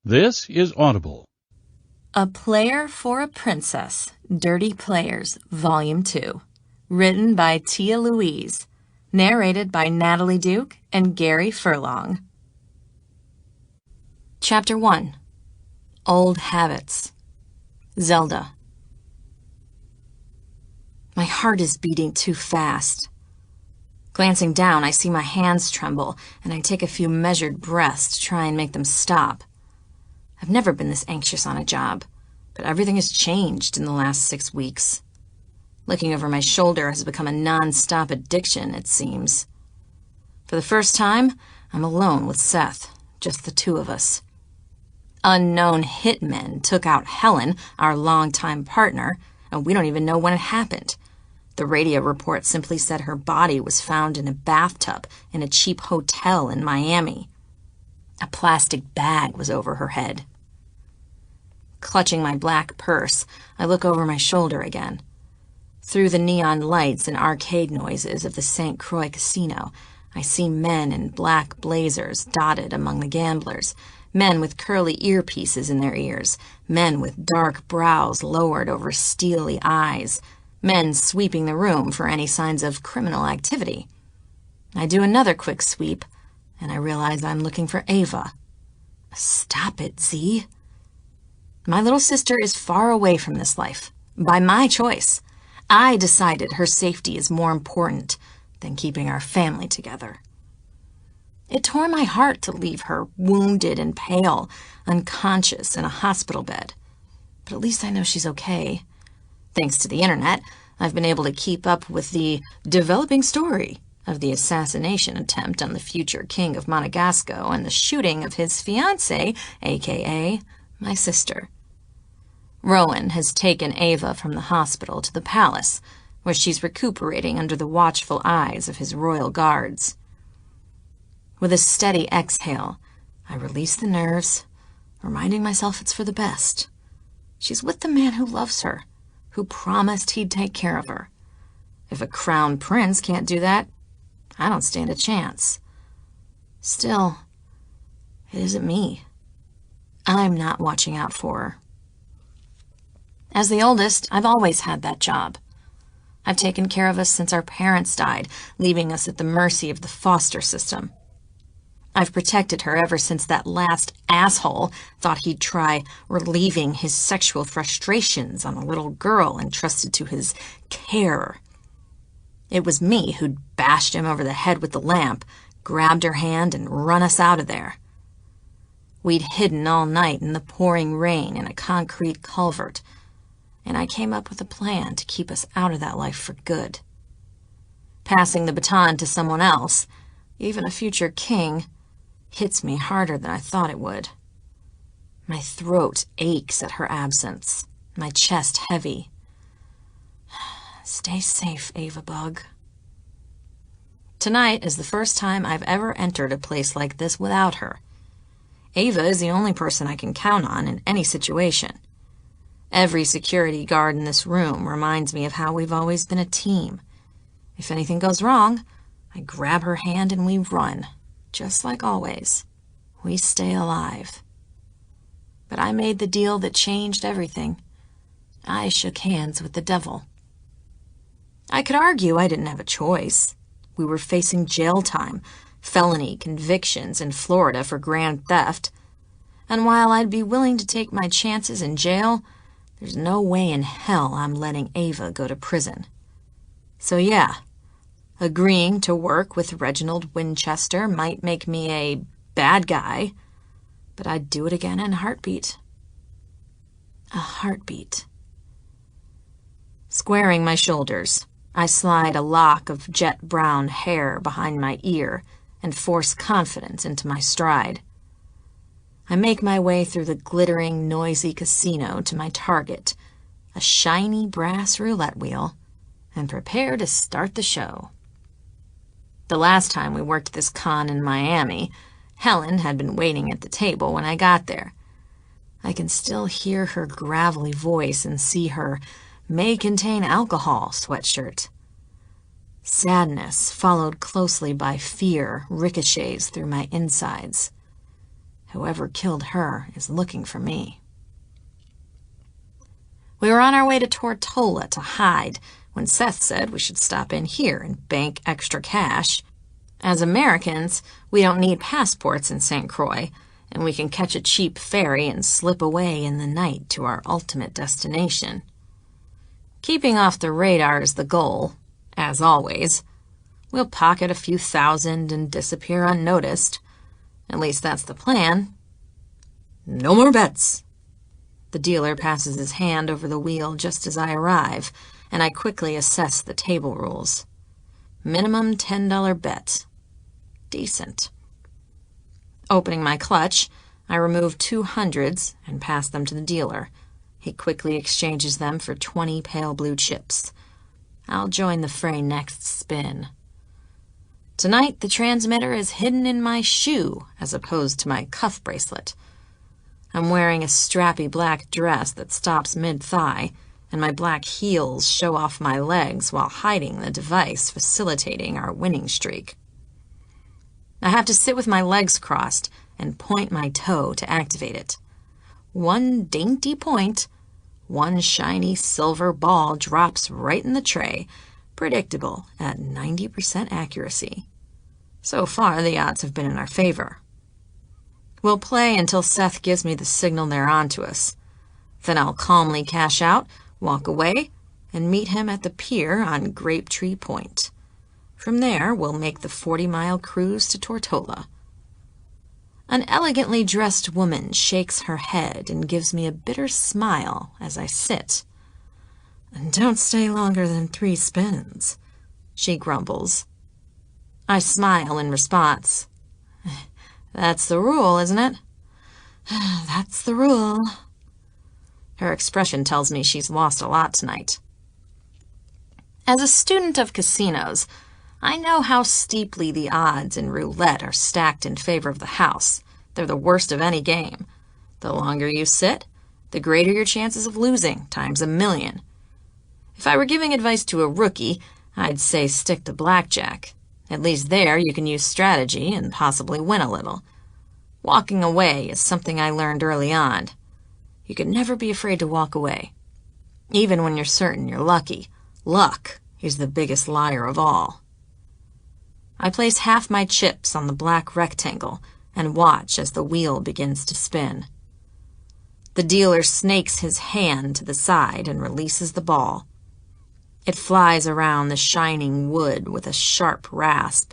This is Audible. A Player for a Princess, Dirty Players, Volume 2. Written by Tia Louise. Narrated by Natalie Duke and Gary Furlong. Chapter 1. Old Habits. Zelda. My heart is beating too fast. Glancing down, I see my hands tremble, and I take a few measured breaths to try and make them stop. I've never been this anxious on a job, but everything has changed in the last 6 weeks. Looking over my shoulder has become a non-stop addiction, it seems. For the first time, I'm alone with Seth, just the two of us. Unknown hitmen took out Helen, our longtime partner, and we don't even know when it happened. The radio report simply said her body was found in a bathtub in a cheap hotel in Miami. A plastic bag was over her head. Clutching my black purse, I look over my shoulder again. Through the neon lights and arcade noises of the St. Croix Casino, I see men in black blazers dotted among the gamblers, men with curly earpieces in their ears, men with dark brows lowered over steely eyes, men sweeping the room for any signs of criminal activity. I do another quick sweep, and I realize I'm looking for Ava. Stop it, Z. My little sister is far away from this life, by my choice. I decided her safety is more important than keeping our family together. It tore my heart to leave her wounded and pale, unconscious in a hospital bed. But at least I know she's okay. Thanks to the internet, I've been able to keep up with the developing story of the assassination attempt on the future king of Monegasco and the shooting of his fiancée, aka my sister. Rowan has taken Ava from the hospital to the palace, where she's recuperating under the watchful eyes of his royal guards. With a steady exhale, I release the nerves, reminding myself it's for the best. She's with the man who loves her, who promised he'd take care of her. If a crown prince can't do that, I don't stand a chance. Still, it isn't me. I'm not watching out for her. As the oldest, I've always had that job. I've taken care of us since our parents died, leaving us at the mercy of the foster system. I've protected her ever since that last asshole thought he'd try relieving his sexual frustrations on a little girl entrusted to his care. It was me who'd bashed him over the head with the lamp, grabbed her hand, and run us out of there. We'd hidden all night in the pouring rain in a concrete culvert, and I came up with a plan to keep us out of that life for good. Passing the baton to someone else, even a future king, hits me harder than I thought it would. My throat aches at her absence, my chest heavy. Stay safe, Ava Bug. Tonight is the first time I've ever entered a place like this without her. Ava is the only person I can count on in any situation. Every security guard in this room reminds me of how we've always been a team. If anything goes wrong, I grab her hand and we run. Just like always, we stay alive. But I made the deal that changed everything. I shook hands with the devil. I could argue I didn't have a choice. We were facing jail time, felony convictions in Florida for grand theft. And while I'd be willing to take my chances in jail, there's no way in hell I'm letting Ava go to prison. So yeah, agreeing to work with Reginald Winchester might make me a bad guy, but I'd do it again in a heartbeat. A heartbeat. Squaring my shoulders, I slide a lock of jet brown hair behind my ear and force confidence into my stride. I make my way through the glittering, noisy casino to my target, a shiny brass roulette wheel, and prepare to start the show. The last time we worked this con in Miami, Helen had been waiting at the table when I got there. I can still hear her gravelly voice and see her "may contain alcohol" sweatshirt. Sadness, followed closely by fear, ricochets through my insides. Whoever killed her is looking for me. We were on our way to Tortola to hide when Seth said we should stop in here and bank extra cash. As Americans, we don't need passports in St. Croix, and we can catch a cheap ferry and slip away in the night to our ultimate destination. Keeping off the radar is the goal, as always. We'll pocket a few thousand and disappear unnoticed. At least that's the plan. No more bets. The dealer passes his hand over the wheel just as I arrive, and I quickly assess the table rules. Minimum $10 bet. Decent. Opening my clutch, I remove 2 hundreds and pass them to the dealer. He quickly exchanges them for 20 pale blue chips. I'll join the fray next spin. Tonight, the transmitter is hidden in my shoe as opposed to my cuff bracelet. I'm wearing a strappy black dress that stops mid-thigh, and my black heels show off my legs while hiding the device facilitating our winning streak. I have to sit with my legs crossed and point my toe to activate it. One dainty point, one shiny silver ball drops right in the tray, predictable at 90% accuracy. So far, the odds have been in our favor. We'll play until Seth gives me the signal they're on to us. Then I'll calmly cash out, walk away, and meet him at the pier on Grape Tree Point. From there, we'll make the 40-mile cruise to Tortola. An elegantly dressed woman shakes her head and gives me a bitter smile as I sit. "Don't stay longer than 3 spins," she grumbles. I smile in response. "That's the rule, isn't it?" "That's the rule." Her expression tells me she's lost a lot tonight. As a student of casinos, I know how steeply the odds in roulette are stacked in favor of the house. They're the worst of any game. The longer you sit, the greater your chances of losing, times 1,000,000. If I were giving advice to a rookie, I'd say stick to blackjack. At least there you can use strategy and possibly win a little. Walking away is something I learned early on. You can never be afraid to walk away. Even when you're certain you're lucky, luck is the biggest liar of all. I place half my chips on the black rectangle and watch as the wheel begins to spin. The dealer snakes his hand to the side and releases the ball. It flies around the shining wood with a sharp rasp.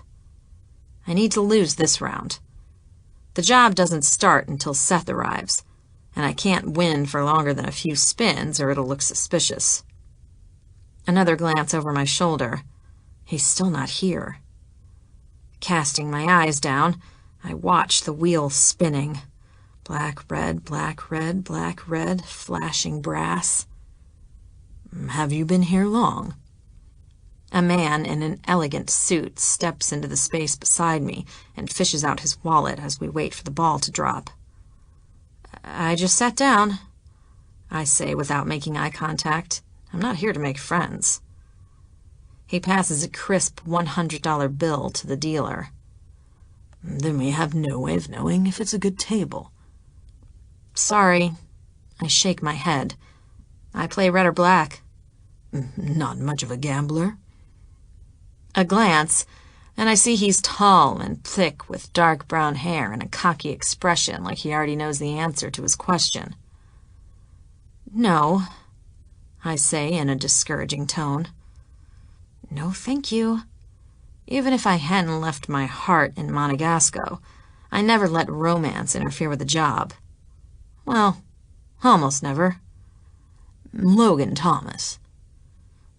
I need to lose this round. The job doesn't start until Seth arrives, and I can't win for longer than a few spins or it'll look suspicious. Another glance over my shoulder. He's still not here. Casting my eyes down, I watch the wheel spinning. Black, red, black, red, black, red, flashing brass. "Have you been here long?" A man in an elegant suit steps into the space beside me and fishes out his wallet as we wait for the ball to drop. "I just sat down," I say without making eye contact. I'm not here to make friends. He passes a crisp $100 bill to the dealer. "Then we have no way of knowing if it's a good table." "Sorry." I shake my head. "I play red or black." "Not much of a gambler?" A glance, and I see he's tall and thick with dark brown hair and a cocky expression like he already knows the answer to his question. "No," I say in a discouraging tone. "No, thank you." Even if I hadn't left my heart in Monegasco, I never let romance interfere with the job. Well, almost never. "Logan Thomas."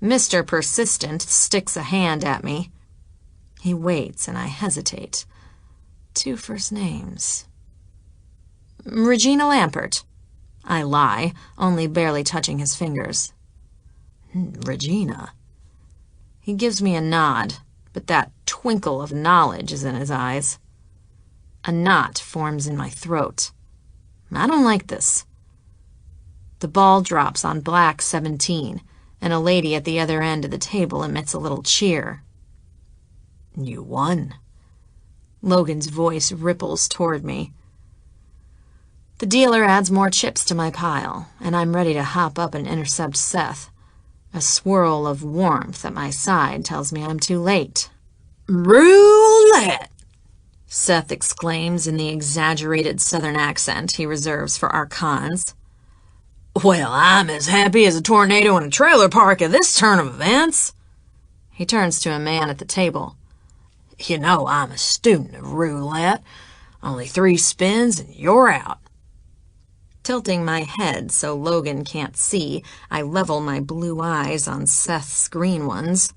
Mr. Persistent sticks a hand at me. He waits, and I hesitate. 2 first names. "Regina Lampert." I lie, only barely touching his fingers. "Regina." He gives me a nod, but that twinkle of knowledge is in his eyes. A knot forms in my throat. I don't like this. The ball drops on black 17, and a lady at the other end of the table emits a little cheer. "You won." Logan's voice ripples toward me. The dealer adds more chips to my pile, and I'm ready to hop up and intercept Seth. A swirl of warmth at my side tells me I'm too late. "Roulette!" Seth exclaims in the exaggerated southern accent he reserves for our cons. "Well, I'm as happy as a tornado in a trailer park at this turn of events." He turns to a man at the table. "You know I'm a student of roulette. Only 3 spins and you're out." Tilting my head so Logan can't see, I level my blue eyes on Seth's green ones.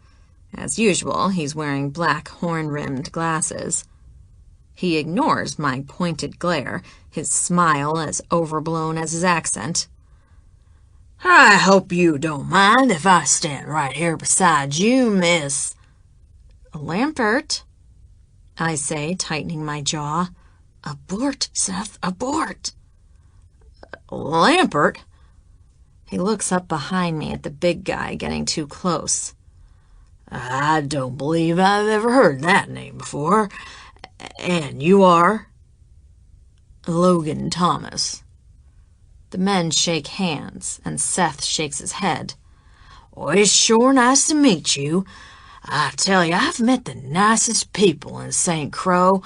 As usual, he's wearing black horn-rimmed glasses. He ignores my pointed glare, his smile as overblown as his accent. "I hope you don't mind if I stand right here beside you, Miss Lampert," I say, tightening my jaw. Abort, Seth, abort. "Lampert?" He looks up behind me at the big guy getting too close. "I don't believe I've ever heard that name before. And you are?" "Logan Thomas." The men shake hands, and Seth shakes his head. "Well, it's sure nice to meet you. I tell you, I've met the nicest people in St. Croix.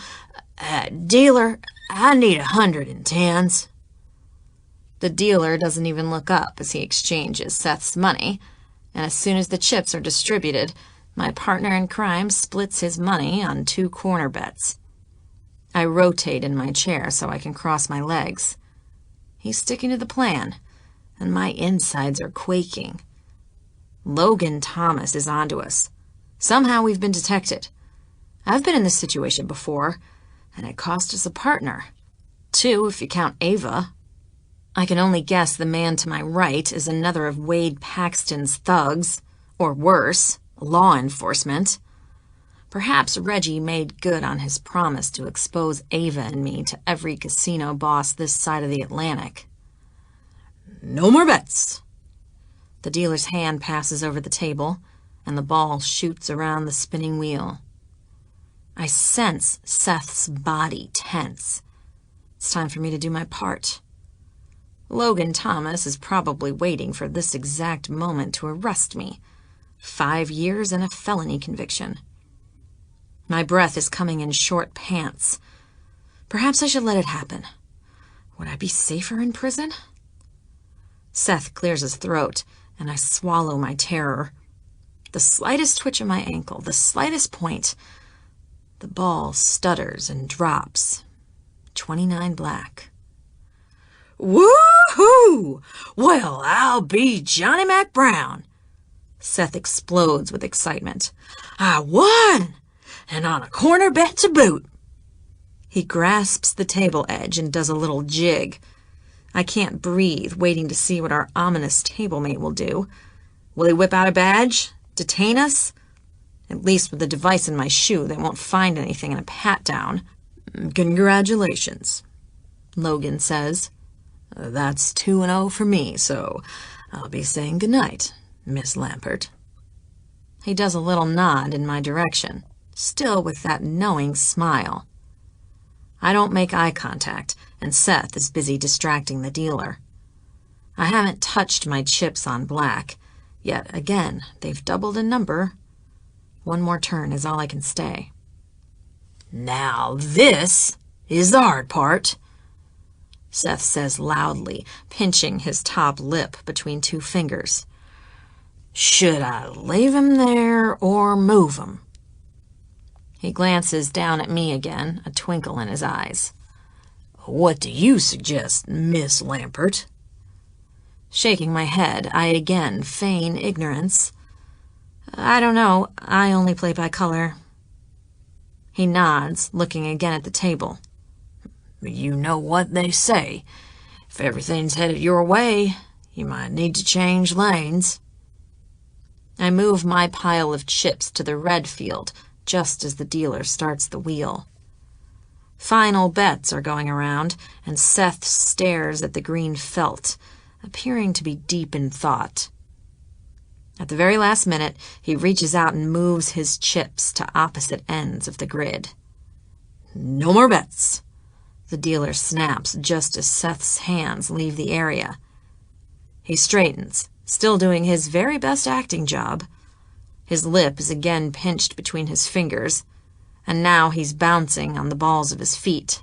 Dealer, I need 110s. The dealer doesn't even look up as he exchanges Seth's money, and as soon as the chips are distributed, my partner in crime splits his money on 2 corner bets. I rotate in my chair so I can cross my legs. He's sticking to the plan, and my insides are quaking. Logan Thomas is onto us. Somehow we've been detected. I've been in this situation before, and it cost us a partner. 2 if you count Ava. I can only guess the man to my right is another of Wade Paxton's thugs, or worse, law enforcement. Perhaps Reggie made good on his promise to expose Ava and me to every casino boss this side of the Atlantic. "No more bets." The dealer's hand passes over the table, and the ball shoots around the spinning wheel. I sense Seth's body tense. It's time for me to do my part. Logan Thomas is probably waiting for this exact moment to arrest me. 5 years and a felony conviction. My breath is coming in short pants. Perhaps I should let it happen. Would I be safer in prison? Seth clears his throat, and I swallow my terror. The slightest twitch of my ankle, the slightest point, the ball stutters and drops. 29 black. "Woo-hoo! Well, I'll be Johnny Mac Brown." Seth explodes with excitement. "I won! And on a corner bet to boot." He grasps the table edge and does a little jig. I can't breathe, waiting to see what our ominous tablemate will do. Will he whip out a badge? Detain us? At least with the device in my shoe, they won't find anything in a pat-down. "Congratulations," Logan says. "That's 2-0 for me, so I'll be saying goodnight, Miss Lampert." He does a little nod in my direction, still with that knowing smile. I don't make eye contact, and Seth is busy distracting the dealer. I haven't touched my chips on black, yet again they've doubled in number. One more turn is all I can stay. "Now this is the hard part," Seth says loudly, pinching his top lip between 2 fingers. "Should I leave him there or move him?" He glances down at me again, a twinkle in his eyes. "What do you suggest, Miss Lampert?" Shaking my head, I again feign ignorance. "I don't know. I only play by color." He nods, looking again at the table. "You know what they say. If everything's headed your way, you might need to change lanes." I move my pile of chips to the red field just as the dealer starts the wheel. Final bets are going around, and Seth stares at the green felt, appearing to be deep in thought. At the very last minute, he reaches out and moves his chips to opposite ends of the grid. "No more bets," The dealer snaps just as Seth's hands leave the area. He straightens, still doing his very best acting job. His lip is again pinched between his fingers, and now he's bouncing on the balls of his feet.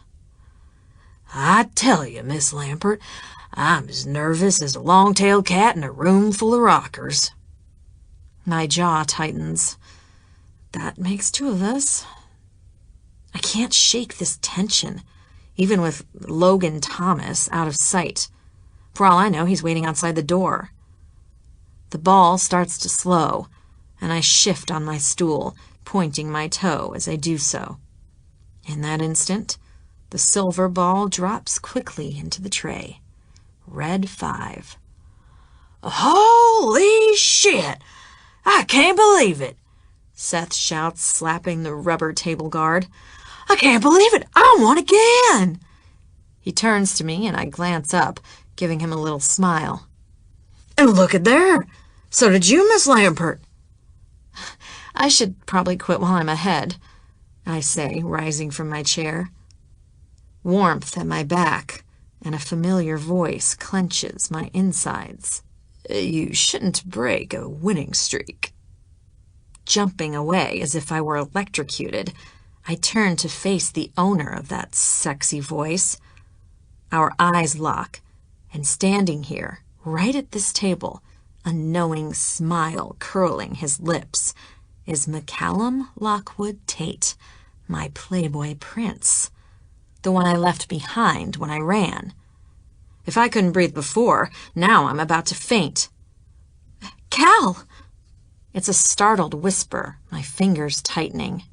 I tell you, Miss Lampert, I'm as nervous as a long-tailed cat in a room full of rockers. My jaw tightens. That makes two of us. I can't shake this tension, even with Logan Thomas out of sight. For all I know, he's waiting outside the door. The ball starts to slow, and I shift on my stool, pointing my toe as I do so. In that instant, the silver ball drops quickly into the tray. Red 5. Holy shit! I can't believe it! Seth shouts, slapping the rubber table guard. I can't believe it! I won again! He turns to me and I glance up, giving him a little smile. And look at there! So did you, Miss Lampert. I should probably quit while I'm ahead, I say, rising from my chair. Warmth at my back, and a familiar voice clenches my insides. You shouldn't break a winning streak. Jumping away as if I were electrocuted, I turn to face the owner of that sexy voice. Our eyes lock, and standing here, right at this table, a knowing smile curling his lips, is McCallum Lockwood Tate, my Playboy prince, the one I left behind when I ran. If I couldn't breathe before, now I'm about to faint. Cal! It's a startled whisper, my fingers tightening.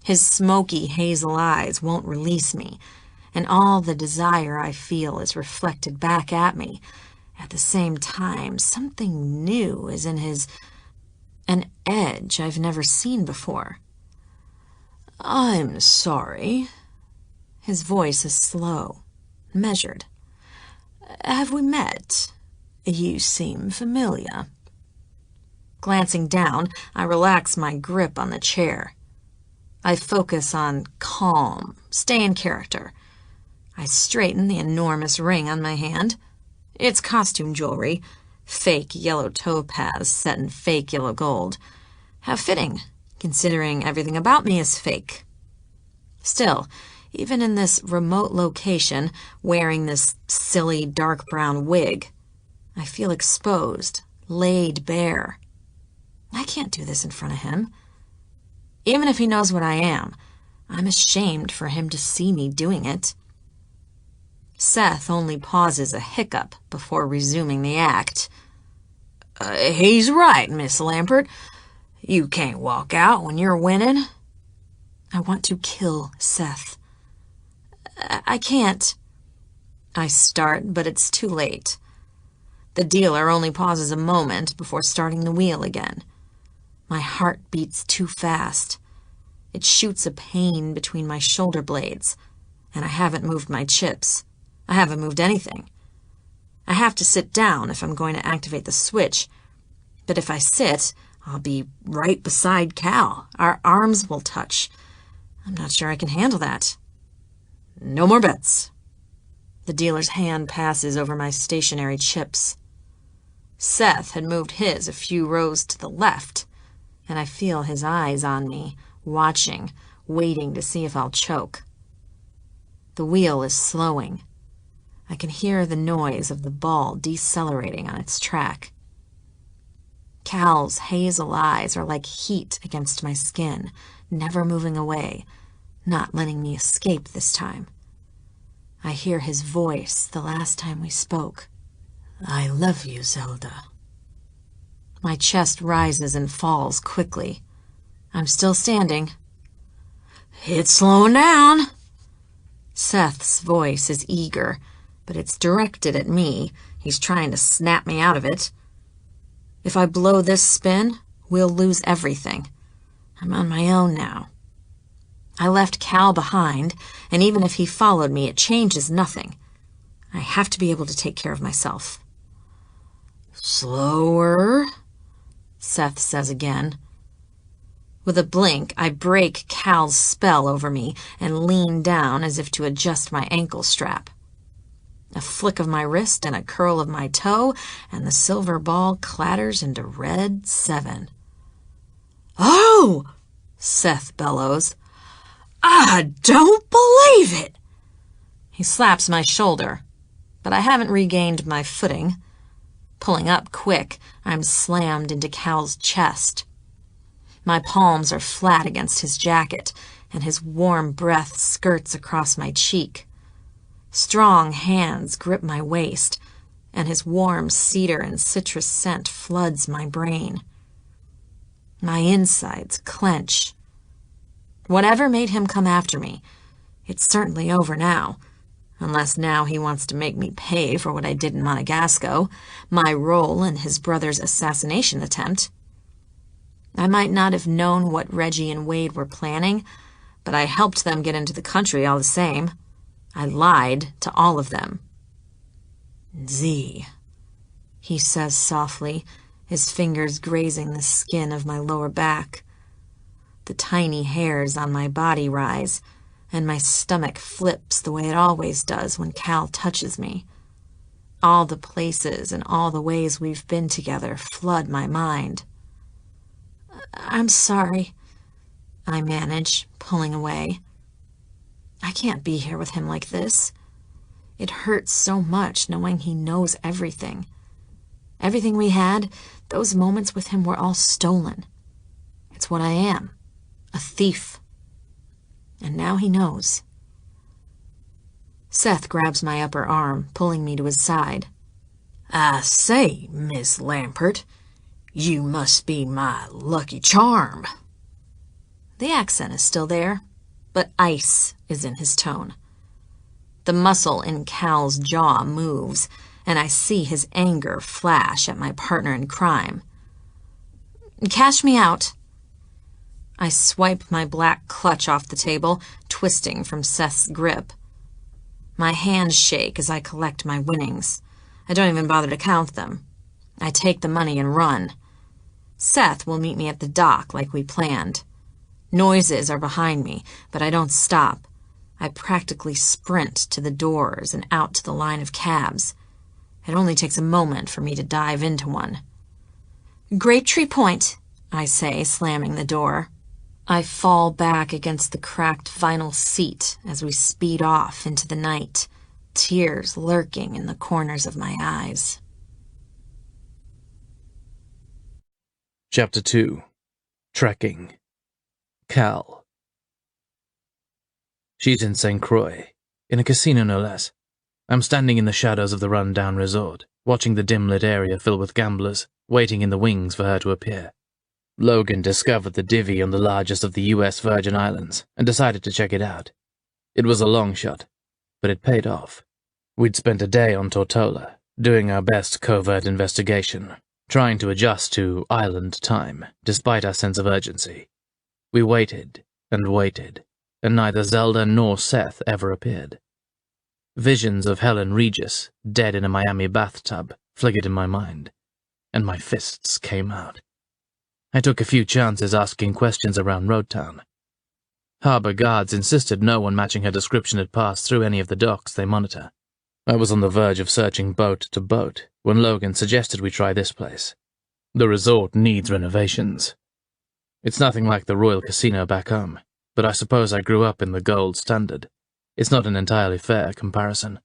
His smoky hazel eyes won't release me, and all the desire I feel is reflected back at me. At the same time, something new is in his... an edge I've never seen before. I'm sorry. His voice is slow, measured. Have we met? You seem familiar. Glancing down, I relax my grip on the chair. I focus on calm, stay in character. I straighten the enormous ring on my hand. It's costume jewelry, fake yellow topaz set in fake yellow gold. How fitting, considering everything about me is fake. Still, even in this remote location, wearing this silly dark brown wig, I feel exposed, laid bare. I can't do this in front of him. Even if he knows what I am, I'm ashamed for him to see me doing it. Seth only pauses a hiccup before resuming the act. He's right, Miss Lampert. You can't walk out when you're winning. I want to kill Seth. I can't. I start, but it's too late. The dealer only pauses a moment before starting the wheel again. My heart beats too fast. It shoots a pain between my shoulder blades, and I haven't moved my chips. I haven't moved anything. I have to sit down if I'm going to activate the switch, but if I sit, I'll be right beside Cal. Our arms will touch. I'm not sure I can handle that. No more bets. The dealer's hand passes over my stationary chips. Seth had moved his a few rows to the left, and I feel his eyes on me, watching, waiting to see if I'll choke. The wheel is slowing. I can hear the noise of the ball decelerating on its track. Cal's hazel eyes are like heat against my skin, never moving away, not letting me escape this time. I hear his voice the last time we spoke. I love you, Zelda. My chest rises and falls quickly. I'm still standing. It's slowing down. Seth's voice is eager, but it's directed at me. He's trying to snap me out of it. If I blow this spin, we'll lose everything. I'm on my own now. I left Cal behind, and even if he followed me, it changes nothing. I have to be able to take care of myself. Slower, Seth says again. With a blink, I break Cal's spell over me and lean down as if to adjust my ankle strap. A flick of my wrist and a curl of my toe, and the silver ball clatters into red 7. "Oh!" Seth bellows. "I don't believe it!" He slaps my shoulder, but I haven't regained my footing. Pulling up quick, I'm slammed into Cal's chest. My palms are flat against his jacket, and his warm breath skirts across my cheek. Strong hands grip my waist, and his warm cedar and citrus scent floods my brain. My insides clench. Whatever made him come after me, it's certainly over now, unless now he wants to make me pay for what I did in Monegasco, my role in his brother's assassination attempt. I might not have known what Reggie and Wade were planning, but I helped them get into the country all the same. I lied to all of them. "Z," he says softly, his fingers grazing the skin of my lower back. The tiny hairs on my body rise, and my stomach flips the way it always does when Cal touches me. All the places and all the ways we've been together flood my mind. "I'm sorry," I manage, pulling away. I can't be here with him like this. It hurts so much knowing he knows everything. Everything we had, those moments with him were all stolen. It's what I am, a thief. And now he knows. Seth grabs my upper arm, pulling me to his side. "I say, Miss Lampert, you must be my lucky charm." The accent is still there, but ice is in his tone. The muscle in Cal's jaw moves, and I see his anger flash at my partner in crime. "Cash me out." I swipe my black clutch off the table, twisting from Seth's grip. My hands shake as I collect my winnings. I don't even bother to count them. I take the money and run. Seth will meet me at the dock like we planned. Noises are behind me, but I don't stop. I practically sprint to the doors and out to the line of cabs. It only takes a moment for me to dive into one. "Grapetree Point," I say, slamming the door. I fall back against the cracked vinyl seat as we speed off into the night, tears lurking in the corners of my eyes. Chapter 2. Trekking. Cal. She's in St. Croix, in a casino no less. I'm standing in the shadows of the run-down resort, watching the dim-lit area fill with gamblers, waiting in the wings for her to appear. Logan discovered the divvy on the largest of the U.S. Virgin Islands and decided to check it out. It was a long shot, but it paid off. We'd spent a day on Tortola, doing our best covert investigation, trying to adjust to island time, despite our sense of urgency. We waited, and neither Zelda nor Seth ever appeared. Visions of Helen Regis, dead in a Miami bathtub, flickered in my mind, and my fists came out. I took a few chances asking questions around Roadtown. Harbor guards insisted no one matching her description had passed through any of the docks they monitor. I was on the verge of searching boat to boat when Logan suggested we try this place. The resort needs renovations. It's nothing like the Royal Casino back home, but I suppose I grew up in the gold standard. It's not an entirely fair comparison.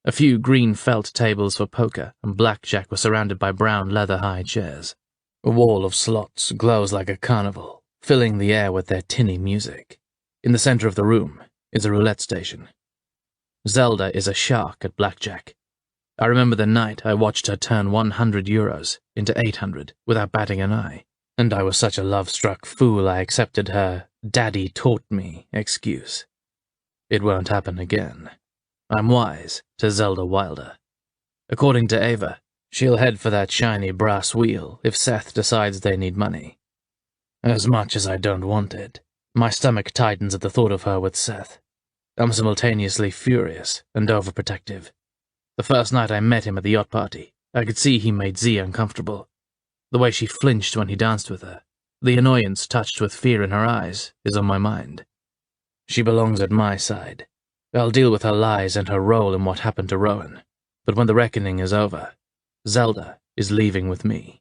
A few green felt tables for poker and blackjack were surrounded by brown leather-high chairs. A wall of slots glows like a carnival, filling the air with their tinny music. In the center of the room is a roulette station. Zelda is a shark at blackjack. I remember the night I watched her turn 100 euros into 800 without batting an eye, and I was such a love-struck fool I accepted her "daddy taught me" excuse. It won't happen again. I'm wise to Zelda Wilder. According to Ava, she'll head for that shiny brass wheel if Seth decides they need money. As much as I don't want it, my stomach tightens at the thought of her with Seth. I'm simultaneously furious and overprotective. The first night I met him at the yacht party, I could see he made Z uncomfortable. The way she flinched when he danced with her, The annoyance touched with fear in her eyes is on my mind. She belongs at my side. I'll deal with her lies and her role in what happened to Rowan. But when the reckoning is over, Zelda is leaving with me.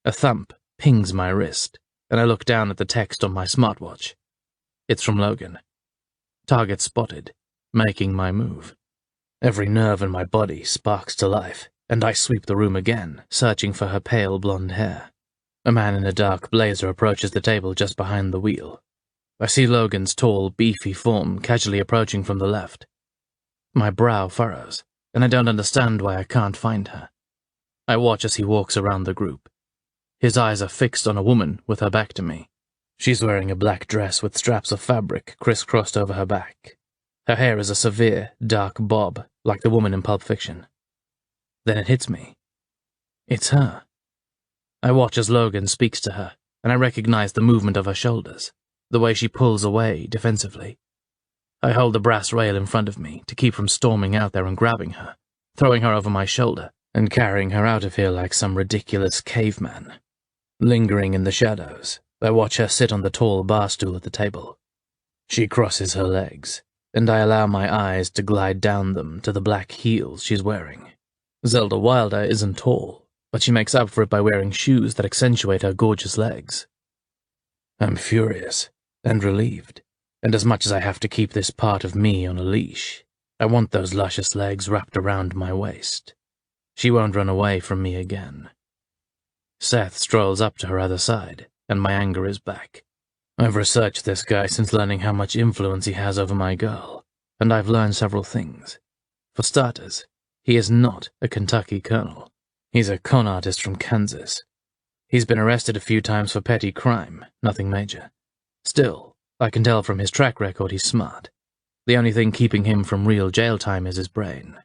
A thump pings my wrist, and I look down at the text on my smartwatch. It's from Logan. Target spotted, making my move. Every nerve in my body sparks to life, and I sweep the room again, searching for her pale blonde hair. A man in a dark blazer approaches the table just behind the wheel. I see Logan's tall, beefy form casually approaching from the left. My brow furrows, and I don't understand why I can't find her. I watch as he walks around the group. His eyes are fixed on a woman with her back to me. She's wearing a black dress with straps of fabric crisscrossed over her back. Her hair is a severe, dark bob, like the woman in Pulp Fiction. Then it hits me. It's her. I watch as Logan speaks to her, and I recognize the movement of her shoulders, the way she pulls away defensively. I hold the brass rail in front of me to keep from storming out there and grabbing her, throwing her over my shoulder, and carrying her out of here like some ridiculous caveman. Lingering in the shadows, I watch her sit on the tall bar stool at the table. She crosses her legs, and I allow my eyes to glide down them to the black heels she's wearing. Zelda Wilder isn't tall, but she makes up for it by wearing shoes that accentuate her gorgeous legs. I'm furious and relieved, and as much as I have to keep this part of me on a leash, I want those luscious legs wrapped around my waist. She won't run away from me again. Seth strolls up to her other side, and my anger is back. I've researched this guy since learning how much influence he has over my girl, and I've learned several things. For starters, he is not a Kentucky colonel. He's a con artist from Kansas. He's been arrested a few times for petty crime, nothing major. Still, I can tell from his track record he's smart. The only thing keeping him from real jail time is his brain.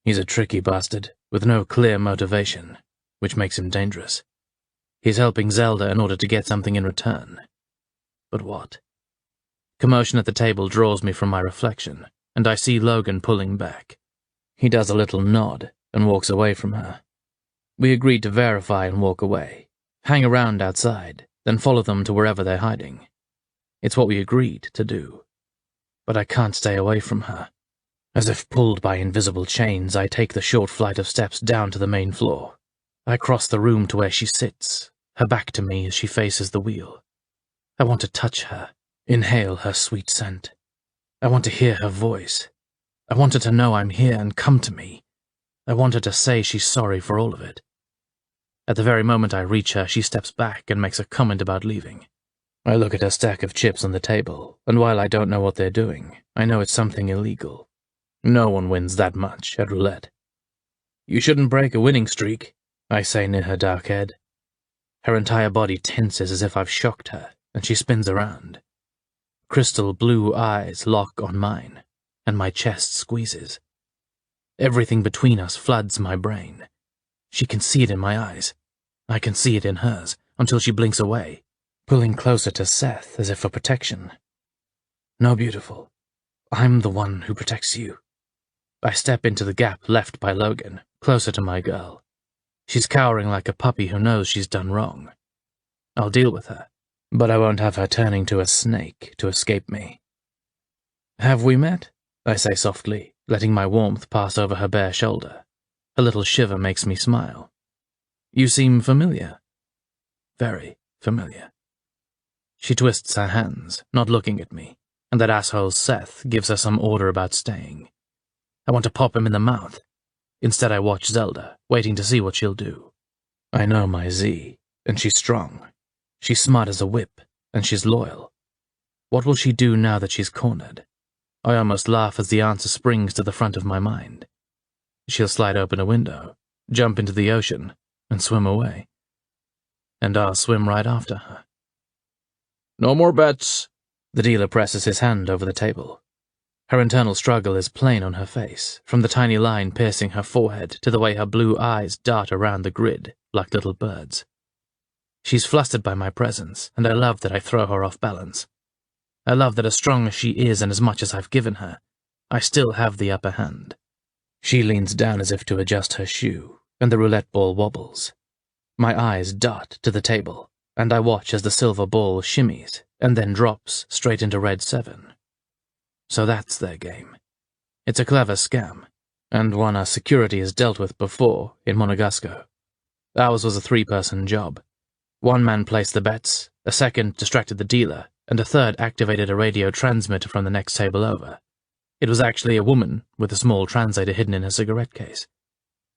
He's a tricky bastard, with no clear motivation, which makes him dangerous. He's helping Zelda in order to get something in return. But what? Commotion at the table draws me from my reflection, and I see Logan pulling back. He does a little nod and walks away from her. We agreed to verify and walk away, hang around outside, then follow them to wherever they're hiding. It's what we agreed to do. But I can't stay away from her. As if pulled by invisible chains, I take the short flight of steps down to the main floor. I cross the room to where she sits, her back to me as she faces the wheel. I want to touch her, inhale her sweet scent. I want to hear her voice. I want her to know I'm here and come to me. I want her to say she's sorry for all of it. At the very moment I reach her, she steps back and makes a comment about leaving. I look at her stack of chips on the table, and while I don't know what they're doing, I know it's something illegal. No one wins that much at roulette. You shouldn't break a winning streak, I say near her dark head. Her entire body tenses as if I've shocked her, and she spins around. Crystal blue eyes lock on mine, and my chest squeezes. Everything between us floods my brain. She can see it in my eyes. I can see it in hers, until she blinks away, pulling closer to Seth as if for protection. No, beautiful. I'm the one who protects you. I step into the gap left by Logan, closer to my girl. She's cowering like a puppy who knows she's done wrong. I'll deal with her, but I won't have her turning to a snake to escape me. Have we met? I say softly, letting my warmth pass over her bare shoulder. A little shiver makes me smile. You seem familiar. Very familiar. She twists her hands, not looking at me, and that asshole Seth gives her some order about staying. I want to pop him in the mouth. Instead I watch Zelda, waiting to see what she'll do. I know my Z, and she's strong. She's smart as a whip, and she's loyal. What will she do now that she's cornered? I almost laugh as the answer springs to the front of my mind. She'll slide open a window, jump into the ocean, and swim away. And I'll swim right after her. No more bets. The dealer presses his hand over the table. Her internal struggle is plain on her face, from the tiny line piercing her forehead to the way her blue eyes dart around the grid like little birds. She's flustered by my presence, and I love that I throw her off balance. I love that as strong as she is and as much as I've given her, I still have the upper hand. She leans down as if to adjust her shoe, and the roulette ball wobbles. My eyes dart to the table, and I watch as the silver ball shimmies and then drops straight into red 7. So that's their game. It's a clever scam, and one our security has dealt with before in Monegasco. Ours was a 3-person job. One man placed the bets, a second distracted the dealer, and a third activated a radio transmitter from the next table over. It was actually a woman with a small translator hidden in her cigarette case.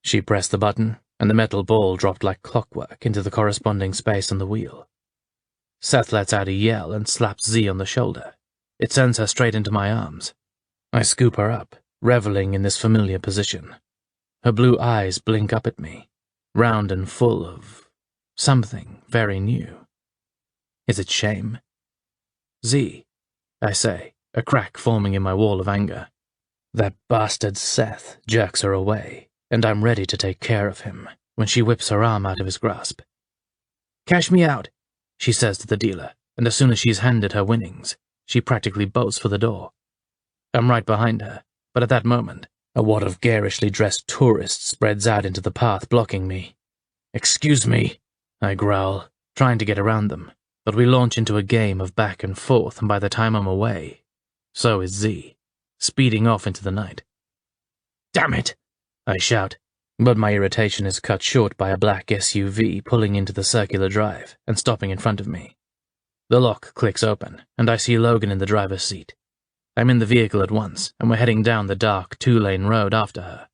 She pressed the button, and the metal ball dropped like clockwork into the corresponding space on the wheel. Seth lets out a yell and slaps Z on the shoulder. It sends her straight into my arms. I scoop her up, reveling in this familiar position. Her blue eyes blink up at me, round and full of something very new. Is it shame? Z, I say, a crack forming in my wall of anger. That bastard Seth jerks her away, and I'm ready to take care of him when she whips her arm out of his grasp. Cash me out, she says to the dealer, and as soon as she's handed her winnings, she practically bolts for the door. I'm right behind her, but at that moment, a wad of garishly dressed tourists spreads out into the path, blocking me. Excuse me, I growl, trying to get around them, but we launch into a game of back and forth, and by the time I'm away, so is Z, speeding off into the night. Damn it, I shout, but my irritation is cut short by a black SUV pulling into the circular drive and stopping in front of me. The lock clicks open, and I see Logan in the driver's seat. I'm in the vehicle at once, and we're heading down the dark 2-lane road after her.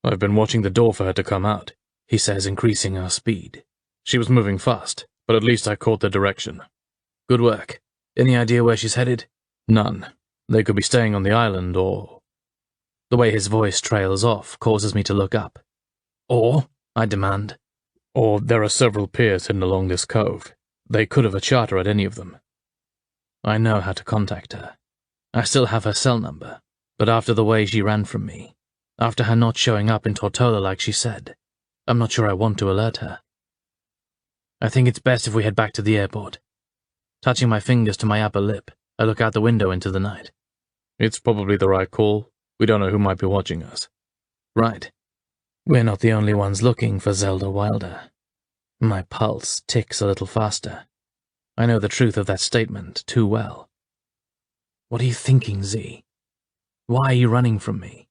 I've been watching the door for her to come out, he says, increasing our speed. She was moving fast, but at least I caught the direction. Good work. Any idea where she's headed? None. They could be staying on the island, or... The way his voice trails off causes me to look up. Or, I demand. Or there are several piers hidden along this cove. They could have a charter at any of them. I know how to contact her. I still have her cell number, but after the way she ran from me, after her not showing up in Tortola like she said, I'm not sure I want to alert her. I think it's best if we head back to the airport. Touching my fingers to my upper lip, I look out the window into the night. It's probably the right call. We don't know who might be watching us. Right. We're not the only ones looking for Zelda Wilder. My pulse ticks a little faster. I know the truth of that statement too well. What are you thinking, Z? Why are you running from me?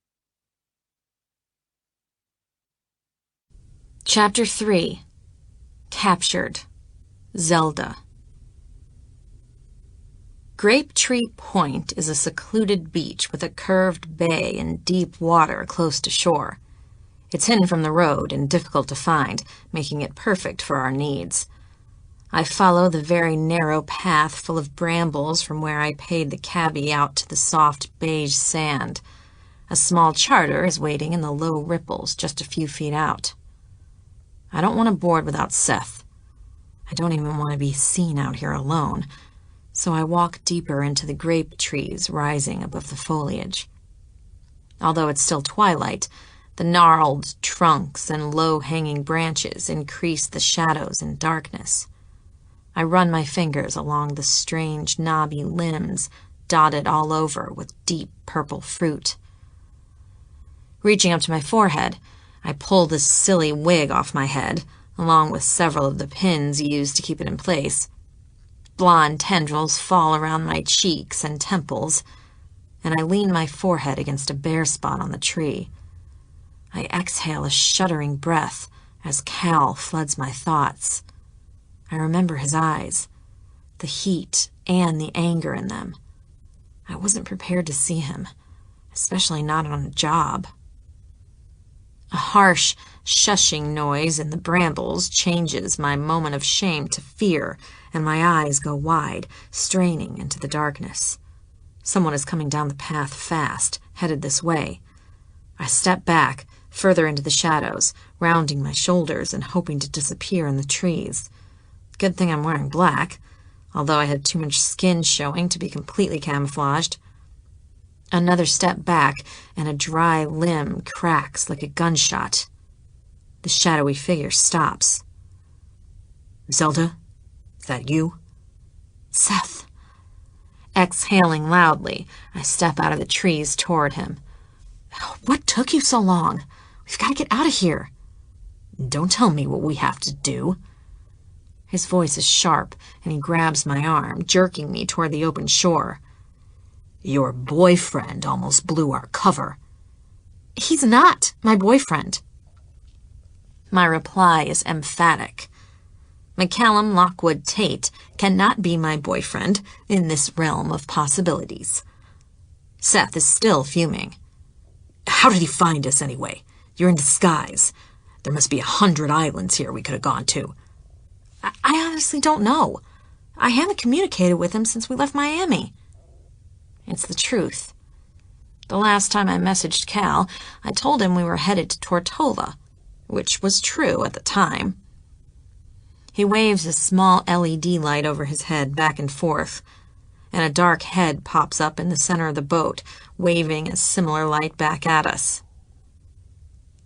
Chapter 3. Captured. Zelda. Grape Tree Point is a secluded beach with a curved bay and deep water close to shore. It's hidden from the road and difficult to find, making it perfect for our needs. I follow the very narrow path full of brambles from where I paid the cabbie out to the soft beige sand. A small charter is waiting in the low ripples just a few feet out. I don't want to board without Seth. I don't even want to be seen out here alone, so I walk deeper into the grape trees rising above the foliage. Although it's still twilight, the gnarled trunks and low-hanging branches increase the shadows and darkness. I run my fingers along the strange, knobby limbs dotted all over with deep purple fruit. Reaching up to my forehead, I pull this silly wig off my head, along with several of the pins used to keep it in place. Blonde tendrils fall around my cheeks and temples, and I lean my forehead against a bare spot on the tree. I exhale a shuddering breath as Cal floods my thoughts. I remember his eyes, the heat and the anger in them. I wasn't prepared to see him, especially not on a job. A harsh, shushing noise in the brambles changes my moment of shame to fear, and my eyes go wide, straining into the darkness. Someone is coming down the path fast, headed this way. I step back, further into the shadows, rounding my shoulders and hoping to disappear in the trees. Good thing I'm wearing black, although I had too much skin showing to be completely camouflaged. Another step back, and a dry limb cracks like a gunshot. The shadowy figure stops. Zelda? Is that you? Seth. Exhaling loudly, I step out of the trees toward him. What took you so long? We've got to get out of here. Don't tell me what we have to do. His voice is sharp, and he grabs my arm, jerking me toward the open shore. Your boyfriend almost blew our cover. He's not my boyfriend. My reply is emphatic. McCallum Lockwood Tate cannot be my boyfriend in this realm of possibilities. Seth is still fuming. How did he find us anyway? You're in disguise. There must be 100 islands here we could have gone to. I honestly don't know. I haven't communicated with him since we left Miami. It's the truth. The last time I messaged Cal, I told him we were headed to Tortola, which was true at the time. He waves a small LED light over his head back and forth, and a dark head pops up in the center of the boat, waving a similar light back at us.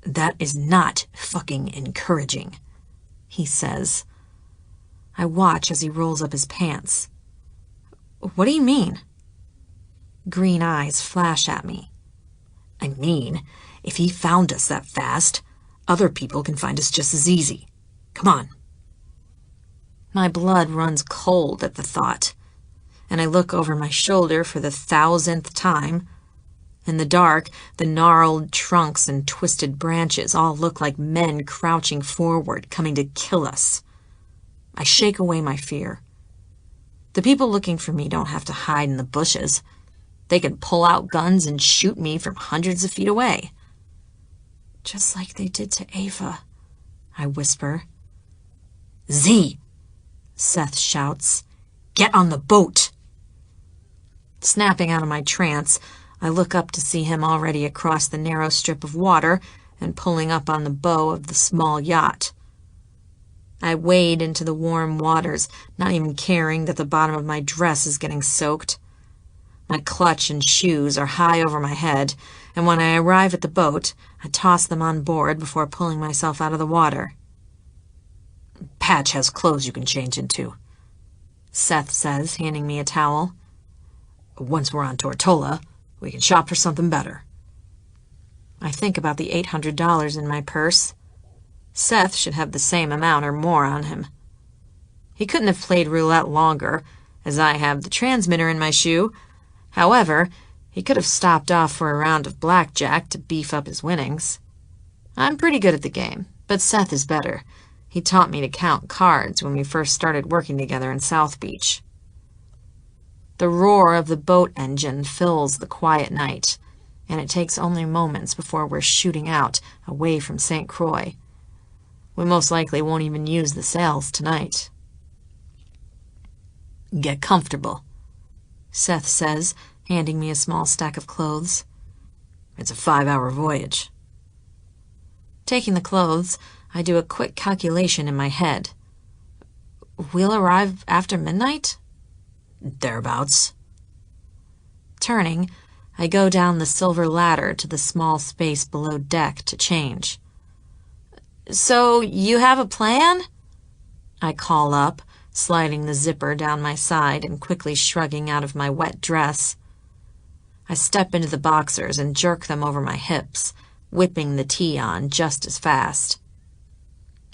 That is not fucking encouraging, he says. I watch as he rolls up his pants. What do you mean? Green eyes flash at me. I mean, if he found us that fast, other people can find us just as easy. Come on. My blood runs cold at the thought, and I look over my shoulder for the 1,000th time. In the dark, the gnarled trunks and twisted branches all look like men crouching forward, coming to kill us. I shake away my fear. The people looking for me don't have to hide in the bushes. They can pull out guns and shoot me from hundreds of feet away. Just like they did to Ava, I whisper. Z! Seth shouts. Get on the boat! Snapping out of my trance, I look up to see him already across the narrow strip of water and pulling up on the bow of the small yacht. I wade into the warm waters, not even caring that the bottom of my dress is getting soaked. My clutch and shoes are high over my head, and when I arrive at the boat, I toss them on board before pulling myself out of the water. Patch has clothes you can change into, Seth says, handing me a towel. Once we're on Tortola, we can shop for something better. I think about the $800 in my purse. Seth should have the same amount or more on him. He couldn't have played roulette longer, as I have the transmitter in my shoe. However, he could have stopped off for a round of blackjack to beef up his winnings. I'm pretty good at the game, but Seth is better. He taught me to count cards when we first started working together in South Beach. The roar of the boat engine fills the quiet night, and it takes only moments before we're shooting out away from St. Croix. We most likely won't even use the sails tonight. Get comfortable, Seth says, handing me a small stack of clothes. It's a 5-hour voyage. Taking the clothes, I do a quick calculation in my head. We'll arrive after midnight? Thereabouts. Turning, I go down the silver ladder to the small space below deck to change. So, you have a plan? I call up, sliding the zipper down my side and quickly shrugging out of my wet dress. I step into the boxers and jerk them over my hips, whipping the tee on just as fast.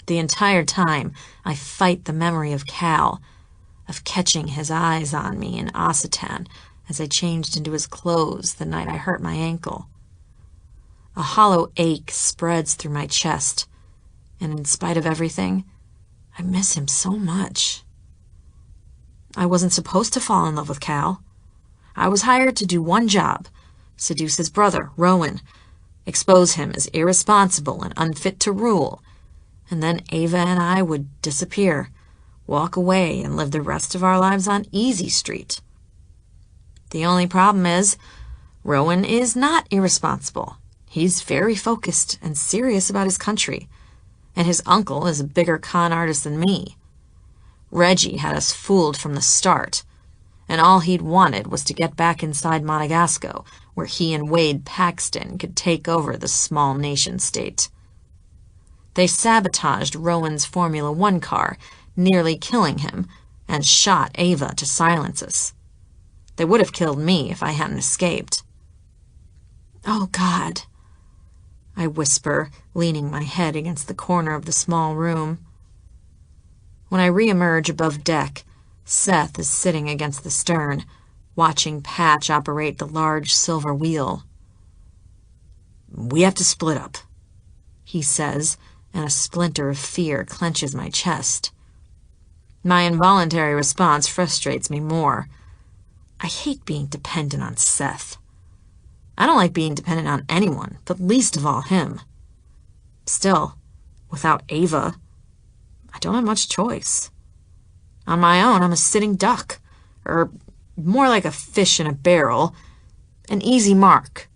The entire time, I fight the memory of Cal, of catching his eyes on me in Occitan as I changed into his clothes the night I hurt my ankle. A hollow ache spreads through my chest, and in spite of everything, I miss him so much. I wasn't supposed to fall in love with Cal. I was hired to do one job, seduce his brother, Rowan, expose him as irresponsible and unfit to rule, and then Ava and I would disappear, walk away, and live the rest of our lives on Easy Street. The only problem is, Rowan is not irresponsible. He's very focused and serious about his country, and his uncle is a bigger con artist than me. Reggie had us fooled from the start, and all he'd wanted was to get back inside Monegasco, where he and Wade Paxton could take over the small nation-state. They sabotaged Rowan's Formula One car, nearly killing him, and shot Ava to silence us. They would have killed me if I hadn't escaped. Oh, God, I whisper, leaning my head against the corner of the small room. When I re-emerge above deck, Seth is sitting against the stern, watching Patch operate the large silver wheel. "We have to split up," he says, and a splinter of fear clenches my chest. My involuntary response frustrates me more. I hate being dependent on Seth. I don't like being dependent on anyone, but least of all him. Still, without Ava, I don't have much choice. On my own, I'm a sitting duck, or more like a fish in a barrel, an easy mark.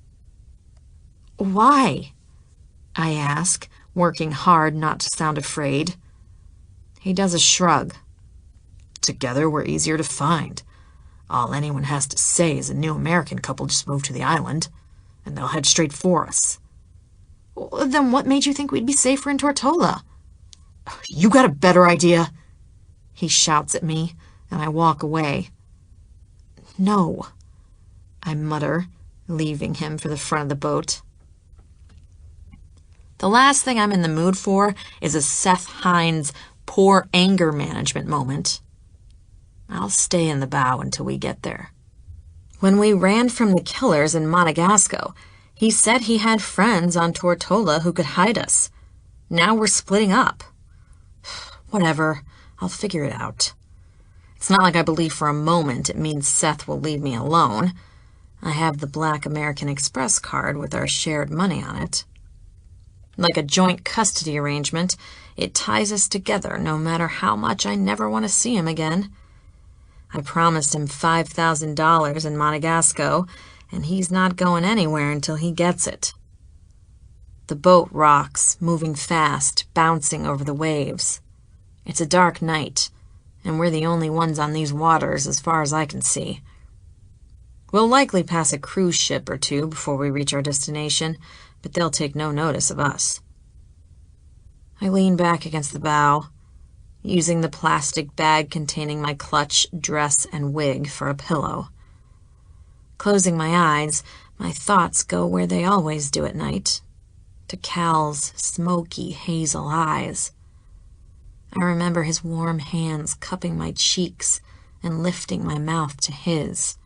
"Why?" I ask, working hard not to sound afraid. He does a shrug. "Together, we're easier to find. All anyone has to say is a new American couple just moved to the island, and they'll head straight for us." "Then what made you think we'd be safer in Tortola?" "You got a better idea?" He shouts at me, and I walk away. "No," I mutter, leaving him for the front of the boat. The last thing I'm in the mood for is a Seth Hines poor anger management moment. I'll stay in the bow until we get there. When we ran from the killers in Monegasco, he said he had friends on Tortola who could hide us. Now we're splitting up. Whatever, I'll figure it out. It's not like I believe for a moment it means Seth will leave me alone. I have the Black American Express card with our shared money on it. Like a joint custody arrangement, it ties us together no matter how much I never want to see him again. I promised him $5,000 in Monegasco, and he's not going anywhere until he gets it. The boat rocks, moving fast, bouncing over the waves. It's a dark night, and we're the only ones on these waters as far as I can see. We'll likely pass a cruise ship or two before we reach our destination, but they'll take no notice of us. I lean back against the bow, using the plastic bag containing my clutch, dress, and wig for a pillow. Closing my eyes, my thoughts go where they always do at night, to Cal's smoky hazel eyes. I remember his warm hands cupping my cheeks and lifting my mouth to his.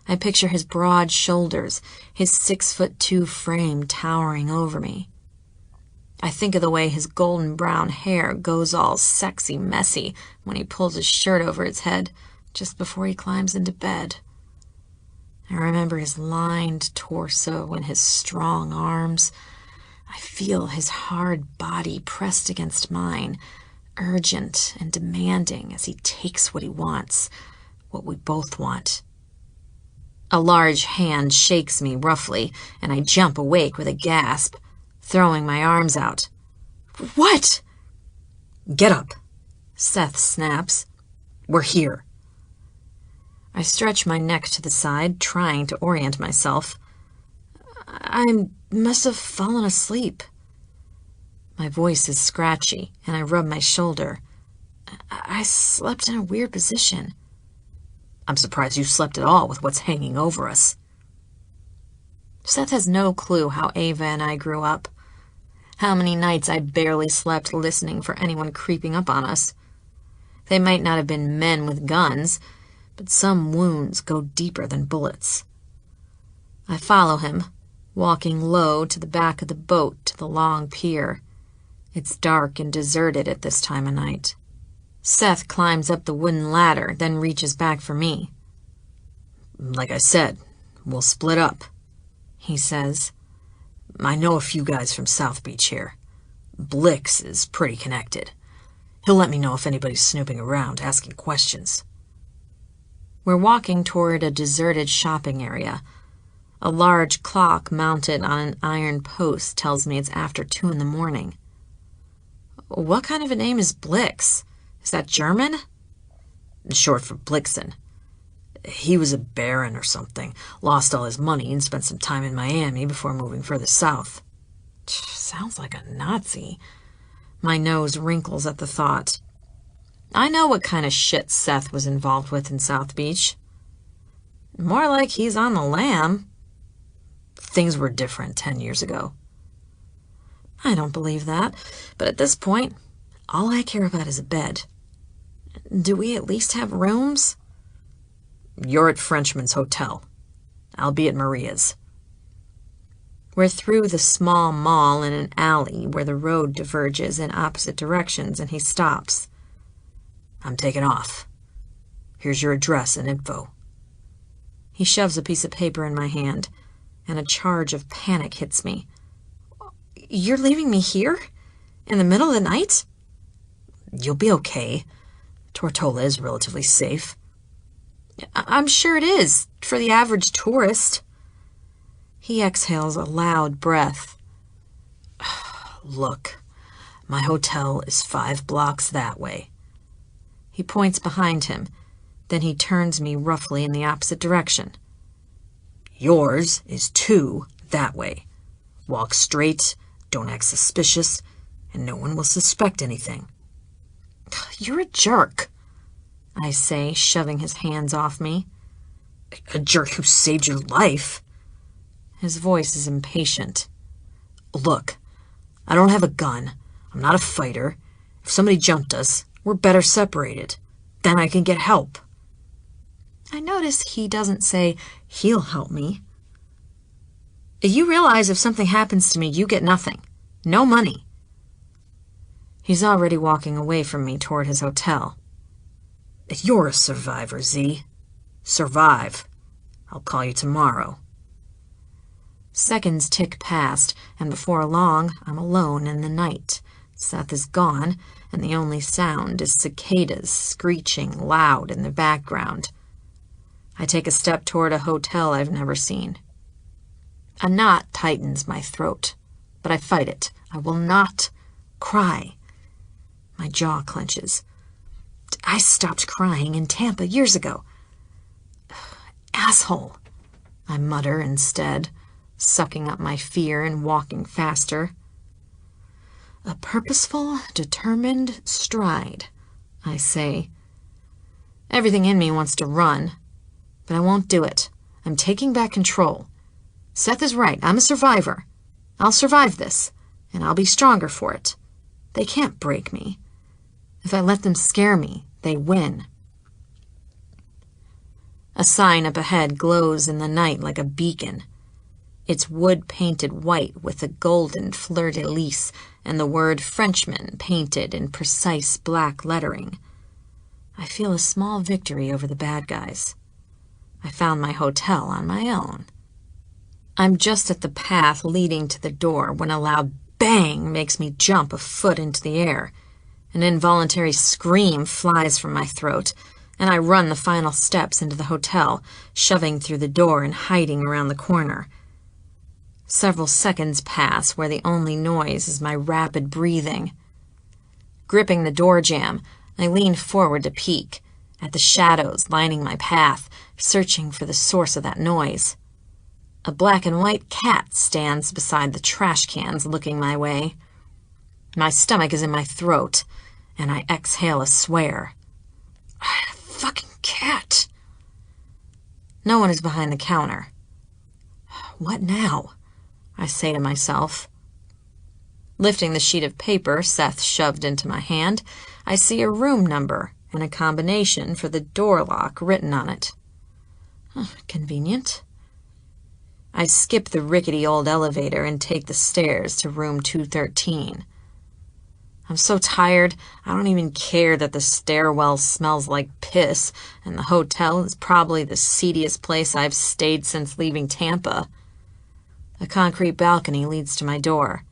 I picture his broad shoulders, his 6'2" frame towering over me. I think of the way his golden brown hair goes all sexy messy when he pulls his shirt over his head just before he climbs into bed. I remember his lined torso and his strong arms. I feel his hard body pressed against mine, urgent and demanding as he takes what he wants, what we both want. A large hand shakes me roughly, and I jump awake with a gasp, throwing my arms out. "What?" "Get up," Seth snaps. "We're here." I stretch my neck to the side, trying to orient myself. I must have fallen asleep. My voice is scratchy, and I rub my shoulder. I slept in a weird position. "I'm surprised you slept at all with what's hanging over us." Seth has no clue how Ava and I grew up. How many nights I barely slept listening for anyone creeping up on us. They might not have been men with guns, but some wounds go deeper than bullets. I follow him, walking low to the back of the boat to the long pier. It's dark and deserted at this time of night. Seth climbs up the wooden ladder, then reaches back for me. "Like I said, we'll split up," he says. "I know a few guys from South Beach here. Blix is pretty connected. He'll let me know if anybody's snooping around, asking questions." We're walking toward a deserted shopping area. A large clock mounted on an iron post tells me it's after 2 in the morning. What kind of a name is Blix? Is that German? Short for Blixen. He was a baron or something, lost all his money and spent some time in Miami before moving further south. Sounds like a Nazi. My nose wrinkles at the thought. I know what kind of shit Seth was involved with in South Beach. More like he's on the lam. Things were different 10 years ago. I don't believe that, but at this point, All I care about is a bed. Do we at least have rooms? You're at Frenchman's Hotel. I'll be at Maria's. We're through the small mall in an alley where the road diverges in opposite directions, and he stops. I'm taking off. Here's your address and info. He shoves a piece of paper in my hand, and a charge of panic hits me. You're leaving me here? In the middle of the night? You'll be okay. Tortola is relatively safe. I'm sure it is, for the average tourist. He exhales a loud breath. Look, my hotel is 5 blocks that way. He points behind him, then he turns me roughly in the opposite direction. Yours is 2 that way. Walk straight, don't act suspicious, and no one will suspect anything. You're a jerk, I say, shoving his hands off me. A jerk who saved your life? His voice is impatient. Look, I don't have a gun. I'm not a fighter. If somebody jumped us, we're better separated. Then I can get help. I notice he doesn't say he'll help me. You realize if something happens to me, you get nothing. No money. He's already walking away from me toward his hotel. You're a survivor, Z. Survive. I'll call you tomorrow. Seconds tick past, and before long, I'm alone in the night. Seth is gone, and the only sound is cicadas screeching loud in the background. I take a step toward a hotel I've never seen. A knot tightens my throat, but I fight it. I will not cry. My jaw clenches. I stopped crying in Tampa years ago. Asshole, I mutter instead, sucking up my fear and walking faster. A purposeful, determined stride, I say. Everything in me wants to run, but I won't do it. I'm taking back control. Seth is right. I'm a survivor. I'll survive this, and I'll be stronger for it. They can't break me. If I let them scare me, they win. A sign up ahead glows in the night like a beacon. It's wood-painted white with a golden fleur-de-lis and the word Frenchman painted in precise black lettering. I feel a small victory over the bad guys. I found my hotel on my own. I'm just at the path leading to the door when a loud bang makes me jump a foot into the air. An involuntary scream flies from my throat, and I run the final steps into the hotel, shoving through the door and hiding around the corner. Several seconds pass where the only noise is my rapid breathing. Gripping the door jamb, I lean forward to peek at the shadows lining my path, searching for the source of that noise. A black and white cat stands beside the trash cans looking my way. My stomach is in my throat, and I exhale a swear. Fucking cat! No one is behind the counter. What now? I say to myself. Lifting the sheet of paper Seth shoved into my hand, I see a room number and a combination for the door lock written on it. Convenient. I skip the rickety old elevator and take the stairs to room 213. I'm so tired, I don't even care that the stairwell smells like piss, and the hotel is probably the seediest place I've stayed since leaving Tampa. A concrete balcony leads to my door,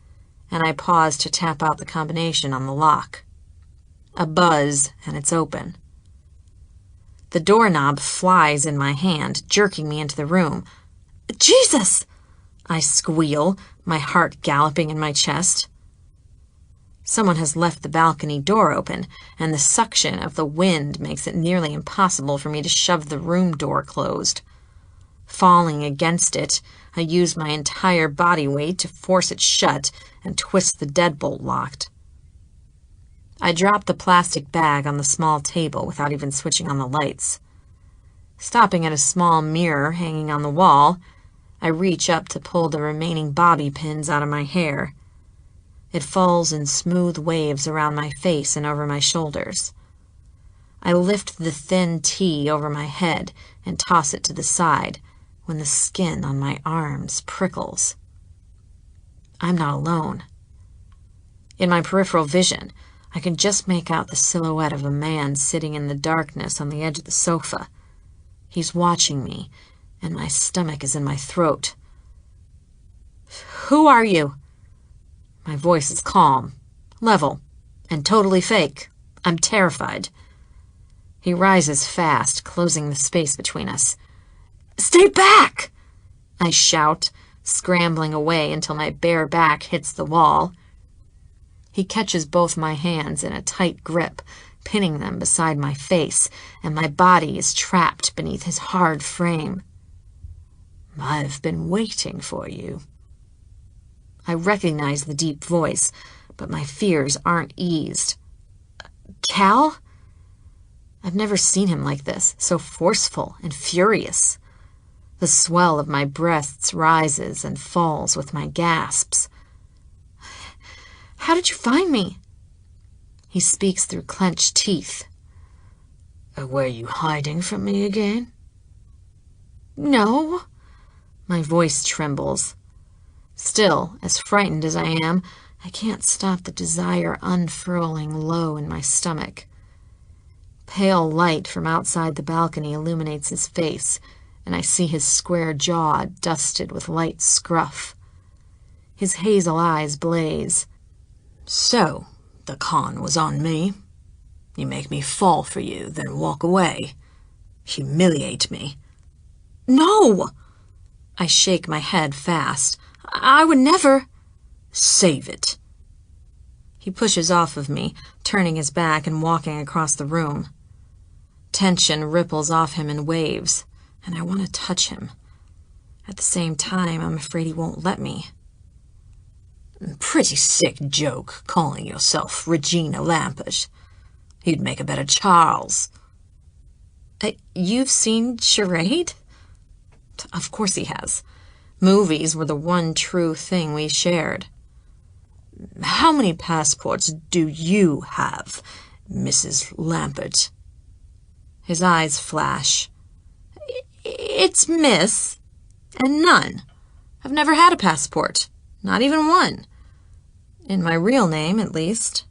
and I pause to tap out the combination on the lock. A buzz, and it's open. The doorknob flies in my hand, jerking me into the room. Jesus! I squeal, my heart galloping in my chest. Someone has left the balcony door open, and the suction of the wind makes it nearly impossible for me to shove the room door closed. Falling against it, I use my entire body weight to force it shut and twist the deadbolt locked. I drop the plastic bag on the small table without even switching on the lights. Stopping at a small mirror hanging on the wall, I reach up to pull the remaining bobby pins out of my hair. It falls in smooth waves around my face and over my shoulders. I lift the thin tea over my head and toss it to the side when the skin on my arms prickles. I'm not alone. In my peripheral vision, I can just make out the silhouette of a man sitting in the darkness on the edge of the sofa. He's watching me, and my stomach is in my throat. "Who are you?" My voice is calm, level, and totally fake. I'm terrified. He rises fast, closing the space between us. "Stay back!" I shout, scrambling away until my bare back hits the wall. He catches both my hands in a tight grip, pinning them beside my face, and my body is trapped beneath his hard frame. "I've been waiting for you." I recognize the deep voice, but my fears aren't eased. "Cal?" I've never seen him like this, so forceful and furious. The swell of my breasts rises and falls with my gasps. "How did you find me?" He speaks through clenched teeth. "Were you hiding from me again?" "No." My voice trembles. Still, as frightened as I am, I can't stop the desire unfurling low in my stomach. Pale light from outside the balcony illuminates his face, and I see his square jaw dusted with light scruff. His hazel eyes blaze. "So, the con was on me. You make me fall for you, then walk away. Humiliate me." "No!" I shake my head fast. "I would never." "Save it." He pushes off of me, turning his back and walking across the room. Tension ripples off him in waves, and I want to touch him. At the same time, I'm afraid he won't let me. "Pretty sick joke, calling yourself Regina Lambert. You'd make a better Charles." You've seen Charade?" Of course he has. Movies were the one true thing we shared. "How many passports do you have, Mrs. Lambert?" His eyes flash. "It's Miss, and none. I've never had a passport, not even one. In my real name, at least."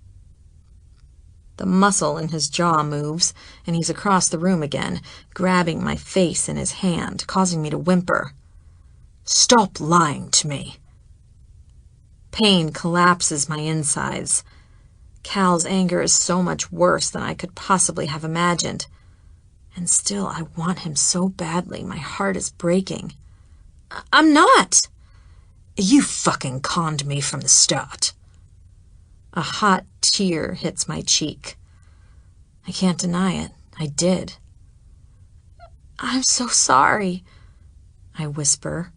The muscle in his jaw moves, and he's across the room again, grabbing my face in his hand, causing me to whimper. "Stop lying to me." Pain collapses my insides. Cal's anger is so much worse than I could possibly have imagined. And still, I want him so badly, my heart is breaking. "I'm not." "You fucking conned me from the start." A hot tear hits my cheek. I can't deny it. I did. "I'm so sorry," I whisper.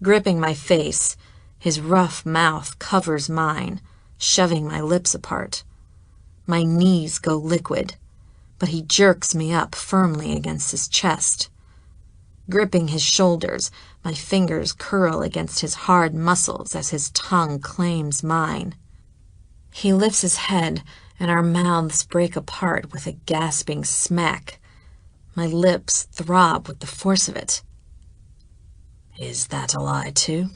Gripping my face, his rough mouth covers mine, shoving my lips apart. My knees go liquid, but he jerks me up firmly against his chest. Gripping his shoulders, my fingers curl against his hard muscles as his tongue claims mine. He lifts his head, and our mouths break apart with a gasping smack. My lips throb with the force of it. "Is that a lie, too?"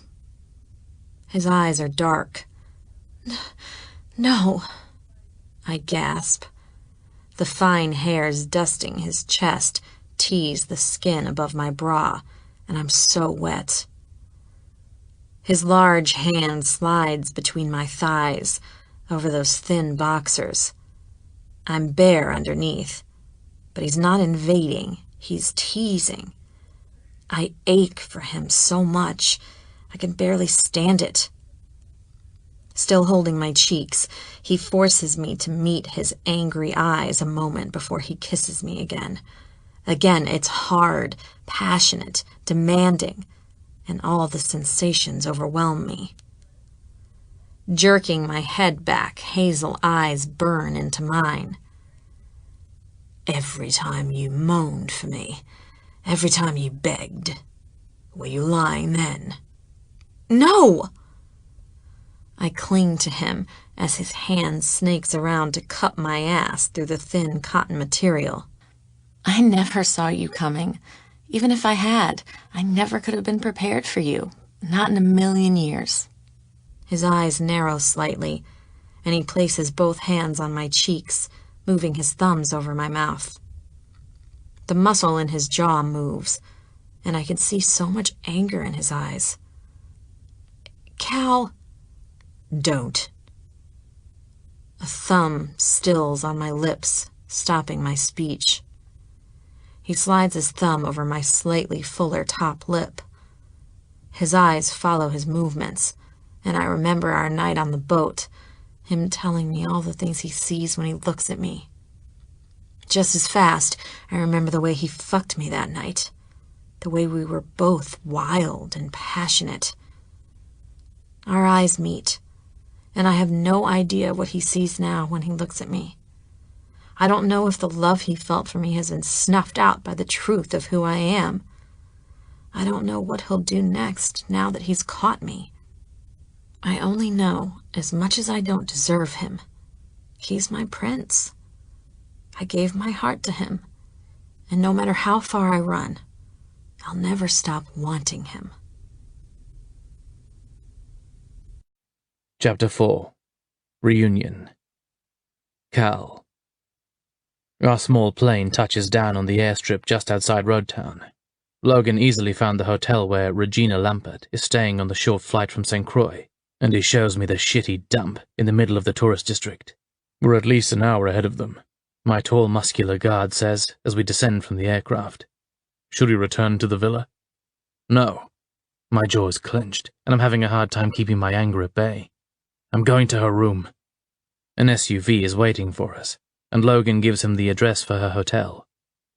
His eyes are dark. "No," I gasp. The fine hairs dusting his chest tease the skin above my bra, and I'm so wet. His large hand slides between my thighs, over those thin boxers. I'm bare underneath, but he's not invading, he's teasing. I ache for him so much, I can barely stand it. Still holding my cheeks, he forces me to meet his angry eyes a moment before he kisses me again. Again, it's hard, passionate, demanding, and all the sensations overwhelm me. Jerking my head back, hazel eyes burn into mine. "Every time you moaned for me, every time you begged, were you lying then?" "No!" I cling to him as his hand snakes around to cup my ass through the thin cotton material. I never saw you coming. Even if I had, I never could have been prepared for you. Not in a million years. His eyes narrow slightly, and he places both hands on my cheeks, moving his thumbs over my mouth. The muscle in his jaw moves, and I can see so much anger in his eyes. Cal, don't. A thumb stills on my lips, stopping my speech. He slides his thumb over my slightly fuller top lip. His eyes follow his movements, and I remember our night on the boat, him telling me all the things he sees when he looks at me. Just as fast, I remember the way he fucked me that night, the way we were both wild and passionate. Our eyes meet, and I have no idea what he sees now when he looks at me. I don't know if the love he felt for me has been snuffed out by the truth of who I am. I don't know what he'll do next now that he's caught me. I only know, as much as I don't deserve him, he's my prince. I gave my heart to him, and no matter how far I run, I'll never stop wanting him. Chapter 4. Reunion. Cal. Our small plane touches down on the airstrip just outside Roadtown. Logan easily found the hotel where Regina Lampert is staying on the short flight from St. Croix, and he shows me the shitty dump in the middle of the tourist district. We're at least an hour ahead of them, my tall, muscular guard says as we descend from the aircraft. Should we return to the villa? No. My jaw is clenched, and I'm having a hard time keeping my anger at bay. I'm going to her room. An SUV is waiting for us, and Logan gives him the address for her hotel.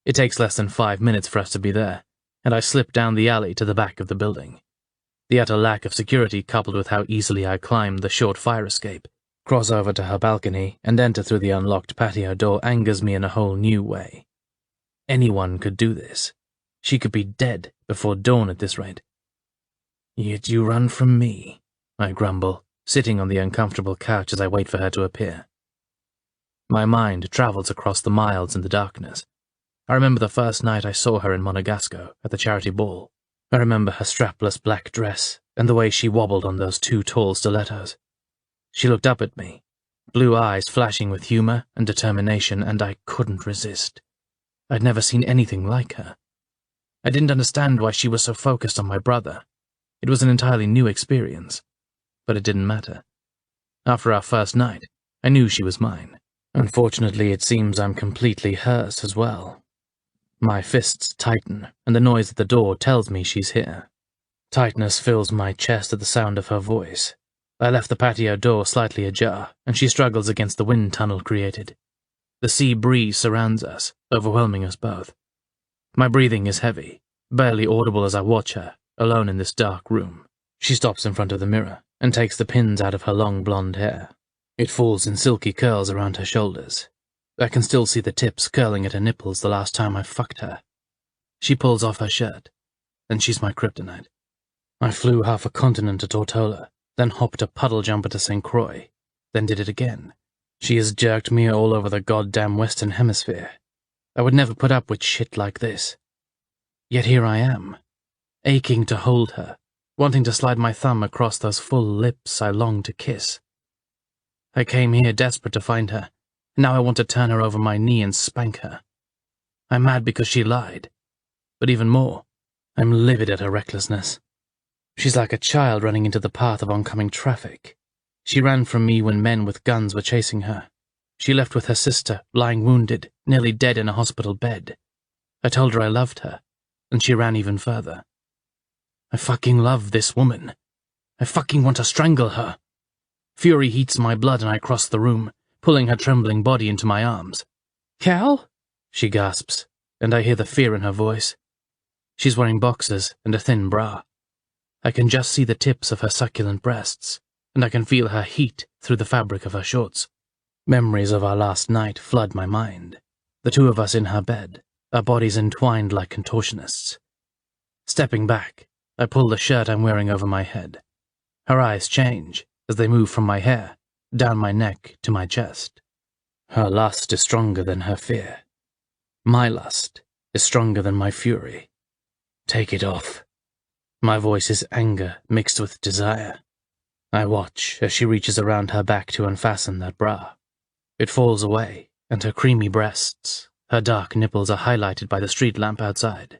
It takes less than 5 minutes for us to be there, and I slip down the alley to the back of the building. The utter lack of security, coupled with how easily I climb the short fire escape, cross over to her balcony, and enter through the unlocked patio door angers me in a whole new way. Anyone could do this. She could be dead before dawn at this rate. Yet you run from me, I grumble, sitting on the uncomfortable couch as I wait for her to appear. My mind travels across the miles in the darkness. I remember the first night I saw her in Monegasco at the charity ball. I remember her strapless black dress and the way she wobbled on those 2 tall stilettos. She looked up at me, blue eyes flashing with humor and determination, and I couldn't resist. I'd never seen anything like her. I didn't understand why she was so focused on my brother. It was an entirely new experience, but it didn't matter. After our first night, I knew she was mine. Unfortunately, it seems I'm completely hers as well. My fists tighten, and the noise at the door tells me she's here. Tightness fills my chest at the sound of her voice. I left the patio door slightly ajar, and she struggles against the wind tunnel created. The sea breeze surrounds us, overwhelming us both. My breathing is heavy, barely audible as I watch her, alone in this dark room. She stops in front of the mirror and takes the pins out of her long blonde hair. It falls in silky curls around her shoulders. I can still see the tips curling at her nipples the last time I fucked her. She pulls off her shirt, and she's my kryptonite. I flew half a continent to Tortola, then hopped a puddle jumper to St. Croix, then did it again. She has jerked me all over the goddamn Western Hemisphere. I would never put up with shit like this. Yet here I am, aching to hold her, wanting to slide my thumb across those full lips I long to kiss. I came here desperate to find her, and now I want to turn her over my knee and spank her. I'm mad because she lied, but even more, I'm livid at her recklessness. She's like a child running into the path of oncoming traffic. She ran from me when men with guns were chasing her. She left with her sister, lying wounded, nearly dead in a hospital bed. I told her I loved her, and she ran even further. I fucking love this woman. I fucking want to strangle her. Fury heats my blood and I cross the room, pulling her trembling body into my arms. "Cal?" she gasps, and I hear the fear in her voice. She's wearing boxers and a thin bra. I can just see the tips of her succulent breasts, and I can feel her heat through the fabric of her shorts. Memories of our last night flood my mind. The 2 of us in her bed, our bodies entwined like contortionists. Stepping back, I pull the shirt I'm wearing over my head. Her eyes change, as they move from my hair, down my neck to my chest. Her lust is stronger than her fear. My lust is stronger than my fury. Take it off. My voice is anger mixed with desire. I watch as she reaches around her back to unfasten that bra. It falls away, and her creamy breasts, her dark nipples are highlighted by the street lamp outside.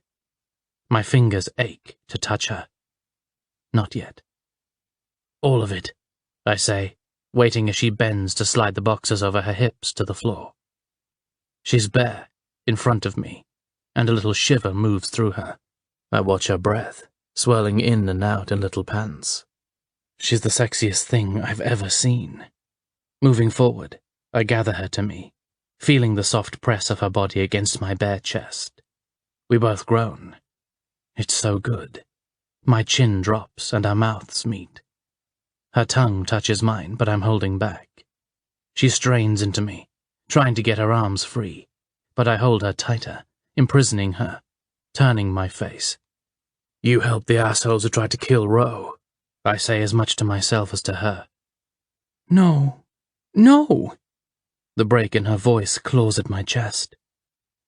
My fingers ache to touch her. Not yet. All of it, I say, waiting as she bends to slide the boxers over her hips to the floor. She's bare, in front of me, and a little shiver moves through her. I watch her breath, swirling in and out in little pants. She's the sexiest thing I've ever seen. Moving forward, I gather her to me, feeling the soft press of her body against my bare chest. We both groan. It's so good. My chin drops and our mouths meet. Her tongue touches mine, but I'm holding back. She strains into me, trying to get her arms free, but I hold her tighter, imprisoning her, turning my face. You helped the assholes who tried to kill Ro, I say as much to myself as to her. No, no! The break in her voice claws at my chest.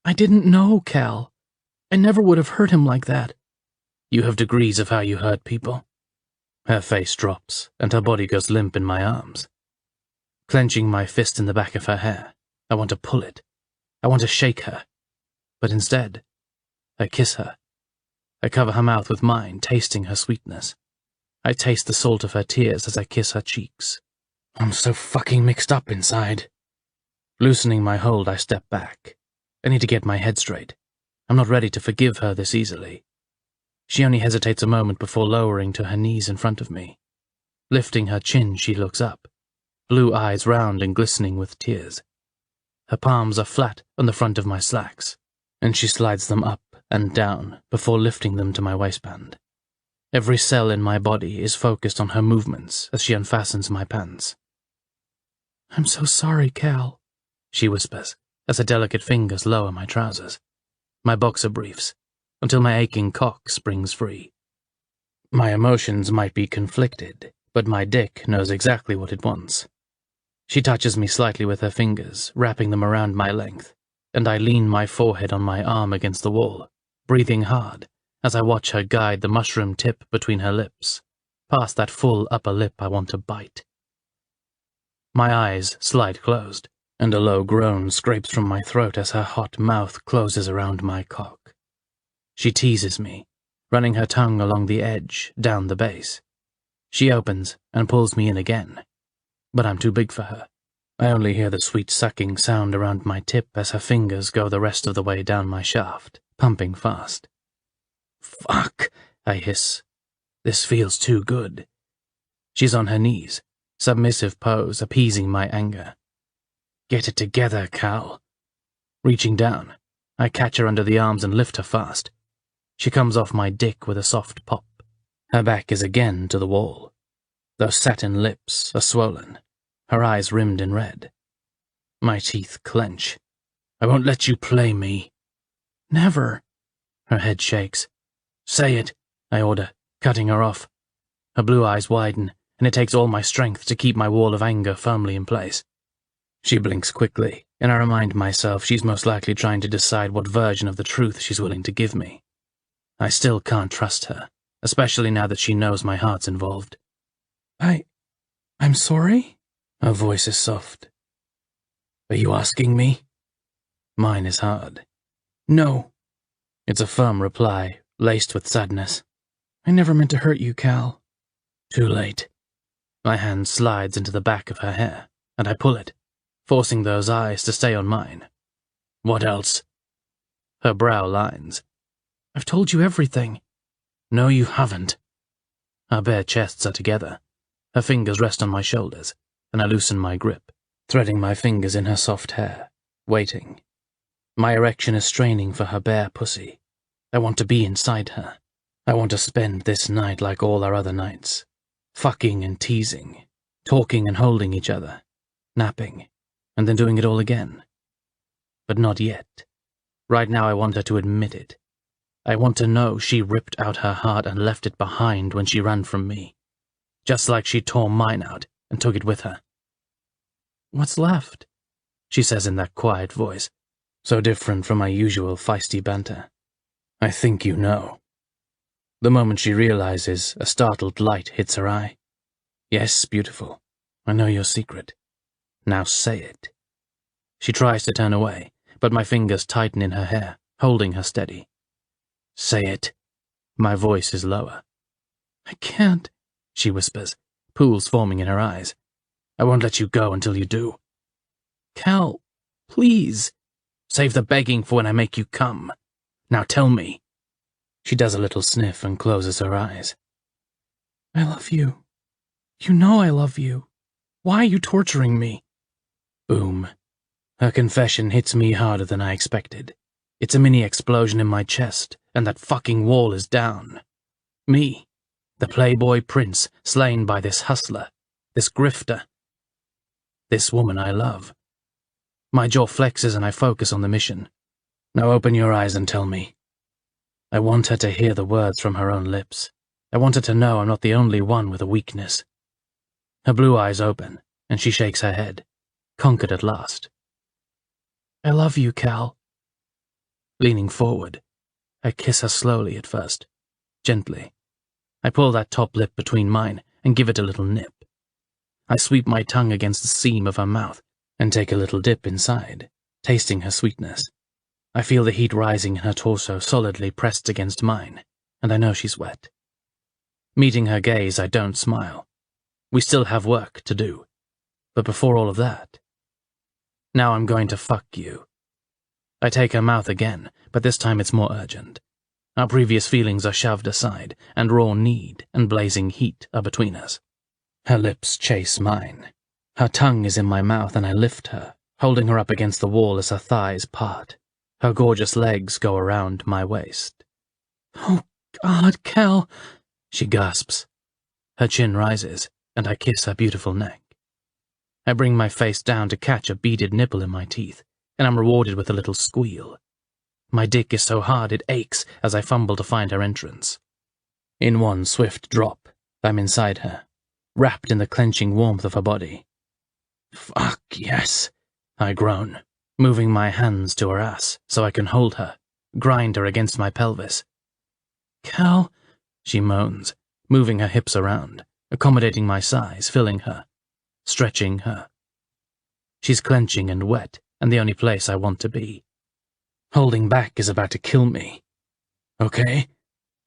I didn't know, Cal. I never would have hurt him like that. You have degrees of how you hurt people. Her face drops, and her body goes limp in my arms. Clenching my fist in the back of her hair, I want to pull it. I want to shake her. But instead, I kiss her. I cover her mouth with mine, tasting her sweetness. I taste the salt of her tears as I kiss her cheeks. I'm so fucking mixed up inside. Loosening my hold, I step back. I need to get my head straight. I'm not ready to forgive her this easily. She only hesitates a moment before lowering to her knees in front of me. Lifting her chin, she looks up, blue eyes round and glistening with tears. Her palms are flat on the front of my slacks, and she slides them up and down before lifting them to my waistband. Every cell in my body is focused on her movements as she unfastens my pants. I'm so sorry, Cal, she whispers as her delicate fingers lower my trousers, my boxer briefs, until my aching cock springs free. My emotions might be conflicted, but my dick knows exactly what it wants. She touches me slightly with her fingers, wrapping them around my length, and I lean my forehead on my arm against the wall, breathing hard as I watch her guide the mushroom tip between her lips, past that full upper lip I want to bite. My eyes slide closed, and a low groan scrapes from my throat as her hot mouth closes around my cock. She teases me, running her tongue along the edge, down the base. She opens and pulls me in again, but I'm too big for her. I only hear the sweet sucking sound around my tip as her fingers go the rest of the way down my shaft, pumping fast. Fuck, I hiss. This feels too good. She's on her knees, submissive pose appeasing my anger. Get it together, Cal. Reaching down, I catch her under the arms and lift her fast. She comes off my dick with a soft pop. Her back is again to the wall. Those satin lips are swollen, her eyes rimmed in red. My teeth clench. I won't let you play me. Never. Her head shakes. Say it, I order, cutting her off. Her blue eyes widen, and it takes all my strength to keep my wall of anger firmly in place. She blinks quickly, and I remind myself she's most likely trying to decide what version of the truth she's willing to give me. I still can't trust her, especially now that she knows my heart's involved. I'm sorry? Her voice is soft. Are you asking me? Mine is hard. No. It's a firm reply, laced with sadness. I never meant to hurt you, Cal. Too late. My hand slides into the back of her hair, and I pull it, forcing those eyes to stay on mine. What else? Her brow lines. I've told you everything. No, you haven't. Our bare chests are together. Her fingers rest on my shoulders, and I loosen my grip, threading my fingers in her soft hair, waiting. My erection is straining for her bare pussy. I want to be inside her. I want to spend this night like all our other nights, fucking and teasing, talking and holding each other, napping, and then doing it all again. But not yet. Right now I want her to admit it. I want to know she ripped out her heart and left it behind when she ran from me. just like she tore mine out and took it with her. "What's left?" she says in that quiet voice, so different from my usual feisty banter. "I think you know." The moment she realizes, a startled light hits her eye. "Yes, beautiful. I know your secret. Now say it." She tries to turn away, but my fingers tighten in her hair, holding her steady. "Say it." My voice is lower. "I can't," she whispers, pools forming in her eyes. "I won't let you go until you do." "Cal, please." "Save the begging for when I make you come. Now tell me." She does a little sniff and closes her eyes. "I love you. You know I love you. Why are you torturing me?" Boom. Her confession hits me harder than I expected. It's a mini explosion in my chest, and that fucking wall is down. Me, the playboy prince slain by this hustler, this grifter, this woman I love. My jaw flexes and I focus on the mission. Now open your eyes and tell me. I want her to hear the words from her own lips. I want her to know I'm not the only one with a weakness. Her blue eyes open, and she shakes her head, conquered at last. "I love you, Cal." Leaning forward, I kiss her slowly at first, gently. I pull that top lip between mine and give it a little nip. I sweep my tongue against the seam of her mouth and take a little dip inside, tasting her sweetness. I feel the heat rising in her torso solidly pressed against mine, and I know she's wet. Meeting her gaze, I don't smile. We still have work to do. But before all of that, now I'm going to fuck you. I take her mouth again, but this time it's more urgent. Our previous feelings are shoved aside, and raw need and blazing heat are between us. Her lips chase mine. Her tongue is in my mouth, and I lift her, holding her up against the wall as her thighs part. Her gorgeous legs go around my waist. "Oh, God, Cal," she gasps. Her chin rises, and I kiss her beautiful neck. I bring my face down to catch a beaded nipple in my teeth, and I'm rewarded with a little squeal. My dick is so hard it aches as I fumble to find her entrance. In one swift drop, I'm inside her, wrapped in the clenching warmth of her body. "Fuck yes," I groan, moving my hands to her ass so I can hold her, grind her against my pelvis. "Cal," she moans, moving her hips around, accommodating my size, filling her, stretching her. She's clenching and wet, and the only place I want to be. Holding back is about to kill me. "Okay?"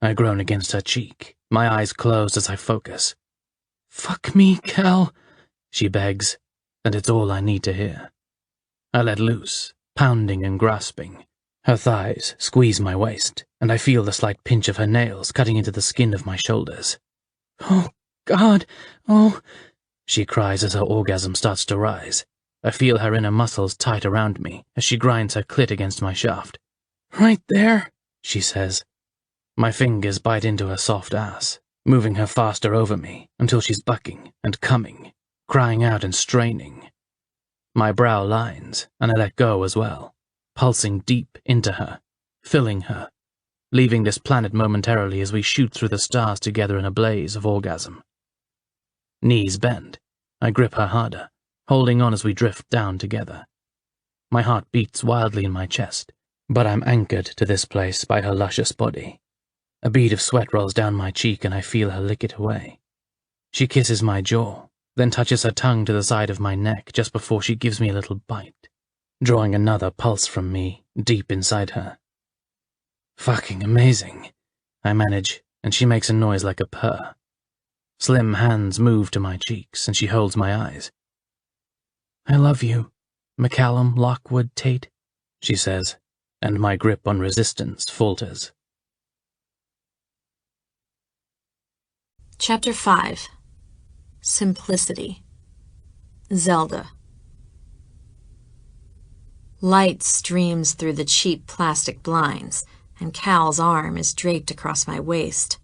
I groan against her cheek, my eyes closed as I focus. "Fuck me, Cal," she begs, and it's all I need to hear. I let loose, pounding and grasping. Her thighs squeeze my waist, and I feel the slight pinch of her nails cutting into the skin of my shoulders. "Oh, God, oh," she cries as her orgasm starts to rise. I feel her inner muscles tight around me as she grinds her clit against my shaft. "Right there," she says. My fingers bite into her soft ass, moving her faster over me until she's bucking and coming, crying out and straining. My brow lines, and I let go as well, pulsing deep into her, filling her, leaving this planet momentarily as we shoot through the stars together in a blaze of orgasm. Knees bend, I grip her harder, holding on as we drift down together. My heart beats wildly in my chest, but I'm anchored to this place by her luscious body. A bead of sweat rolls down my cheek and I feel her lick it away. She kisses my jaw, then touches her tongue to the side of my neck just before she gives me a little bite, drawing another pulse from me deep inside her. "Fucking amazing," I manage, and she makes a noise like a purr. Slim hands move to my cheeks and she holds my eyes. "I love you, McCallum Lockwood Tate," she says, and my grip on resistance falters. Chapter 5. Simplicity. Zelda. Light streams through the cheap plastic blinds, and Cal's arm is draped across my waist.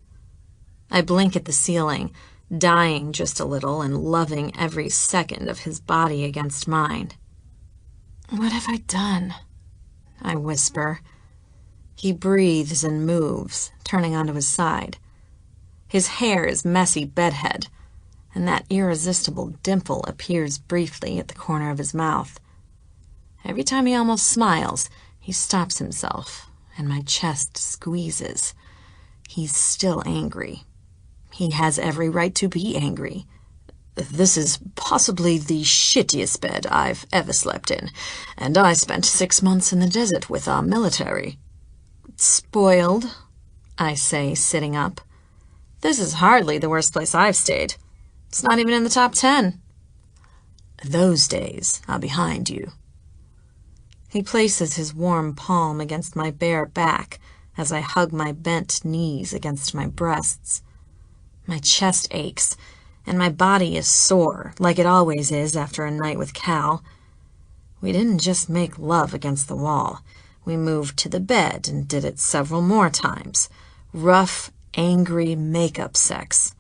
I blink at the ceiling, dying just a little and loving every second of his body against mine. "What have I done?" I whisper. He breathes and moves, turning onto his side. His hair is messy bedhead. and that irresistible dimple appears briefly at the corner of his mouth. Every time he almost smiles, he stops himself, and my chest squeezes. He's still angry. He has every right to be angry. This is possibly the shittiest bed I've ever slept in, and I spent 6 months in the desert with our military. Spoiled, I say, sitting up. This is hardly the worst place I've stayed. It's not even in the top 10. Those days are behind you. He places his warm palm against my bare back as I hug my bent knees against my breasts. My chest aches, and my body is sore, like it always is after a night with Cal. We didn't just make love against the wall. We moved to the bed and did it several more times. Rough, angry make-up sex.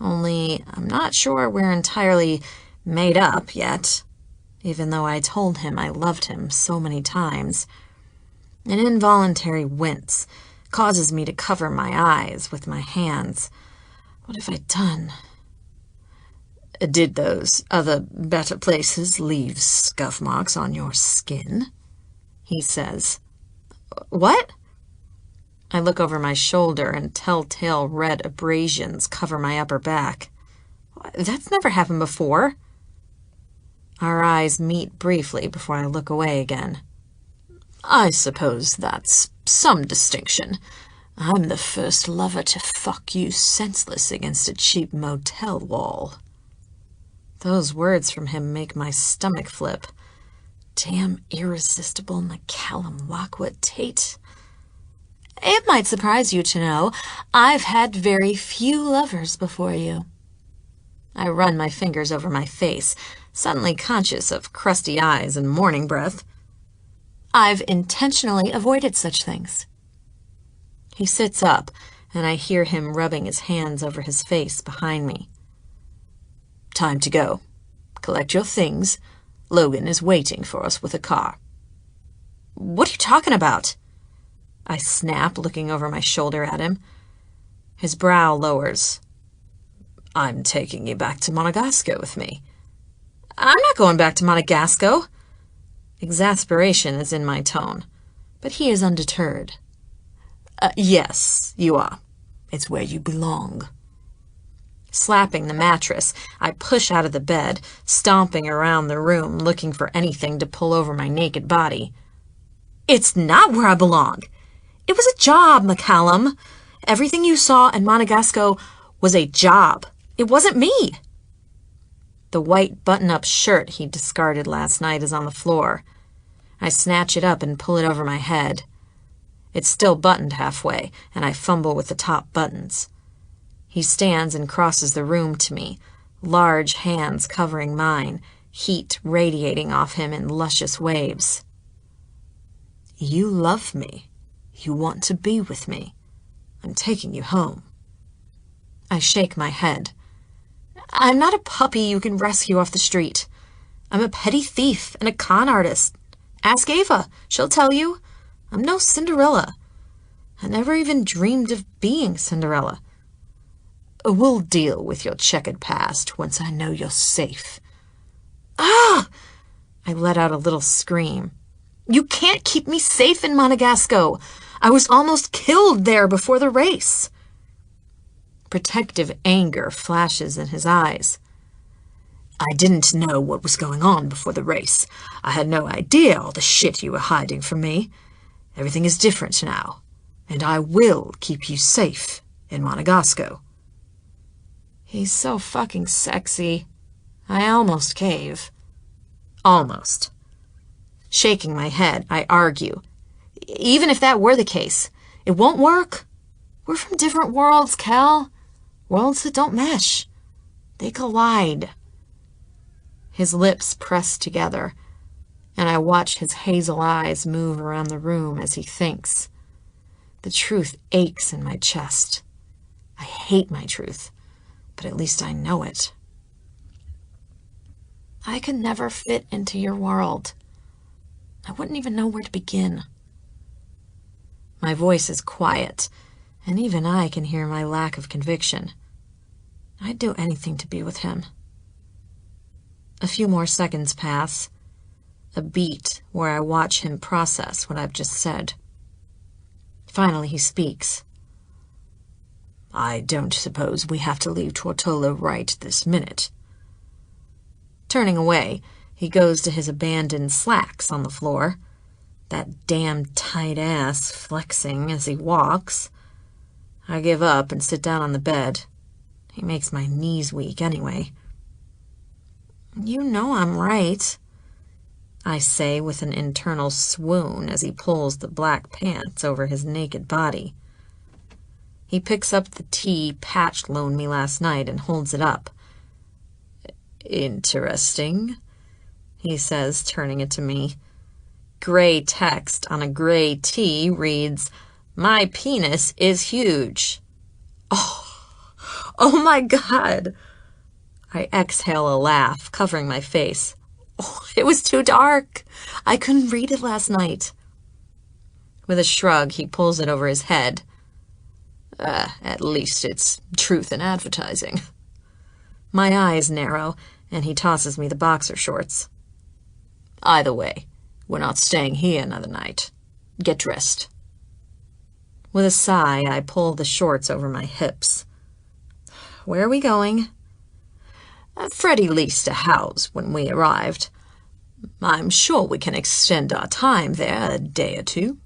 Only I'm not sure we're entirely made up yet, even though I told him I loved him so many times. An involuntary wince causes me to cover my eyes with my hands. What have I done? Did those other better places leave scuff marks on your skin? He says. What? I look over my shoulder and telltale red abrasions cover my upper back. That's never happened before. Our eyes meet briefly before I look away again. I suppose that's some distinction. I'm the first lover to fuck you senseless against a cheap motel wall. Those words from him make my stomach flip. Damn irresistible McCallum Lockwood Tate. It might surprise you to know I've had very few lovers before you. I run my fingers over my face, suddenly conscious of crusty eyes and morning breath. I've intentionally avoided such things. He sits up, and I hear him rubbing his hands over his face behind me. Time to go. Collect your things. Logan is waiting for us with a car. What are you talking about? I snap, looking over my shoulder at him. His brow lowers. I'm taking you back to Monegasco with me. I'm not going back to Monegasco. Exasperation is in my tone, but he is undeterred. Yes, you are. It's where you belong. Slapping the mattress, I push out of the bed, stomping around the room, looking for anything to pull over my naked body. It's not where I belong. It was a job, McCallum. Everything you saw in Monegasco was a job. It wasn't me. The white button-up shirt he discarded last night is on the floor. I snatch it up and pull it over my head. It's still buttoned halfway, and I fumble with the top buttons. He stands and crosses the room to me, large hands covering mine, heat radiating off him in luscious waves. You love me. You want to be with me. I'm taking you home. I shake my head. I'm not a puppy you can rescue off the street. I'm a petty thief and a con artist. Ask Ava. She'll tell you. I'm no Cinderella. I never even dreamed of being Cinderella. We'll deal with your checkered past once I know you're safe. Ah! I let out a little scream. You can't keep me safe in Monegasco. I was almost killed there before the race. Protective anger flashes in his eyes. I didn't know what was going on before the race. I had no idea all the shit you were hiding from me. Everything is different now, and I will keep you safe in Monegasco. He's so fucking sexy. I almost cave. Almost. Shaking my head, I argue. Even if that were the case, it won't work. We're from different worlds, Cal. Worlds that don't mesh. They collide. His lips press together, and I watch his hazel eyes move around the room as he thinks. The truth aches in my chest. I hate my truth, but at least I know it. I could never fit into your world. I wouldn't even know where to begin. My voice is quiet, and even I can hear my lack of conviction. I'd do anything to be with him. A few more seconds pass, a beat where I watch him process what I've just said. Finally, he speaks. I don't suppose we have to leave Tortola right this minute. Turning away, he goes to his abandoned slacks on the floor, that damn tight ass flexing as he walks. I give up and sit down on the bed. He makes my knees weak anyway. You know I'm right, I say with an internal swoon as he pulls the black pants over his naked body. He picks up the tea Patch loaned me last night and holds it up. Interesting, he says, turning it to me. Gray text on a gray tee reads, My penis is huge. Oh my God. I exhale a laugh, covering my face. Oh, it was too dark. I couldn't read it last night. With a shrug, he pulls it over his head. At least it's truth in advertising. My eyes narrow, and he tosses me the boxer shorts. Either way, we're not staying here another night. Get dressed. With a sigh, I pull the shorts over my hips. Where are we going? Freddie leased a house when we arrived. I'm sure we can extend our time there a day or two.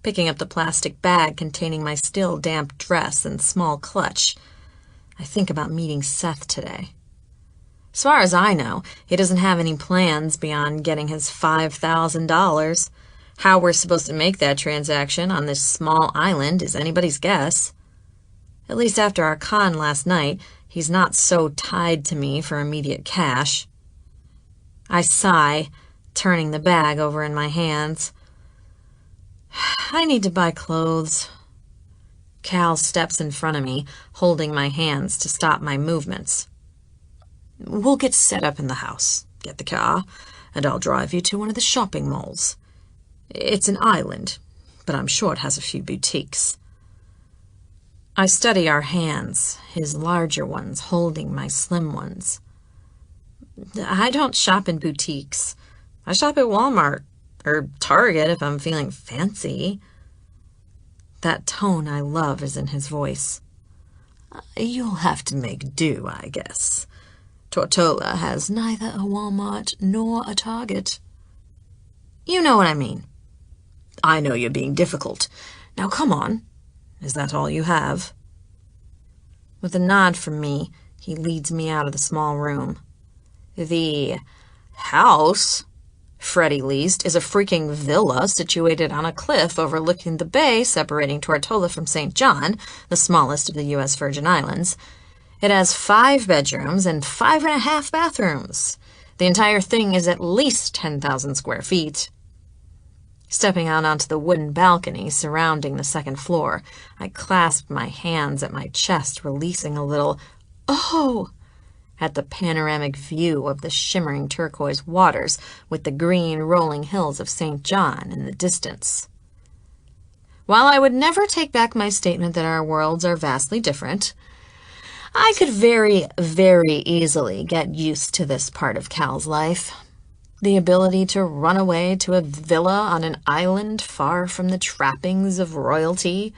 Picking up the plastic bag containing my still damp dress and small clutch, I think about meeting Seth today. As far as I know, he doesn't have any plans beyond getting his $5,000. How we're supposed to make that transaction on this small island is anybody's guess. At least after our con last night, he's not so tied to me for immediate cash. I sigh, turning the bag over in my hands. I need to buy clothes. Cal steps in front of me, holding my hands to stop my movements. We'll get set up in the house, get the car, and I'll drive you to one of the shopping malls. It's an island, but I'm sure it has a few boutiques. I study our hands, his larger ones holding my slim ones. I don't shop in boutiques. I shop at Walmart, or Target if I'm feeling fancy. That tone I love is in his voice. You'll have to make do, I guess. Tortola has neither a Walmart nor a Target. You know what I mean. I know you're being difficult. Now come on. Is that all you have? With a nod from me, he leads me out of the small room. The house Freddie leased is a freaking villa situated on a cliff overlooking the bay separating Tortola from St. John, the smallest of the U.S. Virgin Islands. It has 5 bedrooms and 5.5 bathrooms. The entire thing is at least 10,000 square feet. Stepping out onto the wooden balcony surrounding the second floor, I clasped my hands at my chest, releasing a little, "Oh!" at the panoramic view of the shimmering turquoise waters with the green rolling hills of St. John in the distance. While I would never take back my statement that our worlds are vastly different, I could very, very easily get used to this part of Cal's life. The ability to run away to a villa on an island far from the trappings of royalty.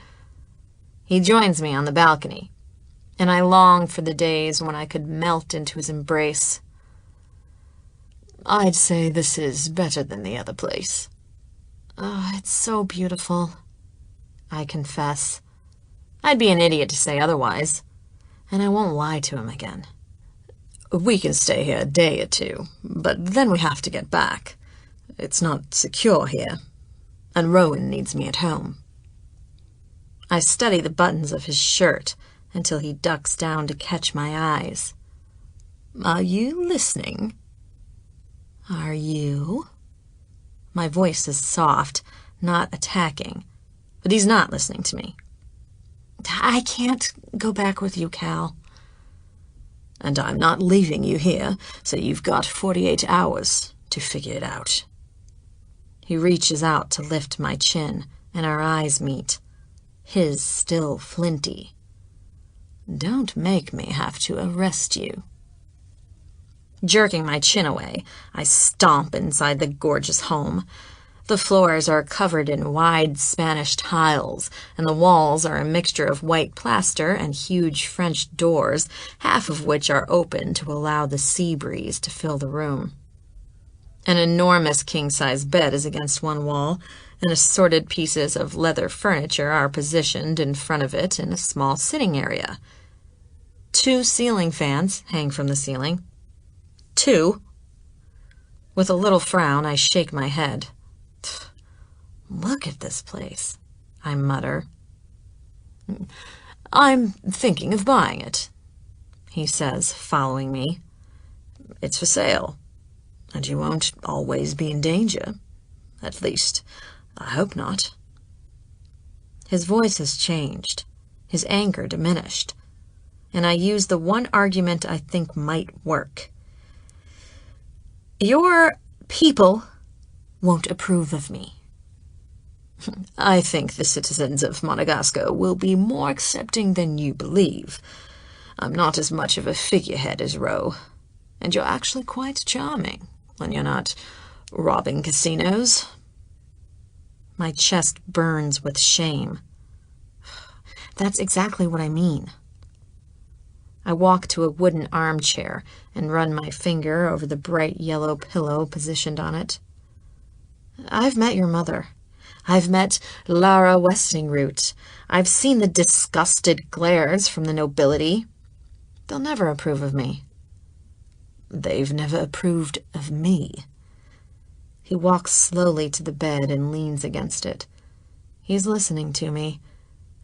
He joins me on the balcony, and I long for the days when I could melt into his embrace. I'd say this is better than the other place. Oh, it's so beautiful, I confess. I'd be an idiot to say otherwise, and I won't lie to him again. We can stay here a day or two, but then we have to get back. It's not secure here, and Rowan needs me at home. I study the buttons of his shirt until he ducks down to catch my eyes. Are you listening? Are you? My voice is soft, not attacking, but he's not listening to me. I can't go back with you, Cal. And I'm not leaving you here, so you've got 48 hours to figure it out. He reaches out to lift my chin, and our eyes meet, his still flinty. Don't make me have to arrest you. Jerking my chin away, I stomp inside the gorgeous home. The floors are covered in wide Spanish tiles, and the walls are a mixture of white plaster and huge French doors, half of which are open to allow the sea breeze to fill the room. An enormous king-size bed is against one wall, and assorted pieces of leather furniture are positioned in front of it in a small sitting area. 2 ceiling fans hang from the ceiling. 2. With a little frown, I shake my head. Look at this place, I mutter. I'm thinking of buying it, he says, following me. It's for sale, and you won't always be in danger. At least, I hope not. His voice has changed, his anger diminished, and I use the one argument I think might work. Your people won't approve of me. I think the citizens of Madagascar will be more accepting than you believe. I'm not as much of a figurehead as Ro, and you're actually quite charming when you're not robbing casinos. My chest burns with shame. That's exactly what I mean. I walk to a wooden armchair and run my finger over the bright yellow pillow positioned on it. I've met your mother. I've met Lara Westingroot. I've seen the disgusted glares from the nobility. They'll never approve of me. They've never approved of me. He walks slowly to the bed and leans against it. He's listening to me,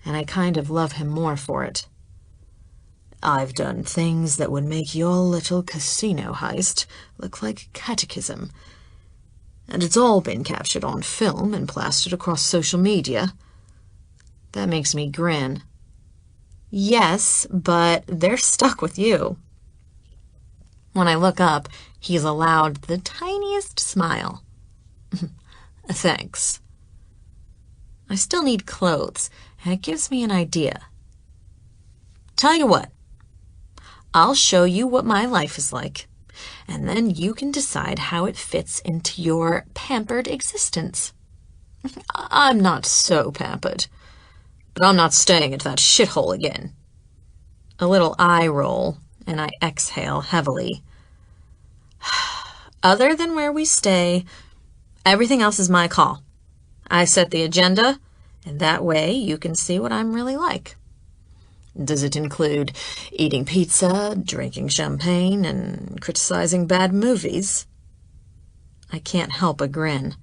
and I kind of love him more for it. I've done things that would make your little casino heist look like catechism. And it's all been captured on film and plastered across social media. That makes me grin. Yes, but they're stuck with you. When I look up, he's allowed the tiniest smile. Thanks. I still need clothes, and it gives me an idea. Tell you what, I'll show you what my life is like, and then you can decide how it fits into your pampered existence. I'm not so pampered, but I'm not staying at that shithole again. A little eye roll, and I exhale heavily. Other than where we stay, everything else is my call. I set the agenda, and that way you can see what I'm really like. Does it include eating pizza, drinking champagne, and criticizing bad movies? I can't help a grin.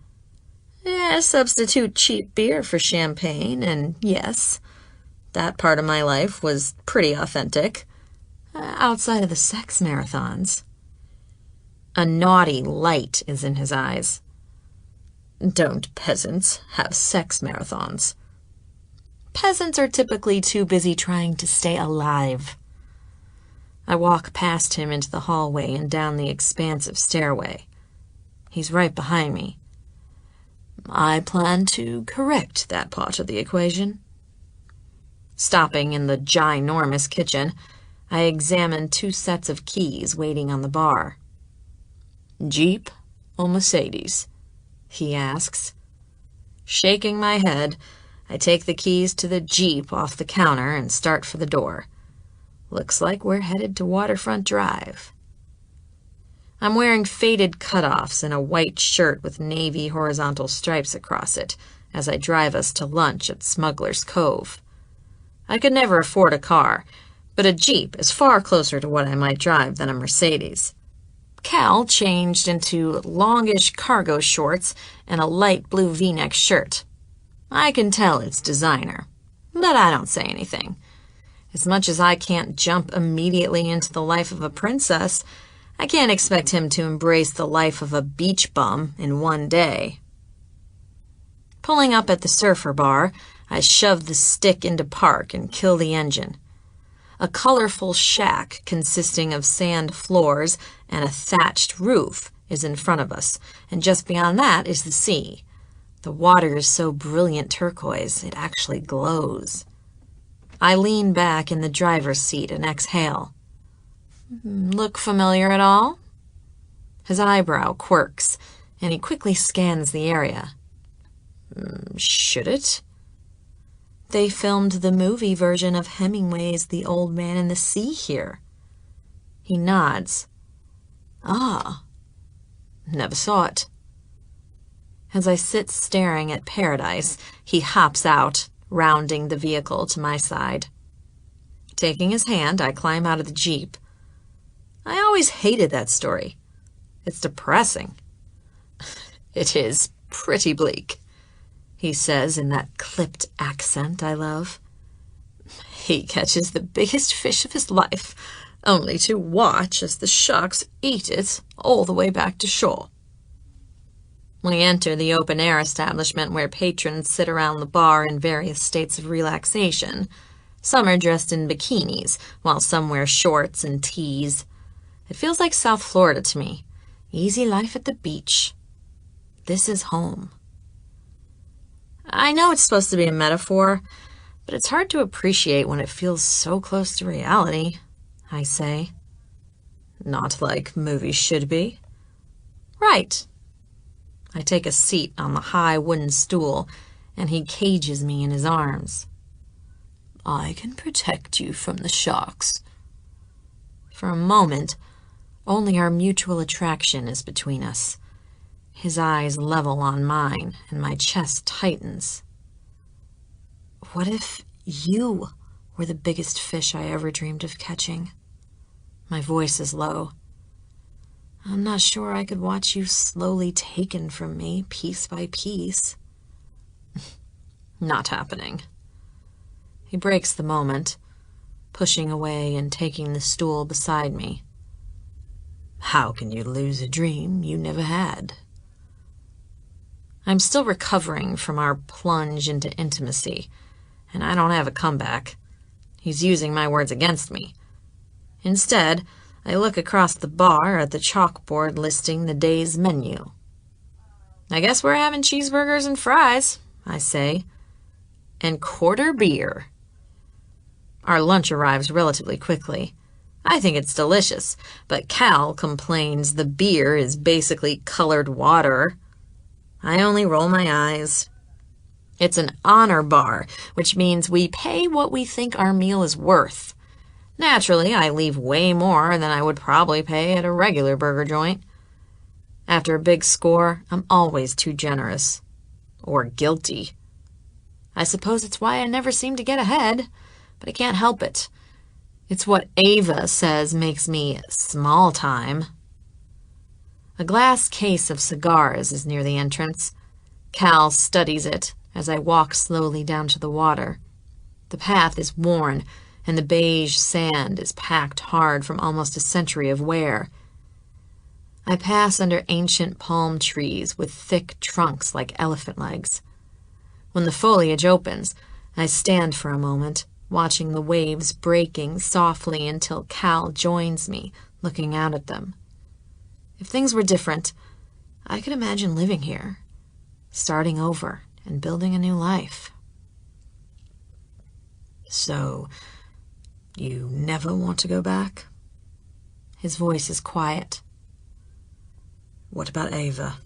Substitute cheap beer for champagne, and yes, that part of my life was pretty authentic, outside of the sex marathons. A naughty light is in his eyes. Don't peasants have sex marathons? Peasants are typically too busy trying to stay alive. I walk past him into the hallway and down the expansive stairway. He's right behind me. I plan to correct that part of the equation. Stopping in the ginormous kitchen, I examine 2 sets of keys waiting on the bar. Jeep or Mercedes? He asks. Shaking my head, I take the keys to the Jeep off the counter and start for the door. Looks like we're headed to Waterfront Drive. I'm wearing faded cutoffs and a white shirt with navy horizontal stripes across it as I drive us to lunch at Smuggler's Cove. I could never afford a car, but a Jeep is far closer to what I might drive than a Mercedes. Cal changed into longish cargo shorts and a light blue V-neck shirt. I can tell it's designer, but I don't say anything. As much as I can't jump immediately into the life of a princess, I can't expect him to embrace the life of a beach bum in one day. Pulling up at the surfer bar, I shove the stick into park and kill the engine. A colorful shack consisting of sand floors and a thatched roof is in front of us, and just beyond that is the sea. The water is so brilliant turquoise, it actually glows. I lean back in the driver's seat and exhale. Look familiar at all? His eyebrow quirks, and he quickly scans the area. Should it? They filmed the movie version of Hemingway's The Old Man and the Sea here. He nods. Ah, never saw it. As I sit staring at paradise, he hops out, rounding the vehicle to my side. Taking his hand, I climb out of the Jeep. I always hated that story. It's depressing. It is pretty bleak, he says in that clipped accent I love. He catches the biggest fish of his life, only to watch as the sharks eat it all the way back to shore. We enter the open-air establishment where patrons sit around the bar in various states of relaxation. Some are dressed in bikinis, while some wear shorts and tees. It feels like South Florida to me. Easy life at the beach. This is home. I know it's supposed to be a metaphor, but it's hard to appreciate when it feels so close to reality, I say. Not like movies should be. Right. I take a seat on the high wooden stool, and he cages me in his arms. I can protect you from the sharks. For a moment, only our mutual attraction is between us. His eyes level on mine, and my chest tightens. What if you were the biggest fish I ever dreamed of catching? My voice is low. I'm not sure I could watch you slowly taken from me, piece by piece. Not happening. He breaks the moment, pushing away and taking the stool beside me. How can you lose a dream you never had? I'm still recovering from our plunge into intimacy, and I don't have a comeback. He's using my words against me. Instead, I look across the bar at the chalkboard listing the day's menu. I guess we're having cheeseburgers and fries, I say. And quarter beer. Our lunch arrives relatively quickly. I think it's delicious, but Cal complains the beer is basically colored water. I only roll my eyes. It's an honor bar, which means we pay what we think our meal is worth. Naturally, I leave way more than I would probably pay at a regular burger joint. After a big score, I'm always too generous. Or guilty. I suppose it's why I never seem to get ahead, but I can't help it. It's what Ava says makes me small time. A glass case of cigars is near the entrance. Cal studies it as I walk slowly down to the water. The path is worn, and the beige sand is packed hard from almost a century of wear. I pass under ancient palm trees with thick trunks like elephant legs. When the foliage opens, I stand for a moment, watching the waves breaking softly until Cal joins me, looking out at them. If things were different, I could imagine living here, starting over and building a new life. So, you never want to go back? His voice is quiet. What about Ava?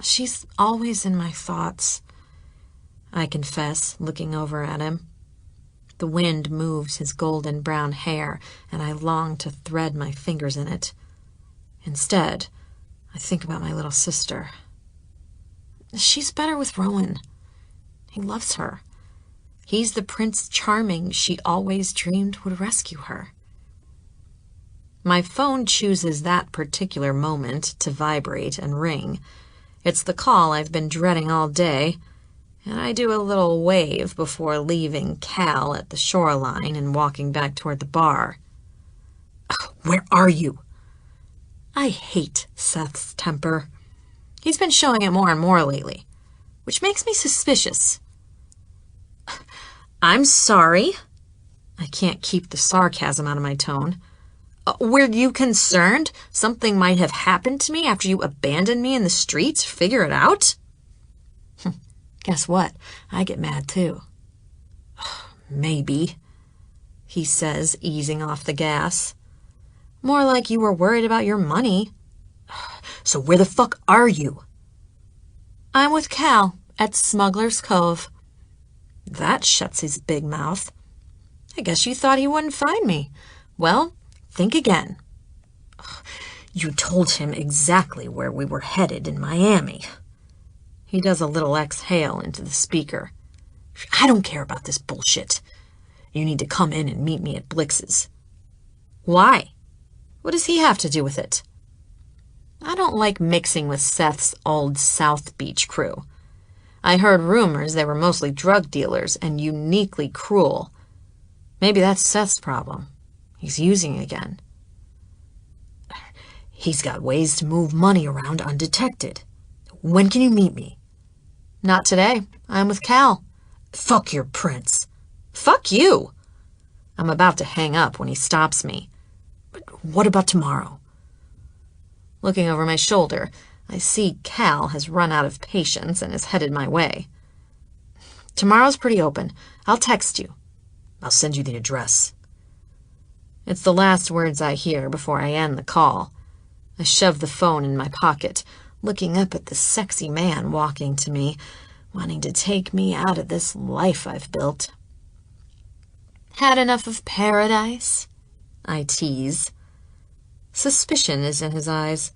She's always in my thoughts, I confess, looking over at him. The wind moves his golden brown hair, and I long to thread my fingers in it. Instead, I think about my little sister. She's better with Rowan. He loves her. He's the Prince Charming she always dreamed would rescue her. My phone chooses that particular moment to vibrate and ring. It's the call I've been dreading all day, and I do a little wave before leaving Cal at the shoreline and walking back toward the bar. Where are you? I hate Seth's temper. He's been showing it more and more lately, which makes me suspicious. I'm sorry. I can't keep the sarcasm out of my tone. Were you concerned something might have happened to me after you abandoned me in the streets? Figure it out? Guess what? I get mad too. Maybe, he says, easing off the gas. More like you were worried about your money. So where the fuck are you? I'm with Cal at Smuggler's Cove. That shuts his big mouth. I guess you thought he wouldn't find me. Well, think again. You told him exactly where we were headed in Miami. He does a little exhale into the speaker. I don't care about this bullshit. You need to come in and meet me at Blix's. Why? What does he have to do with it? I don't like mixing with Seth's old South Beach crew. I heard rumors they were mostly drug dealers and uniquely cruel. Maybe that's Seth's problem. He's using again. He's got ways to move money around undetected. When can you meet me? Not today. I'm with Cal. Fuck your prince. Fuck you. I'm about to hang up when he stops me. But what about tomorrow? Looking over my shoulder, I see Cal has run out of patience and is headed my way. Tomorrow's pretty open. I'll text you. I'll send you the address. It's the last words I hear before I end the call. I shove the phone in my pocket, looking up at the sexy man walking to me, wanting to take me out of this life I've built. Had enough of paradise? I tease. Suspicion is in his eyes.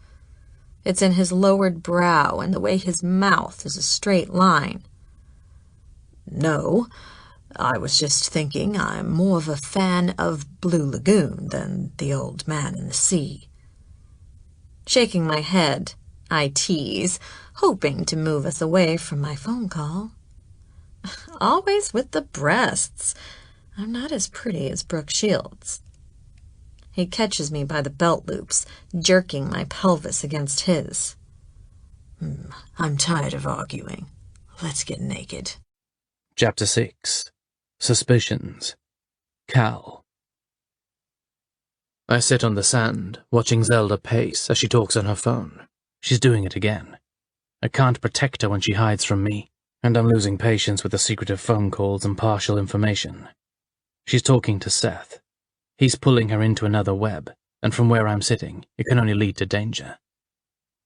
It's in his lowered brow and the way his mouth is a straight line. No, I was just thinking I'm more of a fan of Blue Lagoon than the old man in the sea. Shaking my head, I tease, hoping to move us away from my phone call. Always with the breasts. I'm not as pretty as Brooke Shields. He catches me by the belt loops, jerking my pelvis against his. I'm tired of arguing. Let's get naked. Chapter 6. Suspicions. Cal. I sit on the sand, watching Zelda pace as she talks on her phone. She's doing it again. I can't protect her when she hides from me, and I'm losing patience with the secretive phone calls and partial information. She's talking to Seth. He's pulling her into another web, and from where I'm sitting, it can only lead to danger.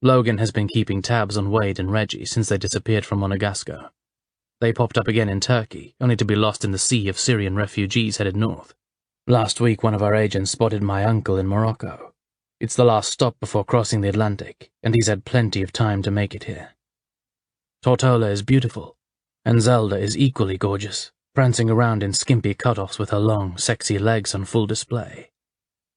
Logan has been keeping tabs on Wade and Reggie since they disappeared from Monegasco. They popped up again in Turkey, only to be lost in the sea of Syrian refugees headed north. Last week, one of our agents spotted my uncle in Morocco. It's the last stop before crossing the Atlantic, and he's had plenty of time to make it here. Tortola is beautiful, and Zelda is equally gorgeous, prancing around in skimpy cutoffs with her long, sexy legs on full display.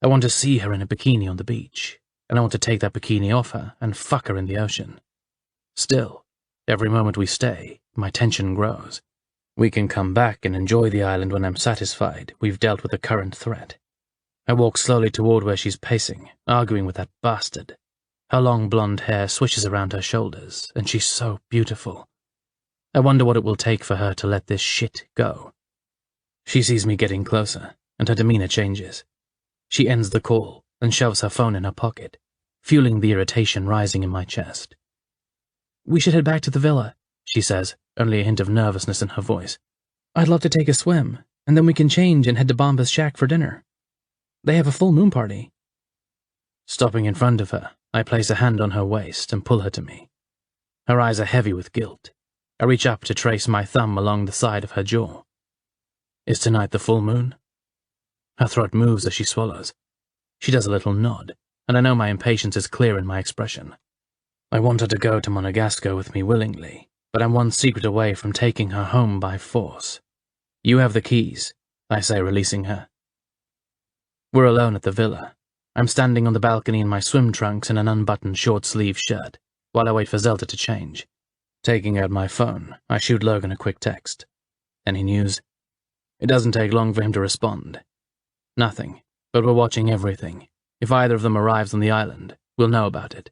I want to see her in a bikini on the beach, and I want to take that bikini off her and fuck her in the ocean. Still, every moment we stay, my tension grows. We can come back and enjoy the island when I'm satisfied we've dealt with the current threat. I walk slowly toward where she's pacing, arguing with that bastard. Her long blonde hair swishes around her shoulders, and she's so beautiful. I wonder what it will take for her to let this shit go. She sees me getting closer, and her demeanor changes. She ends the call and shoves her phone in her pocket, fueling the irritation rising in my chest. We should head back to the villa, she says, only a hint of nervousness in her voice. I'd love to take a swim, and then we can change and head to Bomba's shack for dinner. They have a full moon party. Stopping in front of her, I place a hand on her waist and pull her to me. Her eyes are heavy with guilt. I reach up to trace my thumb along the side of her jaw. Is tonight the full moon? Her throat moves as she swallows. She does a little nod, and I know my impatience is clear in my expression. I want her to go to Monegasco with me willingly, but I'm one secret away from taking her home by force. You have the keys, I say, releasing her. We're alone at the villa. I'm standing on the balcony in my swim trunks and an unbuttoned short-sleeved shirt, while I wait for Zelda to change. Taking out my phone, I shoot Logan a quick text. Any news? It doesn't take long for him to respond. Nothing, but we're watching everything. If either of them arrives on the island, we'll know about it.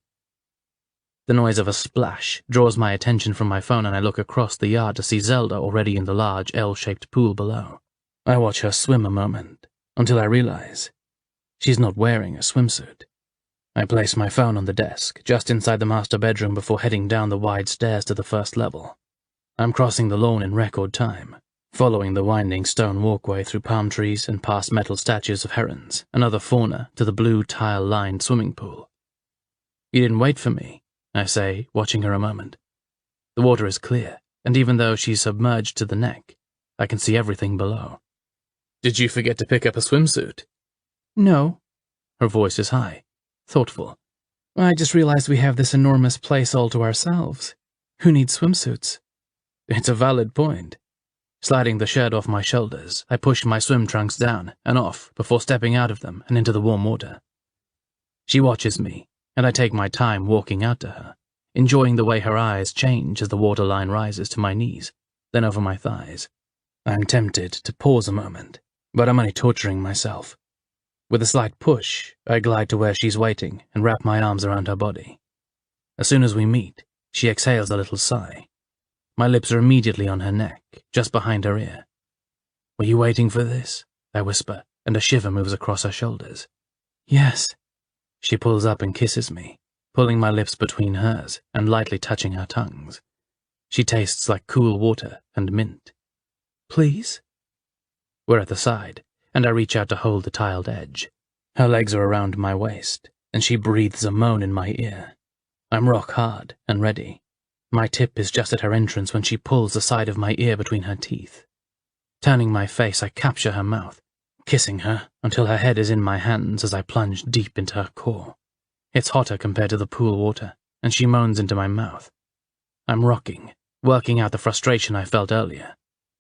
The noise of a splash draws my attention from my phone, and I look across the yard to see Zelda already in the large L-shaped pool below. I watch her swim a moment, until I realize she's not wearing a swimsuit. I place my phone on the desk, just inside the master bedroom before heading down the wide stairs to the first level. I'm crossing the lawn in record time, following the winding stone walkway through palm trees and past metal statues of herons and other fauna to the blue tile-lined swimming pool. You didn't wait for me, I say, watching her a moment. The water is clear, and even though she's submerged to the neck, I can see everything below. Did you forget to pick up a swimsuit? No. Her voice is high, thoughtful. I just realized we have this enormous place all to ourselves. Who needs swimsuits? It's a valid point. Sliding the shirt off my shoulders, I push my swim trunks down and off before stepping out of them and into the warm water. She watches me, and I take my time walking out to her, enjoying the way her eyes change as the waterline rises to my knees, then over my thighs. I'm tempted to pause a moment, but I'm only torturing myself. With a slight push, I glide to where she's waiting and wrap my arms around her body. As soon as we meet, she exhales a little sigh. My lips are immediately on her neck, just behind her ear. Were you waiting for this? I whisper, and a shiver moves across her shoulders. Yes. She pulls up and kisses me, pulling my lips between hers and lightly touching our tongues. She tastes like cool water and mint. Please? We're at the side, and I reach out to hold the tiled edge. Her legs are around my waist, and she breathes a moan in my ear. I'm rock hard and ready. My tip is just at her entrance when she pulls the side of my ear between her teeth. Turning my face, I capture her mouth, kissing her until her head is in my hands as I plunge deep into her core. It's hotter compared to the pool water, and she moans into my mouth. I'm rocking, working out the frustration I felt earlier,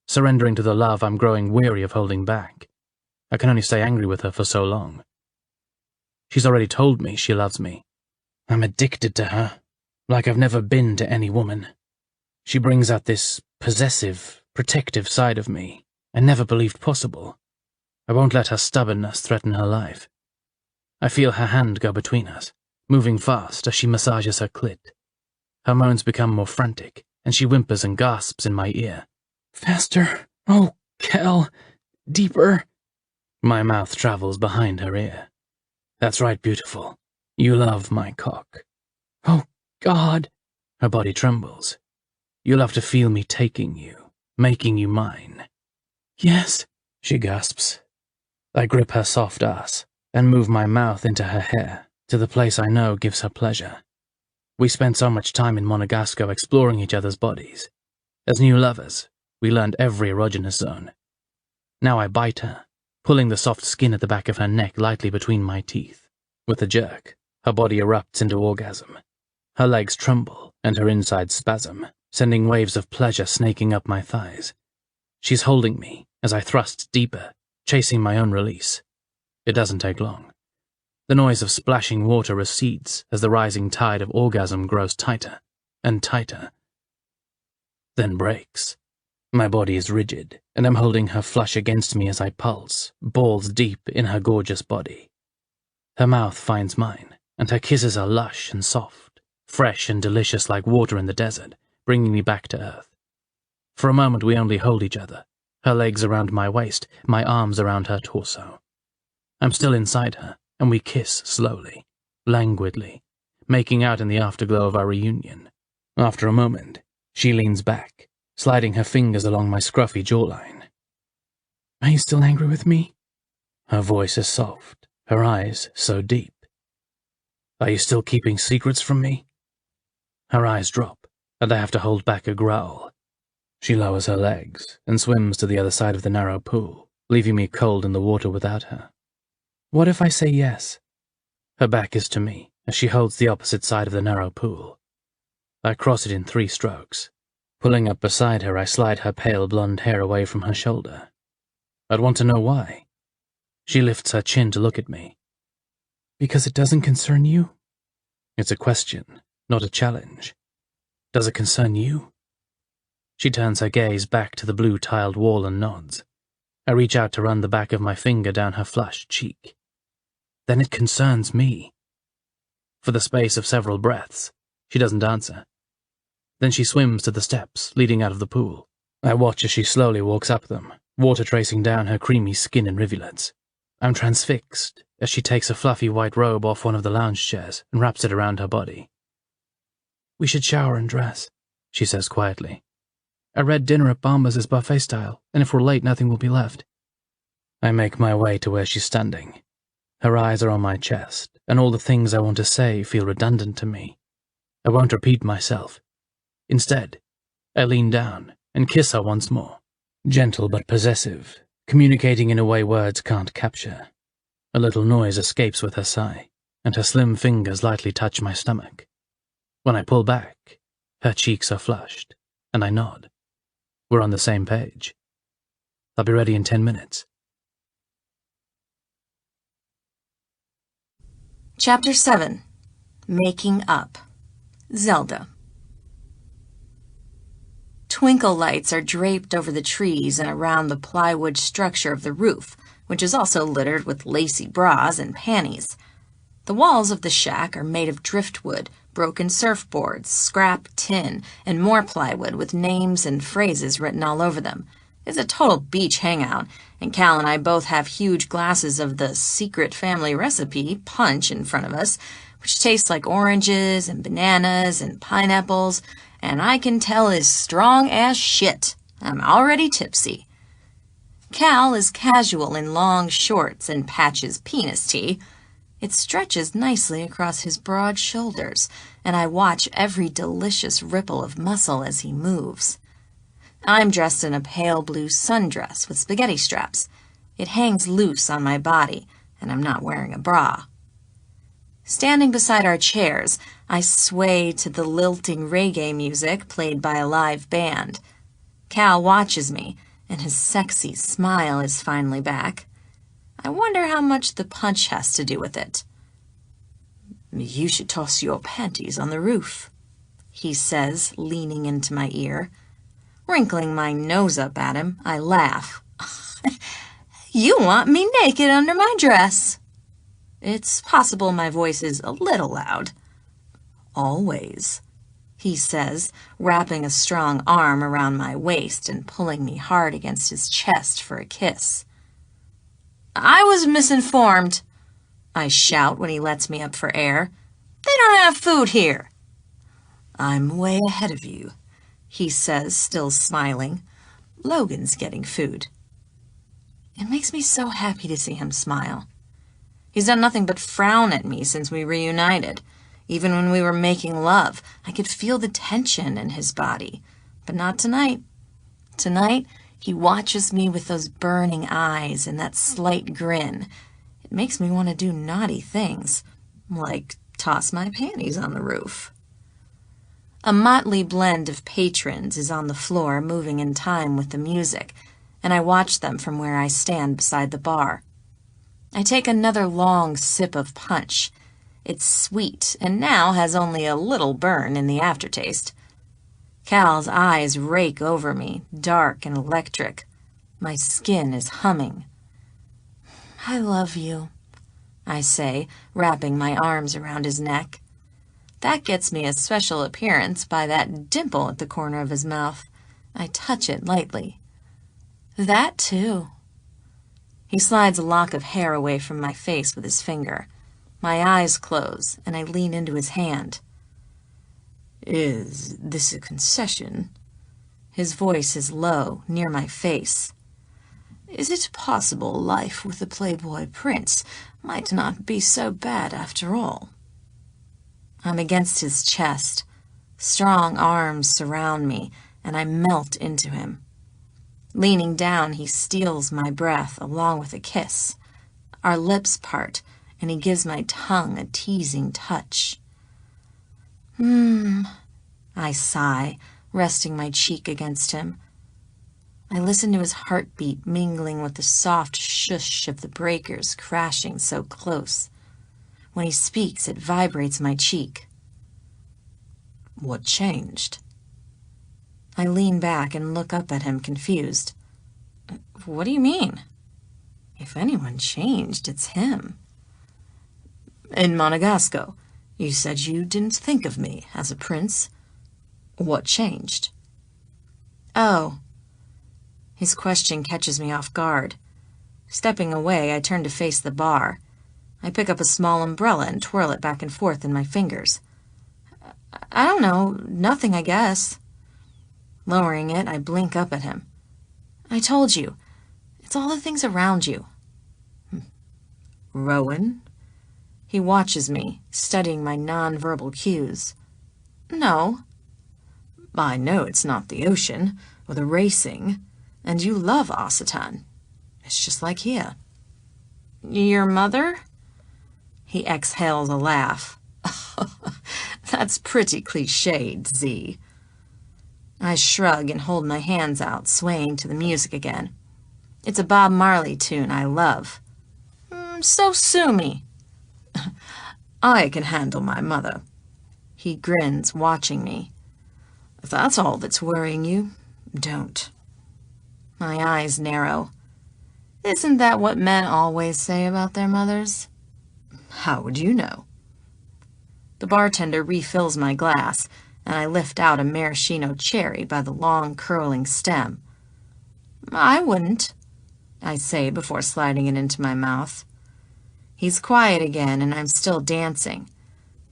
surrendering to the love I'm growing weary of holding back. I can only stay angry with her for so long. She's already told me she loves me. I'm addicted to her, like I've never been to any woman. She brings out this possessive, protective side of me I never believed possible. I won't let her stubbornness threaten her life. I feel her hand go between us, moving fast as she massages her clit. Her moans become more frantic, and she whimpers and gasps in my ear. Faster! Oh, Kel! Deeper! My mouth travels behind her ear. That's right, beautiful. You love my cock. Oh, God! Her body trembles. You'll have to feel me taking you, making you mine. Yes, she gasps. I grip her soft ass and move my mouth into her hair to the place I know gives her pleasure. We spent so much time in Monegasco exploring each other's bodies. As new lovers, we learned every erogenous zone. Now I bite her, pulling the soft skin at the back of her neck lightly between my teeth. With a jerk, her body erupts into orgasm. Her legs tremble and her insides spasm, sending waves of pleasure snaking up my thighs. She's holding me as I thrust deeper, chasing my own release. It doesn't take long. The noise of splashing water recedes as the rising tide of orgasm grows tighter and tighter. Then breaks. My body is rigid, and I'm holding her flush against me as I pulse, balls deep in her gorgeous body. Her mouth finds mine, and her kisses are lush and soft, fresh and delicious like water in the desert, bringing me back to earth. For a moment we only hold each other, her legs around my waist, my arms around her torso. I'm still inside her, and we kiss slowly, languidly, making out in the afterglow of our reunion. After a moment, she leans back, sliding her fingers along my scruffy jawline. Are you still angry with me? Her voice is soft, her eyes so deep. Are you still keeping secrets from me? Her eyes drop, and I have to hold back a growl. She lowers her legs and swims to the other side of the narrow pool, leaving me cold in the water without her. What if I say yes? Her back is to me as she holds the opposite side of the narrow pool. I cross it in 3 strokes. Pulling up beside her, I slide her pale blonde hair away from her shoulder. I'd want to know why. She lifts her chin to look at me. Because it doesn't concern you? It's a question, not a challenge. Does it concern you? She turns her gaze back to the blue tiled wall and nods. I reach out to run the back of my finger down her flushed cheek. Then it concerns me. For the space of several breaths, she doesn't answer. Then she swims to the steps leading out of the pool. I watch as she slowly walks up them, water tracing down her creamy skin in rivulets. I'm transfixed as she takes a fluffy white robe off one of the lounge chairs and wraps it around her body. We should shower and dress, she says quietly. A red dinner at Bomba's is buffet style, and if we're late, nothing will be left. I make my way to where she's standing. Her eyes are on my chest, and all the things I want to say feel redundant to me. I won't repeat myself. Instead, I lean down and kiss her once more, gentle but possessive, communicating in a way words can't capture. A little noise escapes with her sigh, and her slim fingers lightly touch my stomach. When I pull back, her cheeks are flushed, and I nod. We're on the same page. I'll be ready in 10 minutes. Chapter 7. Making Up. Zelda. Twinkle lights are draped over the trees and around the plywood structure of the roof, which is also littered with lacy bras and panties. The walls of the shack are made of driftwood, broken surfboards, scrap tin, and more plywood with names and phrases written all over them. It's a total beach hangout, and Cal and I both have huge glasses of the secret family recipe punch in front of us, which tastes like oranges and bananas and pineapples, and I can tell is strong as shit. I'm already tipsy. Cal is casual in long shorts and patches penis tee. It stretches nicely across his broad shoulders, and I watch every delicious ripple of muscle as he moves. I'm dressed in a pale blue sundress with spaghetti straps. It hangs loose on my body, and I'm not wearing a bra. Standing beside our chairs, I sway to the lilting reggae music played by a live band. Cal watches me, and his sexy smile is finally back. I wonder how much the punch has to do with it. "You should toss your panties on the roof," he says, leaning into my ear. Wrinkling my nose up at him, I laugh. "You want me naked under my dress?" It's possible my voice is a little loud. "Always," he says, wrapping a strong arm around my waist and pulling me hard against his chest for a kiss. "I was misinformed," I shout when he lets me up for air. "They don't have food here." "I'm way ahead of you," he says, still smiling. "Logan's getting food." It makes me so happy to see him smile. He's done nothing but frown at me since we reunited. Even when we were making love, I could feel the tension in his body. But not tonight. Tonight, he watches me with those burning eyes and that slight grin. It makes me want to do naughty things, like toss my panties on the roof. A motley blend of patrons is on the floor, moving in time with the music, and I watch them from where I stand beside the bar. I take another long sip of punch. It's sweet, and now has only a little burn in the aftertaste. Cal's eyes rake over me, dark and electric. My skin is humming. "I love you," I say, wrapping my arms around his neck. That gets me a special appearance by that dimple at the corner of his mouth. I touch it lightly. "That too." He slides a lock of hair away from my face with his finger. My eyes close, and I lean into his hand. "Is this a concession?" His voice is low, near my face. "Is it possible life with a playboy prince might not be so bad after all?" I'm against his chest. Strong arms surround me, and I melt into him. Leaning down, he steals my breath along with a kiss. Our lips part, and he gives my tongue a teasing touch. I sigh, resting my cheek against him. I listen to his heartbeat mingling with the soft shush of the breakers crashing so close. When he speaks, it vibrates my cheek. "What changed?" I lean back and look up at him, confused. "What do you mean?" "If anyone changed, it's him." "In Monegasco, you said you didn't think of me as a prince. What changed?" "Oh." His question catches me off guard. Stepping away, I turn to face the bar. I pick up a small umbrella and twirl it back and forth in my fingers. "I don't know. Nothing, I guess." Lowering it, I blink up at him. I told you. It's all the things around you. Rowan? He watches me, studying my non-verbal cues. No. I know it's not the ocean or the racing, and you love Occitan. It's just like here. Your mother? He exhales a laugh. That's pretty cliched, Z. I shrug and hold my hands out, swaying to the music again. It's a Bob Marley tune I love. So sue me. I can handle my mother. He grins, watching me. If that's all that's worrying you, don't. My eyes narrow. Isn't that what men always say about their mothers? How would you know? The bartender refills my glass, and I lift out a maraschino cherry by the long, curling stem. I wouldn't, I say before sliding it into my mouth. He's quiet again, and I'm still dancing.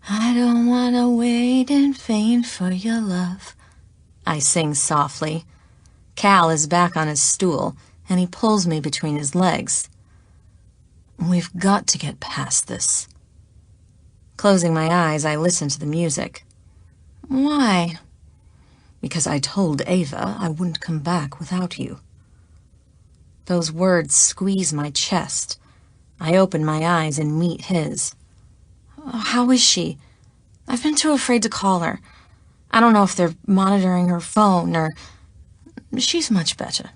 I don't want to wait in vain for your love, I sing softly. Cal is back on his stool, and he pulls me between his legs. We've got to get past this. Closing my eyes, I listen to the music. Why? Because I told Ava I wouldn't come back without you. Those words squeeze my chest. I open my eyes and meet his. How is she? I've been too afraid to call her. I don't know if they're monitoring her phone or... She's much better.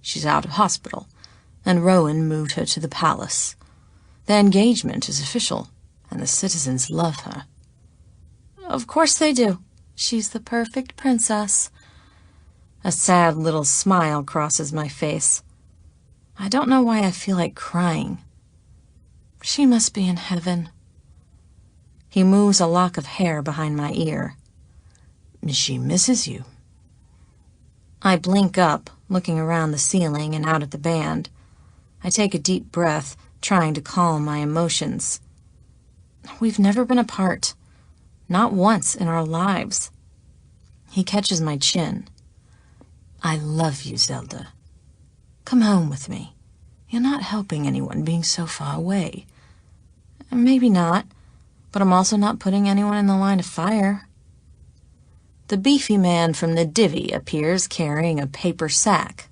She's out of hospital, and Rowan moved her to the palace. Their engagement is official, and the citizens love her. Of course they do. She's the perfect princess. A sad little smile crosses my face. I don't know why I feel like crying. She must be in heaven. He moves a lock of hair behind my ear. She misses you. I blink up, looking around the ceiling and out at the band. I take a deep breath, trying to calm my emotions. We've never been apart. Not once in our lives. He catches my chin. I love you, Zelda. Come home with me. You're not helping anyone being so far away. Maybe not, but I'm also not putting anyone in the line of fire. The beefy man from the divvy appears carrying a paper sack.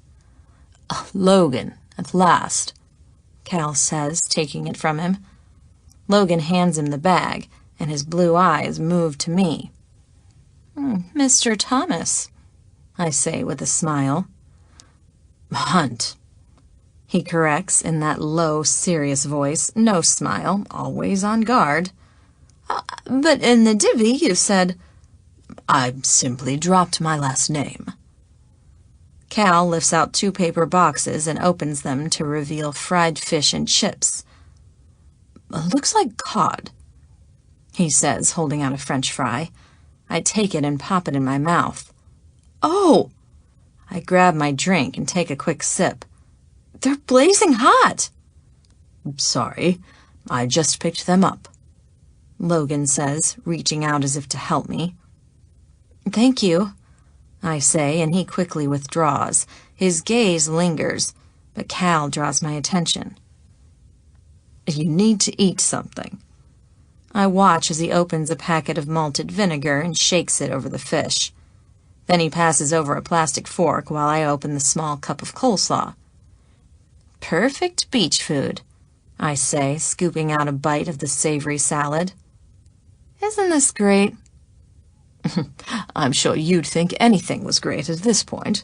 Logan, at last, Cal says, taking it from him. Logan hands him the bag, and his blue eyes move to me. Mr. Thomas, I say with a smile. Hunt, he corrects in that low, serious voice, no smile, always on guard. But in the divvy you said... I simply dropped my last name. Cal lifts out 2 paper boxes and opens them to reveal fried fish and chips. Looks like cod, he says, holding out a French fry. I take it and pop it in my mouth. Oh! I grab my drink and take a quick sip. They're blazing hot! Sorry, I just picked them up, Logan says, reaching out as if to help me. Thank you, I say, and he quickly withdraws. His gaze lingers, but Cal draws my attention. You need to eat something. I watch as he opens a packet of malted vinegar and shakes it over the fish. Then he passes over a plastic fork while I open the small cup of coleslaw. Perfect beach food, I say, scooping out a bite of the savory salad. Isn't this great? I'm sure you'd think anything was great at this point.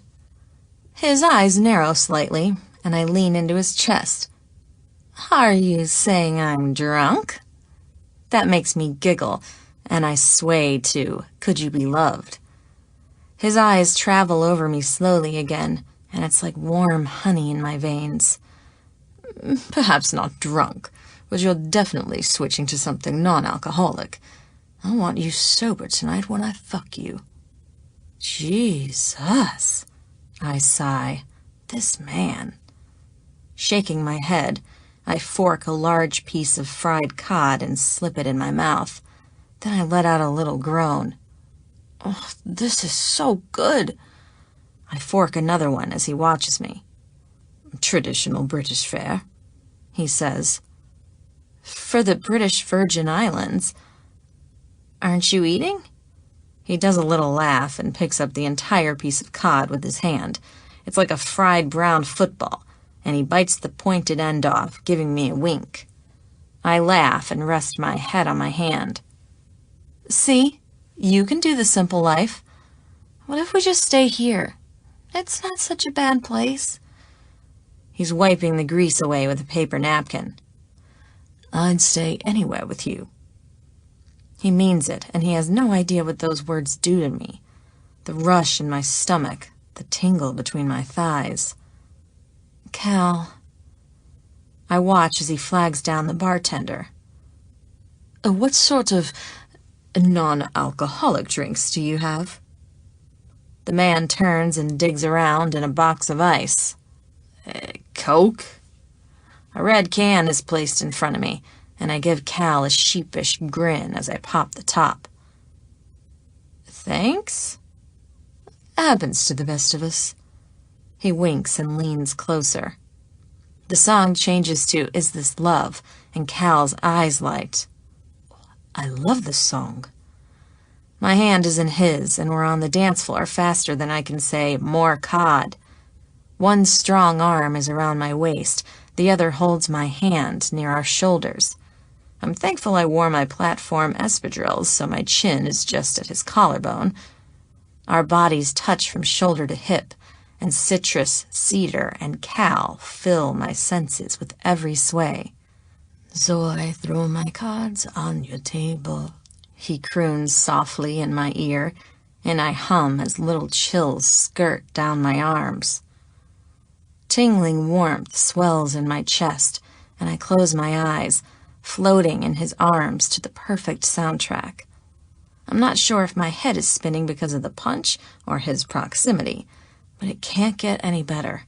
His eyes narrow slightly, and I lean into his chest. Are you saying I'm drunk? That makes me giggle, and I sway to Could You Be Loved? His eyes travel over me slowly again, and it's like warm honey in my veins. Perhaps not drunk, but you're definitely switching to something non-alcoholic. I want you sober tonight when I fuck you. Jesus, I sigh. This man. Shaking my head, I fork a large piece of fried cod and slip it in my mouth. Then I let out a little groan. Oh, this is so good. I fork another one as he watches me. Traditional British fare, he says. For the British Virgin Islands. Aren't you eating? He does a little laugh and picks up the entire piece of cod with his hand. It's like a fried brown football, and he bites the pointed end off, giving me a wink. I laugh and rest my head on my hand. See, you can do the simple life. What if we just stay here? It's not such a bad place. He's wiping the grease away with a paper napkin. I'd stay anywhere with you. He means it, and he has no idea what those words do to me. The rush in my stomach, the tingle between my thighs. Cal. I watch as he flags down the bartender. What sort of non-alcoholic drinks do you have? The man turns and digs around in a box of ice. Coke? A red can is placed in front of me, and I give Cal a sheepish grin as I pop the top. Thanks? Happens to the best of us. He winks and leans closer. The song changes to Is This Love, and Cal's eyes light. I love this song. My hand is in his, and we're on the dance floor faster than I can say, more cod. One strong arm is around my waist, the other holds my hand near our shoulders. I'm thankful I wore my platform espadrilles, so my chin is just at his collarbone. Our bodies touch from shoulder to hip, and citrus, cedar, and Cal fill my senses with every sway. So I throw my cards on your table, he croons softly in my ear, and I hum as little chills skirt down my arms. Tingling warmth swells in my chest, and I close my eyes, floating in his arms to the perfect soundtrack. I'm not sure if my head is spinning because of the punch or his proximity, but it can't get any better.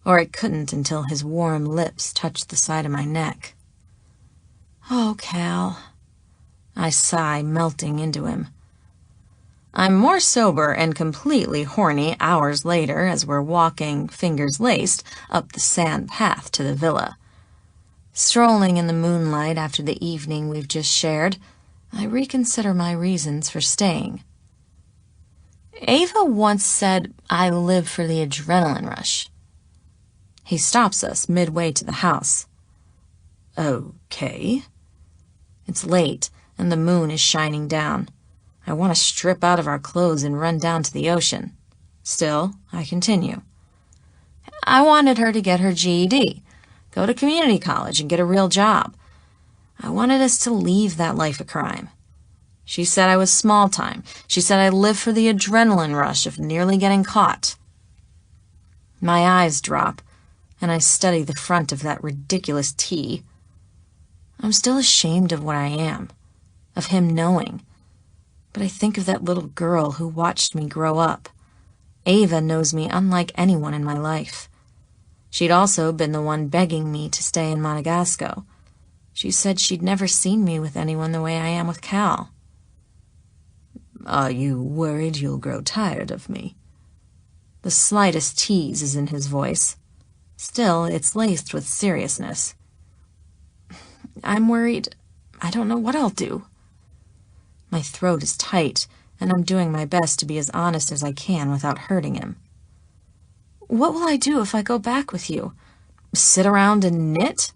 Or it couldn't until his warm lips touched the side of my neck. Oh, Cal. I sigh, melting into him. I'm more sober and completely horny hours later as we're walking, fingers laced, up the sand path to the villa. Strolling in the moonlight after the evening we've just shared, I reconsider my reasons for staying. Ava once said I live for the adrenaline rush. He stops us midway to the house. Okay. It's late, and the moon is shining down. I want to strip out of our clothes and run down to the ocean. Still, I continue. I wanted her to get her GED, go to community college, and get a real job. I wanted us to leave that life of crime. She said I was small time. She said I lived for the adrenaline rush of nearly getting caught. My eyes drop, and I study the front of that ridiculous T. I'm still ashamed of what I am, of him knowing. But I think of that little girl who watched me grow up. Ava knows me unlike anyone in my life. She'd also been the one begging me to stay in Monegasco. She said she'd never seen me with anyone the way I am with Cal. Are you worried you'll grow tired of me? The slightest tease is in his voice. Still, it's laced with seriousness. I'm worried. I don't know what I'll do. My throat is tight, and I'm doing my best to be as honest as I can without hurting him. What will I do if I go back with you? Sit around and knit?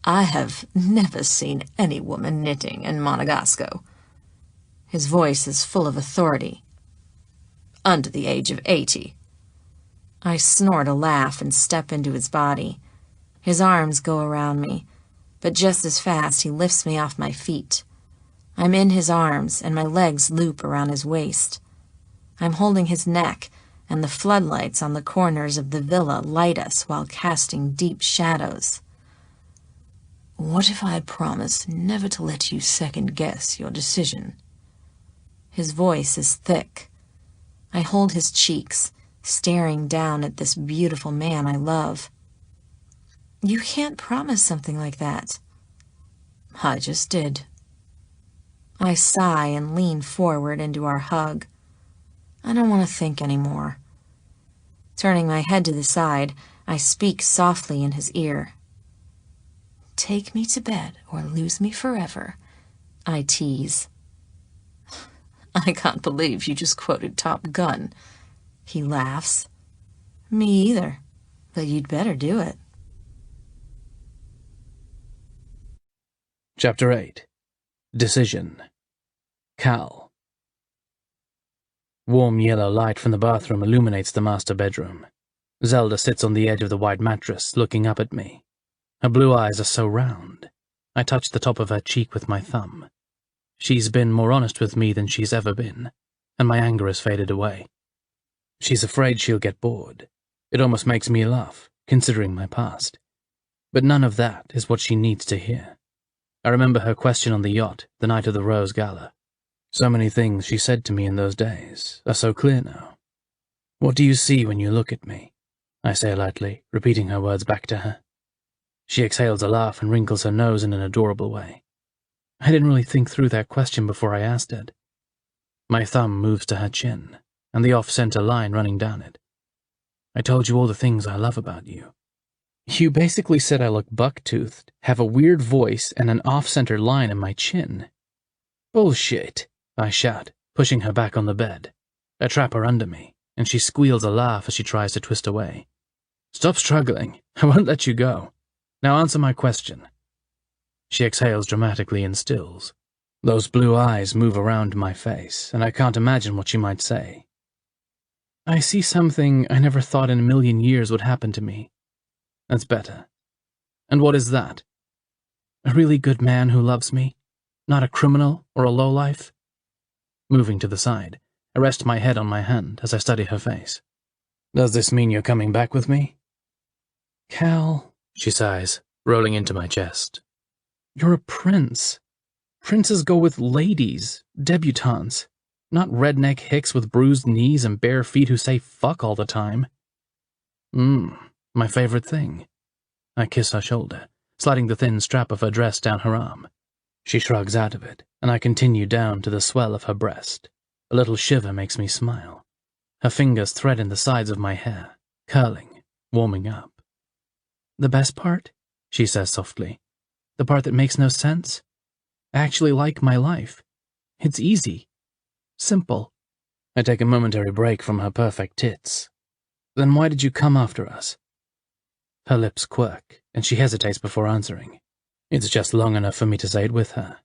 I have never seen any woman knitting in Monegasco. His voice is full of authority. Under the age of 80. I snort a laugh and step into his body. His arms go around me, but just as fast he lifts me off my feet. I'm in his arms, and my legs loop around his waist. I'm holding his neck, and the floodlights on the corners of the villa light us while casting deep shadows. What if I promise never to let you second-guess your decision? His voice is thick. I hold his cheeks, staring down at this beautiful man I love. You can't promise something like that. I just did. I sigh and lean forward into our hug. I don't want to think anymore. Turning my head to the side, I speak softly in his ear. Take me to bed or lose me forever, I tease. I can't believe you just quoted Top Gun. He laughs. Me either, but you'd better do it. Chapter 8. Decision. Cal. Warm yellow light from the bathroom illuminates the master bedroom. Zelda sits on the edge of the wide mattress, looking up at me. Her blue eyes are so round. I touch the top of her cheek with my thumb. She's been more honest with me than she's ever been, and my anger has faded away. She's afraid she'll get bored. It almost makes me laugh, considering my past. But none of that is what she needs to hear. I remember her question on the yacht, the night of the Rose Gala. So many things she said to me in those days are so clear now. What do you see when you look at me? I say lightly, repeating her words back to her. She exhales a laugh and wrinkles her nose in an adorable way. I didn't really think through that question before I asked it. My thumb moves to her chin, and the off-center line running down it. I told you all the things I love about you. You basically said I look buck-toothed, have a weird voice, and an off-center line in my chin. Bullshit, I shout, pushing her back on the bed. I trap her under me, and she squeals a laugh as she tries to twist away. Stop struggling. I won't let you go. Now answer my question. She exhales dramatically and stills. Those blue eyes move around my face, and I can't imagine what she might say. I see something I never thought in a million years would happen to me. That's better. And what is that? A really good man who loves me, not a criminal or a lowlife? Moving to the side, I rest my head on my hand as I study her face. Does this mean you're coming back with me? Cal, she sighs, rolling into my chest. You're a prince. Princes go with ladies, debutantes, not redneck hicks with bruised knees and bare feet who say fuck all the time. My favorite thing. I kiss her shoulder, sliding the thin strap of her dress down her arm. She shrugs out of it, and I continue down to the swell of her breast. A little shiver makes me smile. Her fingers thread in the sides of my hair, curling, warming up. The best part? She says softly. The part that makes no sense? I actually like my life. It's easy. Simple. I take a momentary break from her perfect tits. Then why did you come after us? Her lips quirk, and she hesitates before answering. It's just long enough for me to say it with her.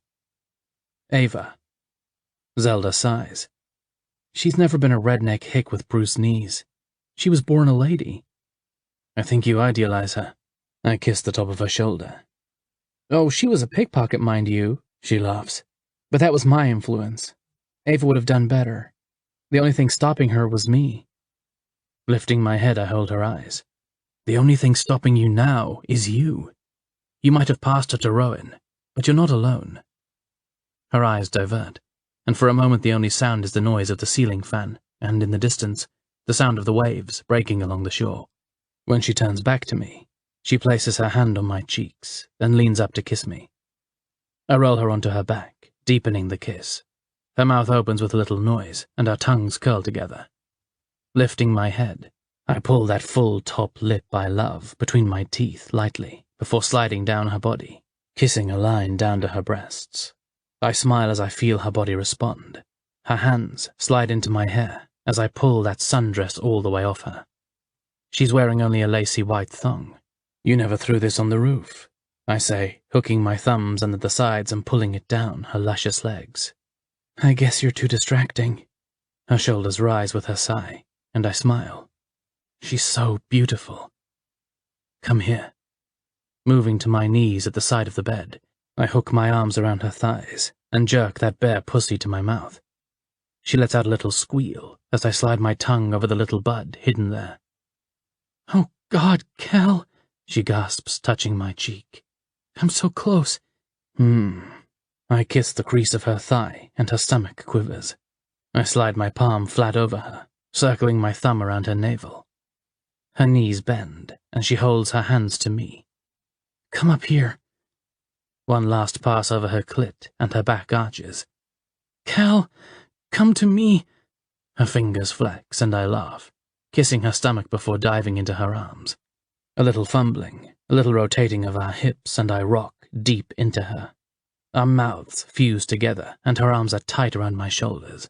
Ava. Zelda sighs. She's never been a redneck hick with bruised knees. She was born a lady. I think you idealize her. I kiss the top of her shoulder. Oh, she was a pickpocket, mind you, she laughs. But that was my influence. Ava would have done better. The only thing stopping her was me. Lifting my head, I hold her eyes. The only thing stopping you now is you. You might have passed her to Rowan, but you're not alone. Her eyes divert, and for a moment the only sound is the noise of the ceiling fan, and in the distance, the sound of the waves breaking along the shore. When she turns back to me, she places her hand on my cheeks, then leans up to kiss me. I roll her onto her back, deepening the kiss. Her mouth opens with a little noise, and our tongues curl together. Lifting my head, I pull that full top lip I love between my teeth lightly, before sliding down her body, kissing a line down to her breasts. I smile as I feel her body respond. Her hands slide into my hair as I pull that sundress all the way off her. She's wearing only a lacy white thong. You never threw this on the roof, I say, hooking my thumbs under the sides and pulling it down her luscious legs. I guess you're too distracting. Her shoulders rise with her sigh, and I smile. She's so beautiful. Come here. Moving to my knees at the side of the bed, I hook my arms around her thighs and jerk that bare pussy to my mouth. She lets out a little squeal as I slide my tongue over the little bud hidden there. Oh, God, Cal, she gasps, touching my cheek. I'm so close. I kiss the crease of her thigh, and her stomach quivers. I slide my palm flat over her, circling my thumb around her navel. Her knees bend, and she holds her hands to me. Come up here. One last pass over her clit, and her back arches. Cal, come to me. Her fingers flex and I laugh, kissing her stomach before diving into her arms. A little fumbling, a little rotating of our hips, and I rock deep into her. Our mouths fuse together, and her arms are tight around my shoulders.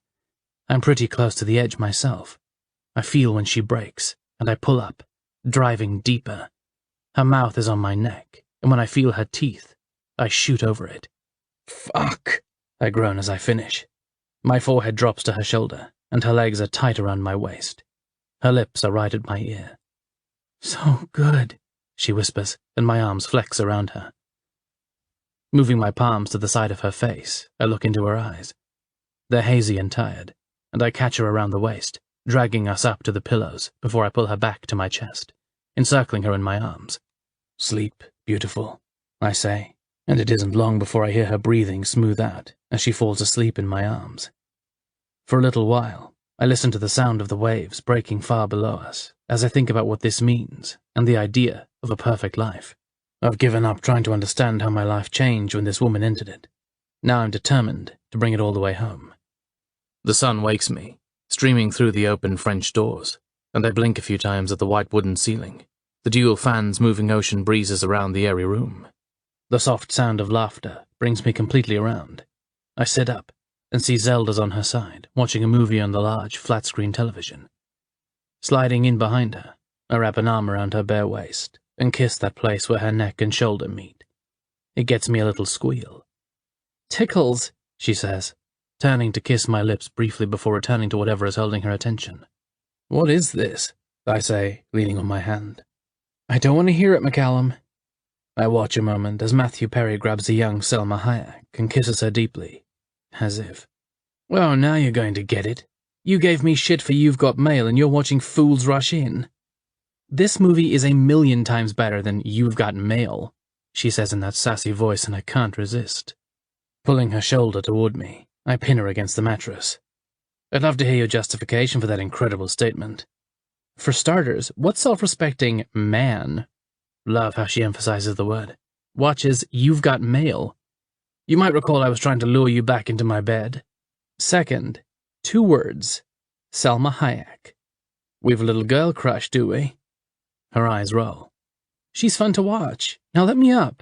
I'm pretty close to the edge myself. I feel when she breaks, and I pull up, driving deeper. Her mouth is on my neck, and when I feel her teeth, I shoot over it. Fuck! I groan as I finish. My forehead drops to her shoulder, and her legs are tight around my waist. Her lips are right at my ear. So good, she whispers, and my arms flex around her. Moving my palms to the side of her face, I look into her eyes. They're hazy and tired, and I catch her around the waist, dragging us up to the pillows before I pull her back to my chest, encircling her in my arms. Sleep, beautiful, I say, and it isn't long before I hear her breathing smooth out as she falls asleep in my arms. For a little while, I listen to the sound of the waves breaking far below us as I think about what this means and the idea of a perfect life. I've given up trying to understand how my life changed when this woman entered it. Now I'm determined to bring it all the way home. The sun wakes me, streaming through the open French doors, and I blink a few times at the white wooden ceiling, the dual fans moving ocean breezes around the airy room. The soft sound of laughter brings me completely around. I sit up and see Zelda's on her side, watching a movie on the large, flat-screen television. Sliding in behind her, I wrap an arm around her bare waist and kiss that place where her neck and shoulder meet. It gets me a little squeal. Tickles, she says, turning to kiss my lips briefly before returning to whatever is holding her attention. What is this? I say, leaning on my hand. I don't want to hear it, McCallum. I watch a moment as Matthew Perry grabs a young Selma Hayek and kisses her deeply, as if, well, now you're going to get it. You gave me shit for You've Got Mail and you're watching Fools Rush In. This movie is 1,000,000 times better than You've Got Mail, she says in that sassy voice, and I can't resist. Pulling her shoulder toward me, I pin her against the mattress. I'd love to hear your justification for that incredible statement. For starters, what self-respecting man, love how she emphasizes the word, watches You've Got Mail? You might recall I was trying to lure you back into my bed. Second, 2 words, Selma Hayek. We've a little girl crush, do we? Her eyes roll. She's fun to watch. Now let me up.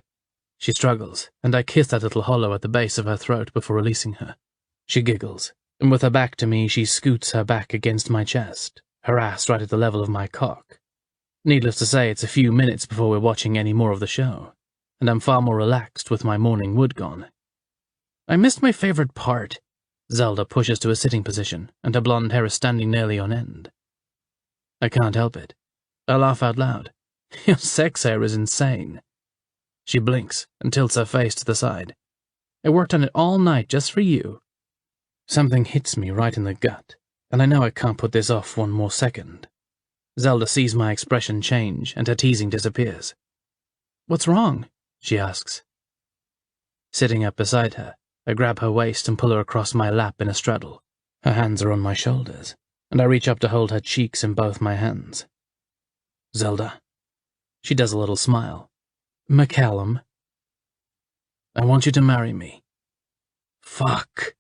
She struggles, and I kiss that little hollow at the base of her throat before releasing her. She giggles, and with her back to me, she scoots her back against my chest, her ass right at the level of my cock. Needless to say, it's a few minutes before we're watching any more of the show, and I'm far more relaxed with my morning wood gone. I missed my favorite part. Zelda pushes to a sitting position, and her blonde hair is standing nearly on end. I can't help it. I laugh out loud. Your sex hair is insane. She blinks and tilts her face to the side. I worked on it all night just for you. Something hits me right in the gut, and I know I can't put this off one more second. Zelda sees my expression change, and her teasing disappears. What's wrong? She asks. Sitting up beside her, I grab her waist and pull her across my lap in a straddle. Her hands are on my shoulders, and I reach up to hold her cheeks in both my hands. Zelda. She does a little smile. McCallum. I want you to marry me. Fuck.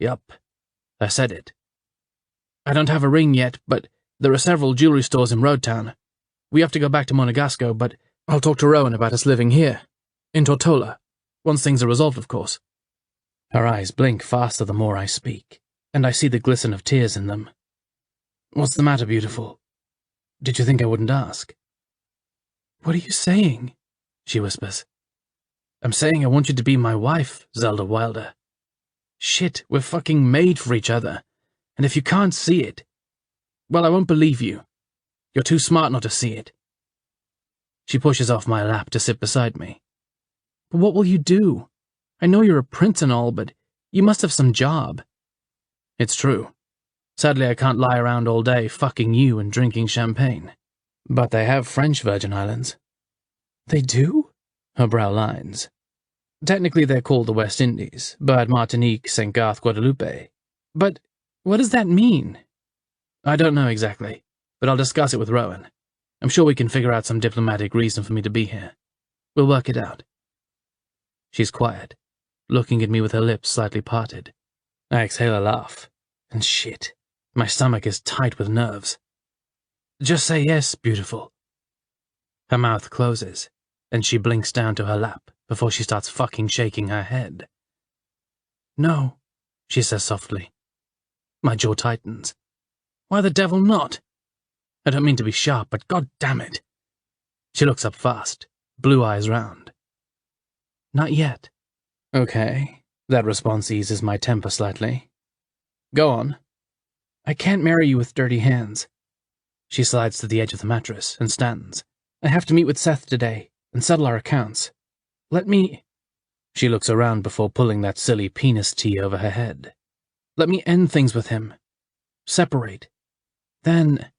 Yup. I said it. I don't have a ring yet, but there are several jewelry stores in Roadtown. We have to go back to Monegasco, but I'll talk to Rowan about us living here, in Tortola, once things are resolved, of course. Her eyes blink faster the more I speak, and I see the glisten of tears in them. What's the matter, beautiful? Did you think I wouldn't ask? What are you saying? She whispers. I'm saying I want you to be my wife, Zelda Wilder. Shit, we're fucking made for each other, and if you can't see it, well, I won't believe you. You're too smart not to see it. She pushes off my lap to sit beside me. But what will you do? I know you're a prince and all, but you must have some job. It's true. Sadly, I can't lie around all day fucking you and drinking champagne. But they have French Virgin Islands. They do? Her brow lines. Technically, they're called the West Indies, but Martinique, St. Garth, Guadeloupe. But what does that mean? I don't know exactly, but I'll discuss it with Rowan. I'm sure we can figure out some diplomatic reason for me to be here. We'll work it out. She's quiet, looking at me with her lips slightly parted. I exhale a laugh, and shit, My stomach is tight with nerves. Just say yes, beautiful. Her mouth closes, and she blinks down to her lap before she starts fucking shaking her head. No, she says softly. My jaw tightens. Why the devil not? I don't mean to be sharp, but god damn it. She looks up fast, blue eyes round. Not yet. Okay, that response eases my temper slightly. Go on. I can't marry you with dirty hands. She slides to the edge of the mattress and stands. I have to meet with Seth today and settle our accounts. Let me... She looks around before pulling that silly penis tee over her head. Let me end things with him. Separate. Then...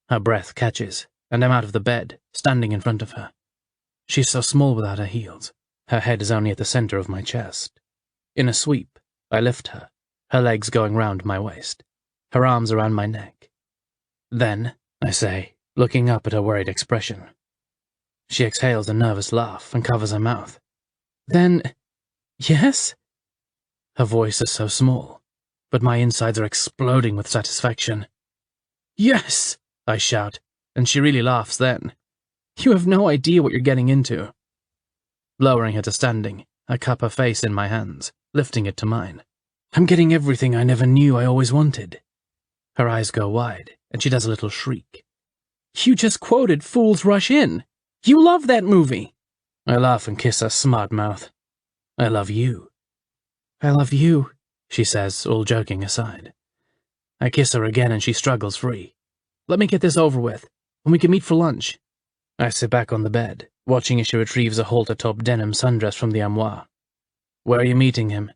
Her breath catches, and I'm out of the bed, standing in front of her. She's so small without her heels. Her head is only at the center of my chest. In a sweep, I lift her, her legs going round my waist, her arms around my neck. Then, I say, looking up at her worried expression. She exhales a nervous laugh and covers her mouth. Then, yes? Her voice is so small, but my insides are exploding with satisfaction. Yes, I shout, and she really laughs then. You have no idea what you're getting into. Lowering her to standing, I cup her face in my hands, lifting it to mine. I'm getting everything I never knew I always wanted. Her eyes go wide, and she does a little shriek. You just quoted Fools Rush In. You love that movie. I laugh and kiss her smart mouth. I love you. I love you, she says, all joking aside. I kiss her again and she struggles free. Let me get this over with, and we can meet for lunch. I sit back on the bed, watching as she retrieves a halter-top denim sundress from the armoire. Where are you meeting him?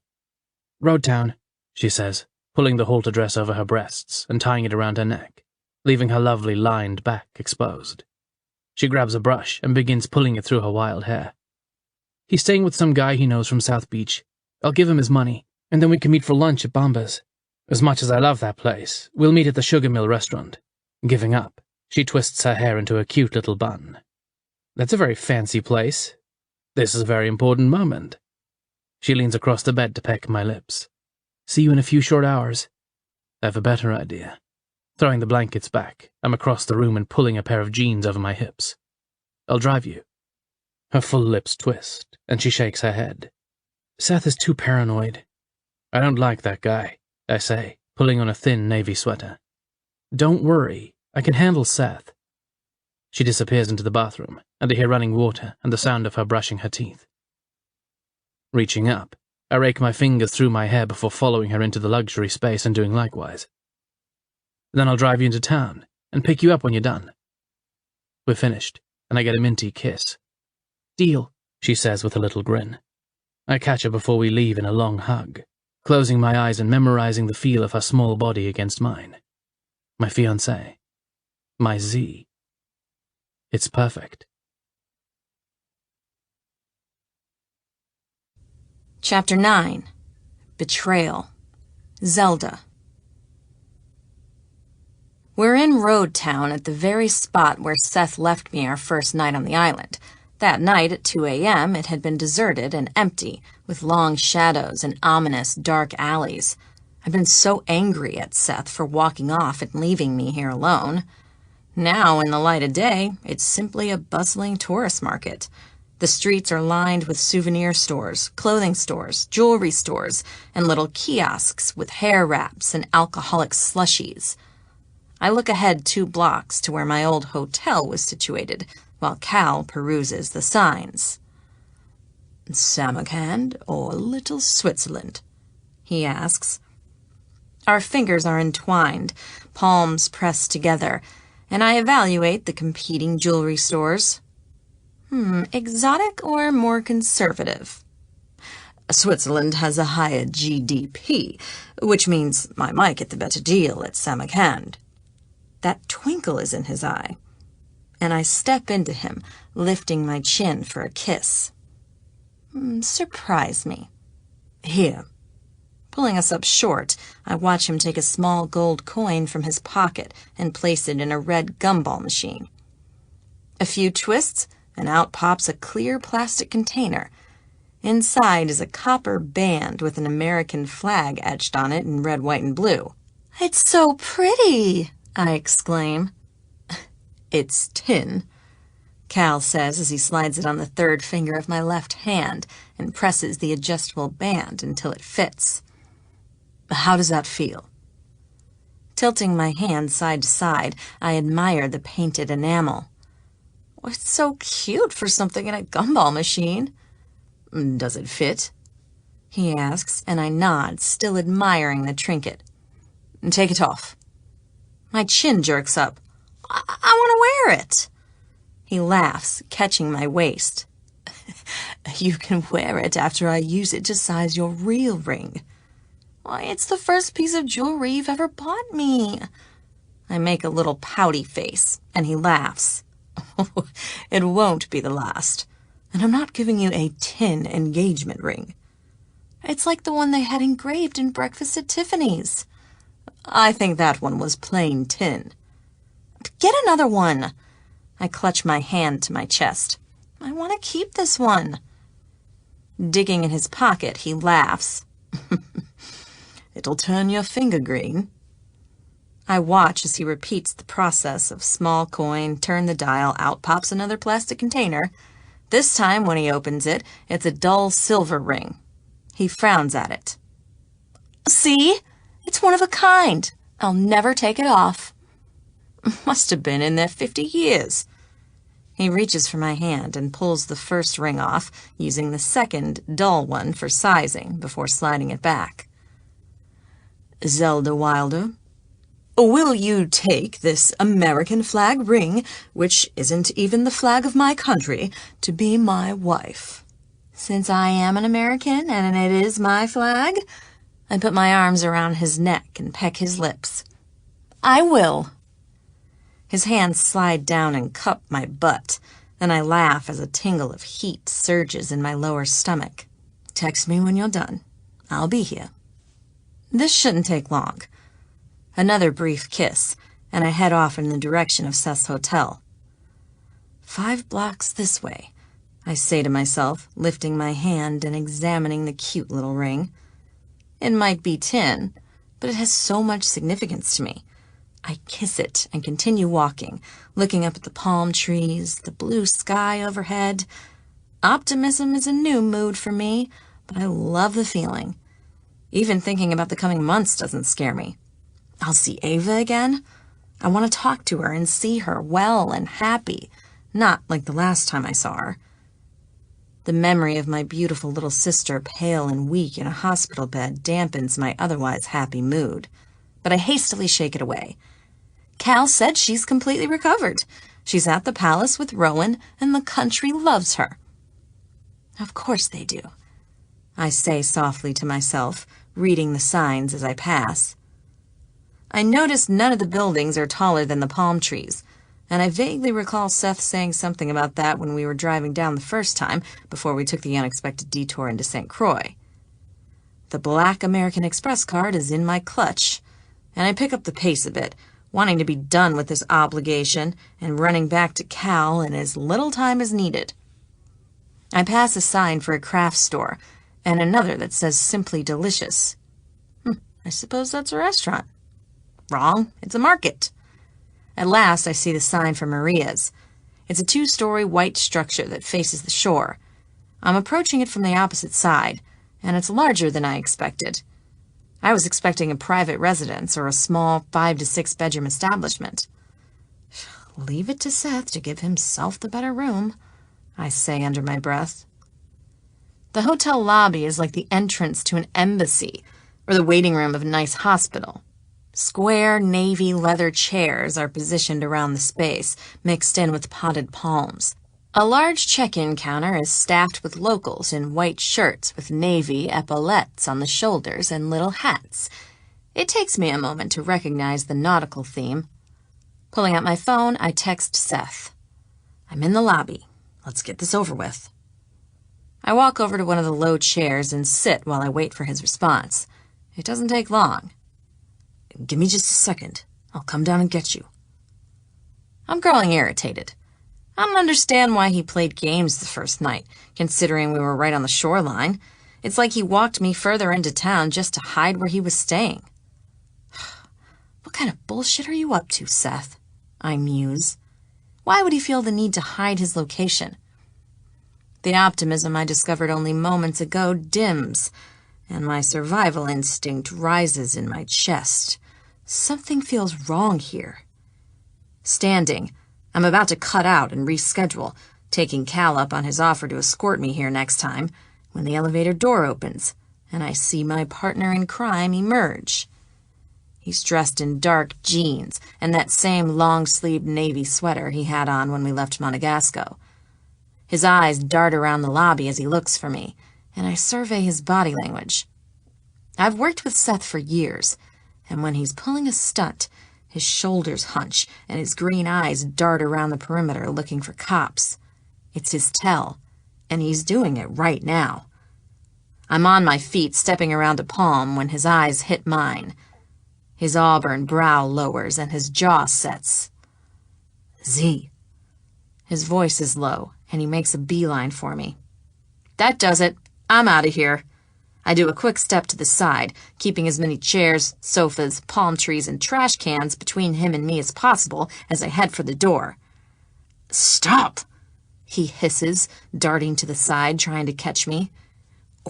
Road Town, she says, pulling the halter dress over her breasts and tying it around her neck, leaving her lovely lined back exposed. She grabs a brush and begins pulling it through her wild hair. He's staying with some guy he knows from South Beach. I'll give him his money, and then we can meet for lunch at Bomba's. As much as I love that place, we'll meet at the Sugar Mill restaurant. Giving up, she twists her hair into a cute little bun. That's a very fancy place. This is a very important moment. She leans across the bed to peck my lips. See you in a few short hours. I have a better idea. Throwing the blankets back, I'm across the room and pulling a pair of jeans over my hips. I'll drive you. Her full lips twist, and she shakes her head. Seth is too paranoid. I don't like that guy, I say, pulling on a thin navy sweater. Don't worry, I can handle Seth. She disappears into the bathroom, and I hear running water and the sound of her brushing her teeth. Reaching up, I rake my fingers through my hair before following her into the luxury space and doing likewise. Then I'll drive you into town and pick you up when you're done. We're finished, and I get a minty kiss. Deal, she says with a little grin. I catch her before we leave in a long hug, closing my eyes and memorizing the feel of her small body against mine. My fiancée. My Z. It's perfect. Chapter 9. Betrayal. Zelda. We're in Road Town at the very spot where Seth left me our first night on the island. That night at 2 a.m. it had been deserted and empty, with long shadows and ominous dark alleys. I've been so angry at Seth for walking off and leaving me here alone. Now, in the light of day, it's simply a bustling tourist market. The streets are lined with souvenir stores, clothing stores, jewelry stores, and little kiosks with hair wraps and alcoholic slushies. I look ahead 2 blocks to where my old hotel was situated, while Cal peruses the signs. Samarkand or Little Switzerland? He asks. Our fingers are entwined, palms pressed together, and I evaluate the competing jewelry stores. Exotic or more conservative? Switzerland has a higher GDP, which means I might get the better deal at Samarkand. That twinkle is in his eye, and I step into him, lifting my chin for a kiss. Surprise me. Here. Pulling us up short, I watch him take a small gold coin from his pocket and place it in a red gumball machine. A few twists, and out pops a clear plastic container. Inside is a copper band with an American flag etched on it in red, white, and blue. It's so pretty, I exclaim. It's tin, Cal says as he slides it on the third finger of my left hand and presses the adjustable band until it fits. How does that feel? Tilting my hand side to side, I admire the painted enamel. Oh, it's so cute for something in a gumball machine. Does it fit? He asks, and I nod, still admiring the trinket. Take it off. My chin jerks up. I want to wear it. He laughs, catching my waist. You can wear it after I use it to size your real ring. Why, it's the first piece of jewelry you've ever bought me. I make a little pouty face, and he laughs. It won't be the last, and I'm not giving you a tin engagement ring. It's like the one they had engraved in Breakfast at Tiffany's. I think that one was plain tin. Get another one. I clutch my hand to my chest. I want to keep this one. Digging in his pocket, he laughs. It'll turn your finger green. I watch as he repeats the process of small coin, turn the dial, out pops another plastic container. This time, when he opens it, it's a dull silver ring. He frowns at it. See? It's one of a kind. I'll never take it off. Must have been in there 50 years. He reaches for my hand and pulls the first ring off, using the second, dull one for sizing before sliding it back. Zelda Wilder, will you take this American flag ring, which isn't even the flag of my country, to be my wife? Since I am an American and it is my flag, I put my arms around his neck and peck his lips. I will. His hands slide down and cup my butt, and I laugh as a tingle of heat surges in my lower stomach. Text me when you're done. I'll be here. This shouldn't take long. Another brief kiss, and I head off in the direction of Seth's hotel. 5 blocks this way, I say to myself, lifting my hand and examining the cute little ring. It might be tin, but it has so much significance to me. I kiss it and continue walking, looking up at the palm trees, the blue sky overhead. Optimism is a new mood for me, but I love the feeling. Even thinking about the coming months doesn't scare me. I'll see Ava again. I want to talk to her and see her well and happy, not like the last time I saw her. The memory of my beautiful little sister, pale and weak in a hospital bed, dampens my otherwise happy mood, but I hastily shake it away. Cal said she's completely recovered. She's at the palace with Rowan, and the country loves her. Of course they do, I say softly to myself, reading the signs as I pass. I notice none of the buildings are taller than the palm trees, and I vaguely recall Seth saying something about that when we were driving down the first time before we took the unexpected detour into St. Croix. The black American Express card is in my clutch, and I pick up the pace a bit, wanting to be done with this obligation and running back to Cal in as little time as needed. I pass a sign for a craft store and another that says Simply Delicious. I suppose that's a restaurant. Wrong, it's a market. At last, I see the sign for Maria's. It's a 2-story white structure that faces the shore. I'm approaching it from the opposite side, and it's larger than I expected. I was expecting a private residence or a small 5 to 6 bedroom establishment. Leave it to Seth to give himself the better room, I say under my breath. The hotel lobby is like the entrance to an embassy or the waiting room of a nice hospital. Square navy leather chairs are positioned around the space, mixed in with potted palms. A large check-in counter is staffed with locals in white shirts with navy epaulettes on the shoulders and little hats. It takes me a moment to recognize the nautical theme. Pulling out my phone, I text Seth. I'm in the lobby. Let's get this over with. I walk over to one of the low chairs and sit while I wait for his response. It doesn't take long. Give me just a second. I'll come down and get you. I'm growing irritated. I don't understand why he played games the first night, considering we were right on the shoreline. It's like he walked me further into town just to hide where he was staying. kind of bullshit are you up to, Seth? I muse. Why would he feel the need to hide his location? The optimism I discovered only moments ago dims, and my survival instinct rises in my chest. Something feels wrong here. Standing, I'm about to cut out and reschedule, taking Cal up on his offer to escort me here next time, when the elevator door opens, and I see my partner in crime emerge. He's dressed in dark jeans and that same long-sleeved navy sweater he had on when we left Monegasco. His eyes dart around the lobby as he looks for me, and I survey his body language. I've worked with Seth for years, and when he's pulling a stunt, his shoulders hunch and his green eyes dart around the perimeter looking for cops. It's his tell, and he's doing it right now. I'm on my feet, stepping around a palm when his eyes hit mine. His auburn brow lowers and his jaw sets. Z. His voice is low, and he makes a beeline for me. That does it. I'm out of here. I do a quick step to the side, keeping as many chairs, sofas, palm trees, and trash cans between him and me as possible as I head for the door. Stop! He hisses, darting to the side, trying to catch me.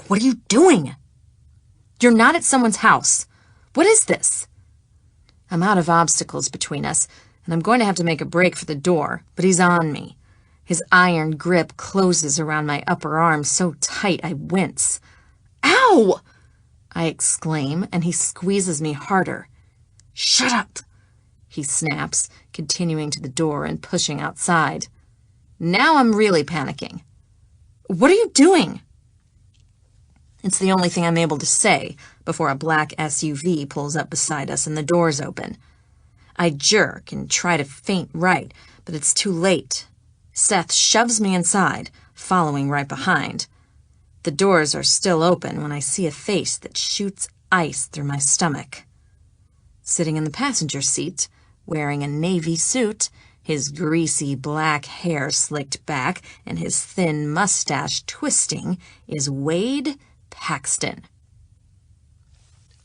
What are you doing? You're not at someone's house. What is this? I'm out of obstacles between us, and I'm going to have to make a break for the door, but he's on me. His iron grip closes around my upper arm so tight I wince. Ow! I exclaim, and he squeezes me harder. Shut up! He snaps, continuing to the door and pushing outside. Now I'm really panicking. What are you doing? It's the only thing I'm able to say before a black SUV pulls up beside us and the doors open. I jerk and try to faint right, but it's too late. Seth shoves me inside, following right behind. The doors are still open when I see a face that shoots ice through my stomach. Sitting in the passenger seat, wearing a navy suit, his greasy black hair slicked back and his thin mustache twisting, is Wade Paxton.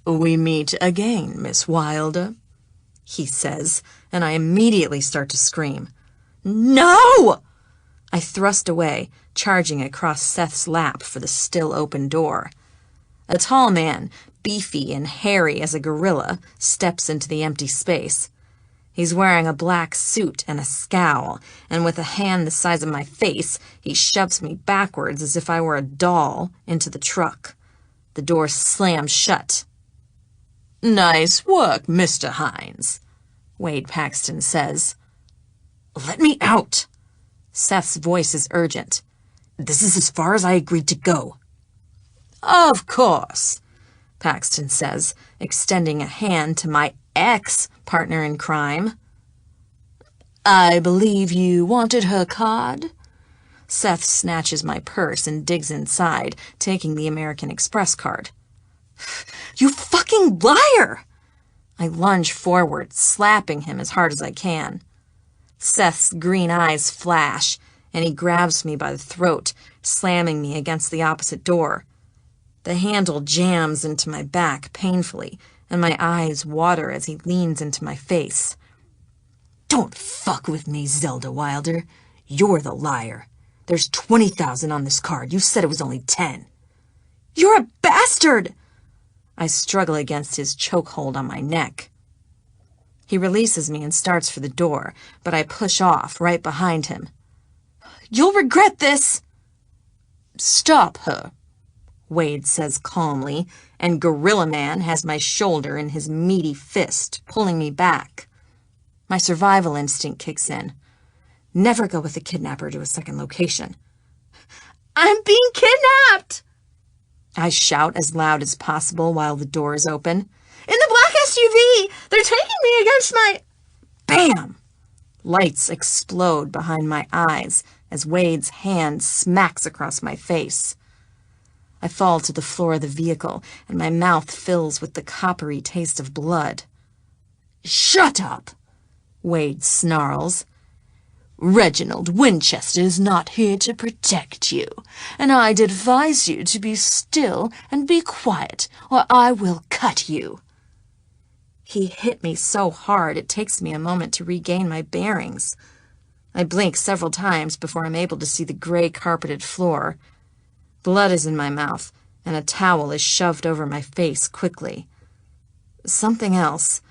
We meet again, Miss Wilder, he says, and I immediately start to scream. No! I thrust away, charging across Seth's lap for the still open door. A tall man, beefy and hairy as a gorilla, steps into the empty space. He's wearing a black suit and a scowl, and with a hand the size of my face, he shoves me backwards as if I were a doll into the truck. The door slams shut. Nice work, Mr. Hines, Wade Paxton says. Let me out. Seth's voice is urgent. This is as far as I agreed to go. Of course, Paxton says, extending a hand to my ex-partner in crime. I believe you wanted her card? Seth snatches my purse and digs inside, taking the American Express card. You fucking liar! I lunge forward, slapping him as hard as I can. Seth's green eyes flash, and he grabs me by the throat, slamming me against the opposite door. The handle jams into my back painfully, and my eyes water as he leans into my face. Don't fuck with me, Zelda Wilder. You're the liar. There's 20,000 on this card. You said it was only 10. You're a bastard! I struggle against his chokehold on my neck. He releases me and starts for the door, but I push off right behind him. You'll regret this! Stop her, Wade says calmly, and Gorilla Man has my shoulder in his meaty fist, pulling me back. My survival instinct kicks in. Never go with a kidnapper to a second location. I'm being kidnapped! I shout as loud as possible while the door is open. In the black SUV! They're taking me against my... Bam! Lights explode behind my eyes as Wade's hand smacks across my face. I fall to the floor of the vehicle, and my mouth fills with the coppery taste of blood. Shut up! Wade snarls. Reginald Winchester is not here to protect you, and I'd advise you to be still and be quiet, or I will cut you. He hit me so hard it takes me a moment to regain my bearings. I blink several times before I'm able to see the gray carpeted floor. Blood is in my mouth, and a towel is shoved over my face quickly. Something else.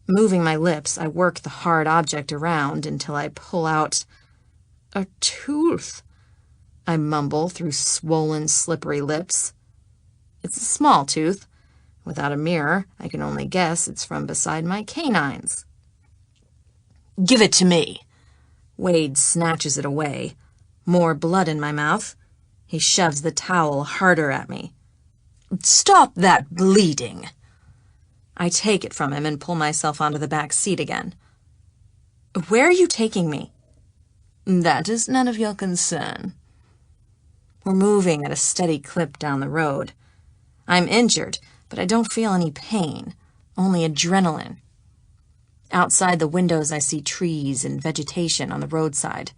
Moving my lips, I work the hard object around until I pull out a tooth. I mumble through swollen, slippery lips. It's a small tooth. Without a mirror, I can only guess it's from beside my canines. "Give it to me." Wade snatches it away. More blood in my mouth. He shoves the towel harder at me. "Stop that bleeding." I take it from him and pull myself onto the back seat again. "Where are you taking me?" "That is none of your concern." We're moving at a steady clip down the road. I'm injured, but I don't feel any pain, only adrenaline. Outside the windows I see trees and vegetation on the roadside.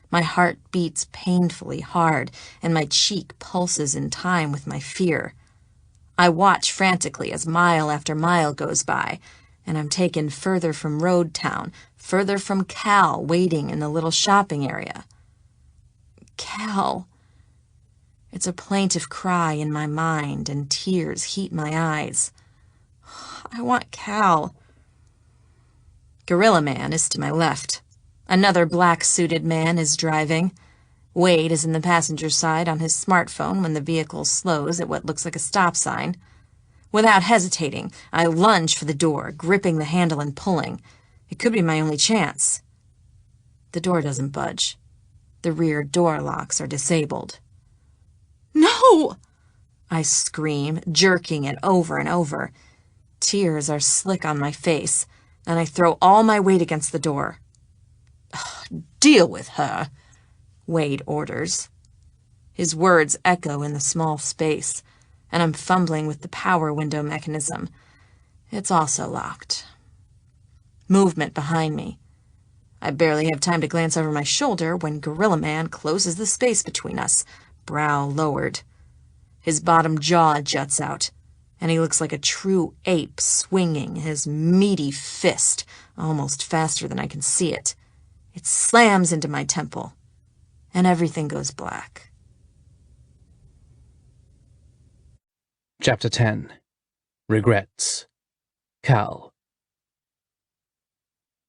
My heart beats painfully hard, and my cheek pulses in time with my fear. I watch frantically as mile after mile goes by, and I'm taken further from Road Town, further from Cal waiting in the little shopping area. Cal. It's a plaintive cry in my mind, and tears heat my eyes. I want Cal. Gorilla Man is to my left. Another black-suited man is driving. Wade is in the passenger side on his smartphone when the vehicle slows at what looks like a stop sign. Without hesitating, I lunge for the door, gripping the handle and pulling. It could be my only chance. The door doesn't budge. The rear door locks are disabled. "No!" I scream, jerking it over and over. Tears are slick on my face, and I throw all my weight against the door. "Deal with her," Wade orders. His words echo in the small space, and I'm fumbling with the power window mechanism. It's also locked. Movement behind me. I barely have time to glance over my shoulder when Gorilla Man closes the space between us, brow lowered. His bottom jaw juts out, and he looks like a true ape swinging his meaty fist almost faster than I can see it. It slams into my temple, and everything goes black. Chapter 10. Regrets. Cal.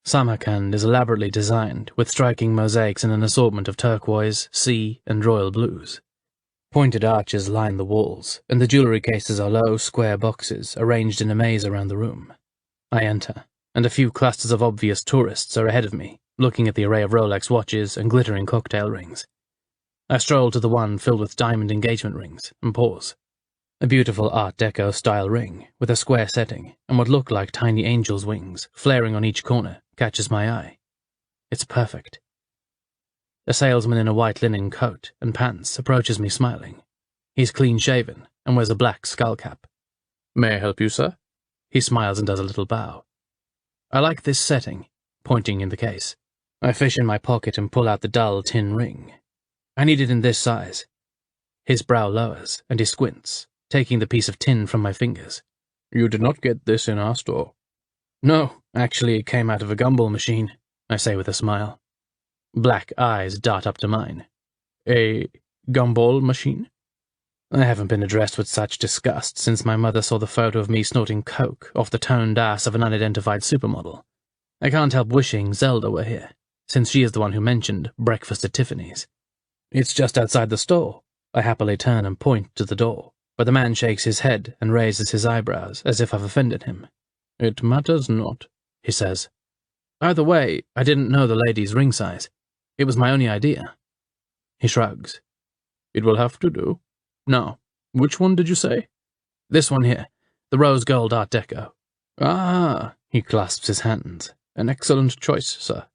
Samarkand is elaborately designed, with striking mosaics in an assortment of turquoise, sea, and royal blues. Pointed arches line the walls, and the jewellery cases are low, square boxes arranged in a maze around the room. I enter, and a few clusters of obvious tourists are ahead of me, looking at the array of Rolex watches and glittering cocktail rings. I stroll to the one filled with diamond engagement rings, and pause. A beautiful Art Deco-style ring, with a square setting, and what look like tiny angels' wings, flaring on each corner, catches my eye. It's perfect. A salesman in a white linen coat and pants approaches me smiling. He's clean-shaven and wears a black skull cap. "May I help you, sir?" He smiles and does a little bow. I like this setting, pointing in the case. I fish in my pocket and pull out the dull tin ring. I need it in this size. His brow lowers, and he squints, taking the piece of tin from my fingers. "You did not get this in our store." "No, actually it came out of a gumball machine," I say with a smile. Black eyes dart up to mine. "A gumball machine?" I haven't been addressed with such disgust since my mother saw the photo of me snorting coke off the toned ass of an unidentified supermodel. I can't help wishing Zelda were here, since she is the one who mentioned breakfast at Tiffany's. "It's just outside the store." I happily turn and point to the door, but the man shakes his head and raises his eyebrows as if I've offended him. "It matters not," he says. "Either way, I didn't know the lady's ring size. It was my only idea." He shrugs. "It will have to do. Now, which one did you say?" "This one here, the rose gold Art Deco." "Ah," he clasps his hands. "An excellent choice, sir."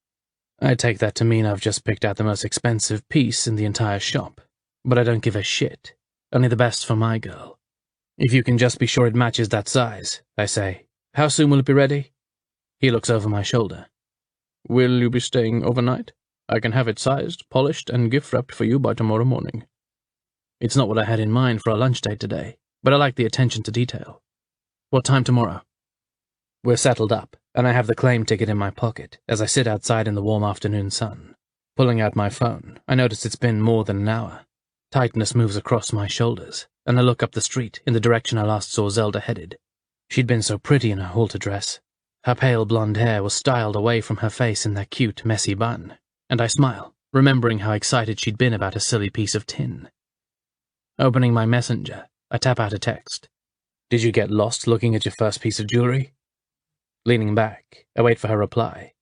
I take that to mean I've just picked out the most expensive piece in the entire shop, but I don't give a shit. Only the best for my girl. "If you can just be sure it matches that size," I say. "How soon will it be ready?" He looks over my shoulder. "Will you be staying overnight? I can have it sized, polished, and gift-wrapped for you by tomorrow morning." It's not what I had in mind for our lunch date today, but I like the attention to detail. "What time tomorrow?" We're settled up, and I have the claim ticket in my pocket as I sit outside in the warm afternoon sun. Pulling out my phone, I notice it's been more than an hour. Tightness moves across my shoulders, and I look up the street in the direction I last saw Zelda headed. She'd been so pretty in her halter dress. Her pale blonde hair was styled away from her face in that cute, messy bun, and I smile, remembering how excited she'd been about a silly piece of tin. Opening my messenger, I tap out a text. Did you get lost looking at your first piece of jewelry? Leaning back, I wait for her reply.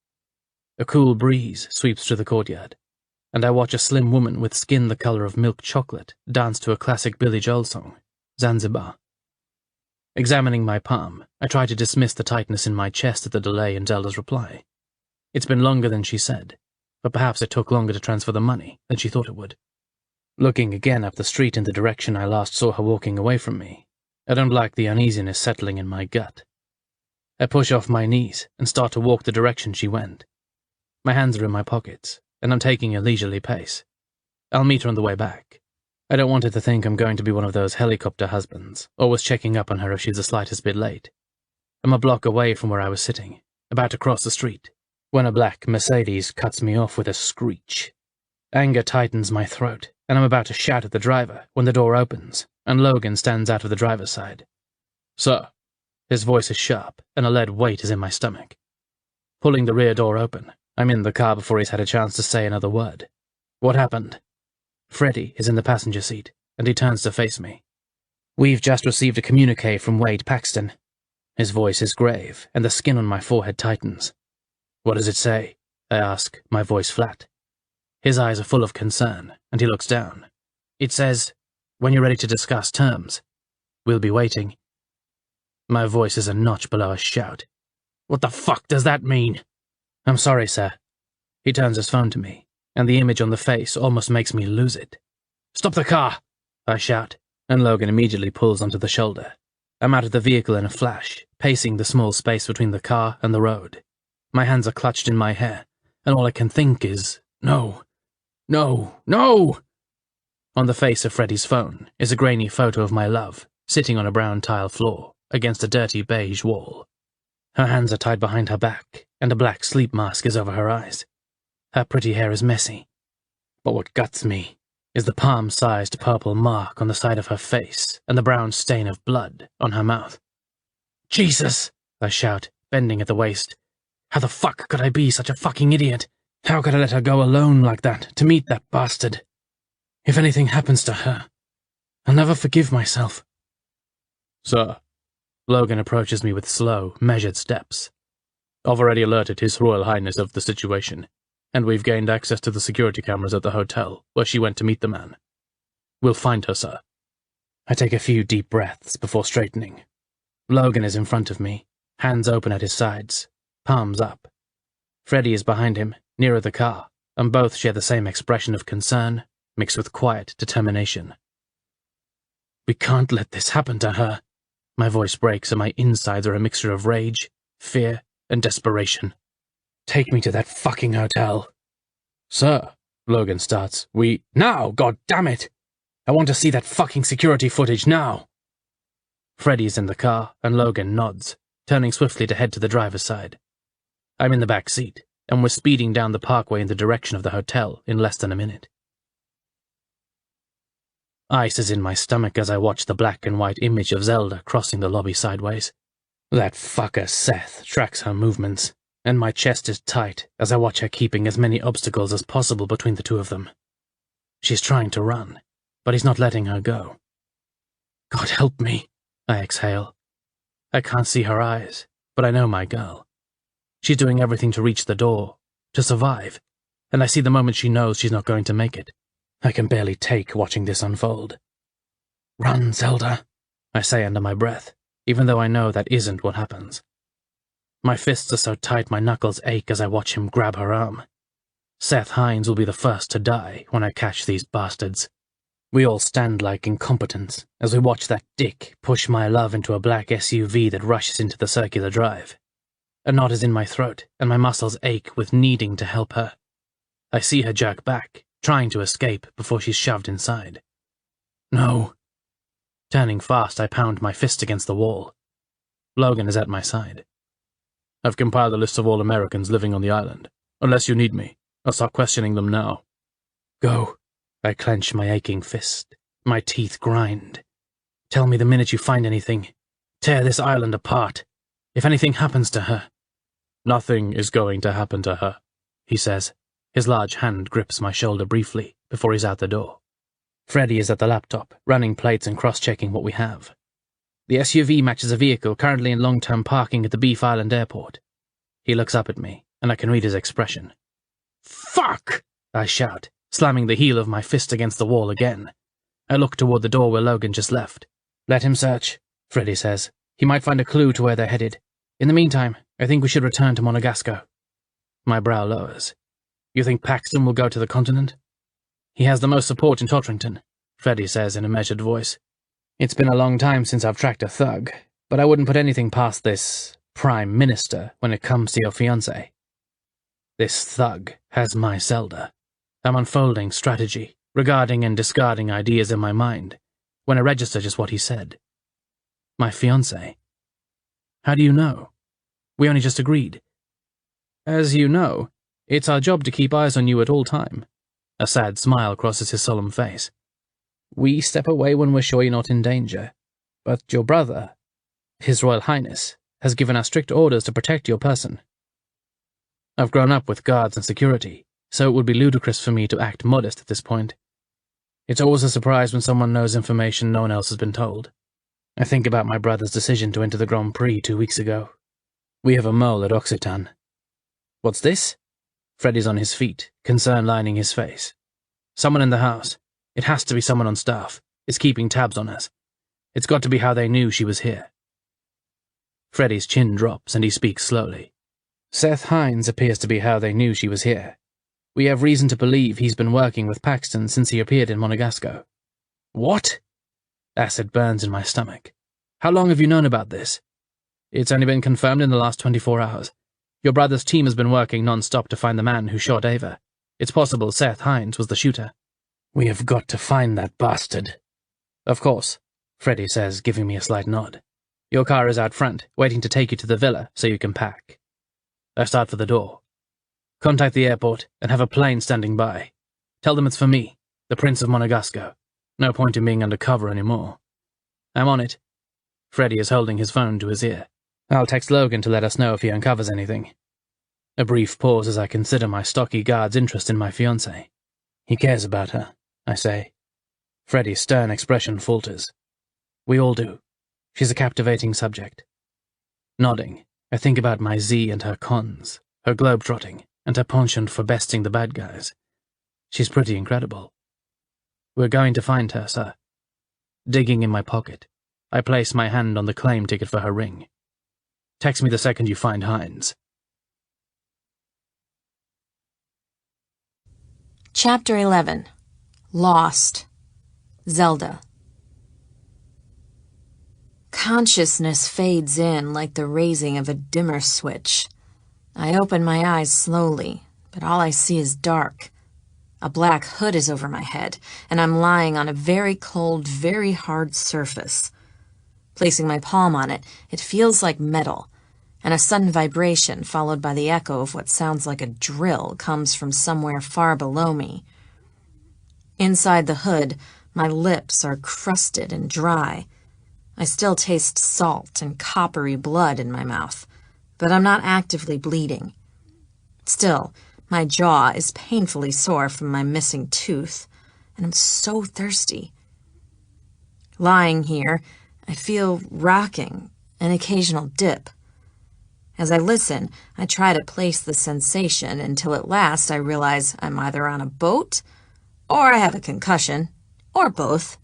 A cool breeze sweeps through the courtyard, and I watch a slim woman with skin the color of milk chocolate dance to a classic Billy Joel song, Zanzibar. Examining my palm, I try to dismiss the tightness in my chest at the delay in Zelda's reply. It's been longer than she said, but perhaps it took longer to transfer the money than she thought it would. Looking again up the street in the direction I last saw her walking away from me, I don't like the uneasiness settling in my gut. I push off my knees and start to walk the direction she went. My hands are in my pockets, and I'm taking a leisurely pace. I'll meet her on the way back. I don't want her to think I'm going to be one of those helicopter husbands, always checking up on her if she's the slightest bit late. I'm a block away from where I was sitting, about to cross the street, when a black Mercedes cuts me off with a screech. Anger tightens my throat, and I'm about to shout at the driver when the door opens, and Logan stands out of the driver's side. "Sir." His voice is sharp, and a lead weight is in my stomach. Pulling the rear door open, I'm in the car before he's had a chance to say another word. What happened? Freddie is in the passenger seat, and he turns to face me. We've just received a communique from Wade Paxton. His voice is grave, and the skin on my forehead tightens. What does it say? I ask, my voice flat. His eyes are full of concern, and he looks down. It says, when you're ready to discuss terms, we'll be waiting. My voice is a notch below a shout. What the fuck does that mean? I'm sorry, sir. He turns his phone to me, and the image on the face almost makes me lose it. Stop the car! I shout, and Logan immediately pulls onto the shoulder. I'm out of the vehicle in a flash, pacing the small space between the car and the road. My hands are clutched in my hair, and all I can think is, no, no, no! On the face of Freddie's phone is a grainy photo of my love, sitting on a brown tile floor, against a dirty beige wall. Her hands are tied behind her back, and a black sleep mask is over her eyes. Her pretty hair is messy. But what guts me is the palm-sized purple mark on the side of her face and the brown stain of blood on her mouth. Jesus! I shout, bending at the waist. How the fuck could I be such a fucking idiot? How could I let her go alone like that to meet that bastard? If anything happens to her, I'll never forgive myself. Sir. Logan approaches me with slow, measured steps. I've already alerted His Royal Highness of the situation, and we've gained access to the security cameras at the hotel where she went to meet the man. We'll find her, sir. I take a few deep breaths before straightening. Logan is in front of me, hands open at his sides, palms up. Freddie is behind him, nearer the car, and both share the same expression of concern, mixed with quiet determination. We can't let this happen to her. My voice breaks and my insides are a mixture of rage, fear, and desperation. Take me to that fucking hotel. Sir, Logan starts. Now, god damn it! I want to see that fucking security footage now! Freddie's in the car, and Logan nods, turning swiftly to head to the driver's side. I'm in the back seat, and we're speeding down the parkway in the direction of the hotel in less than a minute. Ice is in my stomach as I watch the black and white image of Zelda crossing the lobby sideways. That fucker Seth tracks her movements, and my chest is tight as I watch her keeping as many obstacles as possible between the two of them. She's trying to run, but he's not letting her go. God help me, I exhale. I can't see her eyes, but I know my girl. She's doing everything to reach the door, to survive, and I see the moment she knows she's not going to make it. I can barely take watching this unfold. Run, Zelda, I say under my breath, even though I know that isn't what happens. My fists are so tight my knuckles ache as I watch him grab her arm. Seth Hines will be the first to die when I catch these bastards. We all stand like incompetents as we watch that dick push my love into a black SUV that rushes into the circular drive. A knot is in my throat, and my muscles ache with needing to help her. I see her jerk back, trying to escape before she's shoved inside. No. Turning fast, I pound my fist against the wall. Logan is at my side. I've compiled a list of all Americans living on the island. Unless you need me, I'll start questioning them now. Go. I clench my aching fist. My teeth grind. Tell me the minute you find anything. Tear this island apart. If anything happens to her. Nothing is going to happen to her, he says. His large hand grips my shoulder briefly before he's out the door. Freddy is at the laptop, running plates and cross-checking what we have. The SUV matches a vehicle currently in long-term parking at the Beef Island airport. He looks up at me, and I can read his expression. Fuck! I shout, slamming the heel of my fist against the wall again. I look toward the door where Logan just left. Let him search, Freddy says. He might find a clue to where they're headed. In the meantime, I think we should return to Monegasco. My brow lowers. You think Paxton will go to the continent? He has the most support in Totterington, Freddy says in a measured voice. It's been a long time since I've tracked a thug, but I wouldn't put anything past this Prime Minister when it comes to your fiancé. This thug has my Zelda. I'm unfolding strategy, regarding and discarding ideas in my mind, when I register just what he said. My fiancé. How do you know? We only just agreed. As you know, it's our job to keep eyes on you at all time. A sad smile crosses his solemn face. We step away when we're sure you're not in danger. But your brother, His Royal Highness, has given us strict orders to protect your person. I've grown up with guards and security, so it would be ludicrous for me to act modest at this point. It's always a surprise when someone knows information no one else has been told. I think about my brother's decision to enter the Grand Prix 2 weeks ago. We have a mole at Occitan. What's this? Freddy's on his feet, concern lining his face. Someone in the house. It has to be someone on staff. Is keeping tabs on us. It's got to be how they knew she was here. Freddy's chin drops and he speaks slowly. Seth Hines appears to be how they knew she was here. We have reason to believe he's been working with Paxton since he appeared in Monegasco. What? Acid burns in my stomach. How long have you known about this? It's only been confirmed in the last 24 hours. Your brother's team has been working non-stop to find the man who shot Ava. It's possible Seth Hines was the shooter. We have got to find that bastard. Of course, Freddy says, giving me a slight nod. Your car is out front, waiting to take you to the villa so you can pack. I start for the door. Contact the airport and have a plane standing by. Tell them it's for me, the Prince of Monegasco. No point in being undercover anymore. I'm on it. Freddy is holding his phone to his ear. I'll text Logan to let us know if he uncovers anything. A brief pause as I consider my stocky guard's interest in my fiancée. He cares about her, I say. Freddy's stern expression falters. We all do. She's a captivating subject. Nodding, I think about my Z and her cons, her globe-trotting, and her penchant for besting the bad guys. She's pretty incredible. We're going to find her, sir. Digging in my pocket, I place my hand on the claim ticket for her ring. Text me the second you find Hines. Chapter 11. Lost. Zelda. Consciousness fades in like the raising of a dimmer switch. I open my eyes slowly, but all I see is dark. A black hood is over my head, and I'm lying on a very cold, very hard surface. Placing my palm on it, it feels like metal, and a sudden vibration followed by the echo of what sounds like a drill comes from somewhere far below me. Inside the hood, my lips are crusted and dry. I still taste salt and coppery blood in my mouth, but I'm not actively bleeding. Still, my jaw is painfully sore from my missing tooth, and I'm so thirsty. Lying here, I feel rocking, an occasional dip. As I listen, I try to place the sensation until at last I realize I'm either on a boat, or I have a concussion, or both.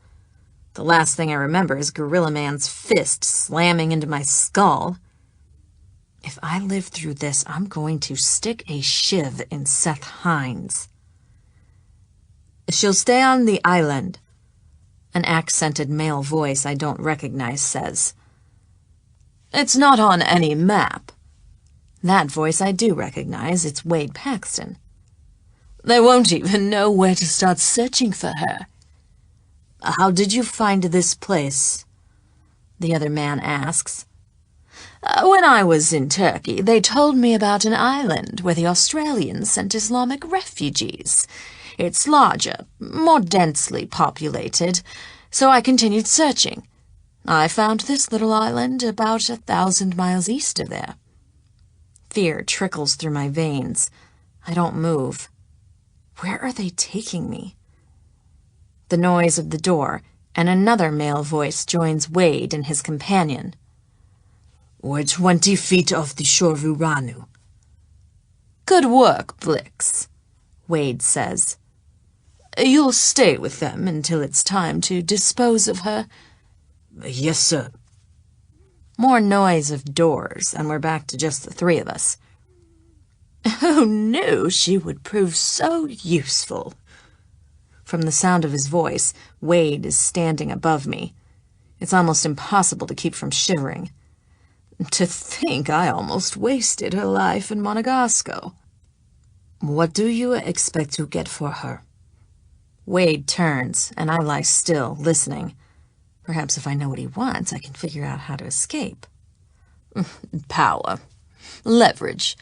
The last thing I remember is Gorilla Man's fist slamming into my skull. If I live through this, I'm going to stick a shiv in Seth Hines. She'll stay on the island, an accented male voice I don't recognize says. It's not on any map. That voice I do recognize. It's Wade Paxton. They won't even know where to start searching for her. How did you find this place? The other man asks. When I was in Turkey, they told me about an island where the Australians sent Islamic refugees. It's larger, more densely populated, so I continued searching. I found this little island about 1,000 miles east of there. Fear trickles through my veins. I don't move. Where are they taking me? The noise of the door, and another male voice joins Wade and his companion. We're 20 feet off the shore of Uranu. Good work, Blix, Wade says. You'll stay with them until it's time to dispose of her? Yes, sir. More noise of doors, and we're back to just the three of us. Who knew she would prove so useful? From the sound of his voice, Wade is standing above me. It's almost impossible to keep from shivering. To think I almost wasted her life in Monegasco. What do you expect to get for her? Wade turns, and I lie still, listening. Perhaps if I know what he wants, I can figure out how to escape. Power. Leverage.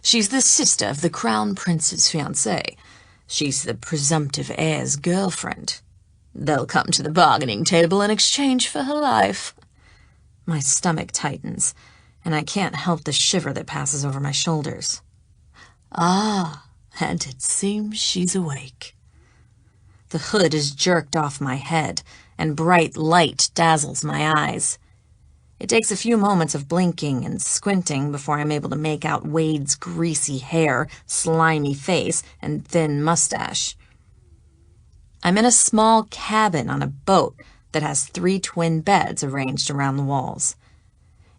She's the sister of the Crown Prince's fiancé. She's the presumptive heir's girlfriend. They'll come to the bargaining table in exchange for her life. My stomach tightens, and I can't help the shiver that passes over my shoulders. Ah, and it seems she's awake. The hood is jerked off my head, and bright light dazzles my eyes. It takes a few moments of blinking and squinting before I'm able to make out Wade's greasy hair, slimy face, and thin mustache. I'm in a small cabin on a boat that has 3 twin beds arranged around the walls.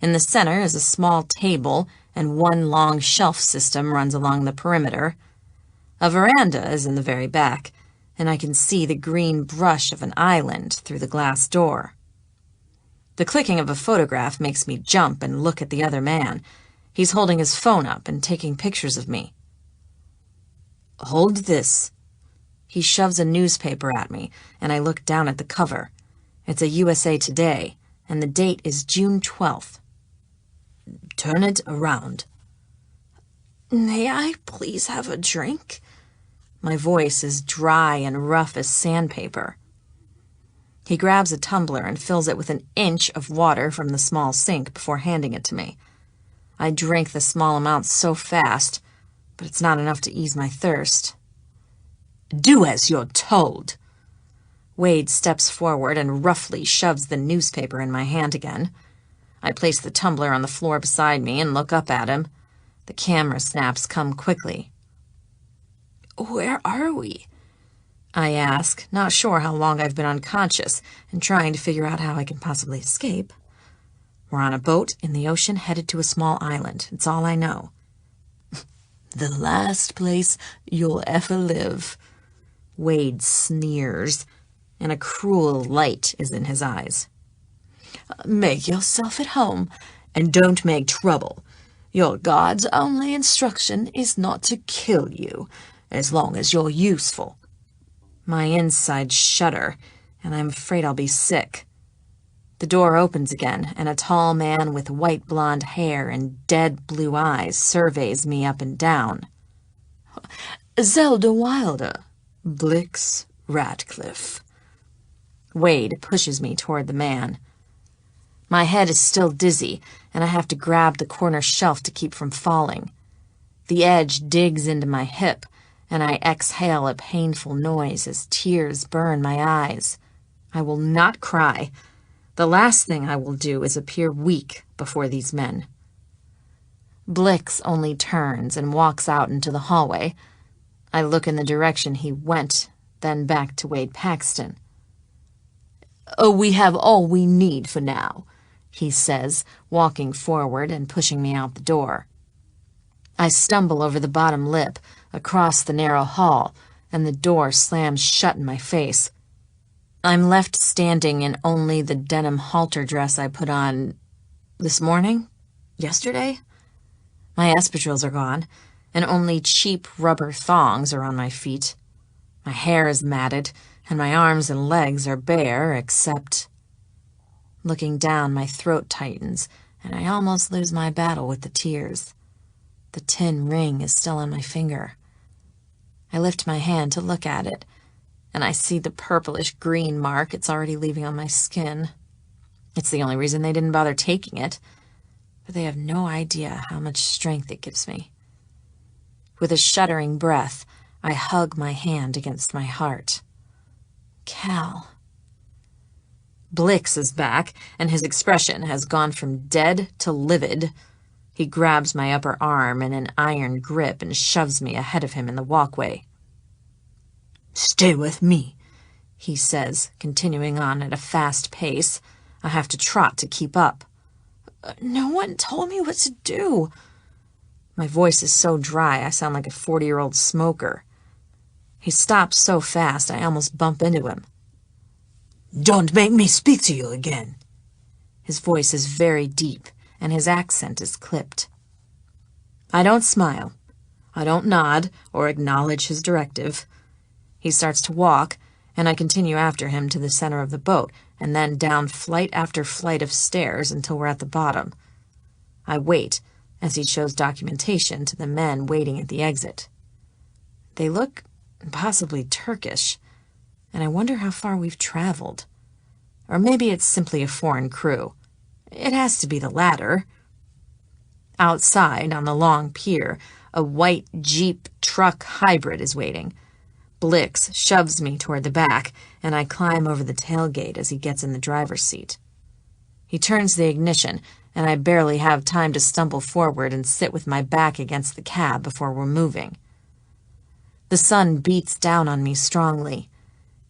In the center is a small table, and one long shelf system runs along the perimeter. A veranda is in the very back, and I can see the green brush of an island through the glass door. The clicking of a photograph makes me jump and look at the other man. He's holding his phone up and taking pictures of me. Hold this. He shoves a newspaper at me, and I look down at the cover. It's a USA Today, and the date is June 12th. Turn it around. May I please have a drink? My voice is dry and rough as sandpaper. He grabs a tumbler and fills it with an inch of water from the small sink before handing it to me. I drink the small amount so fast, but it's not enough to ease my thirst. Do as you're told. Wade steps forward and roughly shoves the newspaper in my hand again. I place the tumbler on the floor beside me and look up at him. The camera snaps come quickly. Where are we? I ask, not sure how long I've been unconscious and trying to figure out how I can possibly escape. We're on a boat in the ocean headed to a small island. It's all I know. The last place you'll ever live. Wade sneers, and a cruel light is in his eyes. Make yourself at home, and don't make trouble. Your God's only instruction is not to kill you, as long as you're useful. My insides shudder, and I'm afraid I'll be sick. The door opens again, and a tall man with white blonde hair and dead blue eyes surveys me up and down. Zelda Wilder, Blix Ratcliffe. Wade pushes me toward the man. My head is still dizzy, and I have to grab the corner shelf to keep from falling. The edge digs into my hip, and I exhale a painful noise as tears burn my eyes. I will not cry. The last thing I will do is appear weak before these men. Blix only turns and walks out into the hallway. I look in the direction he went, then back to Wade Paxton. Oh, we have all we need for now, he says, walking forward and pushing me out the door. I stumble over the bottom lip, across the narrow hall, and the door slams shut in my face. I'm left standing in only the denim halter dress I put on this morning? Yesterday? My espadrilles are gone, and only cheap rubber thongs are on my feet. My hair is matted, and my arms and legs are bare, except... Looking down, my throat tightens, and I almost lose my battle with the tears. The tin ring is still on my finger. I lift my hand to look at it, and I see the purplish-green mark it's already leaving on my skin. It's the only reason they didn't bother taking it, but they have no idea how much strength it gives me. With a shuddering breath, I hug my hand against my heart. Cal. Blix is back, and his expression has gone from dead to livid. He grabs my upper arm in an iron grip and shoves me ahead of him in the walkway. "Stay with me," he says, continuing on at a fast pace. I have to trot to keep up. No one told me what to do. My voice is so dry I sound like a 40-year-old smoker. He stops so fast I almost bump into him. "Don't make me speak to you again." His voice is very deep, and his accent is clipped. I don't smile. I don't nod or acknowledge his directive. He starts to walk, and I continue after him to the center of the boat, and then down flight after flight of stairs until we're at the bottom. I wait as he shows documentation to the men waiting at the exit. They look possibly Turkish, and I wonder how far we've traveled. Or maybe it's simply a foreign crew. It has to be the latter. Outside, on the long pier, a white Jeep truck hybrid is waiting. Blix shoves me toward the back, and I climb over the tailgate as he gets in the driver's seat. He turns the ignition, and I barely have time to stumble forward and sit with my back against the cab before we're moving. The sun beats down on me strongly.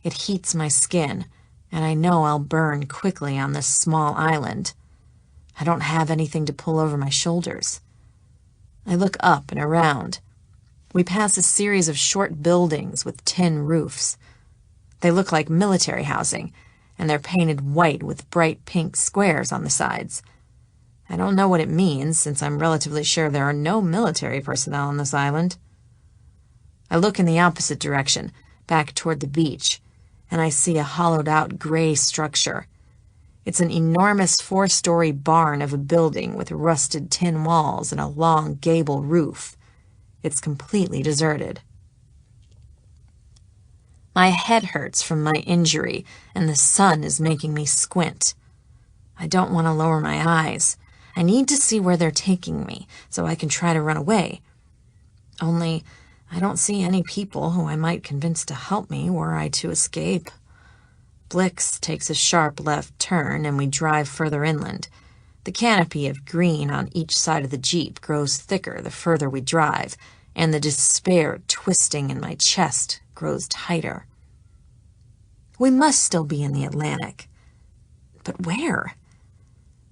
It heats my skin, and I know I'll burn quickly on this small island. I don't have anything to pull over my shoulders. I look up and around. We pass a series of short buildings with tin roofs. They look like military housing, and they're painted white with bright pink squares on the sides. I don't know what it means, since I'm relatively sure there are no military personnel on this island. I look in the opposite direction, back toward the beach, and I see a hollowed-out gray structure. It's an enormous 4-story barn of a building with rusted tin walls and a long gable roof. It's completely deserted. My head hurts from my injury, and the sun is making me squint. I don't want to lower my eyes. I need to see where they're taking me, so I can try to run away. Only, I don't see any people who I might convince to help me were I to escape. Blix takes a sharp left turn, and we drive further inland. The canopy of green on each side of the Jeep grows thicker the further we drive, and the despair twisting in my chest grows tighter. We must still be in the Atlantic. But where?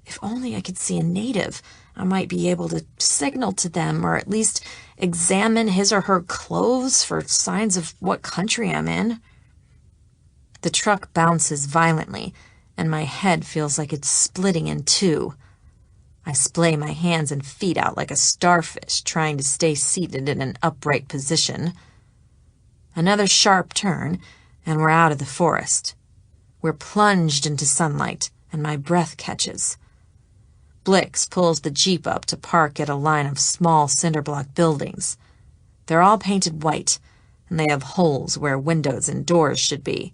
If only I could see a native, I might be able to signal to them, or at least examine his or her clothes for signs of what country I'm in. The truck bounces violently, and my head feels like it's splitting in two. I splay my hands and feet out like a starfish, trying to stay seated in an upright position. Another sharp turn, and we're out of the forest. We're plunged into sunlight, and my breath catches. Blix pulls the Jeep up to park at a line of small cinder-block buildings. They're all painted white, and they have holes where windows and doors should be.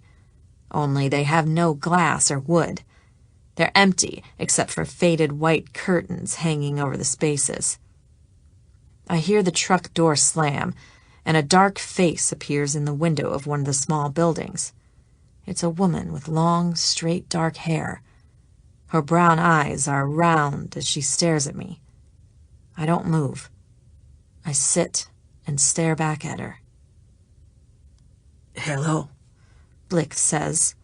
Only they have no glass or wood. They're empty, except for faded white curtains hanging over the spaces. I hear the truck door slam, and a dark face appears in the window of one of the small buildings. It's a woman with long, straight, dark hair. Her brown eyes are round as she stares at me. I don't move. I sit and stare back at her. "Hello," Blix says.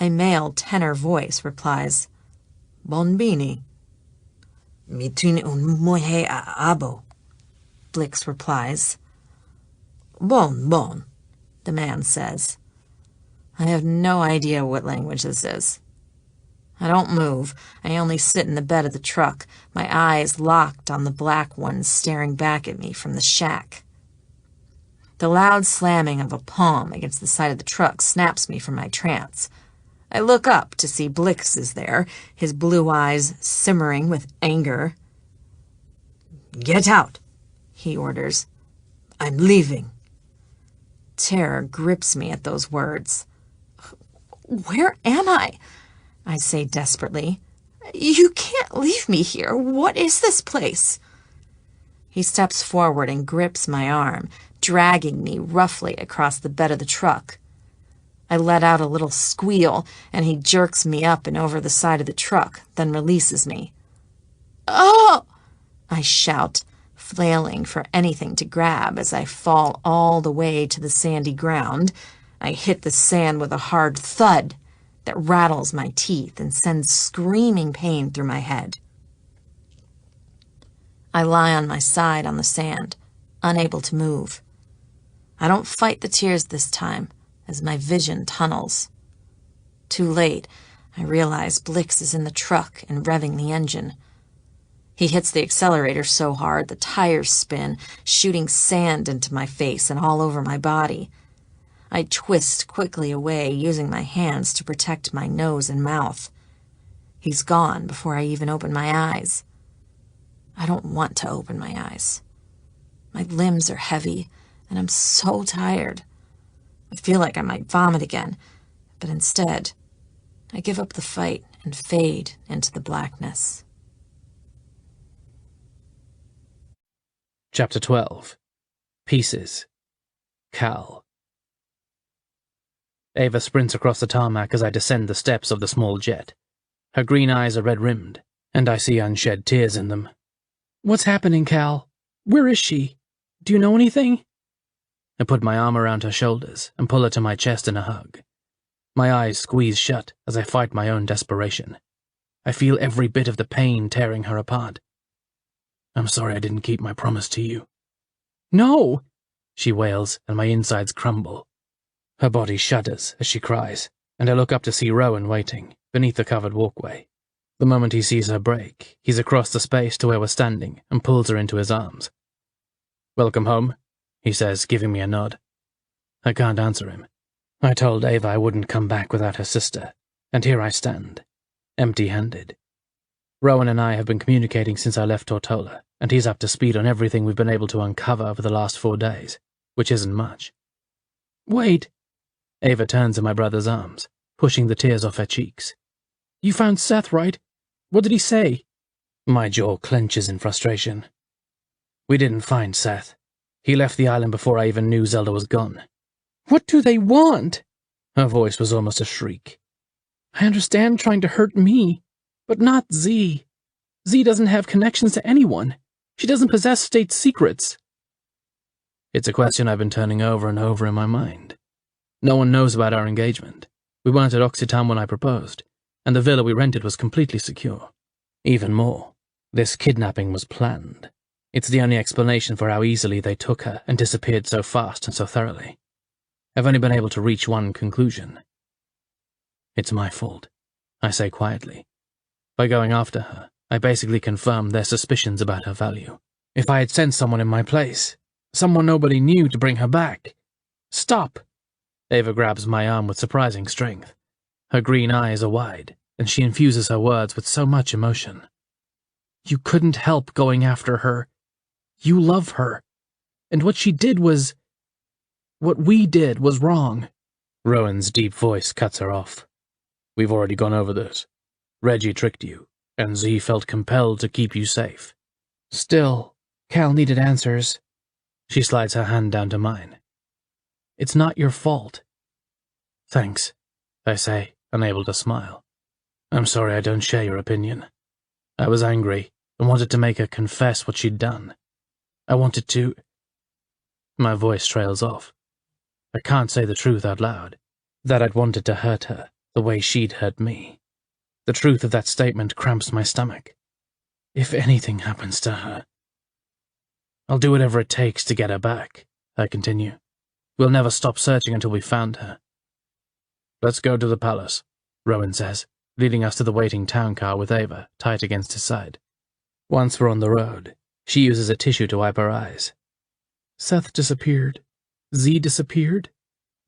A male tenor voice replies, "Bonbini." "Mitun un mohe a abo," Blix replies. Bon, the man says. I have no idea what language this is. I don't move. I only sit in the bed of the truck, my eyes locked on the black ones staring back at me from the shack. The loud slamming of a palm against the side of the truck snaps me from my trance. I look up to see Blix is there, his blue eyes simmering with anger. "Get out," he orders. "I'm leaving." Terror grips me at those words. "Where am I?" I say desperately. "You can't leave me here. What is this place?" He steps forward and grips my arm, dragging me roughly across the bed of the truck. I let out a little squeal, and he jerks me up and over the side of the truck, then releases me. "Oh!" I shout, flailing for anything to grab as I fall all the way to the sandy ground. I hit the sand with a hard thud that rattles my teeth and sends screaming pain through my head. I lie on my side on the sand, unable to move. I don't fight the tears this time, as my vision tunnels. Too late, I realize Blix is in the truck and revving the engine. He hits the accelerator so hard the tires spin, shooting sand into my face and all over my body. I twist quickly away, using my hands to protect my nose and mouth. He's gone before I even open my eyes. I don't want to open my eyes. My limbs are heavy, and I'm so tired. I feel like I might vomit again, but instead, I give up the fight and fade into the blackness. Chapter 12. Pieces. Cal. Ava sprints across the tarmac as I descend the steps of the small jet. Her green eyes are red-rimmed, and I see unshed tears in them. "What's happening, Cal? Where is she? Do you know anything?" I put my arm around her shoulders and pull her to my chest in a hug. My eyes squeeze shut as I fight my own desperation. I feel every bit of the pain tearing her apart. "I'm sorry I didn't keep my promise to you." "No!" she wails, and my insides crumble. Her body shudders as she cries, and I look up to see Rowan waiting beneath the covered walkway. The moment he sees her break, he's across the space to where we're standing and pulls her into his arms. "Welcome home," he says, giving me a nod. I can't answer him. I told Ava I wouldn't come back without her sister, and here I stand, empty-handed. Rowan and I have been communicating since I left Tortola, and he's up to speed on everything we've been able to uncover over the last 4 days, which isn't much. "Wait." Ava turns in my brother's arms, pushing the tears off her cheeks. "You found Seth, right? What did he say?" My jaw clenches in frustration. "We didn't find Seth. He left the island before I even knew Zelda was gone." "What do they want?" Her voice was almost a shriek. "I understand trying to hurt me, but not Z. Z doesn't have connections to anyone. She doesn't possess state secrets." It's a question I've been turning over and over in my mind. No one knows about our engagement. We weren't at Occitan when I proposed, and the villa we rented was completely secure. Even more, this kidnapping was planned. It's the only explanation for how easily they took her and disappeared so fast and so thoroughly. I've only been able to reach one conclusion. It's my fault, I say quietly. By going after her, I basically confirmed their suspicions about her value. If I had sent someone in my place, someone nobody knew to bring her back. "Stop!" Ava grabs my arm with surprising strength. Her green eyes are wide, and she infuses her words with so much emotion. "You couldn't help going after her. You love her. And what she did was... what we did was wrong." Rowan's deep voice cuts her off. "We've already gone over this. Reggie tricked you, and Z felt compelled to keep you safe." "Still, Cal needed answers." She slides her hand down to mine. "It's not your fault." "Thanks," I say, unable to smile. "I'm sorry I don't share your opinion. I was angry and wanted to make her confess what she'd done. I wanted to..." My voice trails off. I can't say the truth out loud, that I'd wanted to hurt her the way she'd hurt me. The truth of that statement cramps my stomach. If anything happens to her, I'll do whatever it takes to get her back, I continue. We'll never stop searching until we've found her. "Let's go to the palace," Rowan says, leading us to the waiting town car with Ava tight against his side. Once we're on the road, she uses a tissue to wipe her eyes. "Seth disappeared. Z disappeared.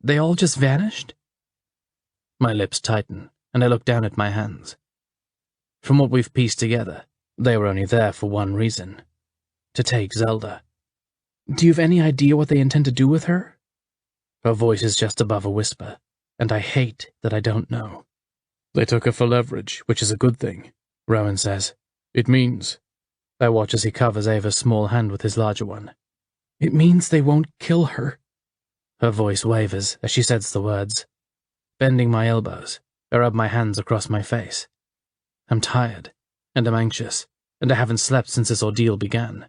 They all just vanished?" My lips tighten, and I look down at my hands. From what we've pieced together, they were only there for one reason: to take Zelda. Do you have any idea what they intend to do with her? Her voice is just above a whisper, and I hate that I don't know. They took her for leverage, which is a good thing, Rowan says. It means... I watch as he covers Ava's small hand with his larger one. It means they won't kill her. Her voice wavers as she says the words. Bending my elbows, I rub my hands across my face. I'm tired, and I'm anxious, and I haven't slept since this ordeal began.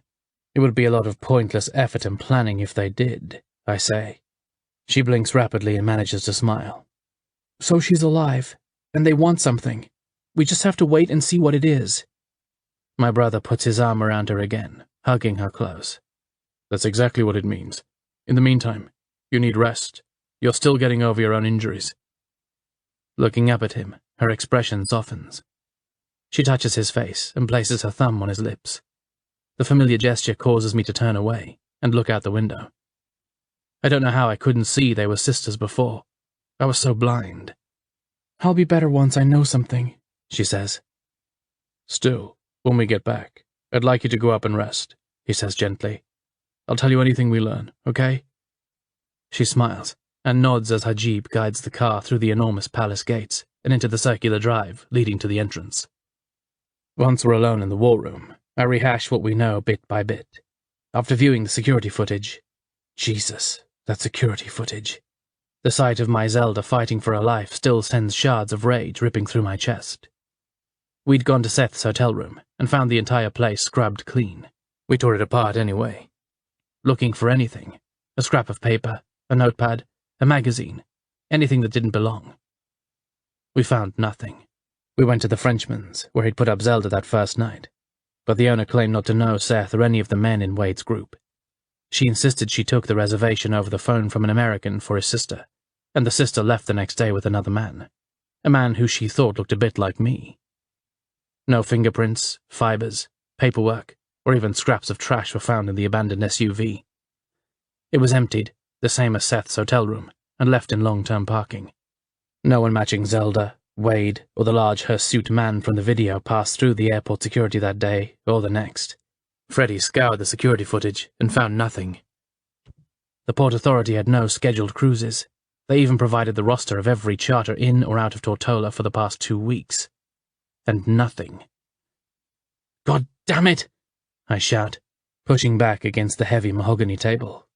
It would be a lot of pointless effort and planning if they did, I say. She blinks rapidly and manages to smile. So she's alive, and they want something. We just have to wait and see what it is. My brother puts his arm around her again, hugging her close. That's exactly what it means. In the meantime, you need rest. You're still getting over your own injuries. Looking up at him, her expression softens. She touches his face and places her thumb on his lips. The familiar gesture causes me to turn away and look out the window. I don't know how I couldn't see they were sisters before. I was so blind. I'll be better once I know something, she says. Still, when we get back, I'd like you to go up and rest, he says gently. I'll tell you anything we learn, okay? She smiles and nods as her jeep guides the car through the enormous palace gates and into the circular drive leading to the entrance. Once we're alone in the war room, I rehash what we know bit by bit. After viewing the security footage, Jesus, that security footage. The sight of my Zelda fighting for her life still sends shards of rage ripping through my chest. We'd gone to Seth's hotel room and found the entire place scrubbed clean. We tore it apart anyway. Looking for anything, a scrap of paper, a notepad, a magazine, anything that didn't belong. We found nothing. We went to the Frenchman's, where he'd put up Zelda that first night, but the owner claimed not to know Seth or any of the men in Wade's group. She insisted she took the reservation over the phone from an American for his sister, and the sister left the next day with another man, a man who she thought looked a bit like me. No fingerprints, fibers, paperwork, or even scraps of trash were found in the abandoned SUV. It was emptied, the same as Seth's hotel room, and left in long-term parking. No one matching Zelda, Wade, or the large hirsute man from the video passed through the airport security that day or the next. Freddie scoured the security footage and found nothing. The Port Authority had no scheduled cruises. They even provided the roster of every charter in or out of Tortola for the past 2 weeks. And nothing. God damn it! I shout, pushing back against the heavy mahogany table.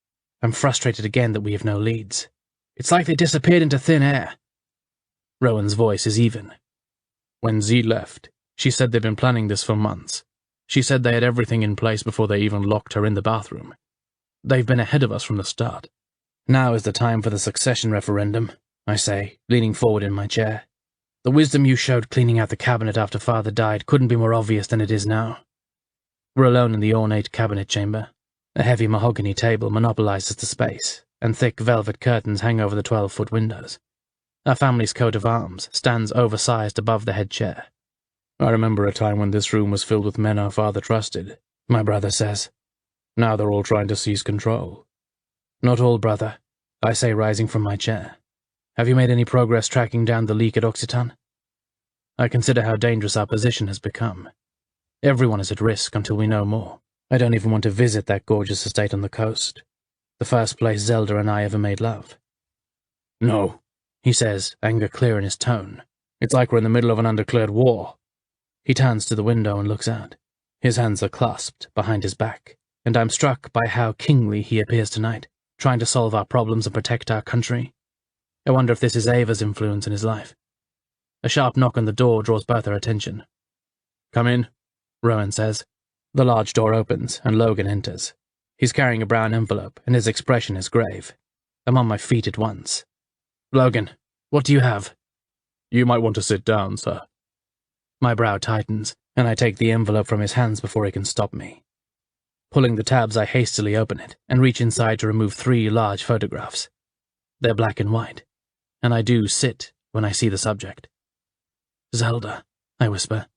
I'm frustrated again that we have no leads. It's like they disappeared into thin air. Rowan's voice is even. When Z left, she said they'd been planning this for months. She said they had everything in place before they even locked her in the bathroom. They've been ahead of us from the start. Now is the time for the succession referendum, I say, leaning forward in my chair. The wisdom you showed cleaning out the cabinet after Father died couldn't be more obvious than it is now. We're alone in the ornate cabinet chamber. A heavy mahogany table monopolizes the space, and thick velvet curtains hang over the 12-foot windows. Our family's coat of arms stands oversized above the head chair. I remember a time when this room was filled with men our father trusted, my brother says. Now they're all trying to seize control. Not all, brother, I say, rising from my chair. Have you made any progress tracking down the leak at Occitan? I consider how dangerous our position has become. Everyone is at risk until we know more. I don't even want to visit that gorgeous estate on the coast, the first place Zelda and I ever made love. No, he says, anger clear in his tone. It's like we're in the middle of an undeclared war. He turns to the window and looks out. His hands are clasped behind his back, and I'm struck by how kingly he appears tonight, trying to solve our problems and protect our country. I wonder if this is Ava's influence in his life. A sharp knock on the door draws both our attention. Come in, Rowan says. The large door opens, and Logan enters. He's carrying a brown envelope, and his expression is grave. I'm on my feet at once. Logan, what do you have? You might want to sit down, sir. My brow tightens, and I take the envelope from his hands before he can stop me. Pulling the tabs, I hastily open it, and reach inside to remove 3 large photographs. They're black and white, and I do sit when I see the subject. Zelda, I whisper.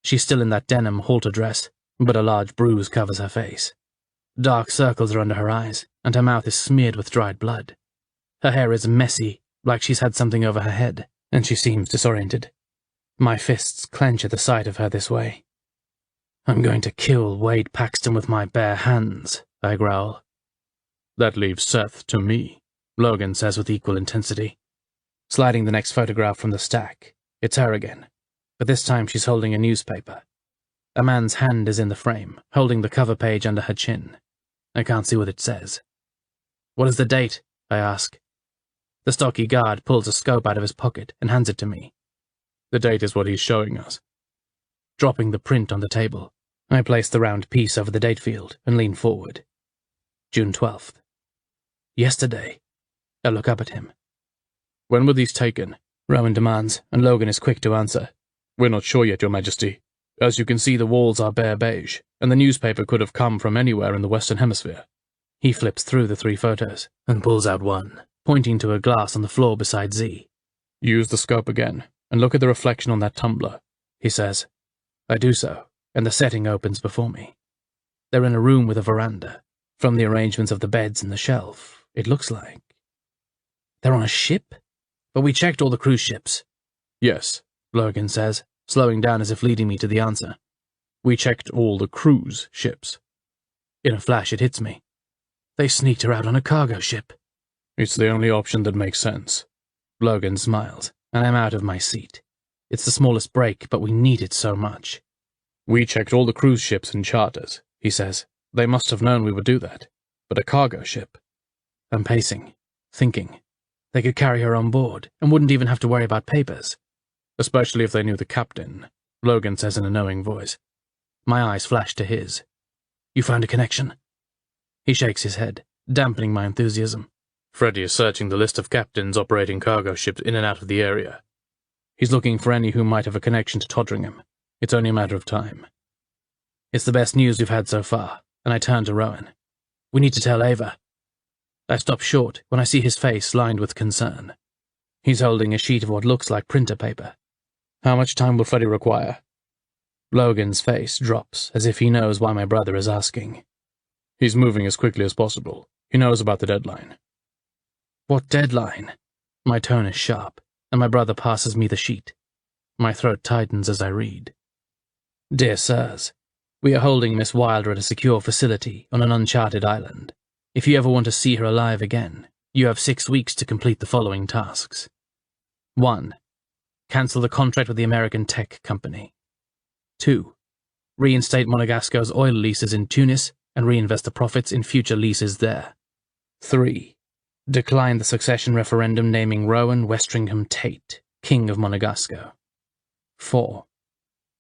She's still in that denim halter dress, but a large bruise covers her face. Dark circles are under her eyes, and her mouth is smeared with dried blood. Her hair is messy, like she's had something over her head, and she seems disoriented. My fists clench at the sight of her this way. I'm going to kill Wade Paxton with my bare hands, I growl. That leaves Seth to me, Logan says with equal intensity. Sliding the next photograph from the stack, it's her again, but this time she's holding a newspaper. A man's hand is in the frame, holding the cover page under her chin. I can't see what it says. What is the date? I ask. The stocky guard pulls a scope out of his pocket and hands it to me. The date is what he's showing us. Dropping the print on the table, I place the round piece over the date field and lean forward. June 12th. Yesterday. I look up at him. When were these taken? Rowan demands, and Logan is quick to answer. We're not sure yet, Your Majesty. As you can see, the walls are bare beige, and the newspaper could have come from anywhere in the Western Hemisphere. He flips through the 3 photos and pulls out one, pointing to a glass on the floor beside Z. Use the scope again, and look at the reflection on that tumbler, he says. I do so, and the setting opens before me. They're in a room with a veranda. From the arrangements of the beds and the shelf, it looks like... They're on a ship? But we checked all the cruise ships. Yes, Logan says, slowing down as if leading me to the answer. We checked all the cruise ships. In a flash it hits me. They sneaked her out on a cargo ship. It's the only option that makes sense. Logan smiles, and I'm out of my seat. It's the smallest break, but we need it so much. We checked all the cruise ships and charters, he says. They must have known we would do that. But a cargo ship? I'm pacing, thinking. They could carry her on board, and wouldn't even have to worry about papers. Especially if they knew the captain, Logan says in a knowing voice. My eyes flash to his. You found a connection? He shakes his head, dampening my enthusiasm. Freddie is searching the list of captains operating cargo ships in and out of the area. He's looking for any who might have a connection to Toddringham. It's only a matter of time. It's the best news we've had so far, and I turn to Rowan. We need to tell Ava. I stop short when I see his face lined with concern. He's holding a sheet of what looks like printer paper. How much time will Freddie require? Logan's face drops, as if he knows why my brother is asking. He's moving as quickly as possible. He knows about the deadline. What deadline? My tone is sharp, and my brother passes me the sheet. My throat tightens as I read. Dear Sirs, we are holding Miss Wilder at a secure facility on an uncharted island. If you ever want to see her alive again, you have 6 weeks to complete the following tasks. 1. Cancel the contract with the American tech company. 2. Reinstate Monegasco's oil leases in Tunis and reinvest the profits in future leases there. 3. Decline the succession referendum naming Rowan Westringham Tate, King of Monegasco. 4.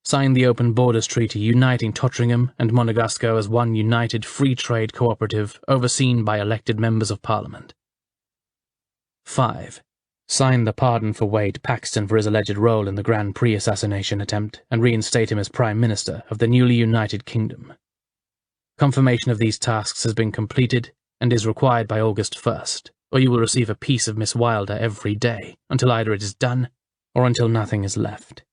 Sign the Open Borders Treaty uniting Tottringham and Monegasco as one united free trade cooperative overseen by elected members of Parliament. 5. Sign the pardon for Wade Paxton for his alleged role in the Grand Prix assassination attempt and reinstate him as Prime Minister of the newly united kingdom. Confirmation of these tasks has been completed and is required by August 1st, or you will receive a piece of Miss Wilder every day until either it is done or until nothing is left.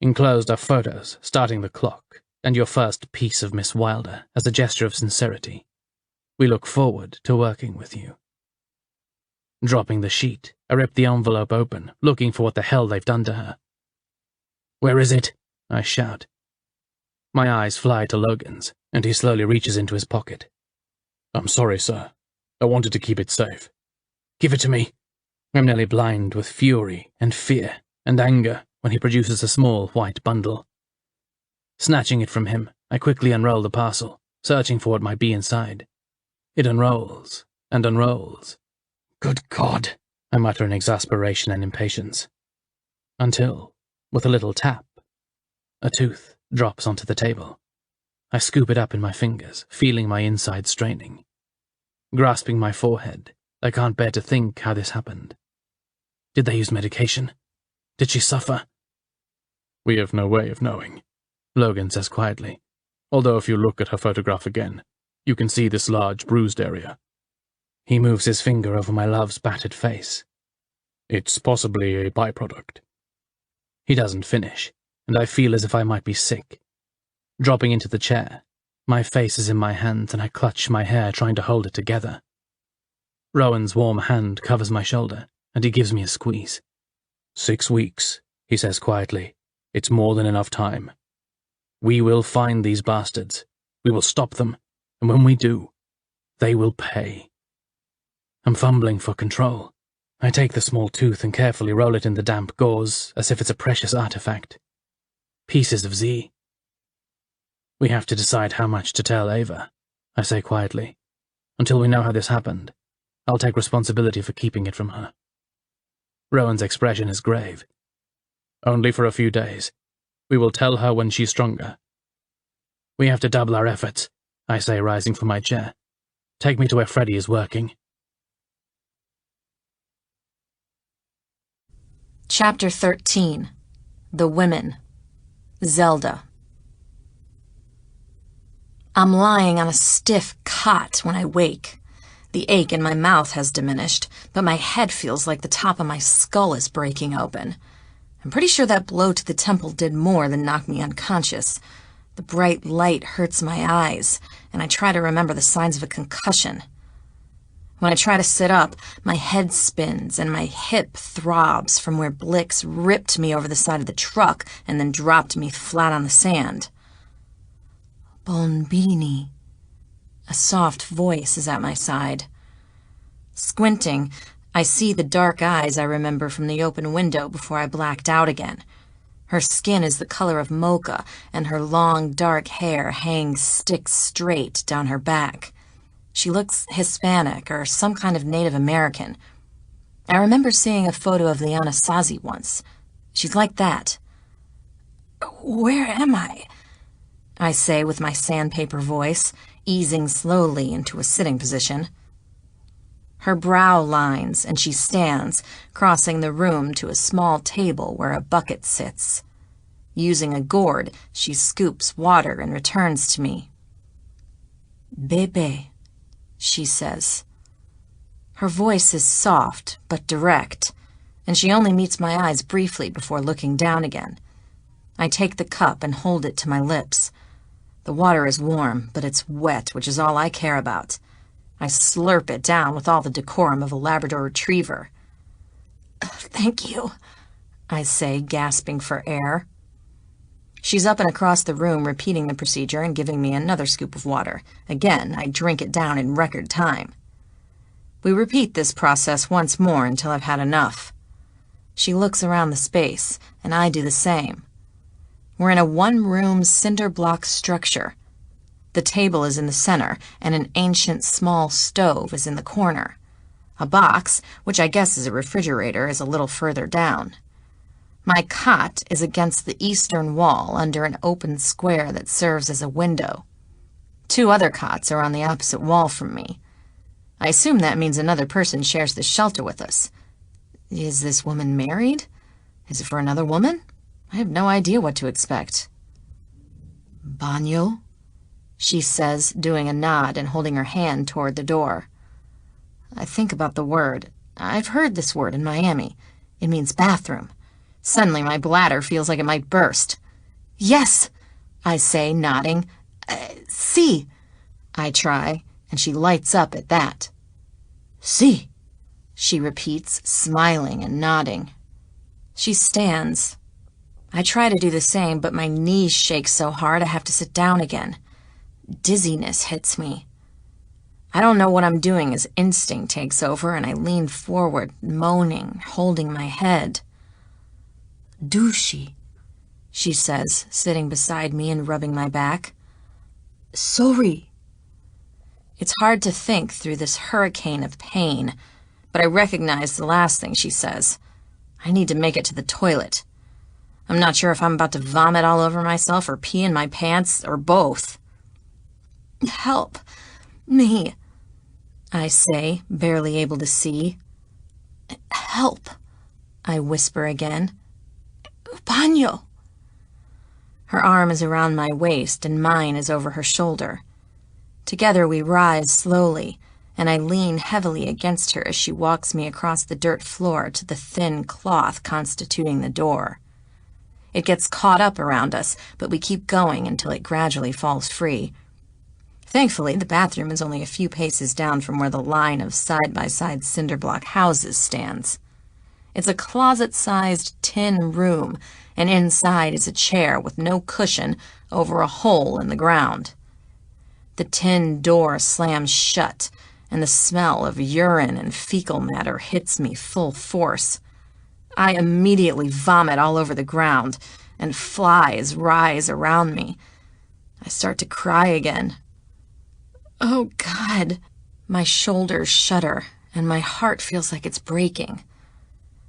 Enclosed are photos starting the clock and your first piece of Miss Wilder as a gesture of sincerity. We look forward to working with you. Dropping the sheet, I rip the envelope open, looking for what the hell they've done to her. Where is it? I shout. My eyes fly to Logan's, and he slowly reaches into his pocket. I'm sorry, sir. I wanted to keep it safe. Give it to me. I'm nearly blind with fury and fear and anger when he produces a small white bundle. Snatching it from him, I quickly unroll the parcel, searching for what might be inside. It unrolls and unrolls. Good God, I mutter in exasperation and impatience. Until, with a little tap, a tooth drops onto the table. I scoop it up in my fingers, feeling my inside straining. Grasping my forehead, I can't bear to think how this happened. Did they use medication? Did she suffer? We have no way of knowing, Logan says quietly, although if you look at her photograph again, you can see this large bruised area. He moves his finger over my love's battered face. It's possibly a byproduct. He doesn't finish, and I feel as if I might be sick. Dropping into the chair, my face is in my hands and I clutch my hair trying to hold it together. Rowan's warm hand covers my shoulder, and he gives me a squeeze. 6 weeks, he says quietly. It's more than enough time. We will find these bastards. We will stop them, and when we do, they will pay. I'm fumbling for control. I take the small tooth and carefully roll it in the damp gauze as if it's a precious artifact. Pieces of Z. We have to decide how much to tell Ava, I say quietly. Until we know how this happened, I'll take responsibility for keeping it from her. Rowan's expression is grave. Only for a few days. We will tell her when she's stronger. We have to double our efforts, I say, rising from my chair. Take me to where Freddie is working. Chapter 13. The Women. Zelda. I'm lying on a stiff cot when I wake. The ache in my mouth has diminished, but my head feels like the top of my skull is breaking open. I'm pretty sure that blow to the temple did more than knock me unconscious. The bright light hurts my eyes, and I try to remember the signs of a concussion. When I try to sit up, my head spins and my hip throbs from where Blix ripped me over the side of the truck and then dropped me flat on the sand. Bonbini. A soft voice is at my side. Squinting, I see the dark eyes I remember from the open window before I blacked out again. Her skin is the color of mocha, and her long, dark hair hangs stick straight down her back. She looks Hispanic or some kind of Native American. I remember seeing a photo of Liana Sazi once. She's like that. Where am I say with my sandpaper voice, easing slowly into a sitting position. Her brow lines, and she stands, crossing the room to a small table where a bucket sits. Using a gourd, she scoops water and returns to me. Bebe, she says. Her voice is soft but direct, and she only meets my eyes briefly before looking down again. I take the cup and hold it to my lips. The water is warm, but it's wet, which is all I care about. I slurp it down with all the decorum of a Labrador retriever. Thank you, I say, gasping for air. She's up and across the room repeating the procedure and giving me another scoop of water. Again, I drink it down in record time. We repeat this process once more until I've had enough. She looks around the space, and I do the same. We're in a one-room cinder block structure. The table is in the center, and an ancient small stove is in the corner. A box, which I guess is a refrigerator, is a little further down. My cot is against the eastern wall under an open square that serves as a window. 2 other cots are on the opposite wall from me. I assume that means another person shares the shelter with us. Is this woman married? Is it for another woman? I have no idea what to expect. Baño? She says, doing a nod and holding her hand toward the door. I think about the word. I've heard this word in Miami. It means bathroom. Suddenly my bladder feels like it might burst. Yes, I say, nodding. Si, I try, and she lights up at that. Si, she repeats, smiling and nodding. She stands. I try to do the same, but my knees shake so hard I have to sit down again. Dizziness hits me. I don't know what I'm doing as instinct takes over, and I lean forward, moaning, holding my head. Douchey, she says, sitting beside me and rubbing my back. Sorry. It's hard to think through this hurricane of pain, but I recognize the last thing she says. I need to make it to the toilet. I'm not sure if I'm about to vomit all over myself or pee in my pants or both. Help me, I say, barely able to see. Help, I whisper again. Baño. Her arm is around my waist and mine is over her shoulder. Together we rise slowly, and I lean heavily against her as she walks me across the dirt floor to the thin cloth constituting the door. It gets caught up around us, but we keep going until it gradually falls free. Thankfully, the bathroom is only a few paces down from where the line of side-by-side cinder block houses stands. It's a closet-sized tin room, and inside is a chair with no cushion over a hole in the ground. The tin door slams shut, and the smell of urine and fecal matter hits me full force. I immediately vomit all over the ground, and flies rise around me. I start to cry again. Oh, God. My shoulders shudder, and my heart feels like it's breaking.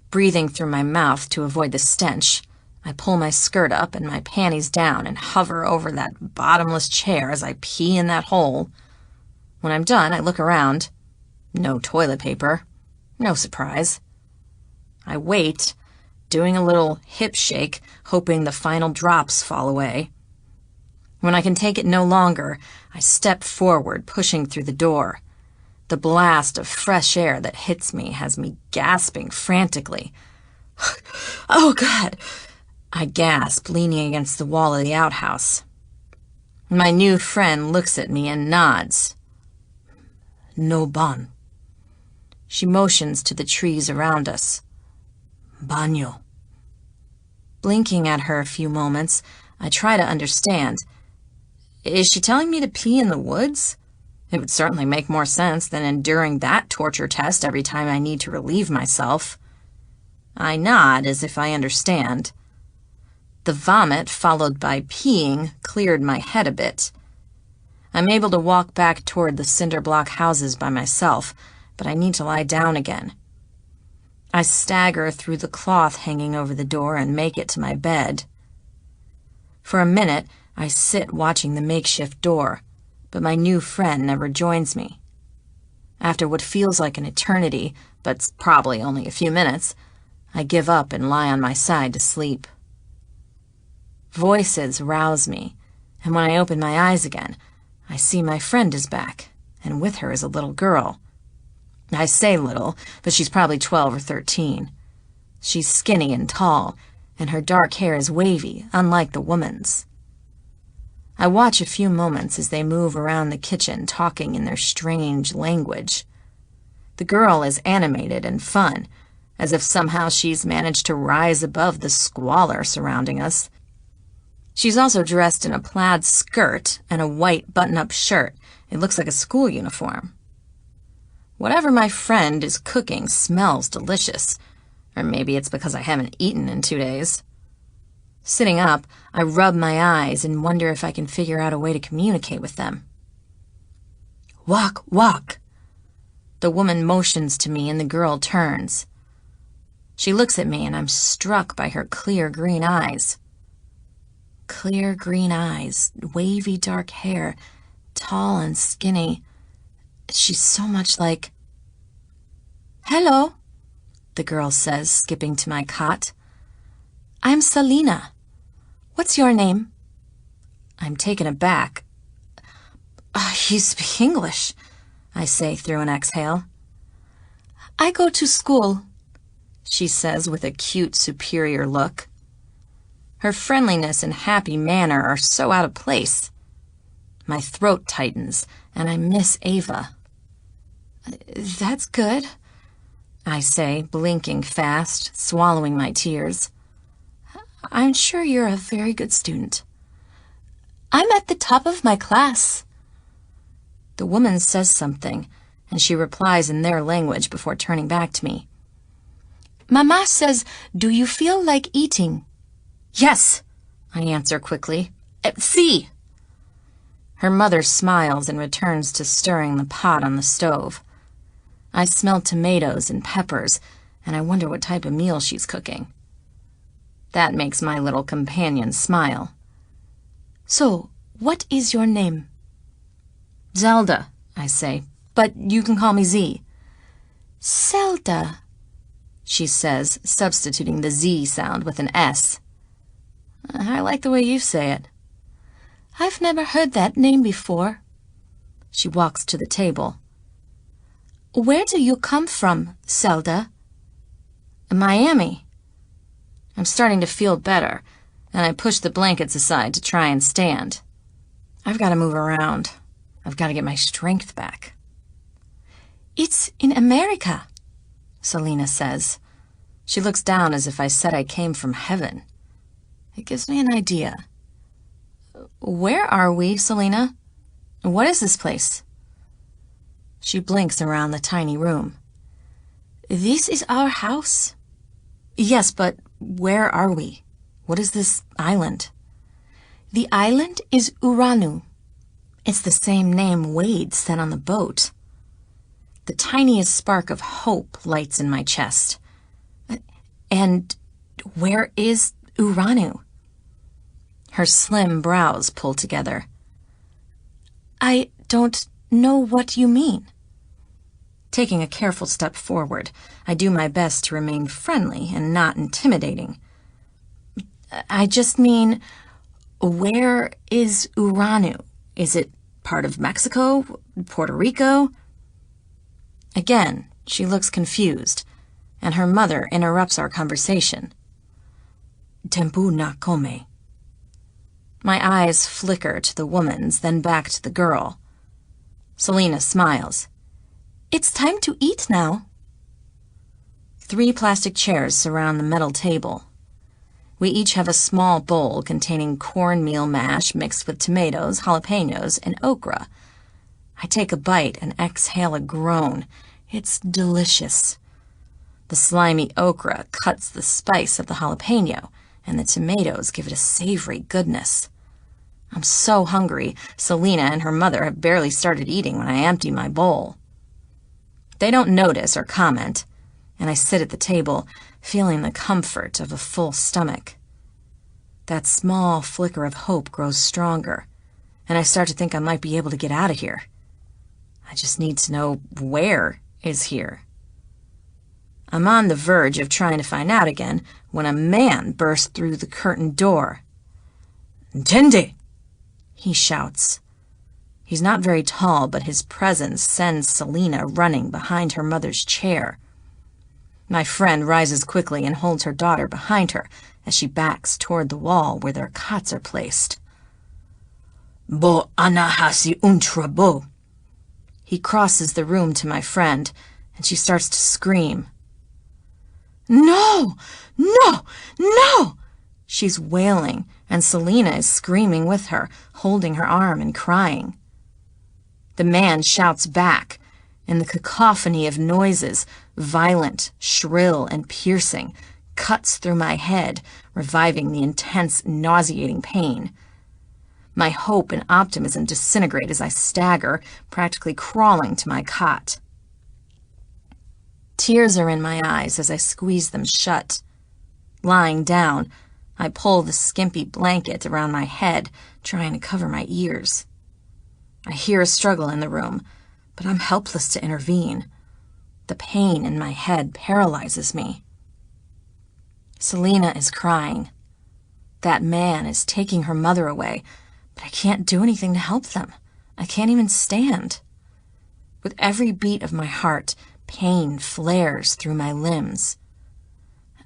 Breathing through my mouth to avoid the stench, I pull my skirt up and my panties down and hover over that bottomless chair as I pee in that hole. When I'm done, I look around. No toilet paper. No surprise. I wait, doing a little hip shake, hoping the final drops fall away. When I can take it no longer, I step forward, pushing through the door. The blast of fresh air that hits me has me gasping frantically. Oh, God! I gasp, leaning against the wall of the outhouse. My new friend looks at me and nods. No ban. She motions to the trees around us. Baño. Blinking at her a few moments, I try to understand. Is she telling me to pee in the woods? It would certainly make more sense than enduring that torture test every time I need to relieve myself. I nod as if I understand. The vomit, followed by peeing, cleared my head a bit. I'm able to walk back toward the cinder block houses by myself, but I need to lie down again. I stagger through the cloth hanging over the door and make it to my bed. For a minute, I sit watching the makeshift door, but my new friend never joins me. After what feels like an eternity, but probably only a few minutes, I give up and lie on my side to sleep. Voices rouse me, and when I open my eyes again, I see my friend is back, and with her is a little girl. I say little, but she's probably 12 or 13. She's skinny and tall, and her dark hair is wavy, unlike the woman's. I watch a few moments as they move around the kitchen, talking in their strange language. The girl is animated and fun, as if somehow she's managed to rise above the squalor surrounding us. She's also dressed in a plaid skirt and a white button-up shirt. It looks like a school uniform. Whatever my friend is cooking smells delicious, or maybe it's because I haven't eaten in 2 days. Sitting up, I rub my eyes and wonder if I can figure out a way to communicate with them. Walk, walk. The woman motions to me and the girl turns. She looks at me and I'm struck by her clear green eyes. Clear green eyes, wavy dark hair, tall and skinny. She's so much like... Hello, the girl says, skipping to my cot. I'm Selena. What's your name? I'm taken aback. You speak English, I say through an exhale. I go to school, she says with a cute, superior look. Her friendliness and happy manner are so out of place. My throat tightens, and I miss Ava. That's good, I say, blinking fast, swallowing my tears. I'm sure you're a very good student. I'm at the top of my class. The woman says something, and she replies in their language before turning back to me. Mama says, do you feel like eating? Yes, I answer quickly. Si. Her mother smiles and returns to stirring the pot on the stove. I smell tomatoes and peppers, and I wonder what type of meal she's cooking. That makes my little companion smile. So, what is your name? Zelda, I say, but you can call me Z. Zelda, she says, substituting the Z sound with an S. I like the way you say it. I've never heard that name before. She walks to the table. Where do you come from, Zelda? Miami. I'm starting to feel better, and I push the blankets aside to try and stand. I've got to move around. I've got to get my strength back. It's in America, Selena says. She looks down as if I said I came from heaven. It gives me an idea. Where are we, Selena? What is this place? She blinks around the tiny room. This is our house. Yes, but where are we? What is this island? The island is Uranu. It's the same name Wade said on the boat. The tiniest spark of hope lights in my chest. And where is Uranu? Her slim brows pull together. I don't know what you mean. Taking a careful step forward, I do my best to remain friendly and not intimidating. I just mean, where is Uranu? Is it part of Mexico? Puerto Rico? Again, she looks confused, and her mother interrupts our conversation. Tempu na come. My eyes flicker to the woman's, then back to the girl. Selena smiles. It's time to eat now. 3 plastic chairs surround the metal table. We each have a small bowl containing cornmeal mash mixed with tomatoes, jalapenos, and okra. I take a bite and exhale a groan. It's delicious. The slimy okra cuts the spice of the jalapeno, and the tomatoes give it a savory goodness. I'm so hungry, Selena and her mother have barely started eating when I empty my bowl. They don't notice or comment, and I sit at the table, feeling the comfort of a full stomach. That small flicker of hope grows stronger, and I start to think I might be able to get out of here. I just need to know where is here. I'm on the verge of trying to find out again when a man bursts through the curtained door. Entende? He shouts. He's not very tall, but his presence sends Selena running behind her mother's chair. My friend rises quickly and holds her daughter behind her as she backs toward the wall where their cots are placed. Bo anahasi untrabo. He crosses the room to my friend, and she starts to scream. No! No! No! She's wailing, and Selena is screaming with her, holding her arm and crying. The man shouts back, and the cacophony of noises, violent, shrill, and piercing, cuts through my head, reviving the intense, nauseating pain. My hope and optimism disintegrate as I stagger, practically crawling to my cot. Tears are in my eyes as I squeeze them shut. Lying down, I pull the skimpy blanket around my head, trying to cover my ears. I hear a struggle in the room, but I'm helpless to intervene. The pain in my head paralyzes me. Selena is crying. That man is taking her mother away, but I can't do anything to help them. I can't even stand. With every beat of my heart, pain flares through my limbs.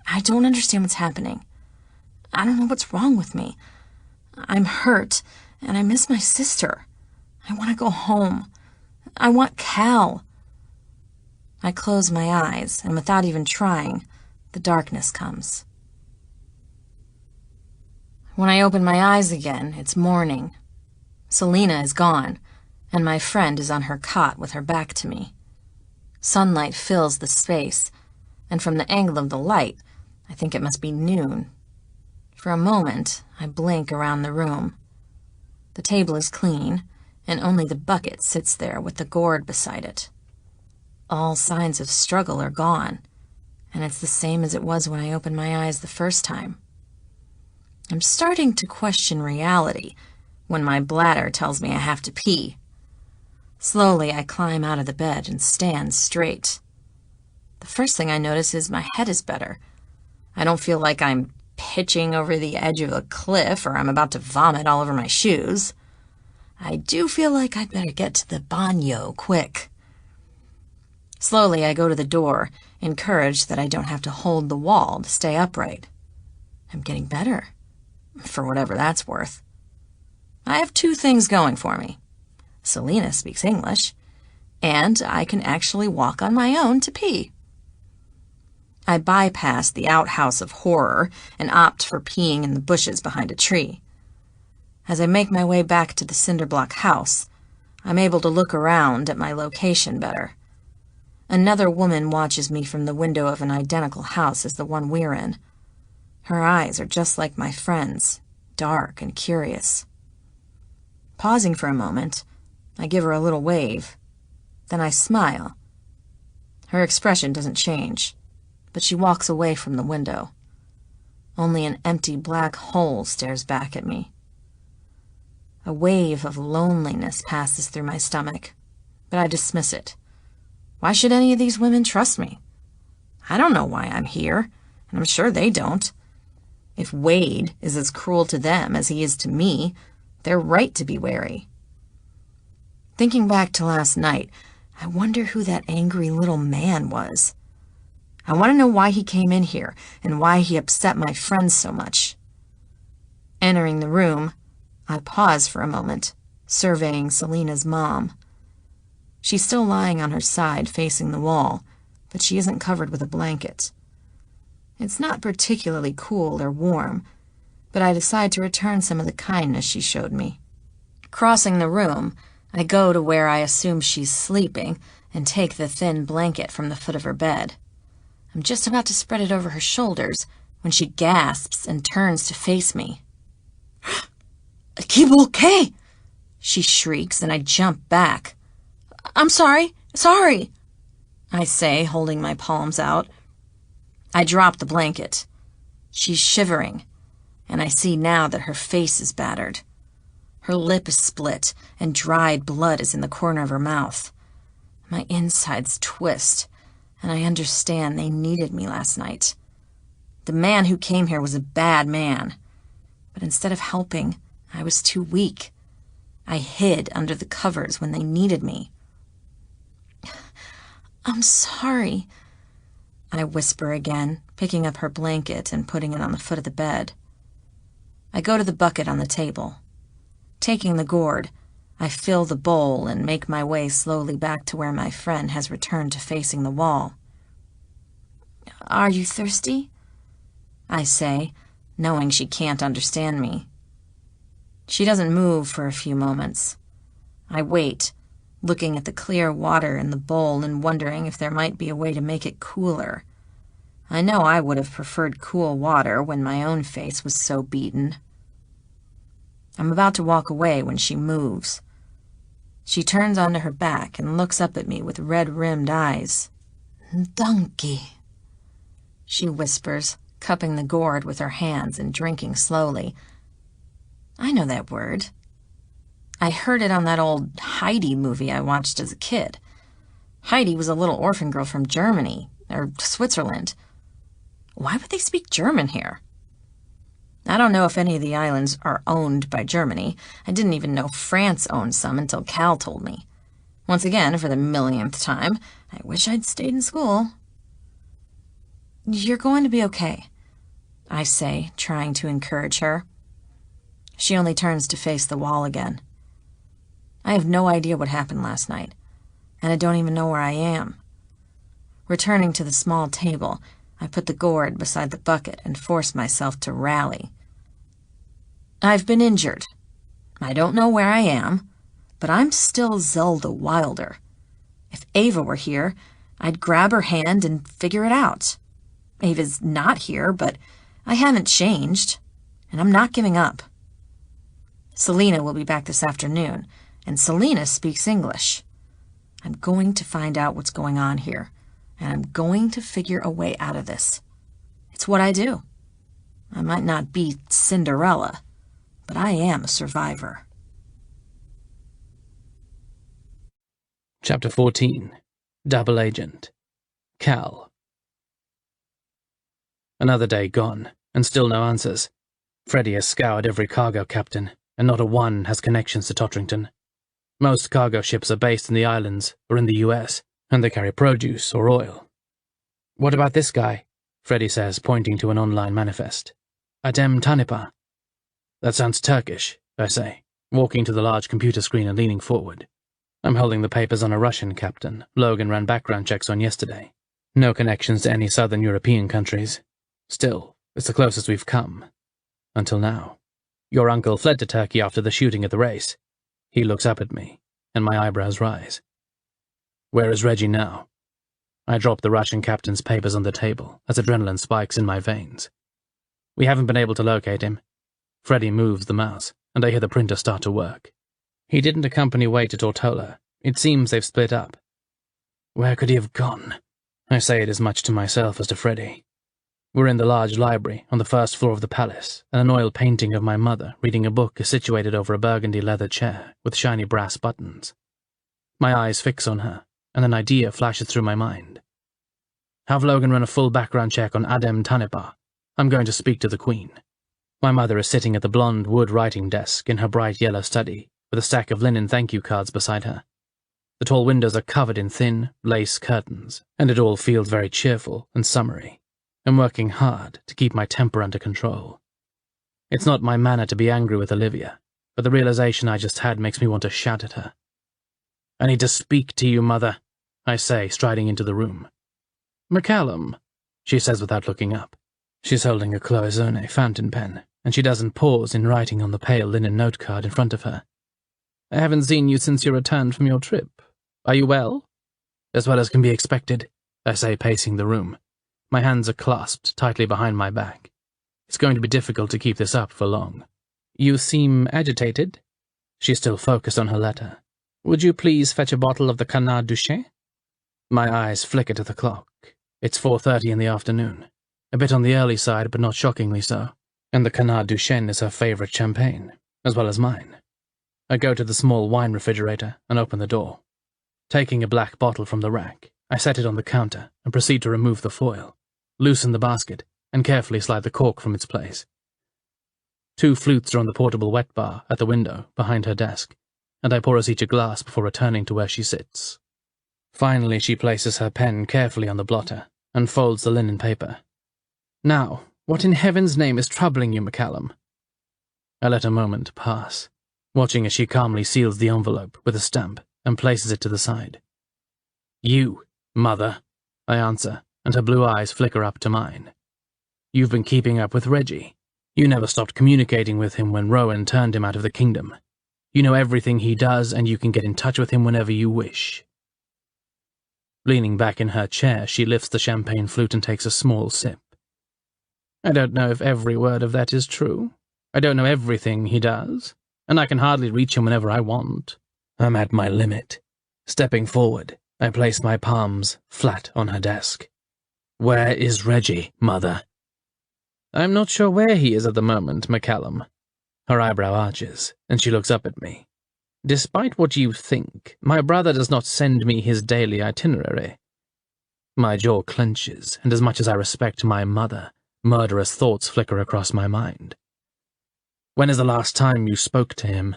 I don't understand what's happening. I don't know what's wrong with me. I'm hurt, and I miss my sister. I want to go home. I want Cal. I close my eyes, and without even trying, the darkness comes. When I open my eyes again, it's morning. Selena is gone, and my friend is on her cot with her back to me. Sunlight fills the space, and from the angle of the light, I think it must be noon. For a moment, I blink around the room. The table is clean, and only the bucket sits there with the gourd beside it. All signs of struggle are gone, and it's the same as it was when I opened my eyes the first time. I'm starting to question reality when my bladder tells me I have to pee. Slowly, I climb out of the bed and stand straight. The first thing I notice is my head is better. I don't feel like I'm pitching over the edge of a cliff or I'm about to vomit all over my shoes. I do feel like I'd better get to the baño quick. Slowly, I go to the door, encouraged that I don't have to hold the wall to stay upright. I'm getting better, for whatever that's worth. I have 2 things going for me. Selena speaks English, and I can actually walk on my own to pee. I bypass the outhouse of horror and opt for peeing in the bushes behind a tree. As I make my way back to the cinderblock house, I'm able to look around at my location better. Another woman watches me from the window of an identical house as the one we're in. Her eyes are just like my friend's, dark and curious. Pausing for a moment, I give her a little wave. Then I smile. Her expression doesn't change, but she walks away from the window. Only an empty black hole stares back at me. A wave of loneliness passes through my stomach, but I dismiss it. Why should any of these women trust me? I don't know why I'm here, and I'm sure they don't. If Wade is as cruel to them as he is to me, they're right to be wary. Thinking back to last night, I wonder who that angry little man was. I want to know why he came in here and why he upset my friends so much. Entering the room, I pause for a moment, surveying Selena's mom. She's still lying on her side facing the wall, but she isn't covered with a blanket. It's not particularly cool or warm, but I decide to return some of the kindness she showed me. Crossing the room, I go to where I assume she's sleeping and take the thin blanket from the foot of her bed. I'm just about to spread it over her shoulders when she gasps and turns to face me. "Keep okay!" she shrieks, and I jump back. I'm sorry, I say, holding my palms out. I drop the blanket. She's shivering, and I see now that her face is battered. Her lip is split, and dried blood is in the corner of her mouth. My insides twist, and I understand they needed me last night. The man who came here was a bad man, but instead of helping, I was too weak. I hid under the covers when they needed me. I'm sorry, I whisper again, picking up her blanket and putting it on the foot of the bed. I go to the bucket on the table. Taking the gourd, I fill the bowl and make my way slowly back to where my friend has returned to facing the wall. Are you thirsty? I say, knowing she can't understand me. She doesn't move for a few moments. I wait, looking at the clear water in the bowl and wondering if there might be a way to make it cooler. I know I would have preferred cool water when my own face was so beaten. I'm about to walk away when she moves. She turns onto her back and looks up at me with red-rimmed eyes. "Donkey," she whispers, cupping the gourd with her hands and drinking slowly. I know that word. I heard it on that old Heidi movie I watched as a kid. Heidi was a little orphan girl from Germany, or Switzerland. Why would they speak German here? I don't know if any of the islands are owned by Germany. I didn't even know France owned some until Cal told me. Once again, for the millionth time, I wish I'd stayed in school. You're going to be okay, I say, trying to encourage her. She only turns to face the wall again. I have no idea what happened last night, and I don't even know where I am. Returning to the small table, I put the gourd beside the bucket and force myself to rally. I've been injured. I don't know where I am, but I'm still Zelda Wilder. If Ava were here, I'd grab her hand and figure it out. Ava's not here, but I haven't changed, and I'm not giving up. Selena will be back this afternoon, and Selena speaks English. I'm going to find out what's going on here, and I'm going to figure a way out of this. It's what I do. I might not be Cinderella, but I am a survivor. Chapter 14. Double Agent. Cal. Another day gone, and still no answers. Freddie has scoured every cargo captain, and not a one has connections to Totterington. Most cargo ships are based in the islands or in the US, and they carry produce or oil. What about this guy? Freddie says, pointing to an online manifest. Adem Tanipa. That sounds Turkish, I say, walking to the large computer screen and leaning forward. I'm holding the papers on a Russian captain Logan ran background checks on yesterday. No connections to any southern European countries. Still, it's the closest we've come. Until now. Your uncle fled to Turkey after the shooting at the race. He looks up at me, and my eyebrows rise. Where is Reggie now? I drop the Russian captain's papers on the table as adrenaline spikes in my veins. We haven't been able to locate him. Freddie moves the mouse, and I hear the printer start to work. He didn't accompany Wade to Tortola. It seems they've split up. Where could he have gone? I say it as much to myself as to Freddie. We're in the large library on the first floor of the palace, and an oil painting of my mother reading a book is situated over a burgundy leather chair with shiny brass buttons. My eyes fix on her, and an idea flashes through my mind. Have Logan run a full background check on Adem Tanepa. I'm going to speak to the Queen. My mother is sitting at the blonde wood writing desk in her bright yellow study, with a stack of linen thank you cards beside her. The tall windows are covered in thin, lace curtains, and it all feels very cheerful and summery. I'm working hard to keep my temper under control. It's not my manner to be angry with Olivia, but the realization I just had makes me want to shout at her. I need to speak to you, Mother, I say, striding into the room. McCallum, she says without looking up. She's holding a cloisonne fountain pen, and she doesn't pause in writing on the pale linen note card in front of her. I haven't seen you since your return from your trip. Are you well? As well as can be expected, I say, pacing the room. My hands are clasped tightly behind my back. It's going to be difficult to keep this up for long. You seem agitated. She's still focused on her letter. Would you please fetch a bottle of the Canard du Chien? My eyes flicker to the clock. It's 4:30 in the afternoon. A bit on the early side, but not shockingly so. And the Canard du Chien is her favourite champagne, as well as mine. I go to the small wine refrigerator and open the door. Taking a black bottle from the rack, I set it on the counter and proceed to remove the foil, loosen the basket, and carefully slide the cork from its place. 2 flutes are on the portable wet bar at the window behind her desk, and I pour us each a glass before returning to where she sits. Finally, she places her pen carefully on the blotter and folds the linen paper. Now, what in heaven's name is troubling you, McCallum? I let a moment pass, watching as she calmly seals the envelope with a stamp and places it to the side. You, Mother, I answer, and her blue eyes flicker up to mine. You've been keeping up with Reggie. You never stopped communicating with him when Rowan turned him out of the kingdom. You know everything he does, and you can get in touch with him whenever you wish. Leaning back in her chair, she lifts the champagne flute and takes a small sip. I don't know if every word of that is true. I don't know everything he does, and I can hardly reach him whenever I want. I'm at my limit. Stepping forward, I place my palms flat on her desk. Where is Reggie, Mother? I'm not sure where he is at the moment, McCallum. Her eyebrow arches, and she looks up at me. Despite what you think, my brother does not send me his daily itinerary. My jaw clenches, and as much as I respect my mother, murderous thoughts flicker across my mind. When is the last time you spoke to him?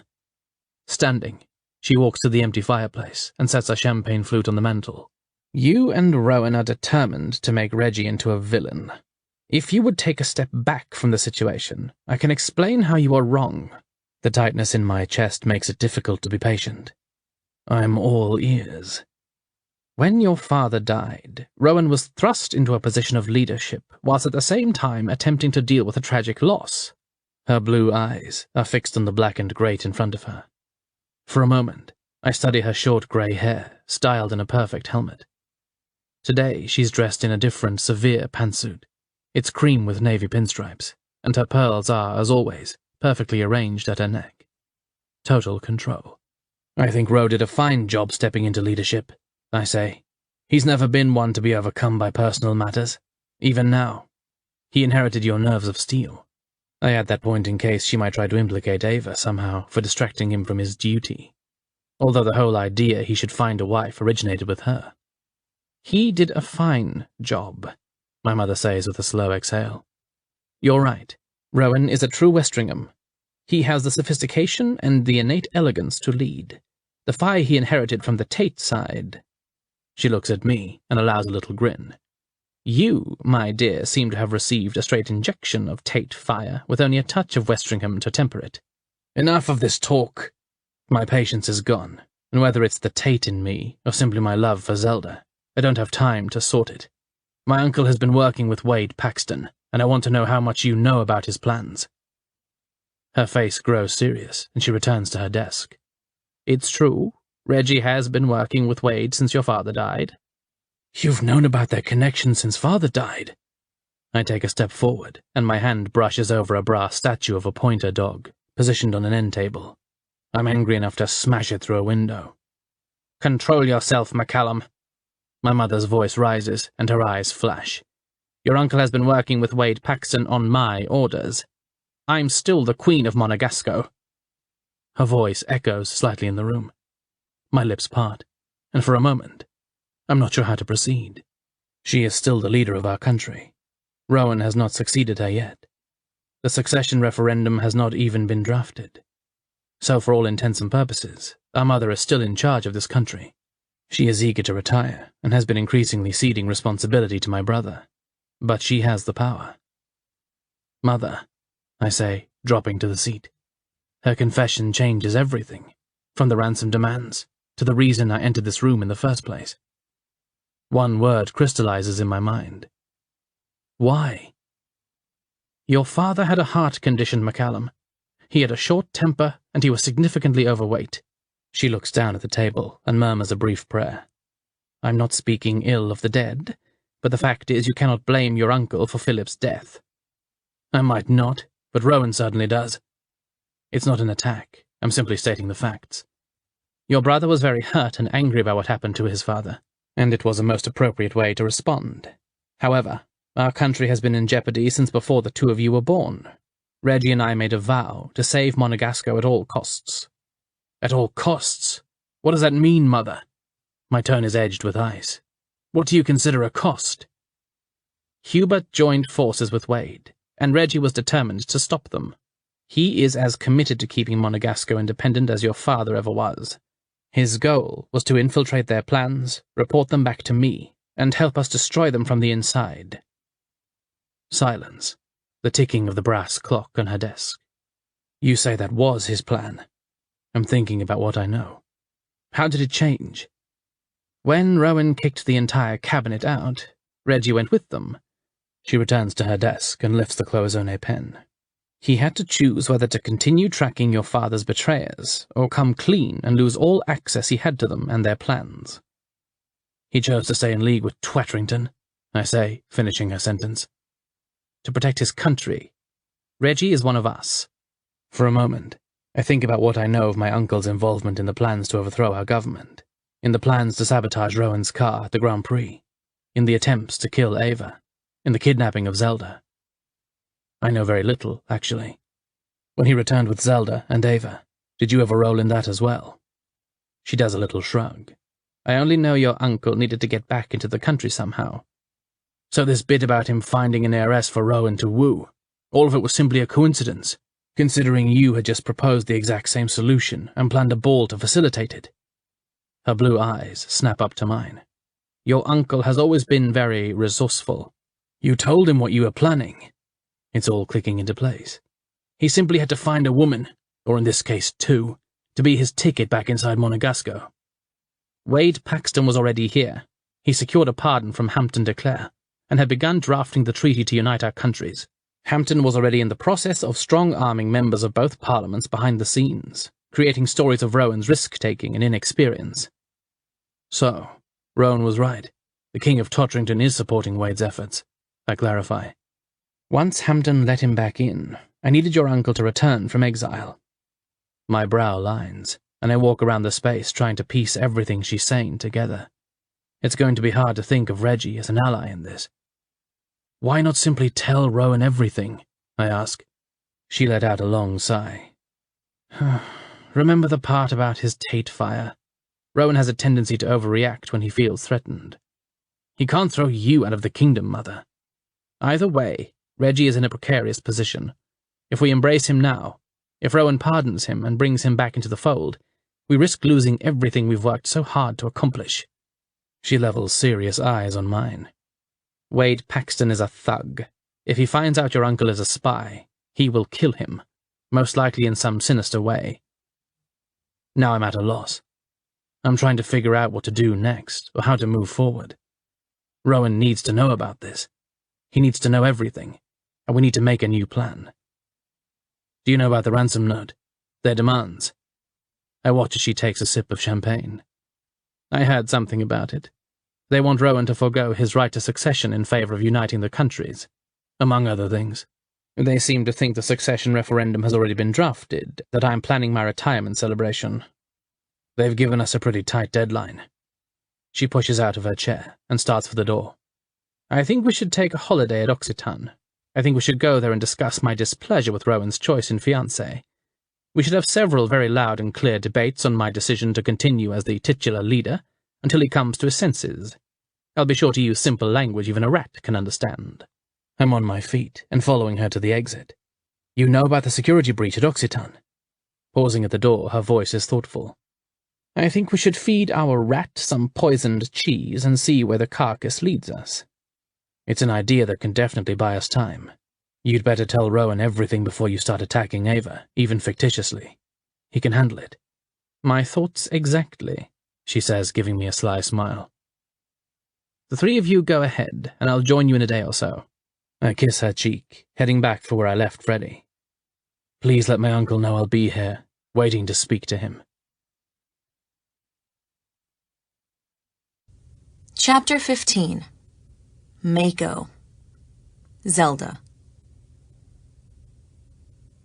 Standing, she walks to the empty fireplace and sets a champagne flute on the mantel. You and Rowan are determined to make Reggie into a villain. If you would take a step back from the situation, I can explain how you are wrong. The tightness in my chest makes it difficult to be patient. I'm all ears. When your father died, Rowan was thrust into a position of leadership, whilst at the same time attempting to deal with a tragic loss. Her blue eyes are fixed on the blackened grate in front of her. For a moment, I study her short grey hair, styled in a perfect helmet. Today, she's dressed in a different, severe pantsuit. It's cream with navy pinstripes, and her pearls are, as always, perfectly arranged at her neck. Total control. I think Roe did a fine job stepping into leadership, I say. He's never been one to be overcome by personal matters. Even now. He inherited your nerves of steel. I add that point in case she might try to implicate Ava somehow for distracting him from his duty. Although the whole idea he should find a wife originated with her. He did a fine job, my mother says with a slow exhale. You're right. Rowan is a true Westringham. He has the sophistication and the innate elegance to lead. The fire he inherited from the Tate side. She looks at me and allows a little grin. You, my dear, seem to have received a straight injection of Tate fire with only a touch of Westringham to temper it. Enough of this talk. My patience is gone, and whether it's the Tate in me or simply my love for Zelda, I don't have time to sort it. My uncle has been working with Wade Paxton, and I want to know how much you know about his plans. Her face grows serious, and she returns to her desk. It's true. Reggie has been working with Wade since your father died. You've known about their connection since father died. I take a step forward, and my hand brushes over a brass statue of a pointer dog, positioned on an end table. I'm angry enough to smash it through a window. Control yourself, McCallum. My mother's voice rises, and her eyes flash. Your uncle has been working with Wade Paxton on my orders. I'm still the Queen of Monegasco. Her voice echoes slightly in the room. My lips part, and for a moment, I'm not sure how to proceed. She is still the leader of our country. Rowan has not succeeded her yet. The succession referendum has not even been drafted. So for all intents and purposes, our mother is still in charge of this country. She is eager to retire, and has been increasingly ceding responsibility to my brother. But she has the power. Mother, I say, dropping to the seat. Her confession changes everything, from the ransom demands to the reason I entered this room in the first place. One word crystallizes in my mind. Why? Your father had a heart condition, McCallum. He had a short temper, and he was significantly overweight. She looks down at the table and murmurs a brief prayer. I'm not speaking ill of the dead, but the fact is you cannot blame your uncle for Philip's death. I might not, but Rowan certainly does. It's not an attack. I'm simply stating the facts. Your brother was very hurt and angry about what happened to his father, and it was a most appropriate way to respond. However, our country has been in jeopardy since before the two of you were born. Reggie and I made a vow to save Monegasco at all costs. At all costs? What does that mean, Mother? My tone is edged with ice. What do you consider a cost? Hubert joined forces with Wade, and Reggie was determined to stop them. He is as committed to keeping Monegasco independent as your father ever was. His goal was to infiltrate their plans, report them back to me, and help us destroy them from the inside. Silence. The ticking of the brass clock on her desk. You say that was his plan. I'm thinking about what I know. How did it change? When Rowan kicked the entire cabinet out, Reggie went with them. She returns to her desk and lifts the cloisonne pen. He had to choose whether to continue tracking your father's betrayers, or come clean and lose all access he had to them and their plans. He chose to stay in league with Twatterington, I say, finishing her sentence. To protect his country. Reggie is one of us. For a moment, I think about what I know of my uncle's involvement in the plans to overthrow our government, in the plans to sabotage Rowan's car at the Grand Prix, in the attempts to kill Ava, in the kidnapping of Zelda. I know very little, actually. When he returned with Zelda and Ava, did you ever roll in that as well? She does a little shrug. I only know your uncle needed to get back into the country somehow. So this bit about him finding an heiress for Rowan to woo, all of it was simply a coincidence, considering you had just proposed the exact same solution and planned a ball to facilitate it. Her blue eyes snap up to mine. Your uncle has always been very resourceful. You told him what you were planning. It's all clicking into place. He simply had to find a woman, or in this case two, to be his ticket back inside Monegasco. Wade Paxton was already here. He secured a pardon from Hampton de Clare, and had begun drafting the treaty to unite our countries. Hampton was already in the process of strong-arming members of both parliaments behind the scenes, creating stories of Rowan's risk-taking and inexperience. So, Rowan was right. The King of Totterington is supporting Wade's efforts, I clarify. Once Hampton let him back in, I needed your uncle to return from exile. My brow lines, and I walk around the space trying to piece everything she's saying together. It's going to be hard to think of Reggie as an ally in this. Why not simply tell Rowan everything? I ask. She let out a long sigh. Remember the part about his Tate fire? Rowan has a tendency to overreact when he feels threatened. He can't throw you out of the kingdom, Mother. Either way, Reggie is in a precarious position. If we embrace him now, if Rowan pardons him and brings him back into the fold, we risk losing everything we've worked so hard to accomplish. She levels serious eyes on mine. Wade Paxton is a thug. If he finds out your uncle is a spy, he will kill him, most likely in some sinister way. Now I'm at a loss. I'm trying to figure out what to do next, or how to move forward. Rowan needs to know about this. He needs to know everything, and we need to make a new plan. Do you know about the ransom note? Their demands? I watch as she takes a sip of champagne. I heard something about it. They want Rowan to forego his right to succession in favor of uniting the countries, among other things. They seem to think the succession referendum has already been drafted, that I'm planning my retirement celebration. They've given us a pretty tight deadline. She pushes out of her chair and starts for the door. I think we should take a holiday at Occitan. I think we should go there and discuss my displeasure with Rowan's choice in fiancé. We should have several very loud and clear debates on my decision to continue as the titular leader until he comes to his senses. I'll be sure to use simple language even a rat can understand. I'm on my feet and following her to the exit. You know about the security breach at Occitan? Pausing at the door, her voice is thoughtful. I think we should feed our rat some poisoned cheese and see where the carcass leads us. It's an idea that can definitely buy us time. You'd better tell Rowan everything before you start attacking Ava, even fictitiously. He can handle it. My thoughts exactly, she says, giving me a sly smile. The three of you go ahead, and I'll join you in a day or so. I kiss her cheek, heading back for where I left Freddie. Please let my uncle know I'll be here, waiting to speak to him. Chapter 15. Mako. Zelda.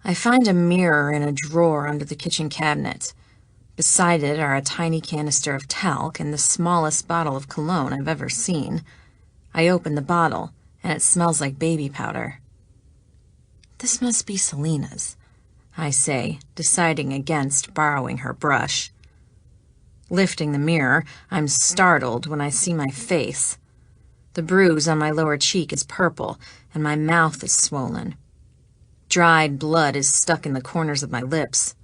I find a mirror in a drawer under the kitchen cabinet. Beside it are a tiny canister of talc and the smallest bottle of cologne I've ever seen. I open the bottle, and it smells like baby powder. This must be Selena's, I say, deciding against borrowing her brush. Lifting the mirror, I'm startled when I see my face. The bruise on my lower cheek is purple, and my mouth is swollen. Dried blood is stuck in the corners of my lips.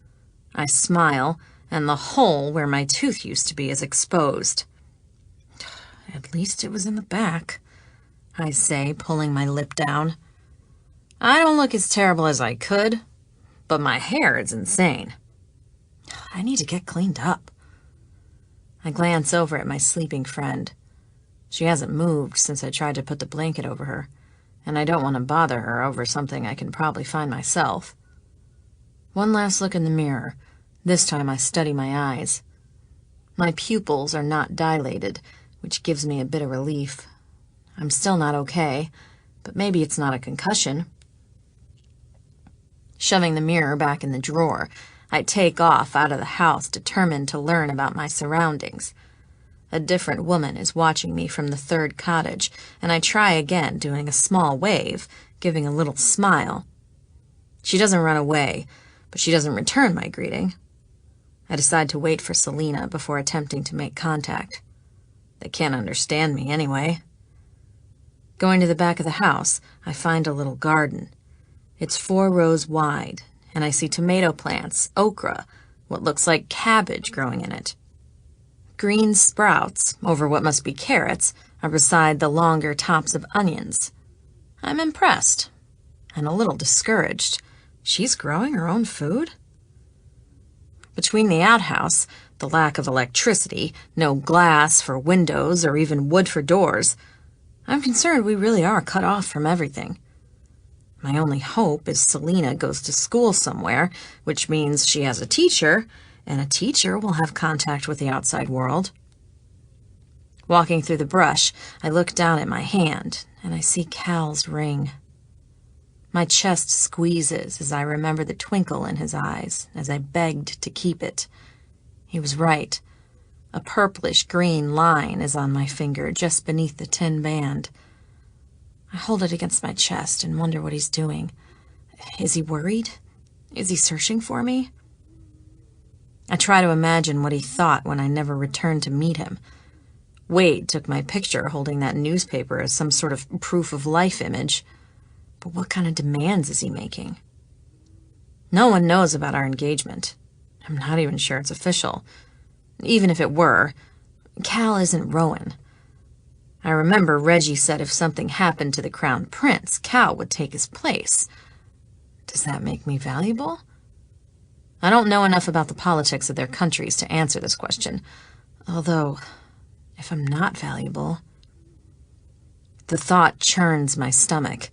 I smile, and the hole where my tooth used to be is exposed. At least it was in the back, I say, pulling my lip down. I don't look as terrible as I could, but my hair is insane. I need to get cleaned up. I glance over at my sleeping friend. She hasn't moved since I tried to put the blanket over her, and I don't want to bother her over something I can probably find myself. One last look in the mirror. This time I study my eyes. My pupils are not dilated, which gives me a bit of relief. I'm still not okay, but maybe it's not a concussion. Shoving the mirror back in the drawer, I take off out of the house, determined to learn about my surroundings. A different woman is watching me from the third cottage, and I try again, doing a small wave, giving a little smile. She doesn't run away, but she doesn't return my greeting. I decide to wait for Selena before attempting to make contact. They can't understand me anyway. Going to the back of the house, I find a little garden. It's 4 rows wide, and I see tomato plants, okra, what looks like cabbage growing in it. Green sprouts, over what must be carrots, are beside the longer tops of onions. I'm impressed, and a little discouraged. She's growing her own food? Between the outhouse, the lack of electricity, no glass for windows or even wood for doors, I'm concerned we really are cut off from everything. My only hope is Selena goes to school somewhere, which means she has a teacher, and a teacher will have contact with the outside world. Walking through the brush, I look down at my hand, and I see Cal's ring. My chest squeezes as I remember the twinkle in his eyes as I begged to keep it. He was right. A purplish-green line is on my finger just beneath the tin band. I hold it against my chest and wonder what he's doing. Is he worried? Is he searching for me? I try to imagine what he thought when I never returned to meet him. Wade took my picture holding that newspaper as some sort of proof-of-life image. But what kind of demands is he making? No one knows about our engagement. I'm not even sure it's official. Even if it were, Cal isn't Rowan. I remember Reggie said if something happened to the Crown Prince, Cal would take his place. Does that make me valuable? I don't know enough about the politics of their countries to answer this question. Although, if I'm not valuable... The thought churns my stomach.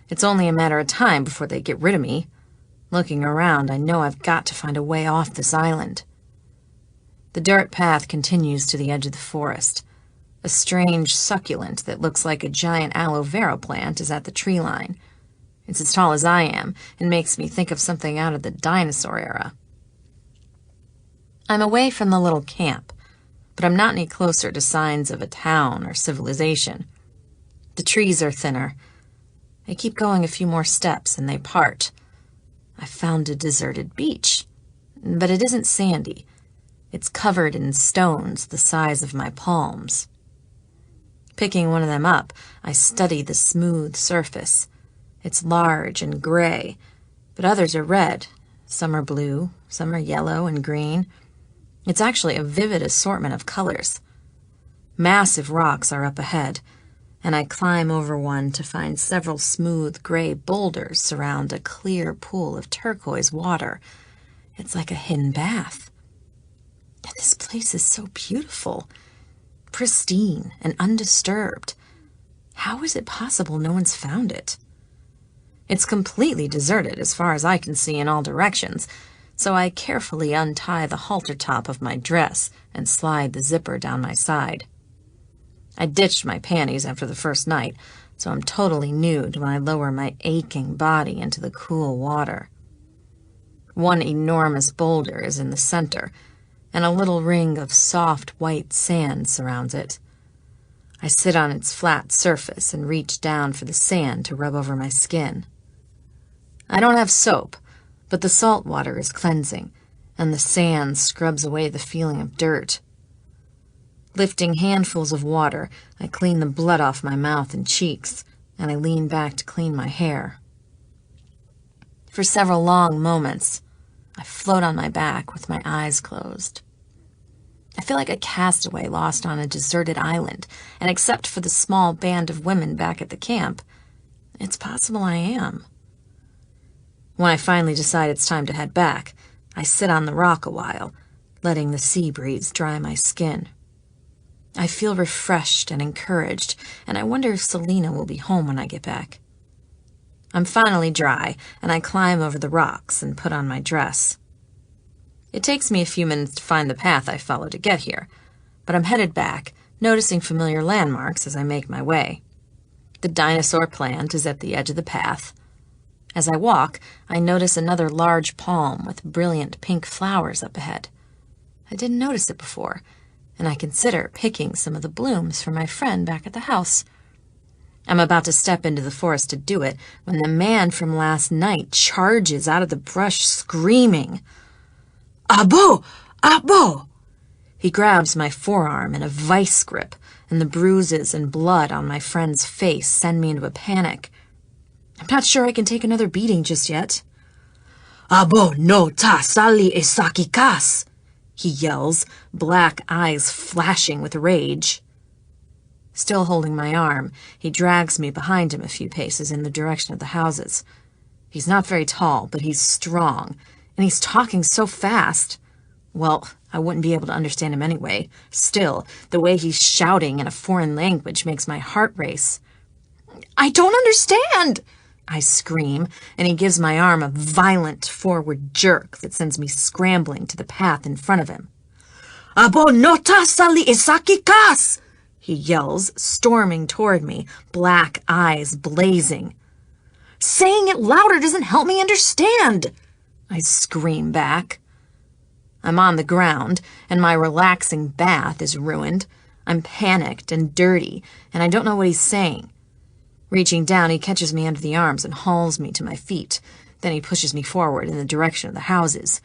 It's only a matter of time before they get rid of me. Looking around, I know I've got to find a way off this island. The dirt path continues to the edge of the forest. A strange succulent that looks like a giant aloe vera plant is at the tree line. It's as tall as I am and makes me think of something out of the dinosaur era. I'm away from the little camp, but I'm not any closer to signs of a town or civilization. The trees are thinner. I keep going a few more steps and they part. I found a deserted beach, but it isn't sandy. It's covered in stones the size of my palms. Picking one of them up, I study the smooth surface. It's large and gray, but others are red. Some are blue, some are yellow and green. It's actually a vivid assortment of colors. Massive rocks are up ahead, and I climb over one to find several smooth gray boulders surround a clear pool of turquoise water. It's like a hidden bath. And this place is so beautiful, pristine and undisturbed. How is it possible no one's found it? It's completely deserted as far as I can see in all directions, so I carefully untie the halter top of my dress and slide the zipper down my side. I ditched my panties after the first night, so I'm totally nude when I lower my aching body into the cool water. One enormous boulder is in the center, and a little ring of soft white sand surrounds it. I sit on its flat surface and reach down for the sand to rub over my skin. I don't have soap, but the salt water is cleansing, and the sand scrubs away the feeling of dirt. Lifting handfuls of water, I clean the blood off my mouth and cheeks, and I lean back to clean my hair. For several long moments, I float on my back with my eyes closed. I feel like a castaway lost on a deserted island, and except for the small band of women back at the camp, it's possible I am. When I finally decide it's time to head back, I sit on the rock a while, letting the sea breeze dry my skin. I feel refreshed and encouraged, and I wonder if Selena will be home when I get back. I'm finally dry, and I climb over the rocks and put on my dress. It takes me a few minutes to find the path I followed to get here, but I'm headed back, noticing familiar landmarks as I make my way. The dinosaur plant is at the edge of the path. As I walk, I notice another large palm with brilliant pink flowers up ahead. I didn't notice it before, and I consider picking some of the blooms for my friend back at the house. I'm about to step into the forest to do it when the man from last night charges out of the brush screaming, "Abo! Abo!" He grabs my forearm in a vice grip, and the bruises and blood on my friend's face send me into a panic. I'm not sure I can take another beating just yet. "Abo no ta sali esaki kas," he yells, black eyes flashing with rage. Still holding my arm, he drags me behind him a few paces in the direction of the houses. He's not very tall, but he's strong, and he's talking so fast. Well, I wouldn't be able to understand him anyway. Still, the way he's shouting in a foreign language makes my heart race. "I don't understand!" I scream, and he gives my arm a violent forward jerk that sends me scrambling to the path in front of him. "Abo nota sali esaki kas!" he yells, storming toward me, black eyes blazing. "Saying it louder doesn't help me understand!" I scream back. I'm on the ground, and my relaxing bath is ruined. I'm panicked and dirty, and I don't know what he's saying. Reaching down, he catches me under the arms and hauls me to my feet. Then he pushes me forward in the direction of the houses.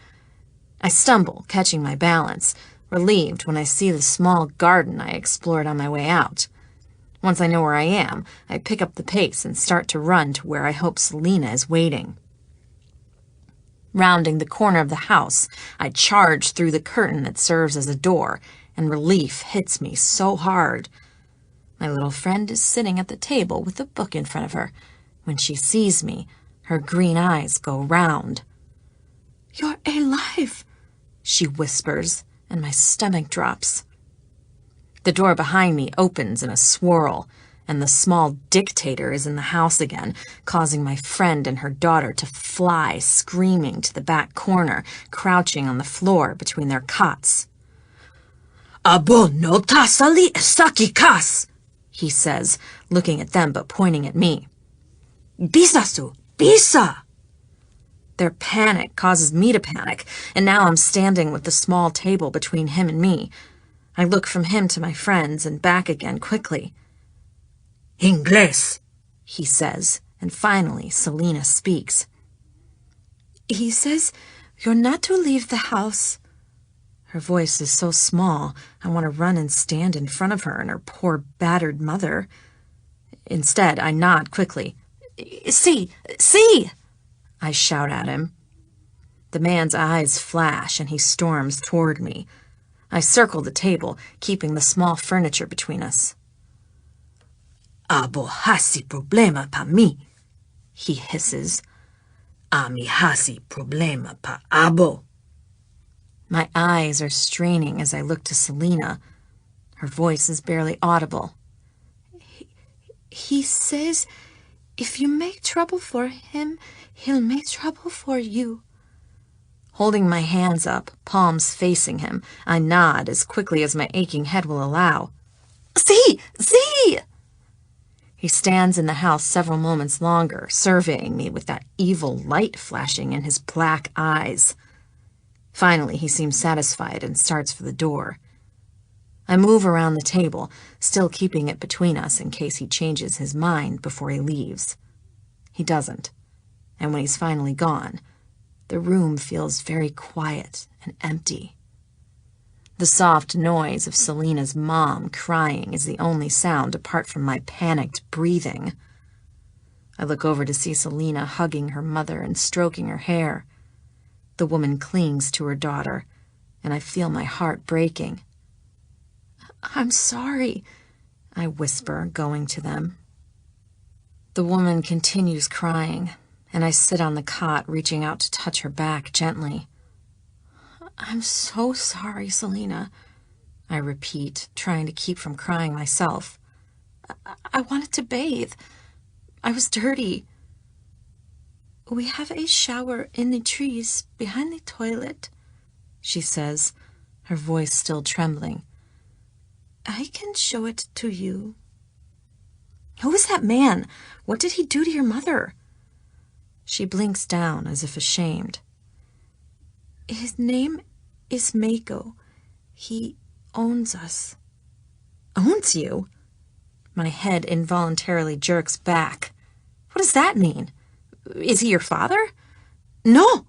I stumble, catching my balance, relieved when I see the small garden I explored on my way out. Once I know where I am, I pick up the pace and start to run to where I hope Selena is waiting. Rounding the corner of the house, I charge through the curtain that serves as a door, and relief hits me so hard. My little friend is sitting at the table with a book in front of her. When she sees me, her green eyes go round. "You're alive," she whispers, and my stomach drops. The door behind me opens in a swirl, and the small dictator is in the house again, causing my friend and her daughter to fly screaming to the back corner, crouching on the floor between their cots. Abo no tasali sakikas, he says, looking at them but pointing at me. Bisasu, bisa. Their panic causes me to panic, and now I'm standing with the small table between him and me. I look from him to my friends and back again quickly. Ingles, he says, and finally Selena speaks. He says you're not to leave the house. Her voice is so small, I want to run and stand in front of her and her poor battered mother. Instead, I nod quickly. See! I shout at him. The man's eyes flash and he storms toward me. I circle the table, keeping the small furniture between us. Abo hasi problema pa mi, he hisses. Ami hasi problema pa abo. My eyes are straining as I look to Selena. Her voice is barely audible. He says if you make trouble for him, he'll make trouble for you. Holding my hands up, palms facing him, I nod as quickly as my aching head will allow. See! He stands in the house several moments longer, surveying me with that evil light flashing in his black eyes. Finally, he seems satisfied and starts for the door. I move around the table, still keeping it between us in case he changes his mind before he leaves. He doesn't, and when he's finally gone, the room feels very quiet and empty. The soft noise of Selena's mom crying is the only sound apart from my panicked breathing. I look over to see Selena hugging her mother and stroking her hair. The woman clings to her daughter, and I feel my heart breaking. I'm sorry, I whisper, going to them. The woman continues crying, and I sit on the cot, reaching out to touch her back gently. I'm so sorry, Selena, I repeat, trying to keep from crying myself. I wanted to bathe. I was dirty. We have a shower in the trees behind the toilet, she says, her voice still trembling. I can show it to you. Who is that man? What did he do to your mother? She blinks down as if ashamed. His name is Mako. He owns us. Owns you? My head involuntarily jerks back. What does that mean? Is he your father? No,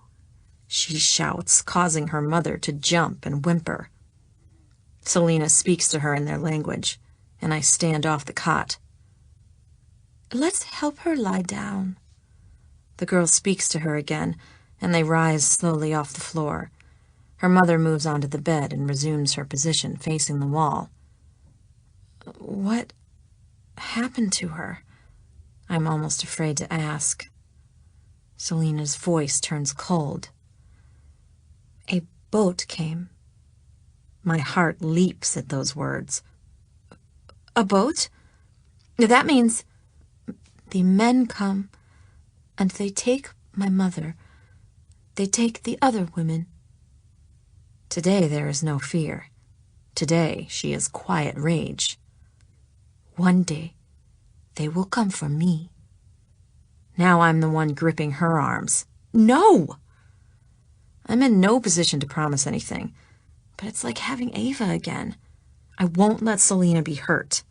she shouts, causing her mother to jump and whimper. Selena speaks to her in their language, and I stand off the cot. Let's help her lie down. The girl speaks to her again, and they rise slowly off the floor. Her mother moves onto the bed and resumes her position facing the wall. What happened to her? I'm almost afraid to ask. Selena's voice turns cold. A boat came. My heart leaps at those words. A boat? That means the men come, and they take my mother. They take the other women. Today there is no fear. Today she is quiet rage. One day they will come for me. Now I'm the one gripping her arms. No! I'm in no position to promise anything, but it's like having Ava again. I won't let Selena be hurt.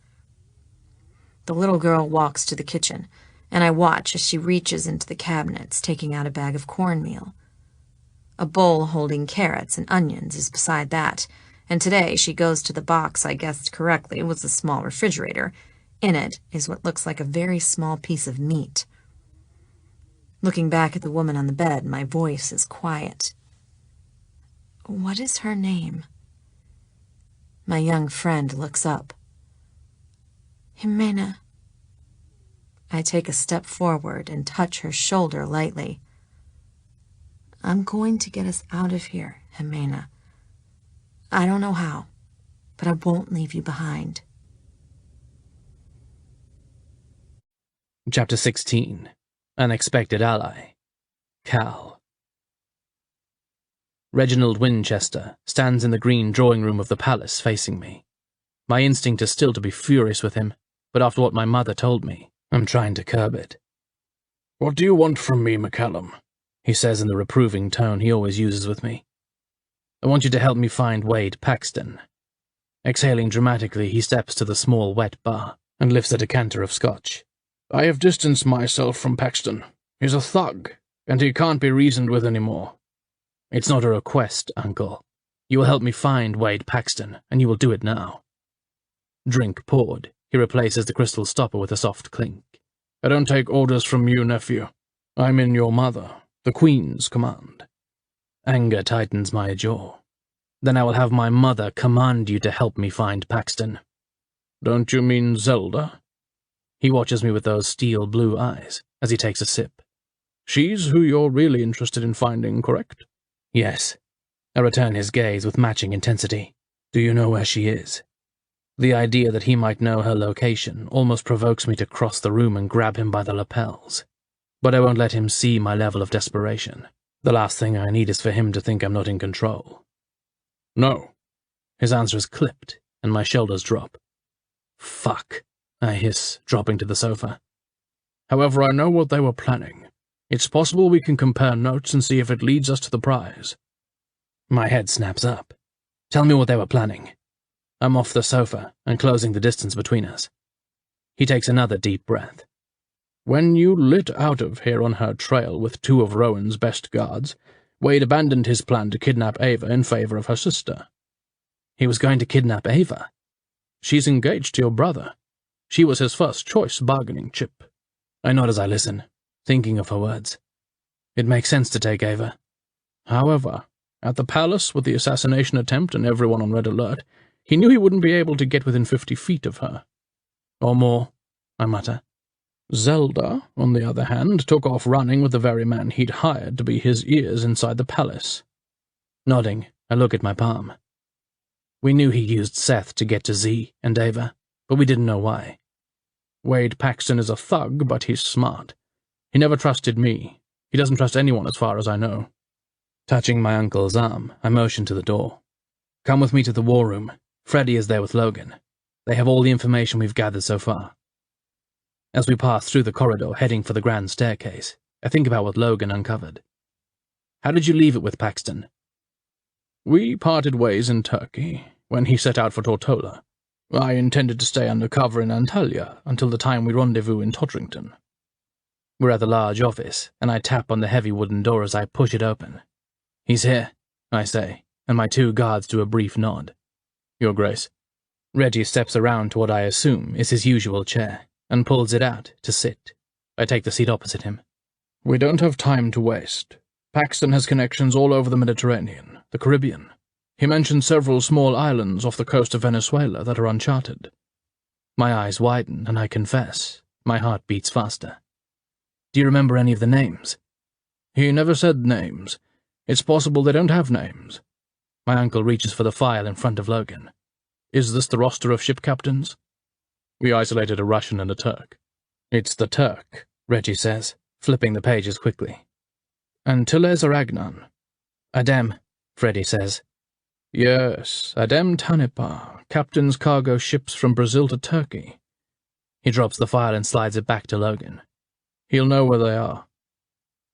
The little girl walks to the kitchen, and I watch as she reaches into the cabinets, taking out a bag of cornmeal. A bowl holding carrots and onions is beside that, and today she goes to the box I guessed correctly was a small refrigerator. In it is what looks like a very small piece of meat. Looking back at the woman on the bed, my voice is quiet. What is her name? My young friend looks up. Jimena. I take a step forward and touch her shoulder lightly. I'm going to get us out of here, Jimena. I don't know how, but I won't leave you behind. Chapter 16. Unexpected Ally. Cal. Reginald Winchester stands in the green drawing room of the palace facing me. My instinct is still to be furious with him, but after what my mother told me, I'm trying to curb it. "What do you want from me, McCallum?" he says in the reproving tone he always uses with me. "I want you to help me find Wade Paxton." Exhaling dramatically, he steps to the small wet bar and lifts a decanter of scotch. "I have distanced myself from Paxton. He's a thug, and he can't be reasoned with anymore." "It's not a request, Uncle. You will help me find Wade Paxton, and you will do it now." Drink poured, he replaces the crystal stopper with a soft clink. "I don't take orders from you, nephew. I'm in your mother, the Queen's command." Anger tightens my jaw. "Then I will have my mother command you to help me find Paxton." "Don't you mean Zelda?" He watches me with those steel blue eyes as he takes a sip. "She's who you're really interested in finding, correct?" "Yes." I return his gaze with matching intensity. "Do you know where she is?" The idea that he might know her location almost provokes me to cross the room and grab him by the lapels. But I won't let him see my level of desperation. The last thing I need is for him to think I'm not in control. "No." His answer is clipped, and my shoulders drop. "Fuck," I hiss, dropping to the sofa. "However, I know what they were planning. It's possible we can compare notes and see if it leads us to the prize." My head snaps up. "Tell me what they were planning." I'm off the sofa and closing the distance between us. He takes another deep breath. "When you lit out of here on her trail with 2 of Rowan's best guards, Wade abandoned his plan to kidnap Ava in favor of her sister." "He was going to kidnap Ava?" "She's engaged to your brother. She was his first choice bargaining chip." I nod as I listen, thinking of her words. It makes sense to take Ava. "However, at the palace with the assassination attempt and everyone on red alert, he knew he wouldn't be able to get within 50 feet of her." "Or more," I mutter. "Zelda, on the other hand, took off running with the very man he'd hired to be his ears inside the palace." Nodding, I look at my palm. We knew he used Seth to get to Z and Ava, but we didn't know why. "Wade Paxton is a thug, but he's smart. He never trusted me. He doesn't trust anyone as far as I know." Touching my uncle's arm, I motion to the door. "Come with me to the war room. Freddie is there with Logan. They have all the information we've gathered so far." As we pass through the corridor heading for the grand staircase, I think about what Logan uncovered. "How did you leave it with Paxton?" "We parted ways in Turkey, when he set out for Tortola. I intended to stay undercover in Antalya until the time we rendezvous in Totterington." We're at the large office, and I tap on the heavy wooden door as I push it open. "He's here," I say, and my 2 guards do a brief nod. "Your Grace." Reggie steps around to what I assume is his usual chair, and pulls it out to sit. I take the seat opposite him. "We don't have time to waste. Paxton has connections all over the Mediterranean, the Caribbean. He mentioned several small islands off the coast of Venezuela that are uncharted." My eyes widen, and I confess, my heart beats faster. "Do you remember any of the names?" "He never said names. It's possible they don't have names." My uncle reaches for the file in front of Logan. "Is this the roster of ship captains?" "We isolated a Russian and a Turk." "It's the Turk," Reggie says, flipping the pages quickly. "Antilles Aragnan." "Adem," Freddie says. "Yes, Adem Tanipa, captains cargo ships from Brazil to Turkey." He drops the file and slides it back to Logan. "He'll know where they are."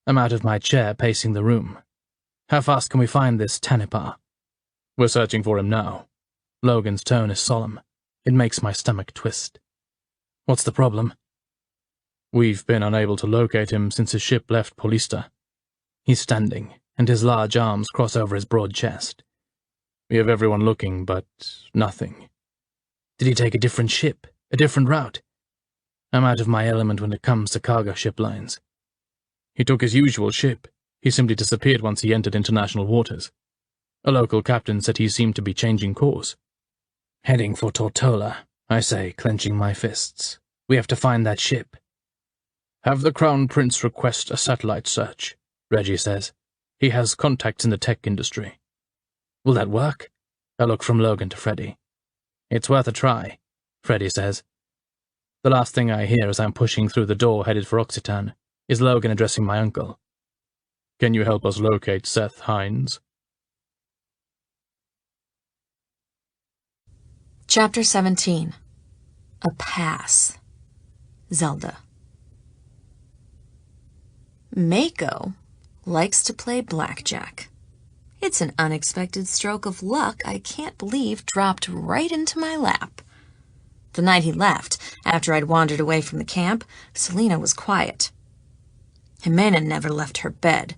I'm out of my chair, pacing the room. "How fast can we find this Tanipa?" "We're searching for him now." Logan's tone is solemn. It makes my stomach twist. "What's the problem?" "We've been unable to locate him since his ship left Paulista." He's standing, and his large arms cross over his broad chest. "We have everyone looking, but nothing." "Did he take a different ship? A different route?" I'm out of my element when it comes to cargo ship lines. "He took his usual ship. He simply disappeared once he entered international waters. A local captain said he seemed to be changing course." "Heading for Tortola," I say, clenching my fists. "We have to find that ship." "Have the Crown Prince request a satellite search," Reggie says. "He has contacts in the tech industry." "Will that work?" I look from Logan to Freddie. "It's worth a try," Freddie says. The last thing I hear as I'm pushing through the door headed for Occitan is Logan addressing my uncle. Can you help us locate Seth Hines? Chapter 17. A Pass. Zelda. Mako likes to play blackjack. It's an unexpected stroke of luck I can't believe dropped right into my lap. The night he left, after I'd wandered away from the camp, Selena was quiet. Jimena never left her bed,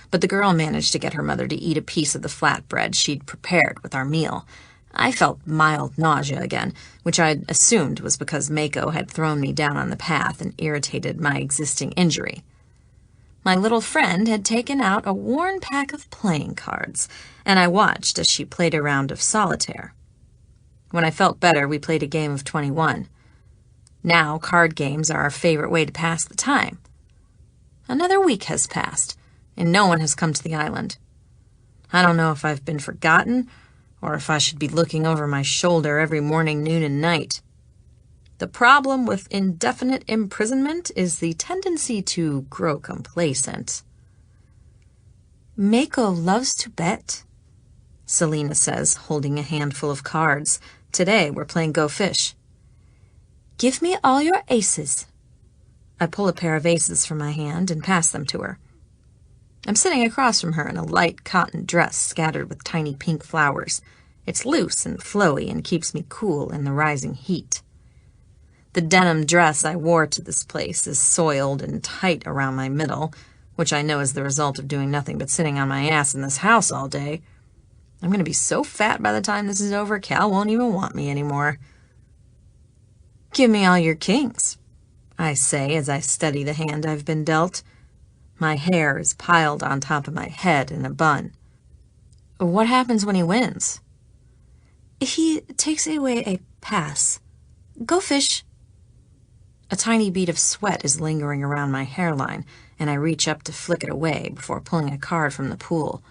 but the girl managed to get her mother to eat a piece of the flatbread she'd prepared with our meal. I felt mild nausea again, which I'd assumed was because Mako had thrown me down on the path and irritated my existing injury. My little friend had taken out a worn pack of playing cards, and I watched as she played a round of solitaire. When I felt better, we played a game of 21. Now, card games are our favorite way to pass the time. Another week has passed, and no one has come to the island. I don't know if I've been forgotten, or if I should be looking over my shoulder every morning, noon, and night. The problem with indefinite imprisonment is the tendency to grow complacent. Mako loves to bet, Selena says, holding a handful of cards. Today we're playing Go Fish. Give me all your aces. I pull a pair of aces from my hand and pass them to her. I'm sitting across from her in a light cotton dress scattered with tiny pink flowers. It's loose and flowy and keeps me cool in the rising heat. The denim dress I wore to this place is soiled and tight around my middle, which I know is the result of doing nothing but sitting on my ass in this house all day. I'm going to be so fat by the time this is over, Cal won't even want me anymore. Give me all your kings, I say as I study the hand I've been dealt. My hair is piled on top of my head in a bun. What happens when he wins? He takes away a pass. Go Fish. A tiny bead of sweat is lingering around my hairline, and I reach up to flick it away before pulling a card from the pool.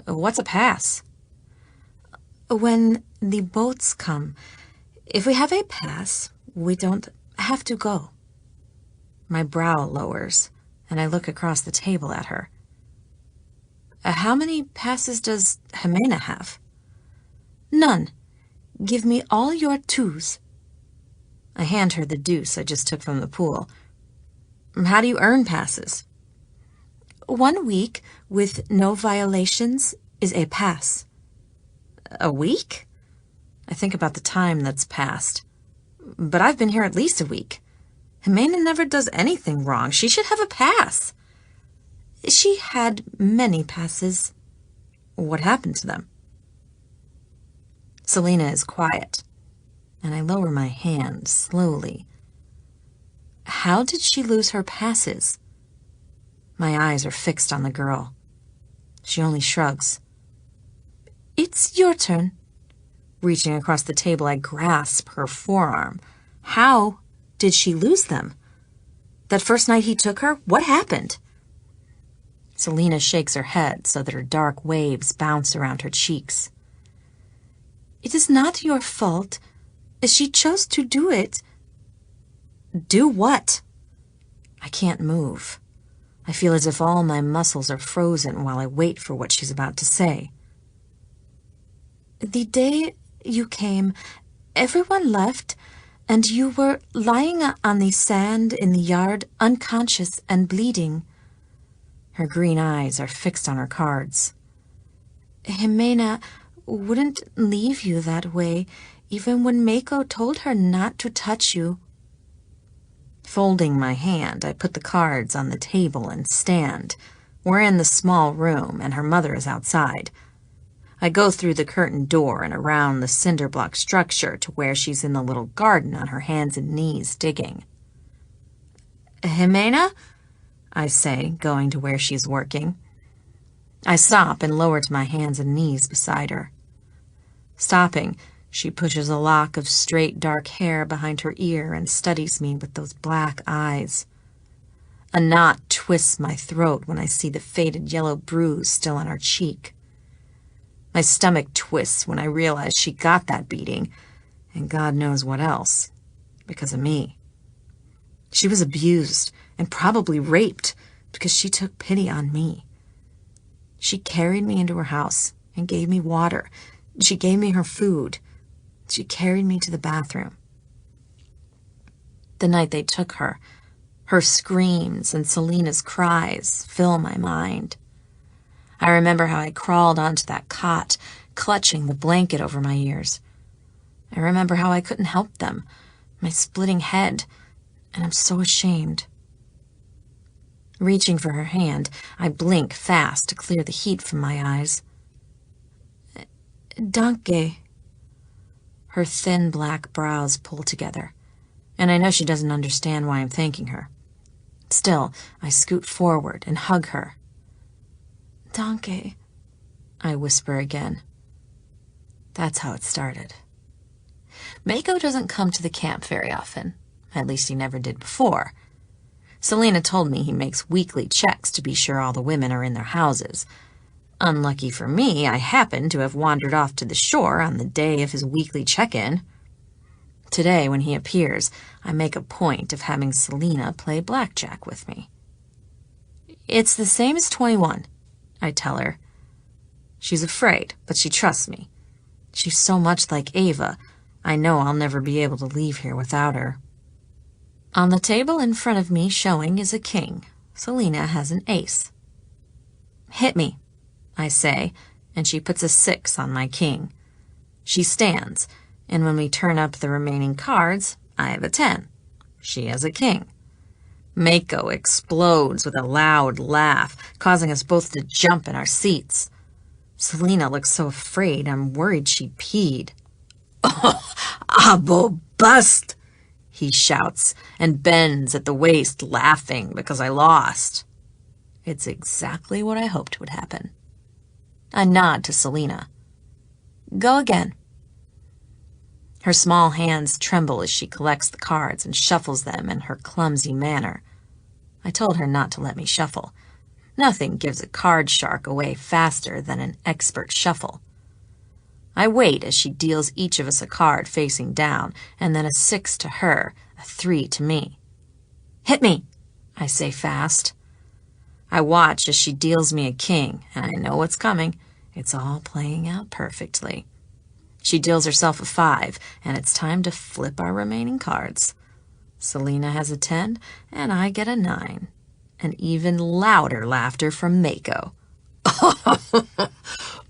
What's a pass? When the boats come, if we have a pass, we don't have to go. My brow lowers, and I look across the table at her. How many passes does Jimena have? None. Give me all your twos. I hand her the deuce I just took from the pool. How do you earn passes? 1 week with no violations is a pass. A week? I think about the time that's passed. But I've been here at least a week. Jimena never does anything wrong. She should have a pass. She had many passes. What happened to them? Selena is quiet, and I lower my hand slowly. How did she lose her passes? My eyes are fixed on the girl. She only shrugs. It's your turn. Reaching across the table, I grasp her forearm. How did she lose them? That first night he took her, what happened? Selena shakes her head so that her dark waves bounce around her cheeks. It is not your fault. She chose to do it. Do what? I can't move. I feel as if all my muscles are frozen while I wait for what she's about to say. The day you came, everyone left, and you were lying on the sand in the yard, unconscious and bleeding. Her green eyes are fixed on her cards. Jimena wouldn't leave you that way, even when Mako told her not to touch you. Folding my hand, I put the cards on the table and stand. We're in the small room, and her mother is outside. I go through the curtained door and around the cinder block structure to where she's in the little garden on her hands and knees digging. Jimena? I say, going to where she's working. I stop and lower to my hands and knees beside her. Stopping, she pushes a lock of straight dark hair behind her ear and studies me with those black eyes. A knot twists my throat when I see the faded yellow bruise still on her cheek. My stomach twists when I realize she got that beating, and God knows what else. because of me. She was abused and probably raped because she took pity on me. She carried me into her house and gave me water. She gave me her food. She carried me to the bathroom. The night they took her, her screams and Selena's cries fill my mind. I remember how I crawled onto that cot, clutching the blanket over my ears. I remember how I couldn't help them, my splitting head, and I'm so ashamed. Reaching for her hand, I blink fast to clear the heat from my eyes. Danke. Her thin black brows pull together, and I know she doesn't understand why I'm thanking her. Still, I scoot forward and hug her. Danke, I whisper again. That's how it started. Mako doesn't come to the camp very often. At least he never did before. Selena told me he makes weekly checks to be sure all the women are in their houses. Unlucky for me, I happened to have wandered off to the shore on the day of his weekly check-in. Today, when he appears, I make a point of having Selena play blackjack with me. It's the same as 21, I tell her. She's afraid, but she trusts me. She's so much like Ava, I know I'll never be able to leave here without her. On the table in front of me showing is a king. Selena has an ace. Hit me, I say, and she puts a 6 on my king. She stands, and when we turn up the remaining cards, I have a 10. She has a king. Mako explodes with a loud laugh, causing us both to jump in our seats. Selena looks so afraid I'm worried she peed. Oh, abo bust, he shouts and bends at the waist, laughing because I lost. It's exactly what I hoped would happen. I nod to Selena. Go again. Her small hands tremble as she collects the cards and shuffles them in her clumsy manner. I told her not to let me shuffle. Nothing gives a card shark away faster than an expert shuffle. I wait as she deals each of us a card facing down, and then a 6 to her, a 3 to me. Hit me, I say fast. I watch as she deals me a king, and I know what's coming. It's all playing out perfectly. She deals herself a 5, and it's time to flip our remaining cards. Selena has a 10, and I get a 9. And even louder laughter from Mako.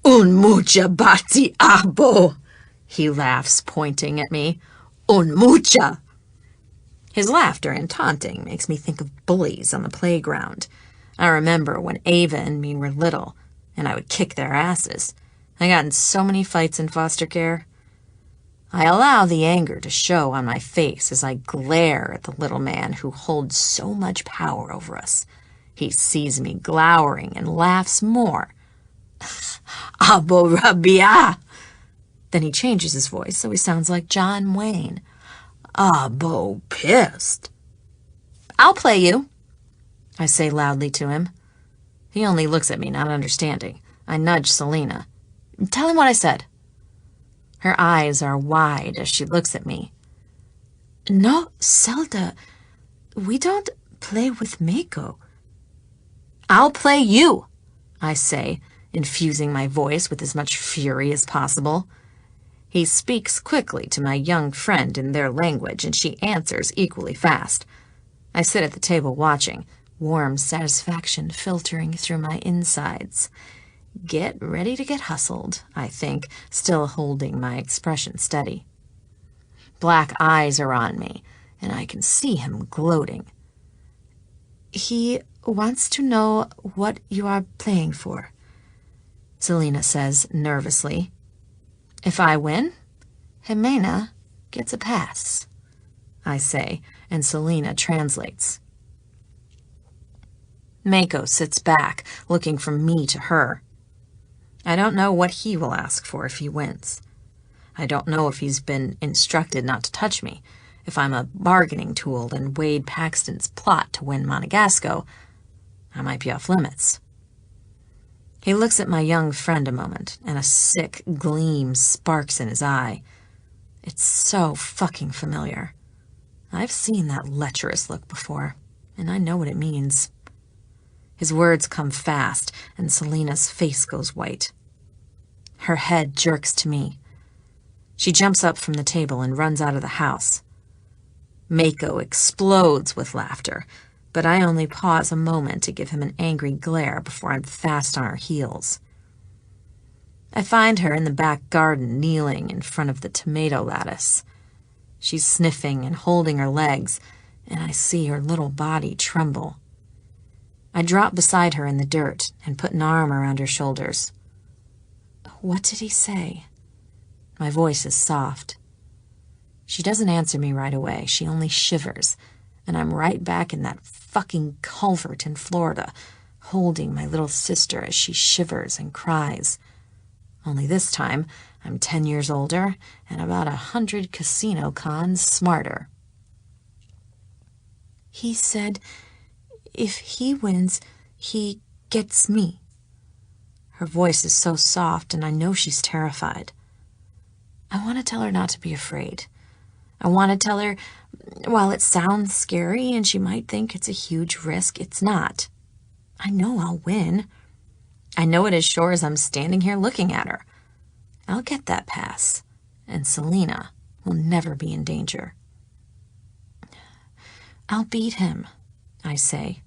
Un mucha bati abo, he laughs, pointing at me. Un mucha. His laughter and taunting makes me think of bullies on the playground. I remember when Ava and me were little, and I would kick their asses. I got in so many fights in foster care. I allow the anger to show on my face as I glare at the little man who holds so much power over us. He sees me glowering and laughs more. Abo Rabia. Then he changes his voice so he sounds like John Wayne. Abo pissed. I'll play you, I say loudly to him. He only looks at me, not understanding. I nudge Selena. Tell him what I said. Her eyes are wide as she looks at me. No, Zelda, we don't play with Mako. I'll play you, I say, infusing my voice with as much fury as possible. He speaks quickly to my young friend in their language, and she answers equally fast. I sit at the table watching, warm satisfaction filtering through my insides. Get ready to get hustled, I think, still holding my expression steady. Black eyes are on me, and I can see him gloating. He wants to know what you are playing for, Selena says nervously. If I win, Jimena gets a pass, I say, and Selena translates. Mako sits back, looking from me to her. I don't know what he will ask for if he wins. I don't know if he's been instructed not to touch me, if I'm a bargaining tool in Wade Paxton's plot to win Monegasco. I might be off limits. He looks at my young friend a moment, and a sick gleam sparks in his eye. It's so fucking familiar. I've seen that lecherous look before, and I know what it means. His words come fast, and Selena's face goes white. Her head jerks to me. She jumps up from the table and runs out of the house. Mako explodes with laughter, but I only pause a moment to give him an angry glare before I'm fast on her heels. I find her in the back garden, kneeling in front of the tomato lattice. She's sniffing and holding her legs, and I see her little body tremble. I drop beside her in the dirt and put an arm around her shoulders. "What did he say?" My voice is soft. She doesn't answer me right away. She only shivers, and I'm right back in that fucking culvert in Florida, holding my little sister as she shivers and cries. Only this time, I'm 10 years older and about 100 casino cons smarter. "He said if he wins, he gets me." Her voice is so soft, and I know she's terrified. I want to tell her not to be afraid. I want to tell her, while it sounds scary and she might think it's a huge risk, it's not. I know I'll win. I know it as sure as I'm standing here looking at her. I'll get that pass, and Selena will never be in danger. "I'll beat him," I say.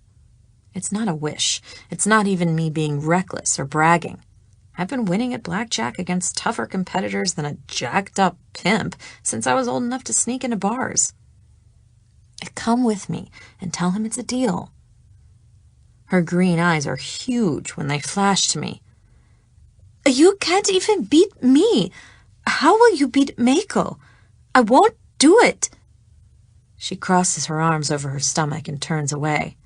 It's not a wish. It's not even me being reckless or bragging. I've been winning at blackjack against tougher competitors than a jacked-up pimp since I was old enough to sneak into bars. "Come with me and tell him it's a deal." Her green eyes are huge when they flash to me. "You can't even beat me. How will you beat Mako? I won't do it." She crosses her arms over her stomach and turns away.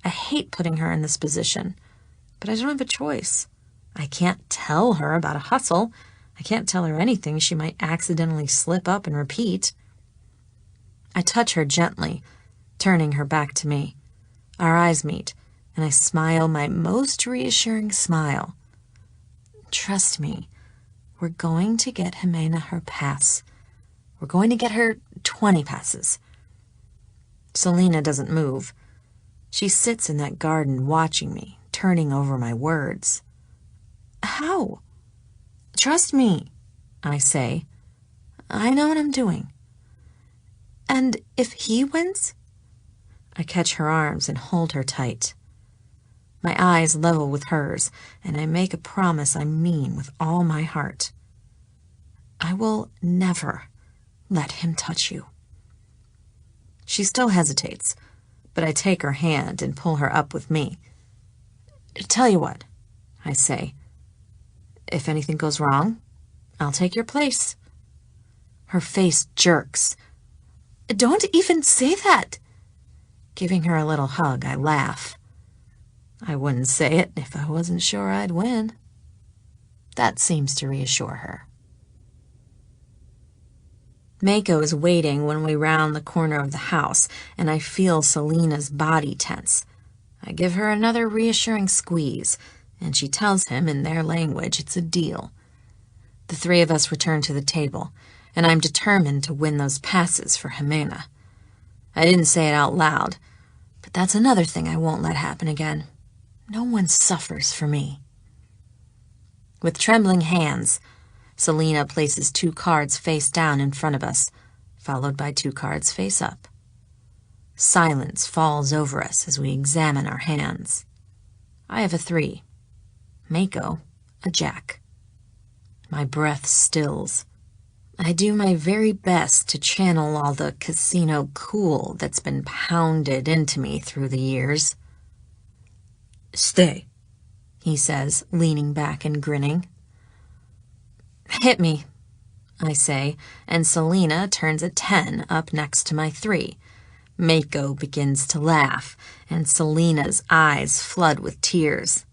I hate putting her in this position, but I don't have a choice. I can't tell her about a hustle. I can't tell her anything she might accidentally slip up and repeat. I touch her gently, turning her back to me. Our eyes meet, and I smile my most reassuring smile. "Trust me, we're going to get Jimena her pass. We're going to get her 20 passes." Selena doesn't move. She sits in that garden watching me, turning over my words. "How?" "Trust me," I say. "I know what I'm doing." "And if he wins?" I catch her arms and hold her tight. My eyes level with hers, and I make a promise I mean with all my heart. "I will never let him touch you." She still hesitates, but I take her hand and pull her up with me. "Tell you what," I say. "If anything goes wrong, I'll take your place." Her face jerks. "Don't even say that." Giving her a little hug, I laugh. I wouldn't say it if I wasn't sure I'd win. That seems to reassure her. Mako is waiting when we round the corner of the house, and I feel Selena's body tense. I give her another reassuring squeeze, and she tells him in their language it's a deal. The three of us return to the table, and I'm determined to win those passes for Jimena. I didn't say it out loud, but that's another thing I won't let happen again. No one suffers for me. With trembling hands, Selena places 2 cards face down in front of us, followed by 2 cards face up. Silence falls over us as we examine our hands. I have a 3. Mako, a jack. My breath stills. I do my very best to channel all the casino cool that's been pounded into me through the years. "Stay," he says, leaning back and grinning. "Hit me," I say, and Selena turns a 10 up next to my 3. Mako begins to laugh, and Selena's eyes flood with tears.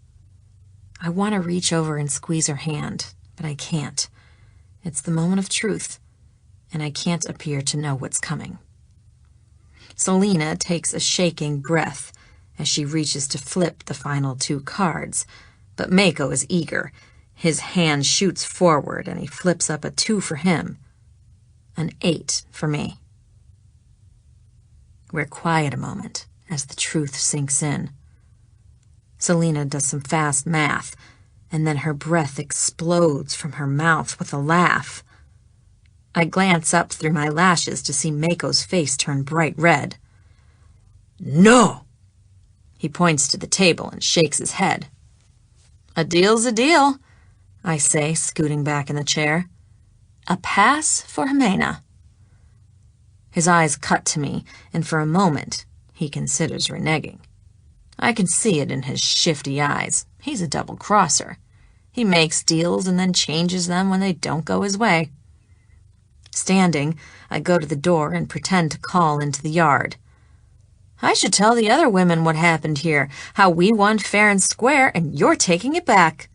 I want to reach over and squeeze her hand, but I can't. It's the moment of truth, and I can't appear to know what's coming. Selena takes a shaking breath as she reaches to flip the final 2 cards, but Mako is eager. His hand shoots forward, and he flips up a 2 for him, an 8 for me. We're quiet a moment as the truth sinks in. Selena does some fast math, and then her breath explodes from her mouth with a laugh. I glance up through my lashes to see Mako's face turn bright red. No! He points to the table and shakes his head. A deal's a deal, I say, scooting back in the chair. A pass for Jimena. His eyes cut to me, and for a moment he considers reneging. I can see it in his shifty eyes. He's a double-crosser. He makes deals and then changes them when they don't go his way. Standing, I go to the door and pretend to call into the yard. I should tell the other women what happened here, how we won fair and square, and you're taking it back.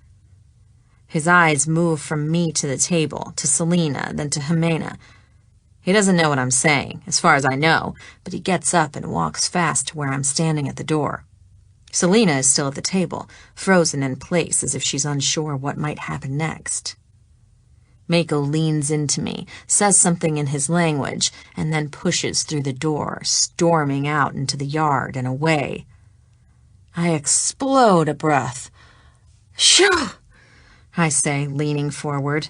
His eyes move from me to the table, to Selena, then to Jimena. He doesn't know what I'm saying, as far as I know, but he gets up and walks fast to where I'm standing at the door. Selena is still at the table, frozen in place as if she's unsure what might happen next. Mako leans into me, says something in his language, and then pushes through the door, storming out into the yard and away. I explode a breath. Shoo! I say, leaning forward.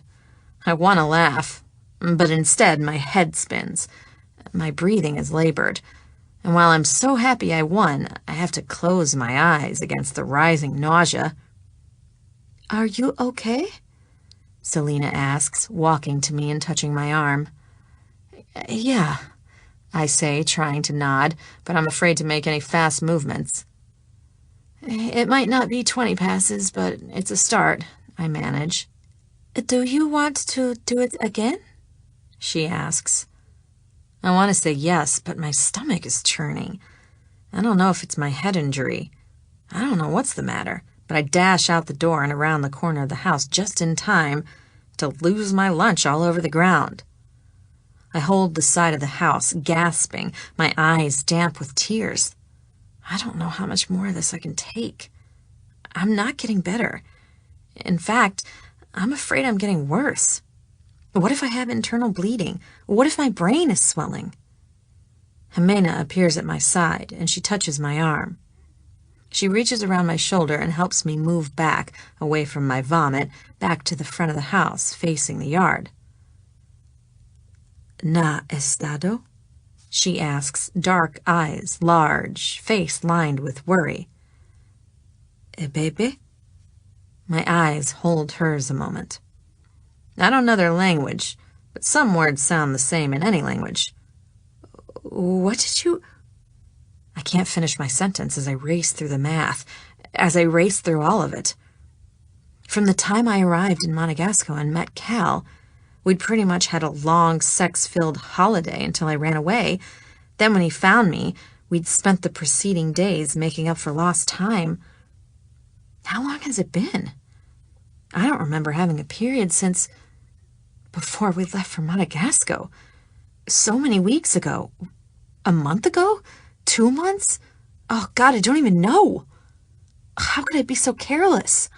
I want to laugh, but instead my head spins. My breathing is labored, and while I'm so happy I won, I have to close my eyes against the rising nausea. Are you okay? Selena asks, walking to me and touching my arm. Yeah, I say, trying to nod, but I'm afraid to make any fast movements. It might not be 20 passes, but it's a start, I manage. Do you want to do it again? She asks. I want to say yes, but my stomach is churning. I don't know if it's my head injury. I don't know what's the matter, but I dash out the door and around the corner of the house just in time to lose my lunch all over the ground. I hold the side of the house, gasping, my eyes damp with tears. I don't know how much more of this I can take. I'm not getting better. In fact, I'm afraid I'm getting worse. What if I have internal bleeding? What if my brain is swelling? Jimena appears at my side, and she touches my arm. She reaches around my shoulder and helps me move back, away from my vomit, back to the front of the house, facing the yard. ¿Na estado? She asks, dark eyes, large, face lined with worry. Bebe? My eyes hold hers a moment. I don't know their language, but some words sound the same in any language. What did you... I can't finish my sentence as I race through the math, as I race through all of it. From the time I arrived in Monegasco and met Cal, we'd pretty much had a long, sex-filled holiday until I ran away. Then when he found me, we'd spent the preceding days making up for lost time. How long has it been? I don't remember having a period since before we left for Monegasco. So many weeks ago. A month ago? 2 months? Oh, God, I don't even know. How could I be so careless?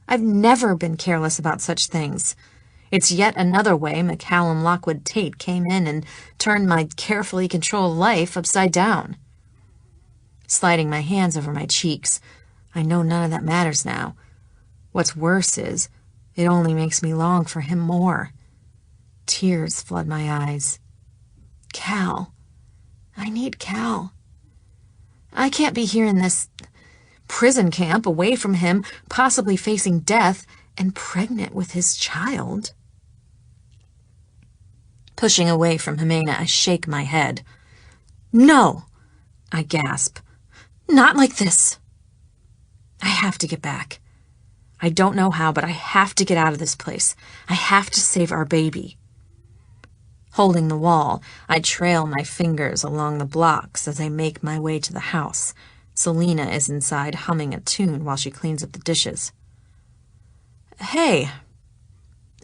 I've never been careless about such things. It's yet another way McCallum Lockwood Tate came in and turned my carefully controlled life upside down. Sliding my hands over my cheeks, I know none of that matters now. What's worse is, it only makes me long for him more. Tears flood my eyes. Cal. I need Cal. I can't be here in this prison camp, away from him, possibly facing death, and pregnant with his child. Pushing away from Jimena, I shake my head. No, I gasp. Not like this. I have to get back. I don't know how, but I have to get out of this place. I have to save our baby. Holding the wall, I trail my fingers along the blocks as I make my way to the house. Selena is inside humming a tune while she cleans up the dishes. Hey!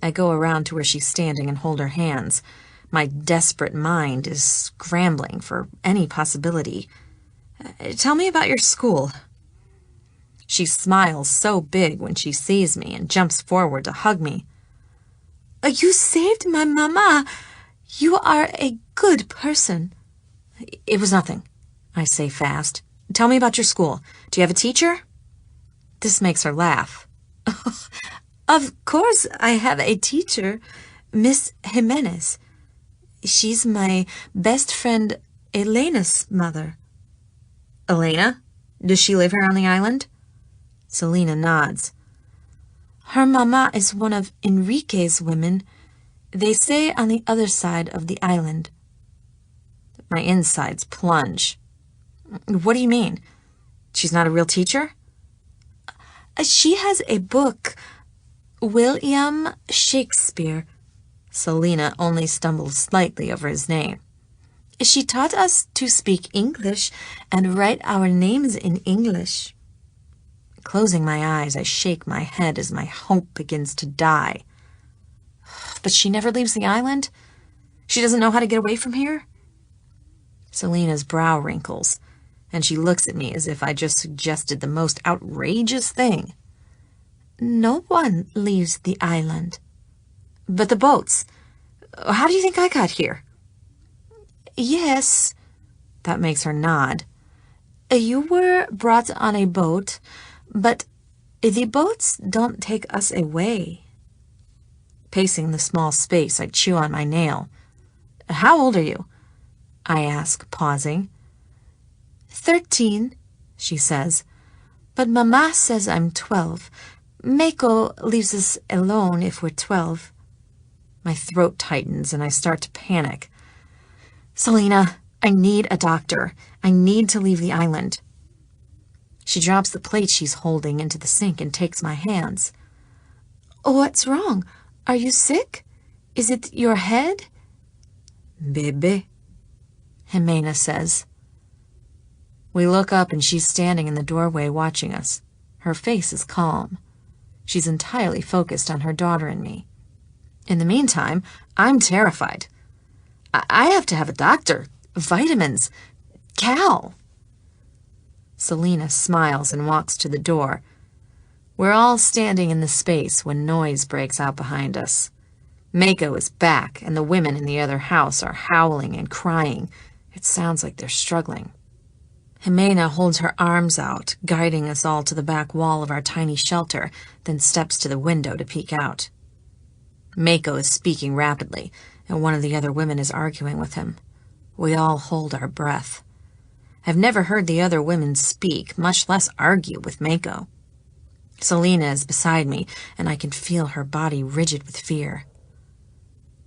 I go around to where she's standing and hold her hands. My desperate mind is scrambling for any possibility. Tell me about your school. She smiles so big when she sees me and jumps forward to hug me. You saved my mama. You are a good person. It was nothing, I say fast. Tell me about your school. Do you have a teacher? This makes her laugh. Of course I have a teacher, Miss Jimenez. She's my best friend Elena's mother. Elena? Does she live here on the island? Selena nods. Her mama is one of Enrique's women. They stay on the other side of the island. My insides plunge. What do you mean? She's not a real teacher? She has a book, William Shakespeare. Selena only stumbles slightly over his name. She taught us to speak English and write our names in English. Closing my eyes, I shake my head as my hope begins to die. But she never leaves the island? She doesn't know how to get away from here? Selena's brow wrinkles, and she looks at me as if I just suggested the most outrageous thing. No one leaves the island. But the boats. How do you think I got here? Yes. That makes her nod. You were brought on a boat, but the boats don't take us away. Pacing the small space, I chew on my nail. How old are you? I ask, pausing. 13, she says. But Mama says I'm 12. Mako leaves us alone if we're 12. My throat tightens and I start to panic. Selena, I need a doctor. I need to leave the island. She drops the plate she's holding into the sink and takes my hands. What's wrong? Are you sick? Is it your head? Bebe, Jimena says. We look up and she's standing in the doorway watching us. Her face is calm. She's entirely focused on her daughter and me. In the meantime, I'm terrified. I have to have a doctor, vitamins, Cal. Selena smiles and walks to the door. We're all standing in the space when noise breaks out behind us. Mako is back, and the women in the other house are howling and crying. It sounds like they're struggling. Jimena holds her arms out, guiding us all to the back wall of our tiny shelter, then steps to the window to peek out. Mako is speaking rapidly, and one of the other women is arguing with him. We all hold our breath. I've never heard the other women speak, much less argue with Mako. Selena is beside me, and I can feel her body rigid with fear.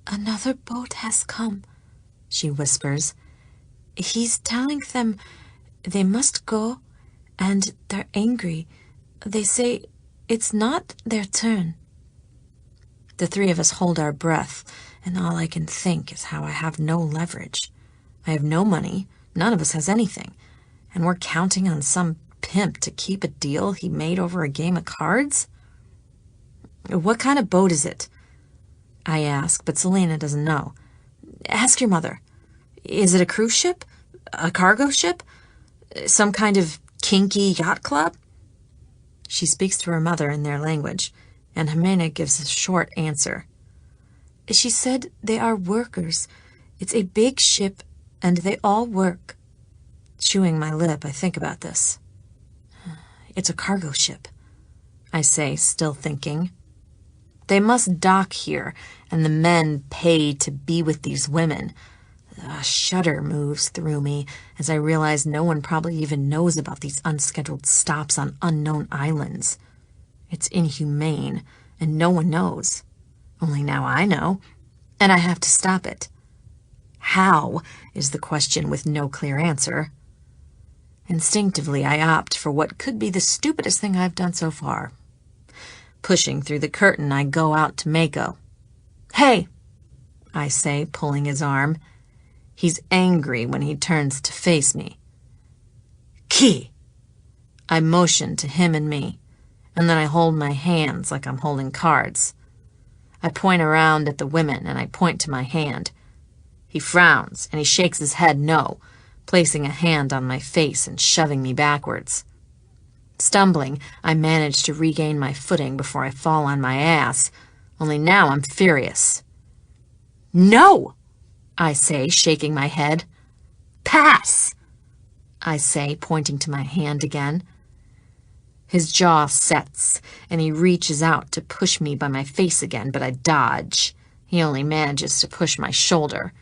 Another boat has come, she whispers. He's telling them they must go, and they're angry. They say it's not their turn. The three of us hold our breath, and all I can think is how I have no leverage. I have no money, none of us has anything, and we're counting on some pimp to keep a deal he made over a game of cards? What kind of boat is it? I ask, but Selena doesn't know. Ask your mother. Is it a cruise ship? A cargo ship? Some kind of kinky yacht club? She speaks to her mother in their language, and Jimena gives a short answer. She said they are workers. It's a big ship, and they all work. Chewing my lip, I think about this. It's a cargo ship, I say, still thinking. They must dock here, and the men pay to be with these women. A shudder moves through me as I realize no one probably even knows about these unscheduled stops on unknown islands. It's inhumane, and no one knows. Only now I know, and I have to stop it. How is the question with no clear answer. Instinctively, I opt for what could be the stupidest thing I've done so far. Pushing through the curtain, I go out to Mako. Hey, I say, pulling his arm. He's angry when he turns to face me. Ki! I motion to him and me, and then I hold my hands like I'm holding cards. I point around at the women, and I point to my hand. He frowns, and he shakes his head no, placing a hand on my face and shoving me backwards. Stumbling, I manage to regain my footing before I fall on my ass, only now I'm furious. No! I say, shaking my head. Pass! I say, pointing to my hand again. His jaw sets, and he reaches out to push me by my face again, but I dodge. He only manages to push my shoulder.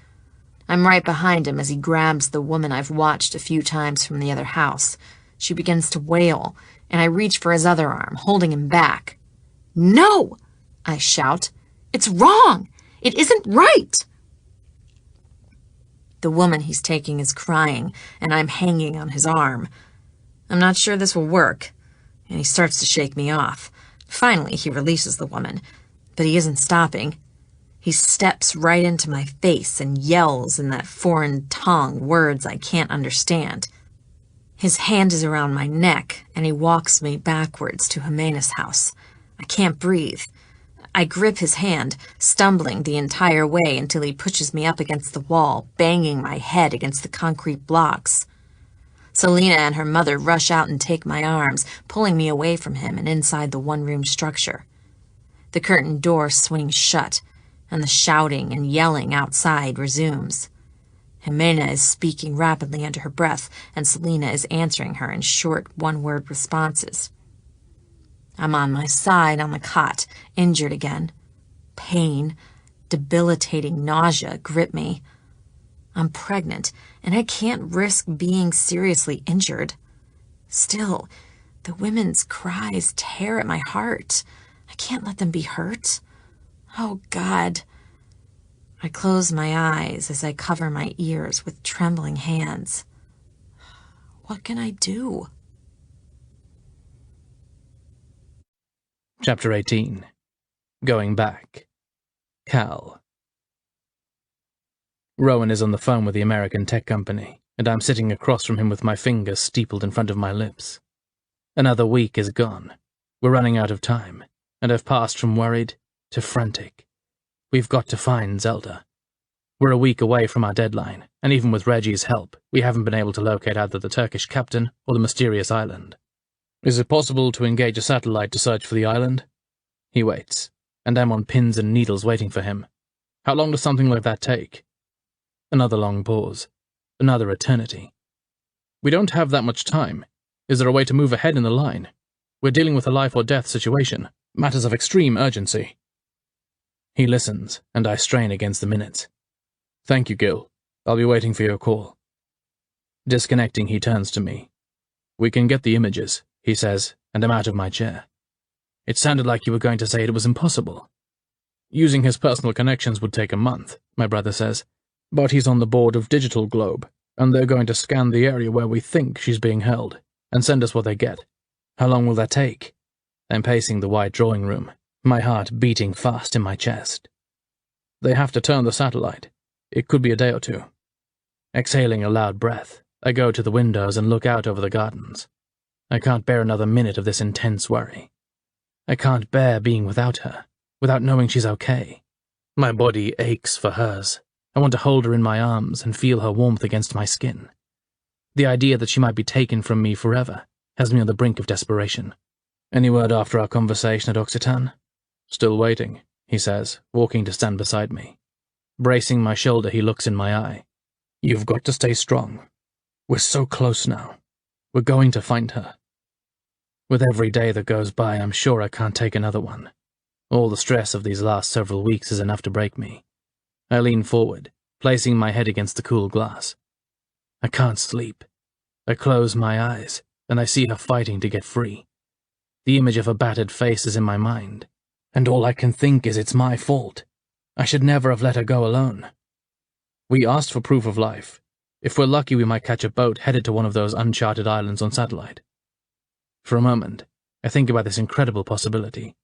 I'm right behind him as he grabs the woman I've watched a few times from the other house. She begins to wail, and I reach for his other arm, holding him back. "No!" I shout. "It's wrong! It isn't right!" The woman he's taking is crying, and I'm hanging on his arm. I'm not sure this will work, and he starts to shake me off. Finally, he releases the woman, but he isn't stopping. He steps right into my face and yells in that foreign tongue words I can't understand. His hand is around my neck, and he walks me backwards to Jimena's house. I can't breathe. I grip his hand, stumbling the entire way until he pushes me up against the wall, banging my head against the concrete blocks. Selena and her mother rush out and take my arms, pulling me away from him and inside the one-room structure. The curtained door swings shut, and the shouting and yelling outside resumes. Jimena is speaking rapidly under her breath, and Selena is answering her in short, one-word responses. I'm on my side on the cot, injured again. Pain, debilitating nausea grip me. I'm pregnant, and I can't risk being seriously injured. Still, the women's cries tear at my heart. I can't let them be hurt. Oh, God. I close my eyes as I cover my ears with trembling hands. What can I do? Chapter 18. Going Back. Cal. Rowan is on the phone with the American tech company, and I'm sitting across from him with my fingers steepled in front of my lips. Another week is gone. We're running out of time, and I've passed from worried to frantic. We've got to find Zelda. We're a week away from our deadline, and even with Reggie's help, we haven't been able to locate either the Turkish captain or the mysterious island. Is it possible to engage a satellite to search for the island? He waits, and I'm on pins and needles waiting for him. How long does something like that take? Another long pause. Another eternity. We don't have that much time. Is there a way to move ahead in the line? We're dealing with a life-or-death situation. Matters of extreme urgency. He listens, and I strain against the minutes. Thank you, Gil. I'll be waiting for your call. Disconnecting, he turns to me. We can get the images, he says, and I'm out of my chair. It sounded like you were going to say it was impossible. Using his personal connections would take a month, my brother says, but he's on the board of Digital Globe, and they're going to scan the area where we think she's being held, and send us what they get. How long will that take? I'm pacing the wide drawing room, my heart beating fast in my chest. They have to turn the satellite. It could be a day or two. Exhaling a loud breath, I go to the windows and look out over the gardens. I can't bear another minute of this intense worry. I can't bear being without her, without knowing she's okay. My body aches for hers. I want to hold her in my arms and feel her warmth against my skin. The idea that she might be taken from me forever has me on the brink of desperation. Any word after our conversation at Occitan? Still waiting, he says, walking to stand beside me. Bracing my shoulder, he looks in my eye. You've got to stay strong. We're so close now. We're going to find her. With every day that goes by, I'm sure I can't take another one. All the stress of these last several weeks is enough to break me. I lean forward, placing my head against the cool glass. I can't sleep. I close my eyes, and I see her fighting to get free. The image of her battered face is in my mind, and all I can think is it's my fault. I should never have let her go alone. We asked for proof of life. If we're lucky, we might catch a boat headed to one of those uncharted islands on satellite. For a moment, I think about this incredible possibility.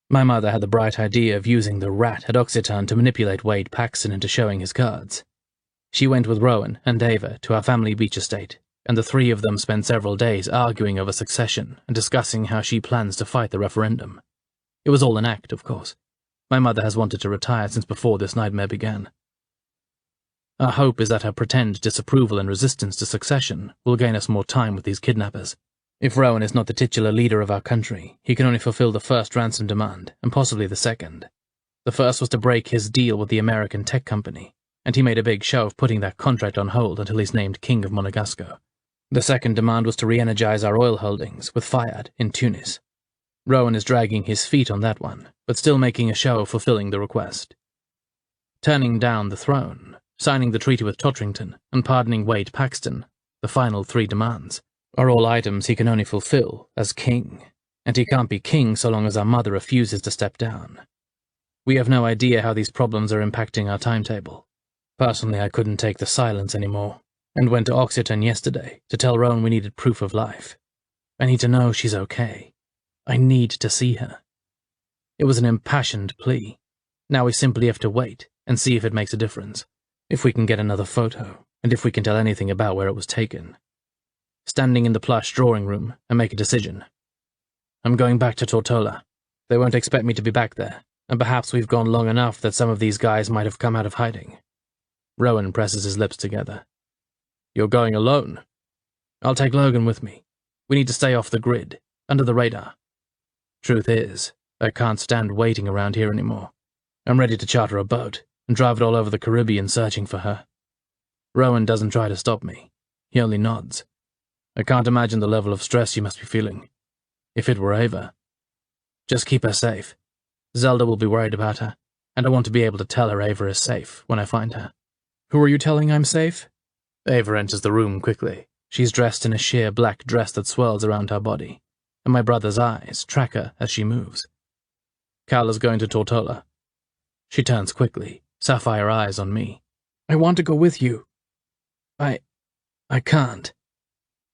My mother had the bright idea of using the rat at Occitan to manipulate Wade Paxton into showing his cards. She went with Rowan and Ava to our family beach estate, and the three of them spent several days arguing over succession and discussing how she plans to fight the referendum. It was all an act, of course. My mother has wanted to retire since before this nightmare began. Our hope is that her pretend disapproval and resistance to succession will gain us more time with these kidnappers. If Rowan is not the titular leader of our country, he can only fulfill the first ransom demand, and possibly the second. The first was to break his deal with the American tech company, and he made a big show of putting that contract on hold until he's named King of Monegasco. The second demand was to re-energize our oil holdings with Fayad in Tunis. Rowan is dragging his feet on that one, but still making a show of fulfilling the request. Turning down the throne, signing the treaty with Totterington, and pardoning Wade Paxton, the final 3 demands, are all items he can only fulfill as king, and he can't be king so long as our mother refuses to step down. We have no idea how these problems are impacting our timetable. Personally, I couldn't take the silence anymore, and went to Oxyton yesterday to tell Rowan we needed proof of life. I need to know she's okay. I need to see her. It was an impassioned plea. Now we simply have to wait and see if it makes a difference, if we can get another photo, and if we can tell anything about where it was taken. Standing in the plush drawing room, I make a decision. I'm going back to Tortola. They won't expect me to be back there, and perhaps we've gone long enough that some of these guys might have come out of hiding. Rowan presses his lips together. You're going alone? I'll take Logan with me. We need to stay off the grid, under the radar. Truth is, I can't stand waiting around here anymore. I'm ready to charter a boat and drive it all over the Caribbean searching for her. Rowan doesn't try to stop me. He only nods. I can't imagine the level of stress you must be feeling. If it were Ava. Just keep her safe. Zelda will be worried about her, and I want to be able to tell her Ava is safe when I find her. Who are you telling I'm safe? Ava enters the room quickly. She's dressed in a sheer black dress that swirls around her body, and my brother's eyes track her as she moves. Cal is going to Tortola. She turns quickly, sapphire eyes on me. I want to go with you. I can't.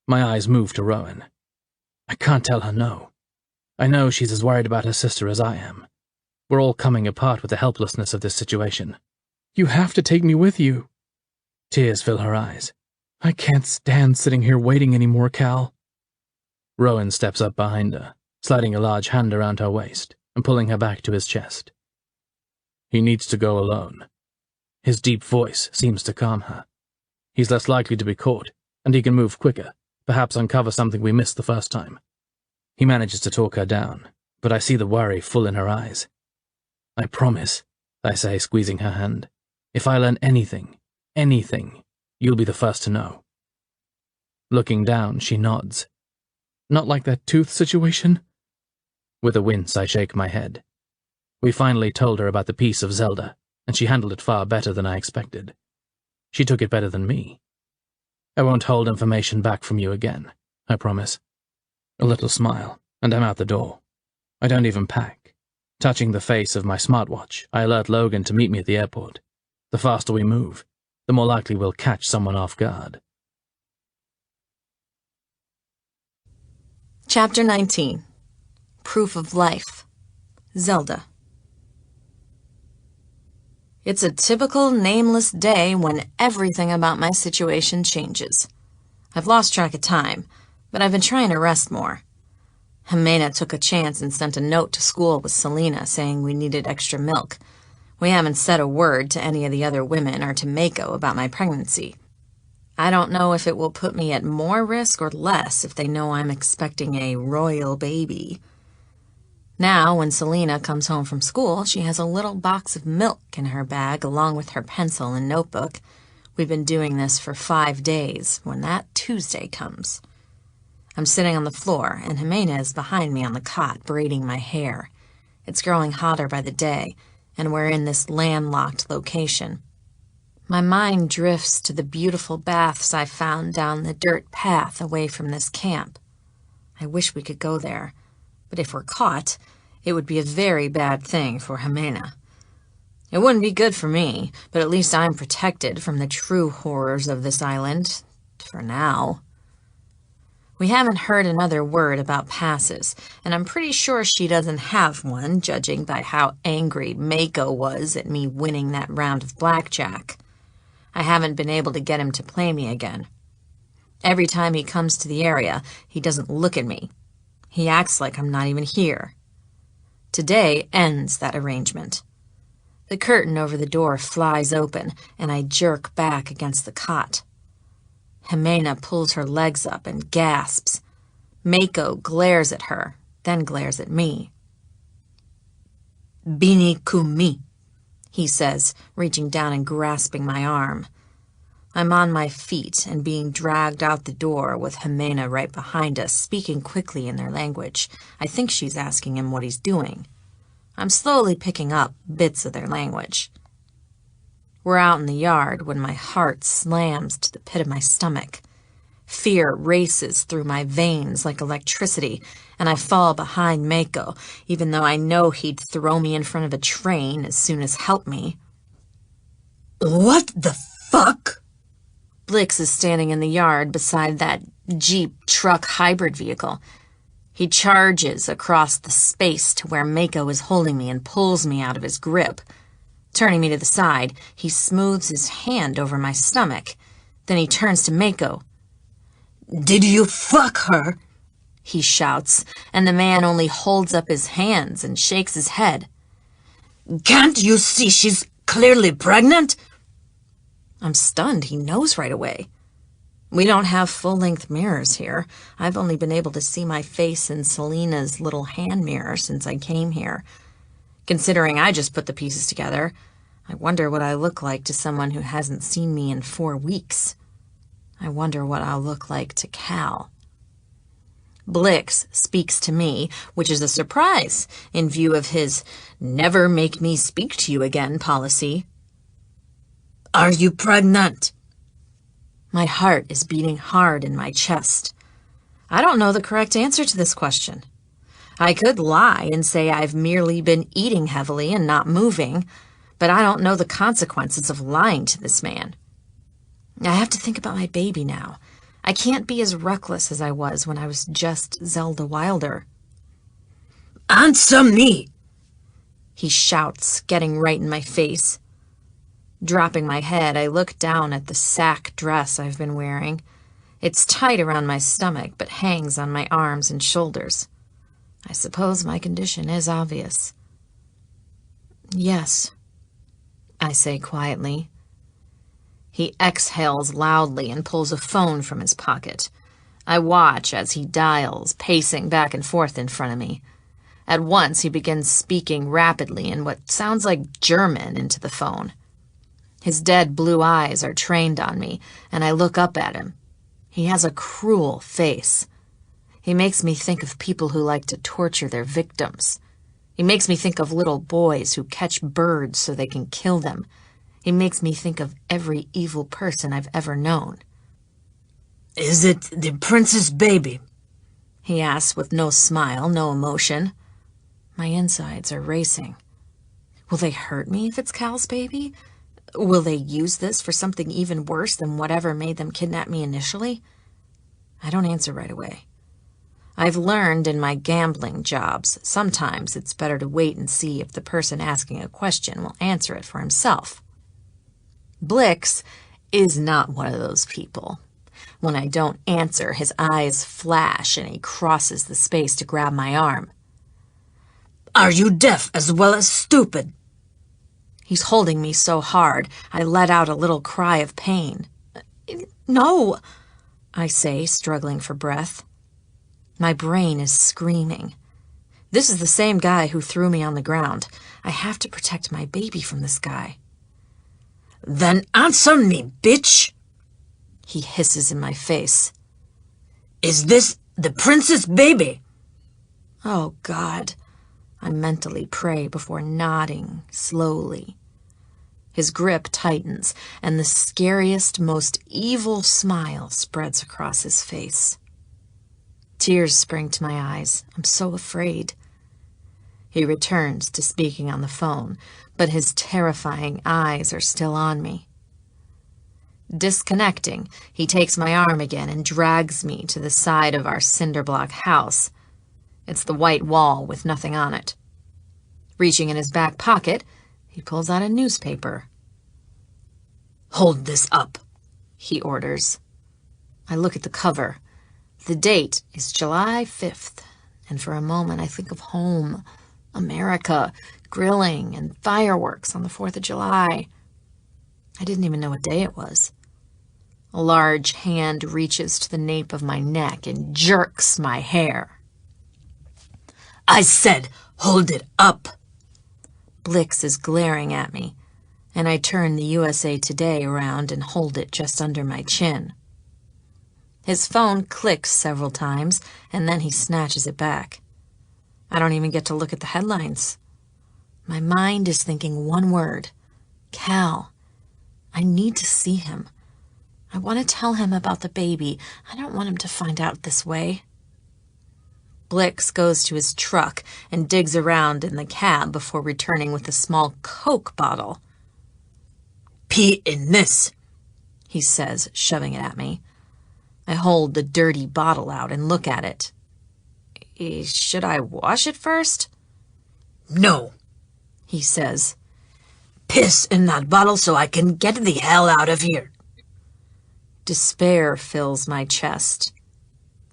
My eyes move to Rowan. I can't tell her no. I know she's as worried about her sister as I am. We're all coming apart with the helplessness of this situation. You have to take me with you. Tears fill her eyes. I can't stand sitting here waiting anymore, Cal. Rowan steps up behind her, sliding a large hand around her waist and pulling her back to his chest. He needs to go alone. His deep voice seems to calm her. He's less likely to be caught, and he can move quicker, perhaps uncover something we missed the first time. He manages to talk her down, but I see the worry full in her eyes. I promise, I say, squeezing her hand. If I learn anything, you'll be the first to know. Looking down, she nods. Not like that tooth situation? With a wince, I shake my head. We finally told her about the piece of Zelda, and she handled it far better than I expected. She took it better than me. I won't hold information back from you again, I promise. A little smile, and I'm out the door. I don't even pack. Touching the face of my smartwatch, I alert Logan to meet me at the airport. The faster we move, the more likely we'll catch someone off guard. Chapter 19. Proof of Life. Zelda. It's a typical nameless day when everything about my situation changes. I've lost track of time, but I've been trying to rest more. Jimena took a chance and sent a note to school with Selena saying we needed extra milk. We haven't said a word to any of the other women or to Mako about my pregnancy. I don't know if it will put me at more risk or less if they know I'm expecting a royal baby. Now, when Selena comes home from school, she has a little box of milk in her bag along with her pencil and notebook. We've been doing this for 5 days when that Tuesday comes. I'm sitting on the floor, and Jimena is behind me on the cot, braiding my hair. It's growing hotter by the day, and we're in this landlocked location. My mind drifts to the beautiful baths I found down the dirt path away from this camp. I wish we could go there, but if we're caught, it would be a very bad thing for Jimena. It wouldn't be good for me, but at least I'm protected from the true horrors of this island, for now. We haven't heard another word about passes, and I'm pretty sure she doesn't have one, judging by how angry Mako was at me winning that round of blackjack. I haven't been able to get him to play me again. Every time he comes to the area, he doesn't look at me. He acts like I'm not even here. Today ends that arrangement. The curtain over the door flies open, and I jerk back against the cot. Jimena pulls her legs up and gasps. Mako glares at her, then glares at me. "Bini kumi," he says, reaching down and grasping my arm. I'm on my feet and being dragged out the door with Jimena right behind us, speaking quickly in their language. I think she's asking him what he's doing. I'm slowly picking up bits of their language. We're out in the yard when my heart slams to the pit of my stomach. Fear races through my veins like electricity, and I fall behind Mako, even though I know he'd throw me in front of a train as soon as help me. What the fuck? Blix is standing in the yard beside that Jeep truck hybrid vehicle. He charges across the space to where Mako is holding me and pulls me out of his grip. Turning me to the side, he smooths his hand over my stomach. Then he turns to Mako. Did you fuck her? He shouts, and the man only holds up his hands and shakes his head. Can't you see she's clearly pregnant? I'm stunned. He knows right away. We don't have full-length mirrors here. I've only been able to see my face in Selena's little hand mirror since I came here. Considering I just put the pieces together, I wonder what I look like to someone who hasn't seen me in 4 weeks. I wonder what I'll look like to Cal. Blix speaks to me, which is a surprise in view of his never make me speak to you again policy. Are you pregnant? My heart is beating hard in my chest. I don't know the correct answer to this question. I could lie and say I've merely been eating heavily and not moving, but I don't know the consequences of lying to this man. I have to think about my baby now. I can't be as reckless as I was when I was just Zelda Wilder. Answer me! He shouts, getting right in my face. Dropping my head, I look down at the sack dress I've been wearing. It's tight around my stomach, but hangs on my arms and shoulders. I suppose my condition is obvious. Yes, I say quietly. He exhales loudly and pulls a phone from his pocket. I watch as he dials, pacing back and forth in front of me. At once, he begins speaking rapidly in what sounds like German into the phone. His dead blue eyes are trained on me, and I look up at him. He has a cruel face. He makes me think of people who like to torture their victims. He makes me think of little boys who catch birds so they can kill them. He makes me think of every evil person I've ever known. Is it the prince's baby? He asks with no smile, no emotion. My insides are racing. Will they hurt me if it's Cal's baby? Will they use this for something even worse than whatever made them kidnap me initially? I don't answer right away. I've learned in my gambling jobs, sometimes it's better to wait and see if the person asking a question will answer it for himself. Blix is not one of those people. When I don't answer, his eyes flash and he crosses the space to grab my arm. Are you deaf as well as stupid? He's holding me so hard, I let out a little cry of pain. No, I say, struggling for breath. My brain is screaming. This is the same guy who threw me on the ground. I have to protect my baby from this guy. Then answer me, bitch! He hisses in my face. Is this the prince's baby? Oh, God. I mentally pray before nodding slowly. His grip tightens, and the scariest, most evil smile spreads across his face. Tears spring to my eyes. I'm so afraid. He returns to speaking on the phone, but his terrifying eyes are still on me. Disconnecting, he takes my arm again and drags me to the side of our cinder block house. It's the white wall with nothing on it. Reaching in his back pocket, he pulls out a newspaper. Hold this up, he orders. I look at the cover. The date is July 5th, and for a moment I think of home, America, grilling and fireworks on the 4th of July. I didn't even know what day it was. A large hand reaches to the nape of my neck and jerks my hair. I said, hold it up. Blix is glaring at me. and I turn the USA Today around and hold it just under my chin. His phone clicks several times, and then he snatches it back. I don't even get to look at the headlines. My mind is thinking one word: Cal. I need to see him. I want to tell him about the baby. I don't want him to find out this way. Blix goes to his truck and digs around in the cab before returning with a small Coke bottle. "Pee in this," he says, shoving it at me. I hold the dirty bottle out and look at it. Should I wash it first? "No," he says. "Piss in that bottle so I can get the hell out of here." Despair fills my chest.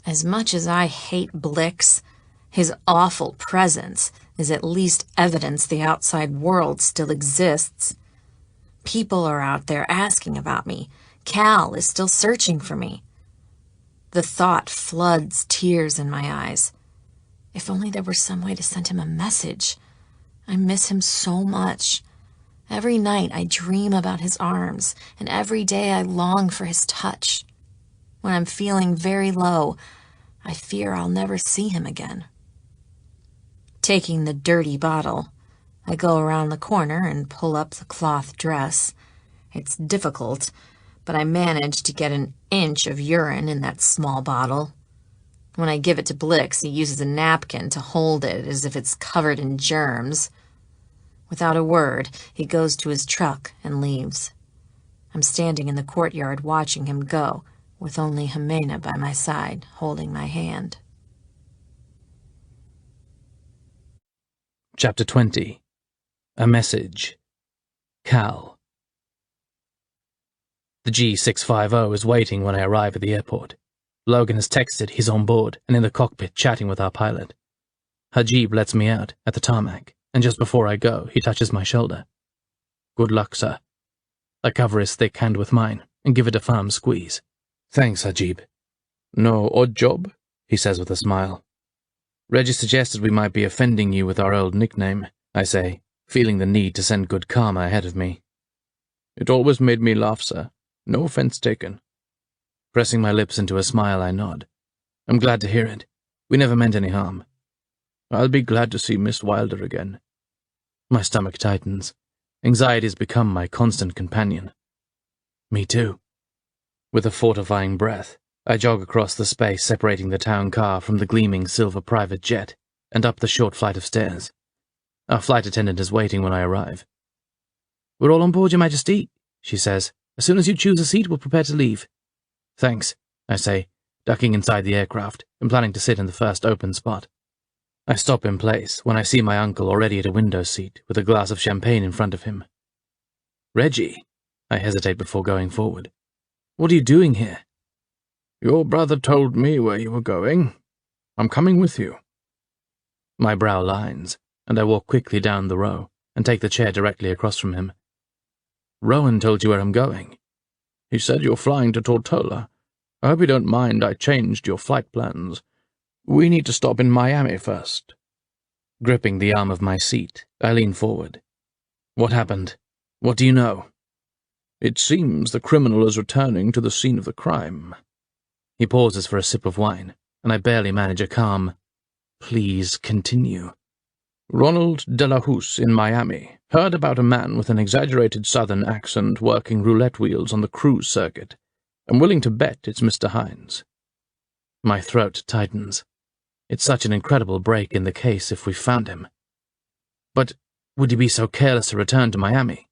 As much as I hate Blix, his awful presence is at least evidence the outside world still exists. People are out there asking about me. Cal is still searching for me. The thought floods tears in my eyes. If only there were some way to send him a message. I miss him so much. Every night I dream about his arms, and every day I long for his touch. When I'm feeling very low, I fear I'll never see him again. Taking the dirty bottle, I go around the corner and pull up the cloth dress. It's difficult, but I manage to get an inch of urine in that small bottle. When I give it to Blix, he uses a napkin to hold it as if it's covered in germs. Without a word, he goes to his truck and leaves. I'm standing in the courtyard watching him go, with only Jimena by my side, holding my hand. Chapter 20. A Message. Cal. The G650 is waiting when I arrive at the airport. Logan has texted he's on board and in the cockpit chatting with our pilot. Hajib lets me out at the tarmac, and just before I go, he touches my shoulder. "Good luck, sir." I cover his thick hand with mine and give it a firm squeeze. "Thanks, Hajib." "No odd job?" he says with a smile. "Reggie suggested we might be offending you with our old nickname," I say, feeling the need to send good karma ahead of me. "It always made me laugh, sir. No offense taken." Pressing my lips into a smile, I nod. "I'm glad to hear it. We never meant any harm." "I'll be glad to see Miss Wilder again." My stomach tightens. Anxiety has become my constant companion. Me too. With a fortifying breath, I jog across the space separating the town car from the gleaming silver private jet and up the short flight of stairs. Our flight attendant is waiting when I arrive. "We're all on board, Your Majesty," she says. "As soon as you choose a seat, we'll prepare to leave." "Thanks," I say, ducking inside the aircraft and planning to sit in the first open spot. I stop in place when I see my uncle already at a window seat with a glass of champagne in front of him. "Reggie," I hesitate before going forward. "What are you doing here?" "Your brother told me where you were going. I'm coming with you." My brow lines, and I walk quickly down the row and take the chair directly across from him. "Rowan told you where I'm going." "He said you're flying to Tortola. I hope you don't mind I changed your flight plans. We need to stop in Miami first." Gripping the arm of my seat, I lean forward. "What happened? What do you know?" "It seems the criminal is returning to the scene of the crime." He pauses for a sip of wine, and I barely manage a calm, "Please continue." "Ronald De La Housse in Miami heard about a man with an exaggerated southern accent working roulette wheels on the cruise circuit. I'm willing to bet it's Mr. Hines." My throat tightens. It's such an incredible break in the case if we found him. "But would he be so careless to return to Miami?"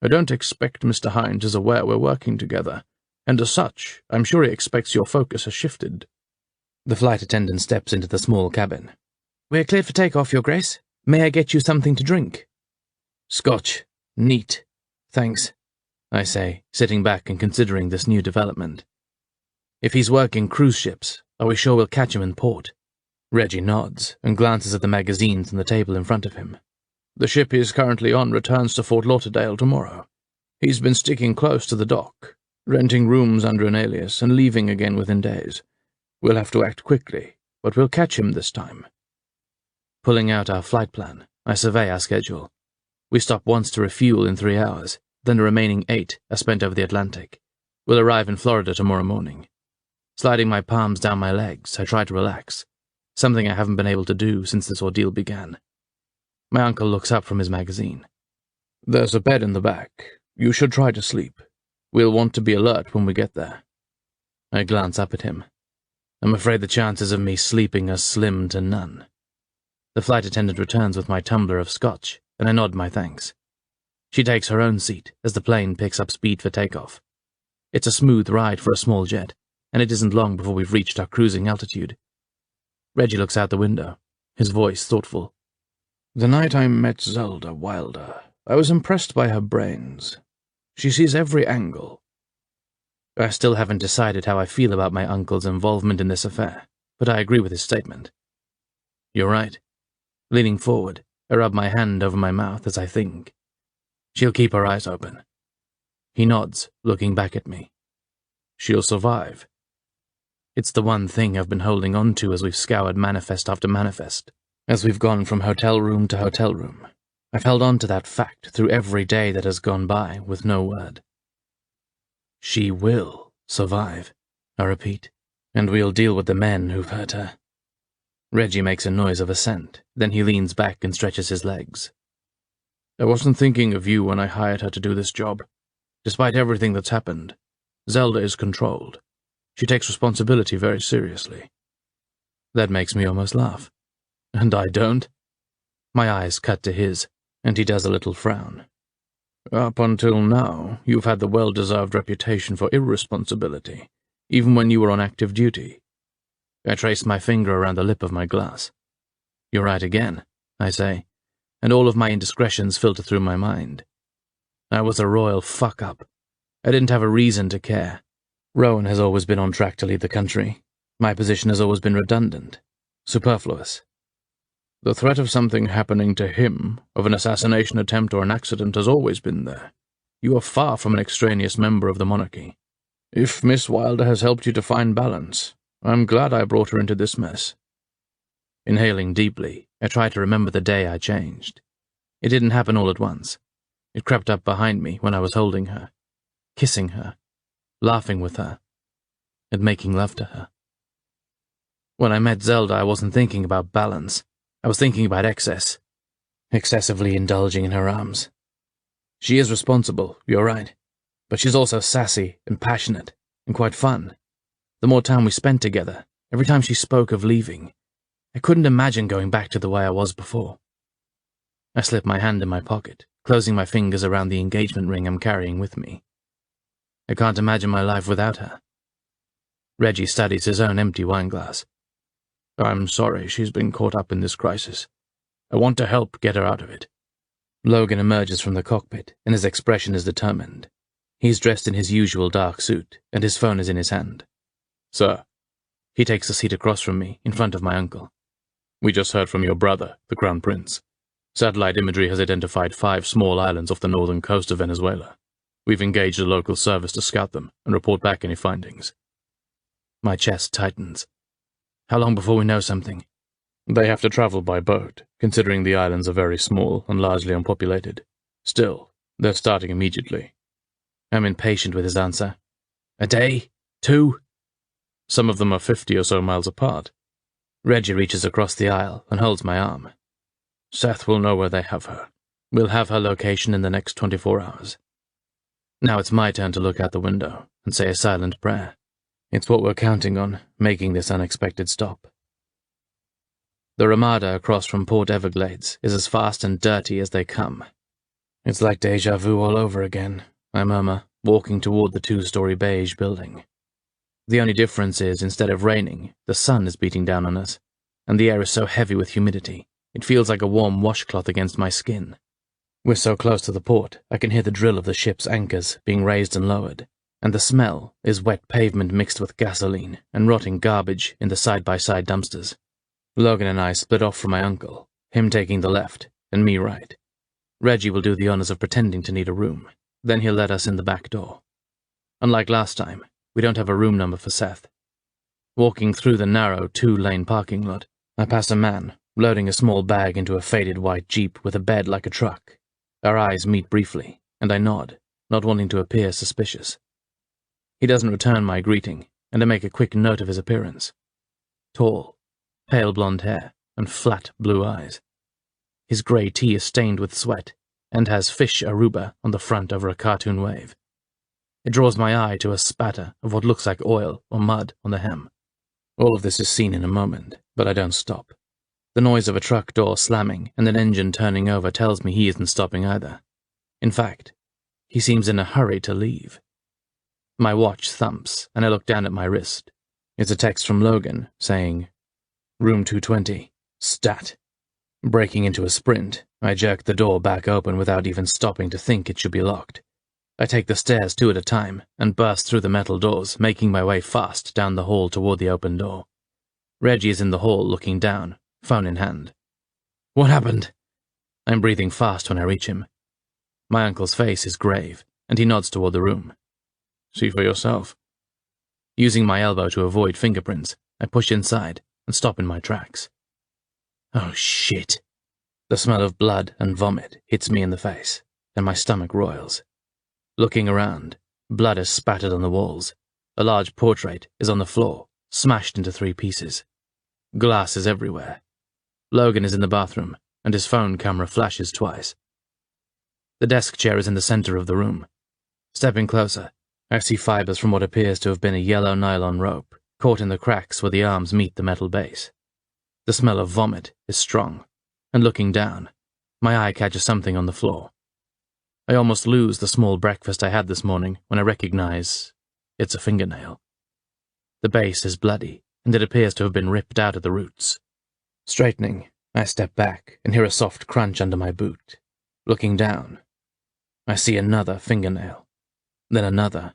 "I don't expect Mr. Hines is aware we're working together, and as such, I'm sure he expects your focus has shifted." The flight attendant steps into the small cabin. "We're cleared for takeoff, Your Grace. May I get you something to drink?" "Scotch. Neat. Thanks," I say, sitting back and considering this new development. "If he's working cruise ships, are we sure we'll catch him in port?" Reggie nods and glances at the magazines on the table in front of him. "The ship he's currently on returns to Fort Lauderdale tomorrow. He's been sticking close to the dock, renting rooms under an alias and leaving again within days. We'll have to act quickly, but we'll catch him this time." Pulling out our flight plan, I survey our schedule. We stop once to refuel in 3 hours, then the remaining 8 are spent over the Atlantic. We'll arrive in Florida tomorrow morning. Sliding my palms down my legs, I try to relax, something I haven't been able to do since this ordeal began. My uncle looks up from his magazine. There's a bed in the back. You should try to sleep. We'll want to be alert when we get there. I glance up at him. I'm afraid the chances of me sleeping are slim to none. The flight attendant returns with my tumbler of scotch, and I nod my thanks. She takes her own seat as the plane picks up speed for takeoff. It's a smooth ride for a small jet, and it isn't long before we've reached our cruising altitude. Reggie looks out the window, his voice thoughtful. The night I met Zelda Wilder, I was impressed by her brains. She sees every angle. I still haven't decided how I feel about my uncle's involvement in this affair, but I agree with his statement. You're right. Leaning forward, I rub my hand over my mouth as I think. She'll keep her eyes open. He nods, looking back at me. She'll survive. It's the one thing I've been holding on to as we've scoured manifest after manifest, as we've gone from hotel room to hotel room. I've held on to that fact through every day that has gone by with no word. She will survive, I repeat, and we'll deal with the men who've hurt her. Reggie makes a noise of assent, then he leans back and stretches his legs. I wasn't thinking of you when I hired her to do this job. Despite everything that's happened, Zelda is controlled. She takes responsibility very seriously. That makes me almost laugh. And I don't? My eyes cut to his, and he does a little frown. Up until now, you've had the well-deserved reputation for irresponsibility, even when you were on active duty. I trace my finger around the lip of my glass. You're right again, I say, and all of my indiscretions filter through my mind. I was a royal fuck-up. I didn't have a reason to care. Rowan has always been on track to lead the country. My position has always been redundant, superfluous. The threat of something happening to him, of an assassination attempt or an accident, has always been there. You are far from an extraneous member of the monarchy. If Miss Wilder has helped you to find balance, I'm glad I brought her into this mess. Inhaling deeply, I try to remember the day I changed. It didn't happen all at once. It crept up behind me when I was holding her, kissing her, laughing with her, and making love to her. When I met Zelda, I wasn't thinking about balance. I was thinking about excess, excessively indulging in her arms. She is responsible, you're right, but she's also sassy and passionate and quite fun. The more time we spent together, every time she spoke of leaving, I couldn't imagine going back to the way I was before. I slip my hand in my pocket, closing my fingers around the engagement ring I'm carrying with me. I can't imagine my life without her. Reggie studies his own empty wineglass. I'm sorry she's been caught up in this crisis. I want to help get her out of it. Logan emerges from the cockpit, and his expression is determined. He's dressed in his usual dark suit, and his phone is in his hand. Sir. He takes a seat across from me, in front of my uncle. We just heard from your brother, the Crown Prince. Satellite imagery has identified 5 small islands off the northern coast of Venezuela. We've engaged a local service to scout them and report back any findings. My chest tightens. How long before we know something? They have to travel by boat, considering the islands are very small and largely unpopulated. Still, they're starting immediately. I'm impatient with his answer. A day? 2? Some of them are 50 or so miles apart. Reggie reaches across the aisle and holds my arm. Seth will know where they have her. We'll have her location in the next 24 hours. Now it's my turn to look out the window and say a silent prayer. It's what we're counting on, making this unexpected stop. The Ramada across from Port Everglades is as fast and dirty as they come. It's like deja vu all over again, I murmur, walking toward the 2-story beige building. The only difference is, instead of raining, the sun is beating down on us, and the air is so heavy with humidity, it feels like a warm washcloth against my skin. We're so close to the port, I can hear the drill of the ship's anchors being raised and lowered, and the smell is wet pavement mixed with gasoline and rotting garbage in the side-by-side dumpsters. Logan and I split off from my uncle, him taking the left, and me right. Reggie will do the honors of pretending to need a room, then he'll let us in the back door. Unlike last time, we don't have a room number for Seth. Walking through the narrow 2-lane parking lot, I pass a man, loading a small bag into a faded white Jeep with a bed like a truck. Our eyes meet briefly, and I nod, not wanting to appear suspicious. He doesn't return my greeting, and I make a quick note of his appearance. Tall, pale blonde hair, and flat blue eyes. His grey tee is stained with sweat, and has fish Aruba on the front over a cartoon wave. It draws my eye to a spatter of what looks like oil or mud on the hem. All of this is seen in a moment, but I don't stop. The noise of a truck door slamming and an engine turning over tells me he isn't stopping either. In fact, he seems in a hurry to leave. My watch thumps, and I look down at my wrist. It's a text from Logan saying, "Room 220, stat." Breaking into a sprint, I jerk the door back open without even stopping to think it should be locked. I take the stairs 2 at a time and burst through the metal doors, making my way fast down the hall toward the open door. Reggie is in the hall looking down, phone in hand. "What happened?" I'm breathing fast when I reach him. My uncle's face is grave, and he nods toward the room. "See for yourself." Using my elbow to avoid fingerprints, I push inside and stop in my tracks. Oh shit. The smell of blood and vomit hits me in the face, and my stomach roils. Looking around, blood is spattered on the walls. A large portrait is on the floor, smashed into 3 pieces. Glass is everywhere. Logan is in the bathroom, and his phone camera flashes twice. The desk chair is in the center of the room. Stepping closer, I see fibers from what appears to have been a yellow nylon rope, caught in the cracks where the arms meet the metal base. The smell of vomit is strong, and looking down, my eye catches something on the floor. I almost lose the small breakfast I had this morning when I recognize it's a fingernail. The base is bloody, and it appears to have been ripped out at the roots. Straightening, I step back and hear a soft crunch under my boot. Looking down, I see another fingernail, then another.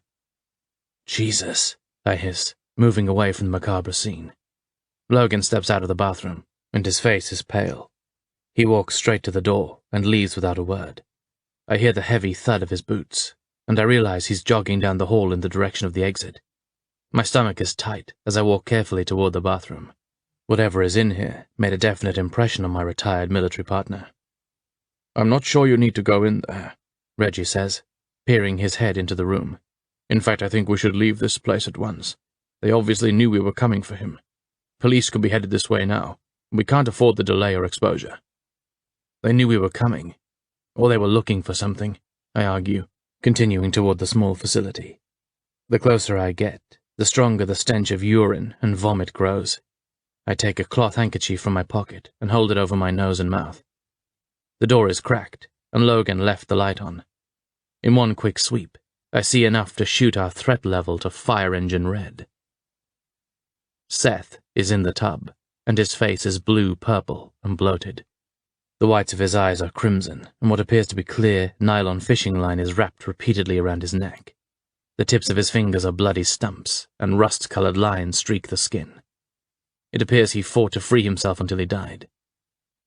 "Jesus," I hiss, moving away from the macabre scene. Logan steps out of the bathroom, and his face is pale. He walks straight to the door and leaves without a word. I hear the heavy thud of his boots, and I realize he's jogging down the hall in the direction of the exit. My stomach is tight as I walk carefully toward the bathroom. Whatever is in here made a definite impression on my retired military partner. "I'm not sure you need to go in there," Reggie says, peering his head into the room. "In fact, I think we should leave this place at once. They obviously knew we were coming for him. Police could be headed this way now. We can't afford the delay or exposure." They knew we were coming, or they were looking for something, I argue, continuing toward the small facility. The closer I get, the stronger the stench of urine and vomit grows. I take a cloth handkerchief from my pocket and hold it over my nose and mouth. The door is cracked, and Logan left the light on. In one quick sweep, I see enough to shoot our threat level to fire engine red. Seth is in the tub, and his face is blue-purple and bloated. The whites of his eyes are crimson, and what appears to be clear nylon fishing line is wrapped repeatedly around his neck. The tips of his fingers are bloody stumps, and rust-colored lines streak the skin. It appears he fought to free himself until he died.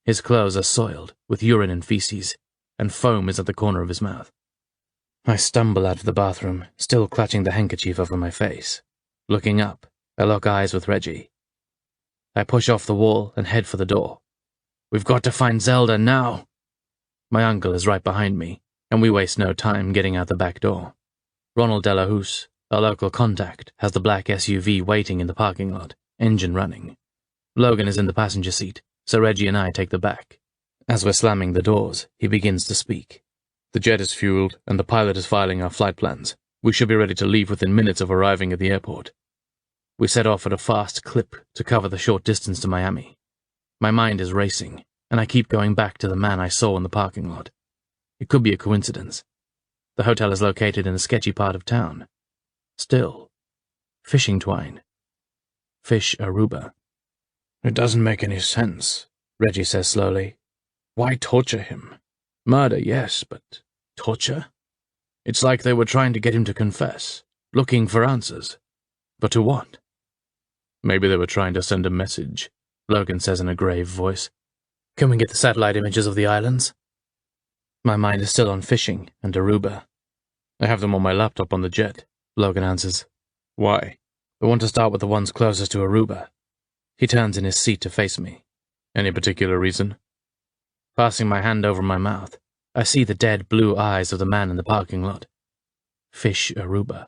His clothes are soiled with urine and feces, and foam is at the corner of his mouth. I stumble out of the bathroom, still clutching the handkerchief over my face. Looking up, I lock eyes with Reggie. I push off the wall and head for the door. "We've got to find Zelda now." My uncle is right behind me, and we waste no time getting out the back door. Ronald Delahousse, our local contact, has the black SUV waiting in the parking lot, engine running. Logan is in the passenger seat, so Reggie and I take the back. As we're slamming the doors, he begins to speak. "The jet is fueled, and the pilot is filing our flight plans. We should be ready to leave within minutes of arriving at the airport." We set off at a fast clip to cover the short distance to Miami. My mind is racing, and I keep going back to the man I saw in the parking lot. It could be a coincidence. The hotel is located in a sketchy part of town. Still, fishing twine. Fish Aruba. "It doesn't make any sense," Reggie says slowly. "Why torture him? Murder, yes, but torture? It's like they were trying to get him to confess, looking for answers. But to what?" "Maybe they were trying to send a message," Logan says in a grave voice. "Can we get the satellite images of the islands?" My mind is still on fishing and Aruba. "I have them on my laptop on the jet," Logan answers. "Why?" "We want to start with the ones closest to Aruba." He turns in his seat to face me. "Any particular reason?" Passing my hand over my mouth, I see the dead blue eyes of the man in the parking lot. Fish Aruba.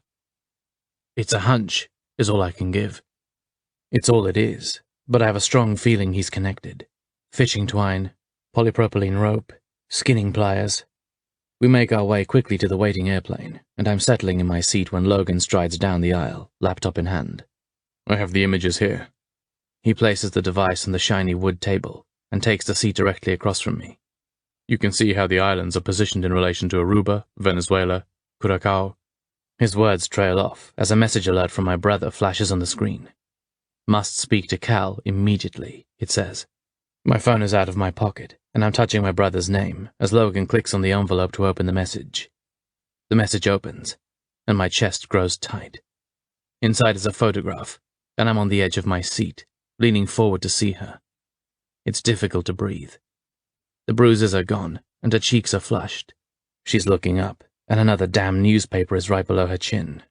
It's a hunch, is all I can give. It's all it is, but I have a strong feeling he's connected. Fishing twine, polypropylene rope, skinning pliers. We make our way quickly to the waiting airplane, and I'm settling in my seat when Logan strides down the aisle, laptop in hand. I have the images here. He places the device on the shiny wood table and takes the seat directly across from me. You can see how the islands are positioned in relation to Aruba, Venezuela, Curacao. His words trail off as a message alert from my brother flashes on the screen. Must speak to Cal immediately, it says. My phone is out of my pocket, and I'm touching my brother's name as Logan clicks on the envelope to open the message. The message opens, and my chest grows tight. Inside is a photograph, and I'm on the edge of my seat, leaning forward to see her. It's difficult to breathe. The bruises are gone, and her cheeks are flushed. She's looking up, and another damn newspaper is right below her chin.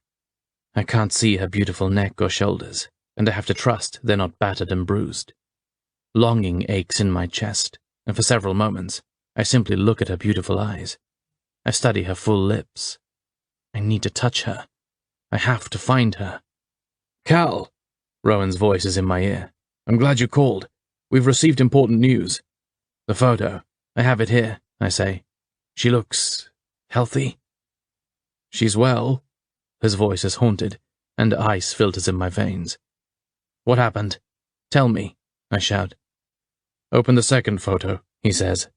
I can't see her beautiful neck or shoulders, and I have to trust they're not battered and bruised. Longing aches in my chest, and for several moments, I simply look at her beautiful eyes. I study her full lips. I need to touch her. I have to find her. Cal! Rowan's voice is in my ear. I'm glad you called. We've received important news. The photo. I have it here, I say. She looks healthy. She's well. His voice is haunted, and ice filters in my veins. What happened? Tell me, I shout. Open the second photo, he says.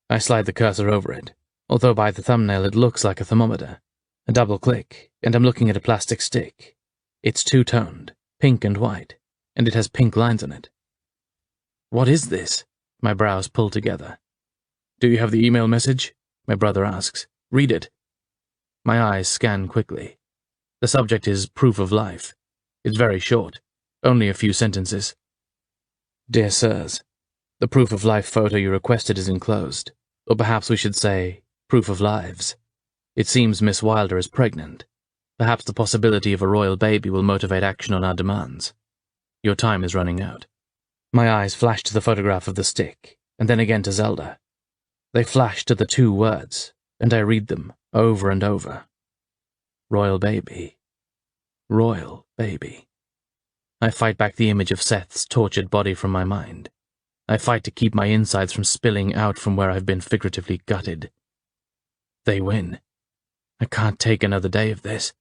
I slide the cursor over it, although by the thumbnail it looks like a thermometer. A double click, and I'm looking at a plastic stick. It's two-toned, pink and white, and it has pink lines on it. What is this? My brows pull together. Do you have the email message? My brother asks. Read it. My eyes scan quickly. The subject is proof of life. It's very short, only a few sentences. Dear Sirs, the proof of life photo you requested is enclosed, or perhaps we should say, proof of lives. It seems Miss Wilder is pregnant. Perhaps the possibility of a royal baby will motivate action on our demands. Your time is running out. My eyes flash to the photograph of the stick, and then again to Zelda. They flash to the two words, and I read them over and over. Royal baby. Royal baby. I fight back the image of Seth's tortured body from my mind. I fight to keep my insides from spilling out from where I've been figuratively gutted. They win. I can't take another day of this.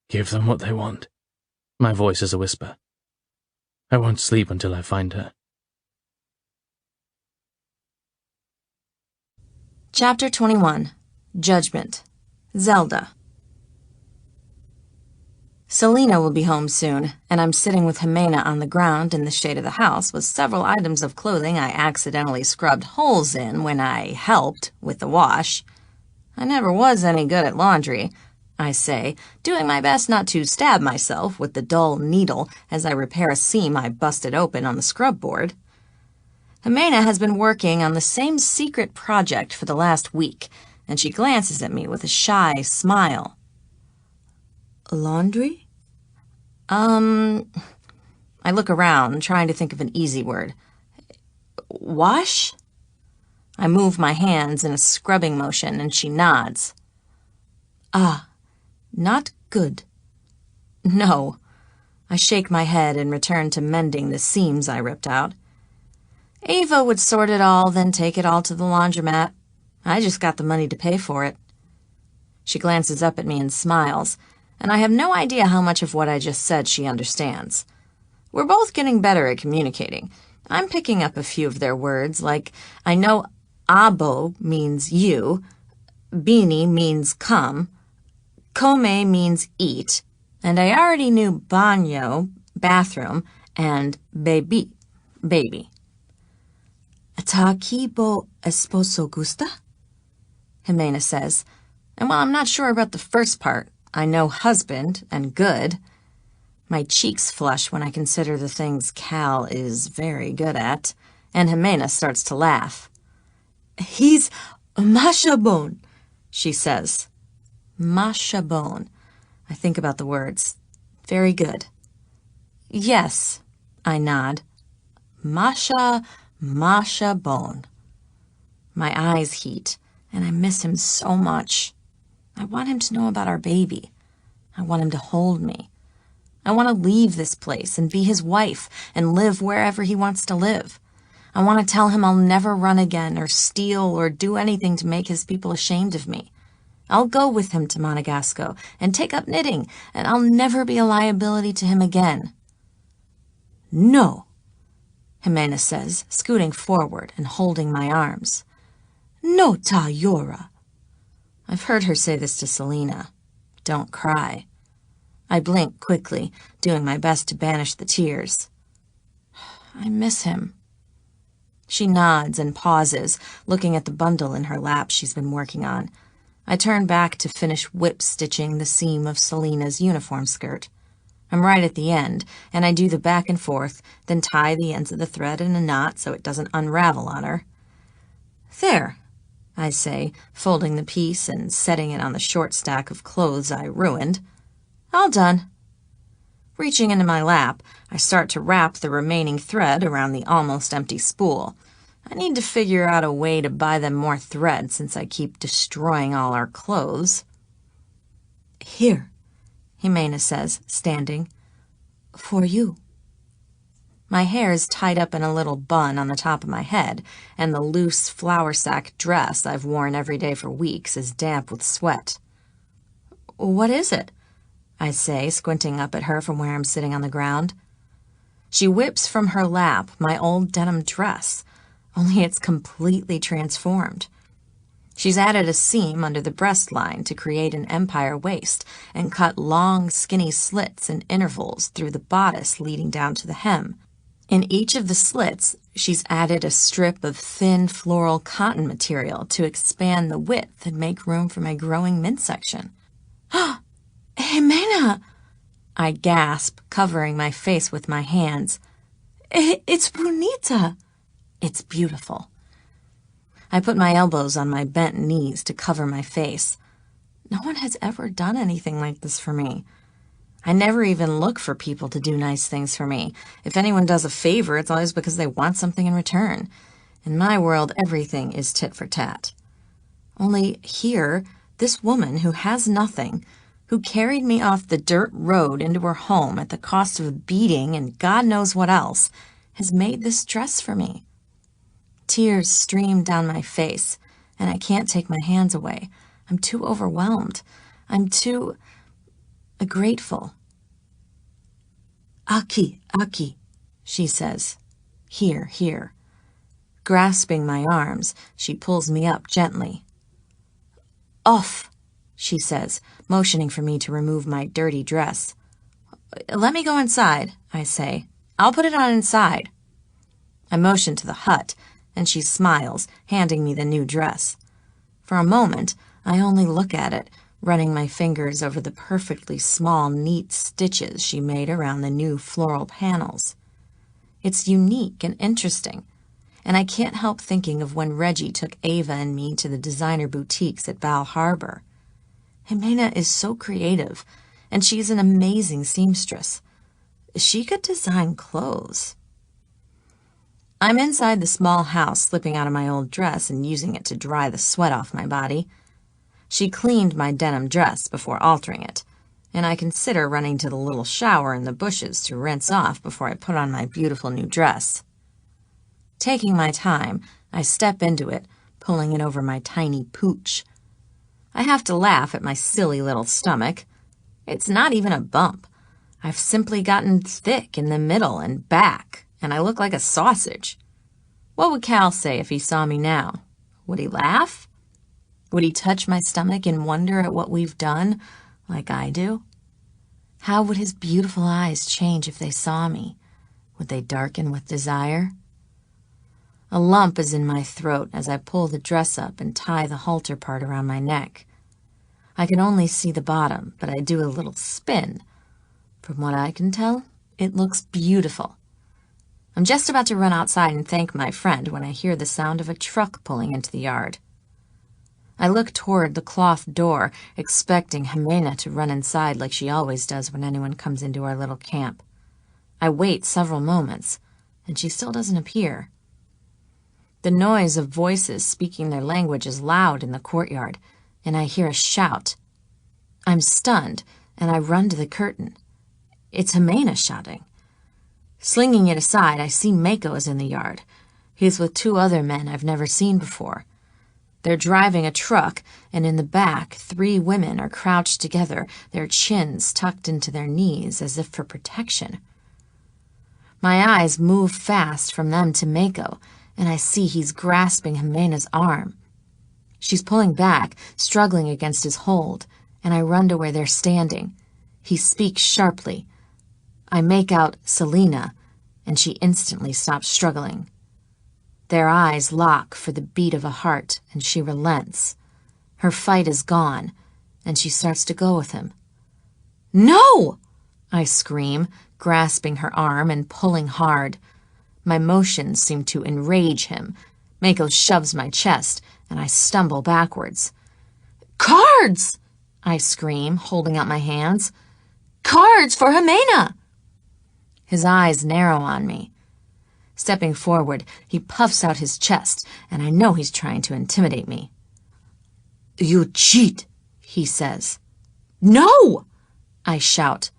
Give them what they want. My voice is a whisper. I won't sleep until I find her. Chapter 21. Judgment. Zelda. Selena will be home soon, and I'm sitting with Jimena on the ground in the shade of the house with several items of clothing I accidentally scrubbed holes in when I helped with the wash. I never was any good at laundry, I say, doing my best not to stab myself with the dull needle as I repair a seam I busted open on the scrub board. Jimena has been working on the same secret project for the last week, and she glances at me with a shy smile. Laundry? I look around, trying to think of an easy word. Wash? I move my hands in a scrubbing motion, and she nods. Ah, not good. No. I shake my head and return to mending the seams I ripped out. Ava would sort it all, then take it all to the laundromat. I just got the money to pay for it. She glances up at me and smiles, and I have no idea how much of what I just said she understands. We're both getting better at communicating. I'm picking up a few of their words, like I know abo means you, bini means come, come means eat, and I already knew baño, bathroom, and baby. Taquibo esposo gusta? Jimena says, and while I'm not sure about the first part, I know husband and good. My cheeks flush when I consider the things Cal is very good at, and Jimena starts to laugh. He's mashabon, she says. Mashabon. I think about the words. Very good. Yes, I nod. Mashabon. My eyes heat, and I miss him so much. I want him to know about our baby. I want him to hold me. I want to leave this place and be his wife and live wherever he wants to live. I want to tell him I'll never run again or steal or do anything to make his people ashamed of me. I'll go with him to Monegasco and take up knitting, and I'll never be a liability to him again. No, Jimena says, scooting forward and holding my arms. No, Tayora. I've heard her say this to Selena. Don't cry. I blink quickly, doing my best to banish the tears. I miss him. She nods and pauses, looking at the bundle in her lap she's been working on. I turn back to finish whip-stitching the seam of Selena's uniform skirt. I'm right at the end, and I do the back and forth, then tie the ends of the thread in a knot so it doesn't unravel on her. There, I say, folding the piece and setting it on the short stack of clothes I ruined. All done. Reaching into my lap, I start to wrap the remaining thread around the almost empty spool. I need to figure out a way to buy them more thread since I keep destroying all our clothes. Here, Jimena says, standing. For you. My hair is tied up in a little bun on the top of my head, and the loose flour sack dress I've worn every day for weeks is damp with sweat. What is it? I say, squinting up at her from where I'm sitting on the ground. She whips from her lap my old denim dress, only it's completely transformed. She's added a seam under the breast line to create an empire waist and cut long, skinny slits in intervals through the bodice leading down to the hem. In each of the slits, she's added a strip of thin floral cotton material to expand the width and make room for my growing midsection. Jimena! I gasp, covering my face with my hands. It's bonita! It's beautiful. I put my elbows on my bent knees to cover my face. No one has ever done anything like this for me. I never even look for people to do nice things for me. If anyone does a favor, it's always because they want something in return. In my world, everything is tit for tat. Only here, this woman who has nothing, who carried me off the dirt road into her home at the cost of a beating and God knows what else, has made this dress for me. Tears stream down my face, and I can't take my hands away. I'm too overwhelmed. I'm too grateful. Aki, Aki, she says. Here, here. Grasping my arms, she pulls me up gently. Off, she says, motioning for me to remove my dirty dress. Let me go inside, I say. I'll put it on inside. I motion to the hut, and she smiles, handing me the new dress. For a moment, I only look at it, running my fingers over the perfectly small, neat stitches she made around the new floral panels. It's unique and interesting, and I can't help thinking of when Reggie took Ava and me to the designer boutiques at Bal Harbor. Jimena is so creative, and she's an amazing seamstress. She could design clothes. I'm inside the small house, slipping out of my old dress and using it to dry the sweat off my body. She cleaned my denim dress before altering it, and I consider running to the little shower in the bushes to rinse off before I put on my beautiful new dress. Taking my time, I step into it, pulling it over my tiny pooch. I have to laugh at my silly little stomach. It's not even a bump. I've simply gotten thick in the middle and back, and I look like a sausage. What would Cal say if he saw me now? Would he laugh? Would he touch my stomach and wonder at what we've done, like I do? How would his beautiful eyes change if they saw me? Would they darken with desire? A lump is in my throat as I pull the dress up and tie the halter part around my neck. I can only see the bottom, but I do a little spin. From what I can tell, it looks beautiful. I'm just about to run outside and thank my friend when I hear the sound of a truck pulling into the yard. I look toward the cloth door, expecting Jimena to run inside like she always does when anyone comes into our little camp. I wait several moments, and she still doesn't appear. The noise of voices speaking their language is loud in the courtyard, and I hear a shout. I'm stunned, and I run to the curtain. It's Jimena shouting. Slinging it aside, I see Mako is in the yard. He's with 2 other men I've never seen before. They're driving a truck, and in the back, 3 women are crouched together, their chins tucked into their knees as if for protection. My eyes move fast from them to Mako, and I see he's grasping Jimena's arm. She's pulling back, struggling against his hold, and I run to where they're standing. He speaks sharply. I make out Selena, and she instantly stops struggling. Their eyes lock for the beat of a heart, and she relents. Her fight is gone, and she starts to go with him. "No!" I scream, grasping her arm and pulling hard. My motions seem to enrage him. Mako shoves my chest, and I stumble backwards. "Cards!" I scream, holding out my hands. "Cards for Jimena!" His eyes narrow on me. Stepping forward, he puffs out his chest, and I know he's trying to intimidate me. "You cheat," he says. "No!" I shout.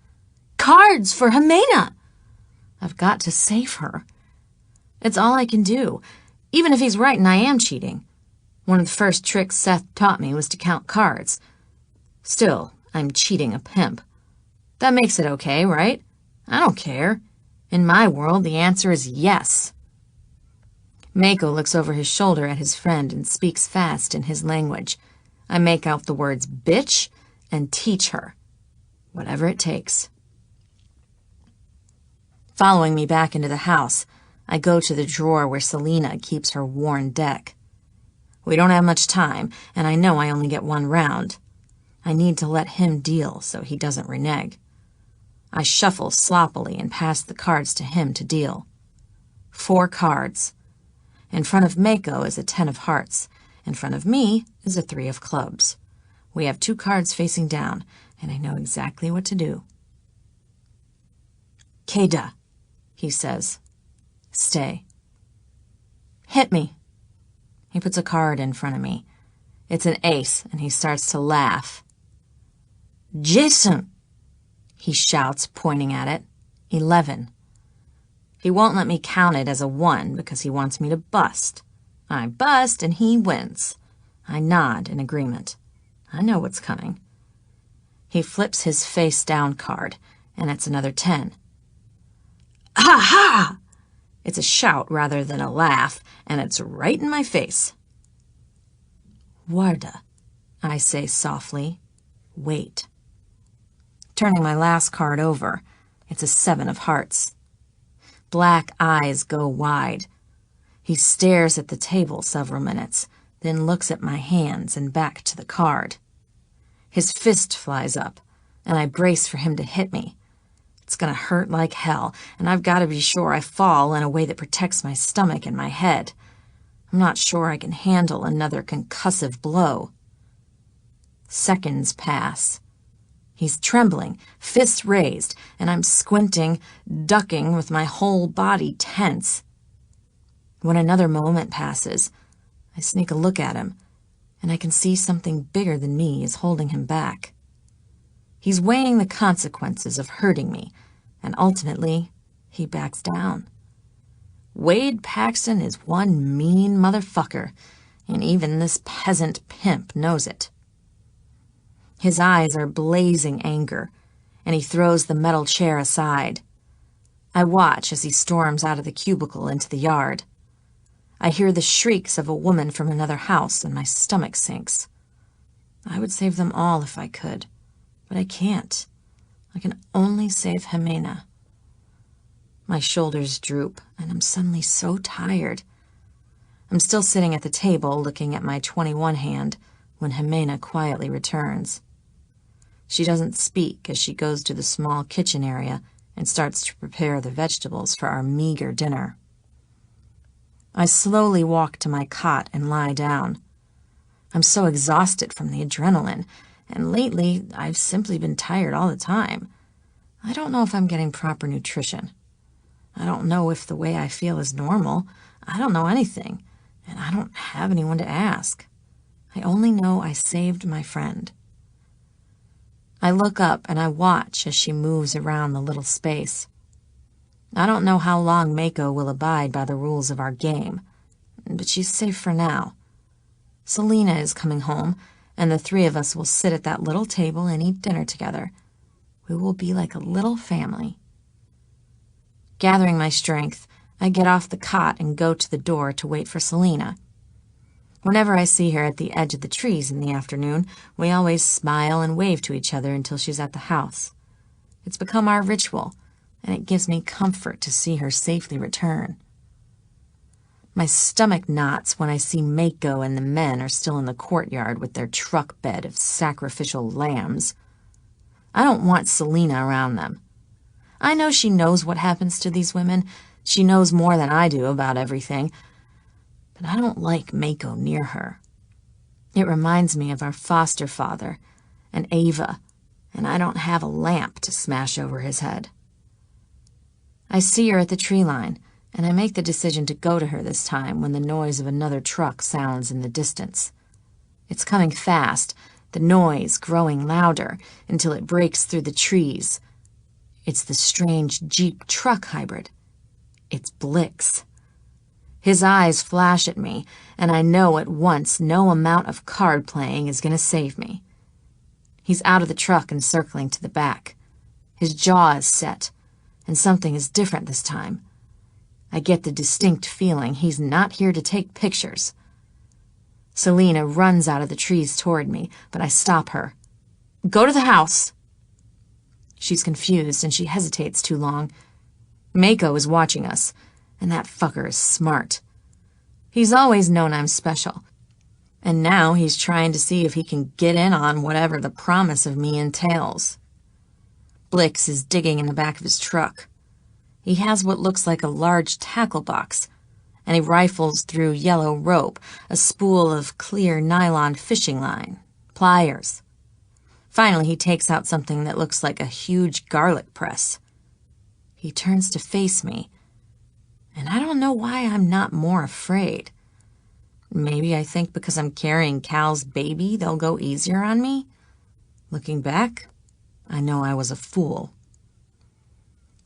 "Cards for Jimena!" I've got to save her. It's all I can do, even if he's right and I am cheating. One of the first tricks Seth taught me was to count cards. Still, I'm cheating a pimp. That makes it okay, right? I don't care. In my world, the answer is yes. Mako looks over his shoulder at his friend and speaks fast in his language. I make out the words bitch and teach her. Whatever it takes. Following me back into the house, I go to the drawer where Selena keeps her worn deck. We don't have much time, and I know I only get 1 round. I need to let him deal so he doesn't renege. I shuffle sloppily and pass the cards to him to deal. 4 cards. In front of Mako is a 10 of hearts. In front of me is a 3 of clubs. We have 2 cards facing down, and I know exactly what to do. "Keda," he says. "Stay." "Hit me." He puts a card in front of me. It's an ace, and he starts to laugh. "Jason!" he shouts, pointing at it. 11. He won't let me count it as a 1 because he wants me to bust. I bust, and he wins. I nod in agreement. I know what's coming. He flips his face-down card, and it's another 10. "Ha ha!" It's a shout rather than a laugh, and it's right in my face. "Warda," I say softly. "Wait." Turning my last card over, it's a 7 of hearts. Black eyes go wide. He stares at the table several minutes, then looks at my hands and back to the card. His fist flies up, and I brace for him to hit me. It's gonna hurt like hell, and I've got to be sure I fall in a way that protects my stomach and my head. I'm not sure I can handle another concussive blow. Seconds pass. He's trembling, fist raised, and I'm squinting, ducking with my whole body tense. When another moment passes, I sneak a look at him, and I can see something bigger than me is holding him back. He's weighing the consequences of hurting me, and ultimately, he backs down. Wade Paxton is one mean motherfucker, and even this peasant pimp knows it. His eyes are blazing anger, and he throws the metal chair aside. I watch as he storms out of the cubicle into the yard. I hear the shrieks of a woman from another house, and my stomach sinks. I would save them all if I could, but I can't. I can only save Jimena. My shoulders droop, and I'm suddenly so tired. I'm still sitting at the table looking at my 21 hand when Jimena quietly returns. She doesn't speak as she goes to the small kitchen area and starts to prepare the vegetables for our meager dinner. I slowly walk to my cot and lie down. I'm so exhausted from the adrenaline, and lately I've simply been tired all the time. I don't know if I'm getting proper nutrition. I don't know if the way I feel is normal. I don't know anything, and I don't have anyone to ask. I only know I saved my friend. I look up and I watch as she moves around the little space. I don't know how long Mako will abide by the rules of our game, but she's safe for now. Selena is coming home, and the three of us will sit at that little table and eat dinner together. We will be like a little family. Gathering my strength, I get off the cot and go to the door to wait for Selena. Whenever I see her at the edge of the trees in the afternoon, we always smile and wave to each other until she's at the house. It's become our ritual, and it gives me comfort to see her safely return. My stomach knots when I see Mako and the men are still in the courtyard with their truck bed of sacrificial lambs. I don't want Selena around them. I know she knows what happens to these women. She knows more than I do about everything. But I don't like Mako near her. It reminds me of our foster father and Ava, and I don't have a lamp to smash over his head. I see her at the tree line, and I make the decision to go to her this time when the noise of another truck sounds in the distance. It's coming fast, the noise growing louder until it breaks through the trees. It's the strange Jeep truck hybrid. It's Blix. His eyes flash at me, and I know at once no amount of card playing is going to save me. He's out of the truck and circling to the back. His jaw is set, and something is different this time. I get the distinct feeling he's not here to take pictures. Selena runs out of the trees toward me, but I stop her. "Go to the house!" She's confused, and she hesitates too long. Mako is watching us, and that fucker is smart. He's always known I'm special, and now he's trying to see if he can get in on whatever the promise of me entails. Blix is digging in the back of his truck. He has what looks like a large tackle box, and he rifles through yellow rope, a spool of clear nylon fishing line, pliers. Finally, he takes out something that looks like a huge garlic press. He turns to face me, and I don't know why I'm not more afraid. Maybe I think because I'm carrying Cal's baby, they'll go easier on me? Looking back, I know I was a fool.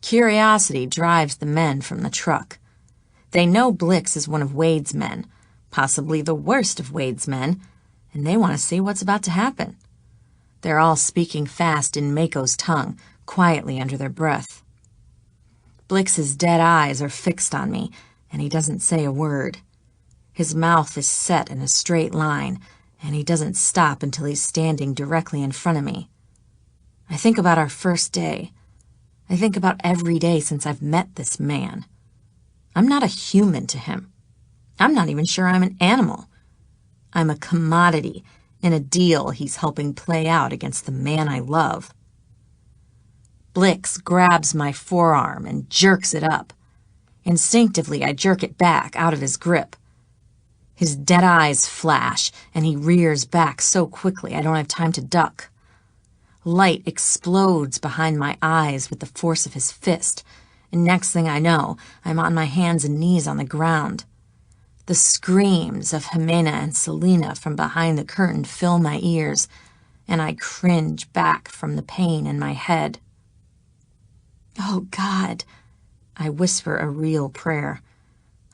Curiosity drives the men from the truck. They know Blix is one of Wade's men, possibly the worst of Wade's men, and they want to see what's about to happen. They're all speaking fast in Mako's tongue, quietly under their breath. Blix's dead eyes are fixed on me, and he doesn't say a word. His mouth is set in a straight line, and he doesn't stop until he's standing directly in front of me. I think about our first day. I think about every day since I've met this man. I'm not a human to him. I'm not even sure I'm an animal. I'm a commodity in a deal he's helping play out against the man I love. Blix grabs my forearm and jerks it up. Instinctively, I jerk it back out of his grip. His dead eyes flash, and he rears back so quickly I don't have time to duck. Light explodes behind my eyes with the force of his fist, and next thing I know, I'm on my hands and knees on the ground. The screams of Jimena and Selena from behind the curtain fill my ears, and I cringe back from the pain in my head. "Oh, God," I whisper a real prayer.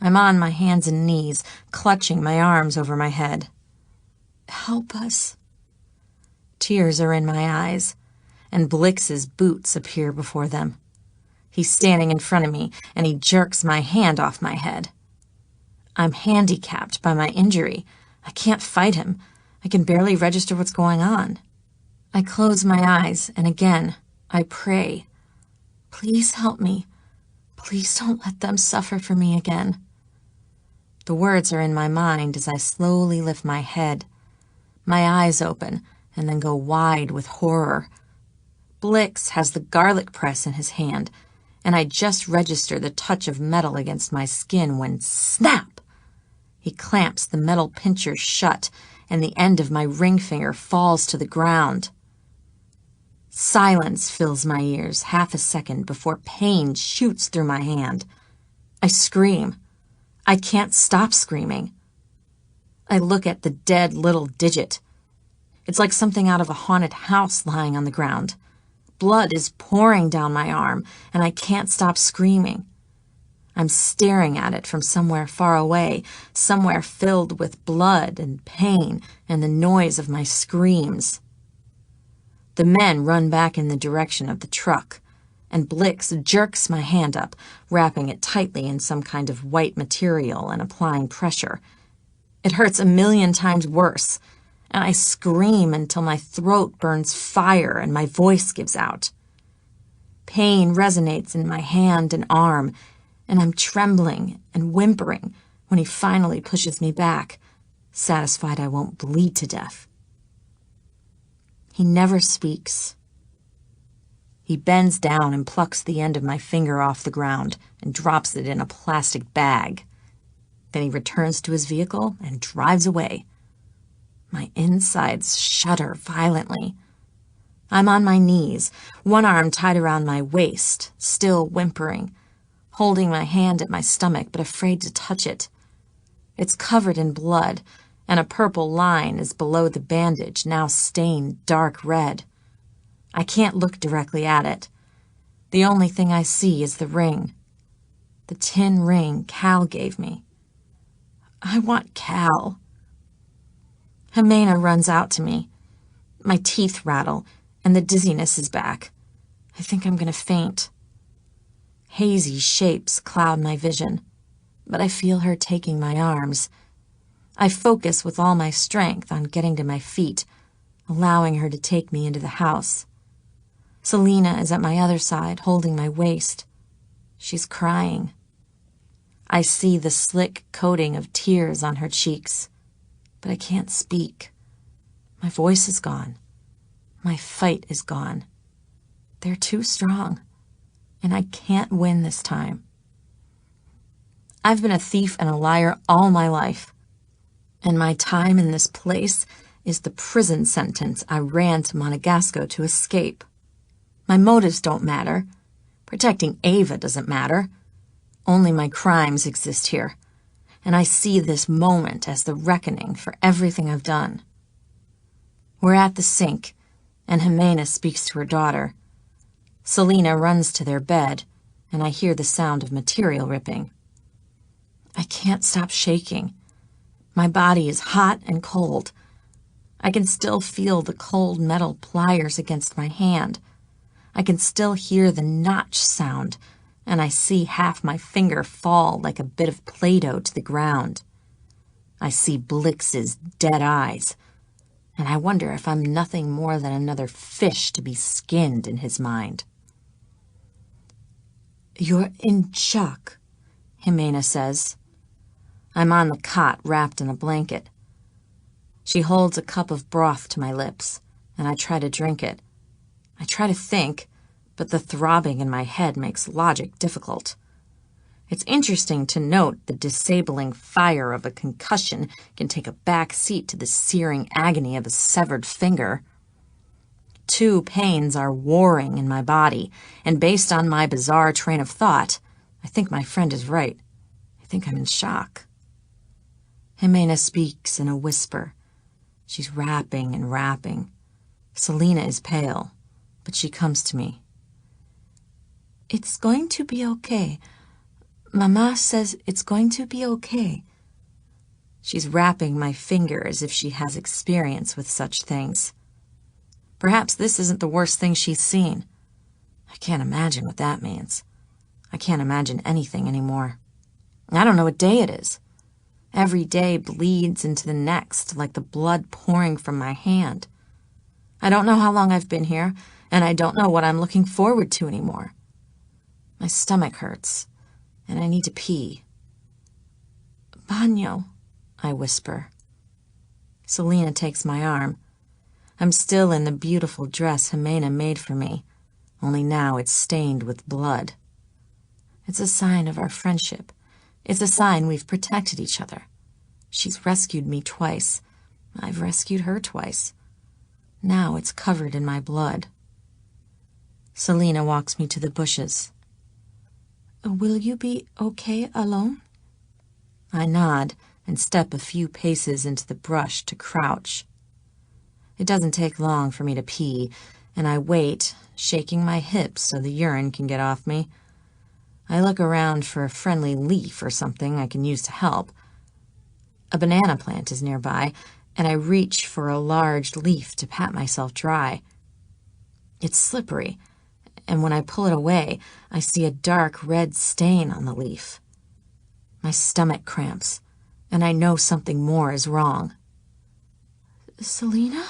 I'm on my hands and knees, clutching my arms over my head. "Help us." Tears are in my eyes, and Blix's boots appear before them. He's standing in front of me, and he jerks my hand off my head. I'm handicapped by my injury. I can't fight him. I can barely register what's going on. I close my eyes, and again, I pray. Please help me. Please don't let them suffer for me again. The words are in my mind as I slowly lift my head. My eyes open and then go wide with horror. Blix has the garlic press in his hand, and I just register the touch of metal against my skin when snap! He clamps the metal pincher shut, and the end of my ring finger falls to the ground. Silence fills my ears half a second before pain shoots through my hand. I scream. I can't stop screaming. I look at the dead little digit. It's like something out of a haunted house lying on the ground. Blood is pouring down my arm, and I can't stop screaming. I'm staring at it from somewhere far away, somewhere filled with blood and pain and the noise of my screams. The men run back in the direction of the truck, and Blix jerks my hand up, wrapping it tightly in some kind of white material and applying pressure. It hurts 1,000,000 times worse, and I scream until my throat burns fire and my voice gives out. Pain resonates in my hand and arm, and I'm trembling and whimpering when he finally pushes me back, satisfied I won't bleed to death. He never speaks. He bends down and plucks the end of my finger off the ground and drops it in a plastic bag. Then he returns to his vehicle and drives away. My insides shudder violently. I'm on my knees, one arm tied around my waist, still whimpering, holding my hand at my stomach but afraid to touch it. It's covered in blood, and a purple line is below the bandage, now stained dark red. I can't look directly at it. The only thing I see is the ring. The tin ring Cal gave me. I want Cal. Jimena runs out to me. My teeth rattle, and the dizziness is back. I think I'm going to faint. Hazy shapes cloud my vision, but I feel her taking my arms. I focus with all my strength on getting to my feet, allowing her to take me into the house. Selena is at my other side, holding my waist. She's crying. I see the slick coating of tears on her cheeks, but I can't speak. My voice is gone. My fight is gone. They're too strong, and I can't win this time. I've been a thief and a liar all my life, and my time in this place is the prison sentence I ran to Monegasco to escape. My motives don't matter. Protecting Ava doesn't matter. Only my crimes exist here, and I see this moment as the reckoning for everything I've done. We're at the sink, and Jimena speaks to her daughter. Selena runs to their bed, and I hear the sound of material ripping. I can't stop shaking. My body is hot and cold. I can still feel the cold metal pliers against my hand. I can still hear the notch sound, and I see half my finger fall like a bit of Play-Doh to the ground. I see Blix's dead eyes, and I wonder if I'm nothing more than another fish to be skinned in his mind. "You're in shock," Jimena says. I'm on the cot, wrapped in a blanket. She holds a cup of broth to my lips, and I try to drink it. I try to think, but the throbbing in my head makes logic difficult. It's interesting to note the disabling fire of a concussion can take a back seat to the searing agony of a severed finger. Two pains are warring in my body, and based on my bizarre train of thought, I think my friend is right. I think I'm in shock. Jimena speaks in a whisper. She's rapping and rapping. Selena is pale, but she comes to me. "It's going to be okay. Mama says it's going to be okay." She's rapping my finger as if she has experience with such things. Perhaps this isn't the worst thing she's seen. I can't imagine what that means. I can't imagine anything anymore. I don't know what day it is. Every day bleeds into the next, like the blood pouring from my hand. I don't know how long I've been here, and I don't know what I'm looking forward to anymore. My stomach hurts, and I need to pee. "Baño," I whisper. Selena takes my arm. I'm still in the beautiful dress Jimena made for me, only now it's stained with blood. It's a sign of our friendship. It's a sign we've protected each other. She's rescued me twice. I've rescued her twice. Now it's covered in my blood. Selena walks me to the bushes. "Will you be okay alone?" I nod, and step a few paces into the brush to crouch. It doesn't take long for me to pee, and I wait, shaking my hips so the urine can get off me. I look around for a friendly leaf or something I can use to help. A banana plant is nearby, and I reach for a large leaf to pat myself dry. It's slippery, and when I pull it away, I see a dark red stain on the leaf. My stomach cramps, and I know something more is wrong. Selena?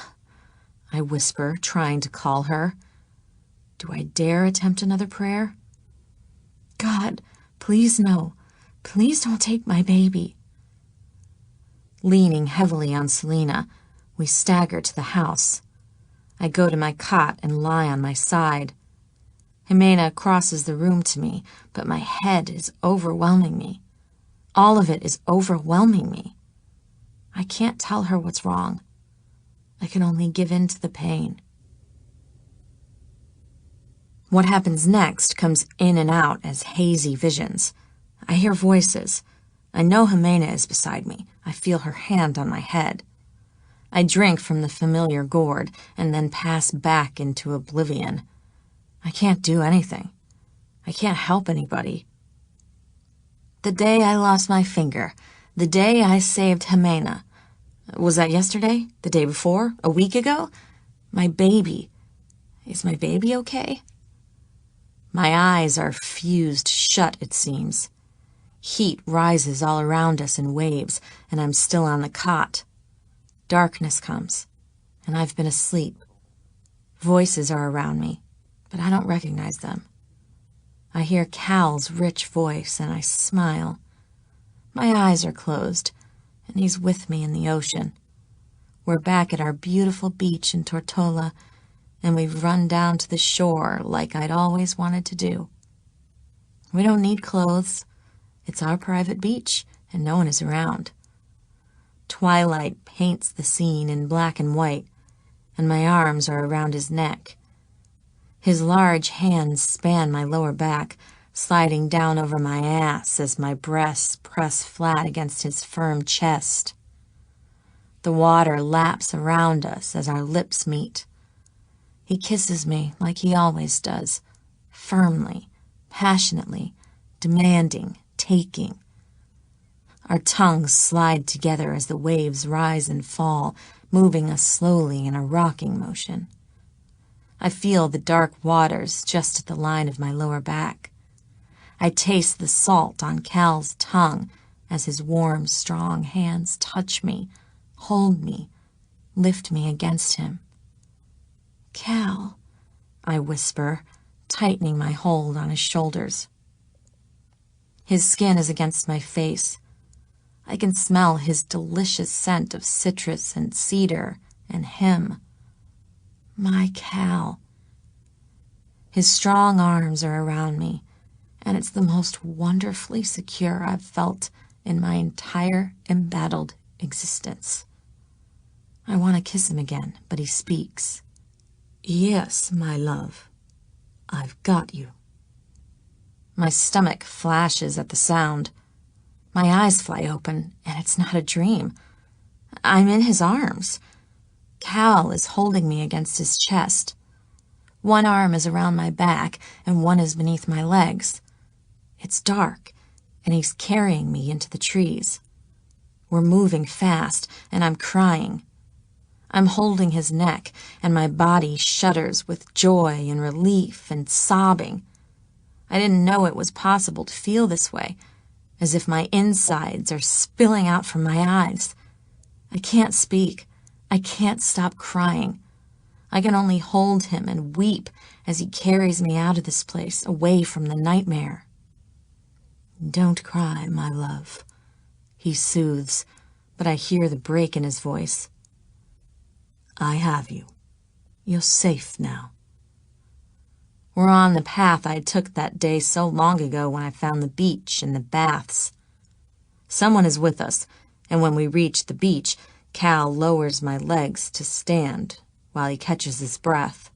I whisper, trying to call her. Do I dare attempt another prayer? God, please no. Please don't take my baby. Leaning heavily on Selena, we stagger to the house. I go to my cot and lie on my side. Jimena crosses the room to me, but my head is overwhelming me. All of it is overwhelming me. I can't tell her what's wrong. I can only give in to the pain. What happens next comes in and out as hazy visions. I hear voices. I know Jimena is beside me. I feel her hand on my head. I drink from the familiar gourd and then pass back into oblivion. I can't do anything. I can't help anybody. The day I lost my finger, the day I saved Jimena. Was that yesterday? The day before? A week ago? My baby. Is my baby okay? My eyes are fused shut, it seems. Heat rises all around us in waves, and I'm still on the cot. Darkness comes, and I've been asleep. Voices are around me, but I don't recognize them. I hear Cal's rich voice, and I smile. My eyes are closed, and he's with me in the ocean. We're back at our beautiful beach in Tortola, and we've run down to the shore like I'd always wanted to do. We don't need clothes. It's our private beach, and no one is around. Twilight paints the scene in black and white, and my arms are around his neck. His large hands span my lower back, sliding down over my ass as my breasts press flat against his firm chest. The water laps around us as our lips meet. He kisses me like he always does, firmly, passionately, demanding, taking. Our tongues slide together as the waves rise and fall, moving us slowly in a rocking motion. I feel the dark waters just at the line of my lower back. I taste the salt on Cal's tongue as his warm, strong hands touch me, hold me, lift me against him. Cal, I whisper, tightening my hold on his shoulders. His skin is against my face. I can smell his delicious scent of citrus and cedar and him. My Cal. His strong arms are around me, and it's the most wonderfully secure I've felt in my entire embattled existence. I want to kiss him again, but he speaks. Yes, my love. I've got you. My stomach flashes at the sound. My eyes fly open, and it's not a dream. I'm in his arms. Cal is holding me against his chest. One arm is around my back, and one is beneath my legs. It's dark, and he's carrying me into the trees. We're moving fast, and I'm crying. I'm holding his neck, and my body shudders with joy and relief and sobbing. I didn't know it was possible to feel this way, as if my insides are spilling out from my eyes. I can't speak. I can't stop crying. I can only hold him and weep as he carries me out of this place, away from the nightmare. Don't cry, my love, he soothes, but I hear the break in his voice. I have you. You're safe now. We're on the path I took that day so long ago when I found the beach and the baths. Someone is with us, and when we reach the beach, Cal lowers my legs to stand while he catches his breath.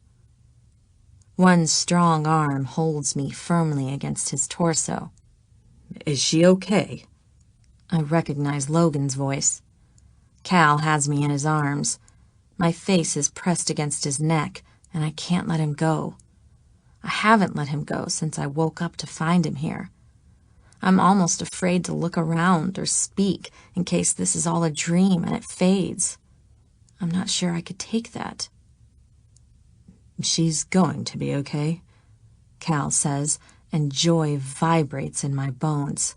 One strong arm holds me firmly against his torso. Is she okay? I recognize Logan's voice. Cal has me in his arms. My face is pressed against his neck, and I can't let him go. I haven't let him go since I woke up to find him here. I'm almost afraid to look around or speak in case this is all a dream and it fades. I'm not sure I could take that. She's going to be okay, Cal says, and joy vibrates in my bones.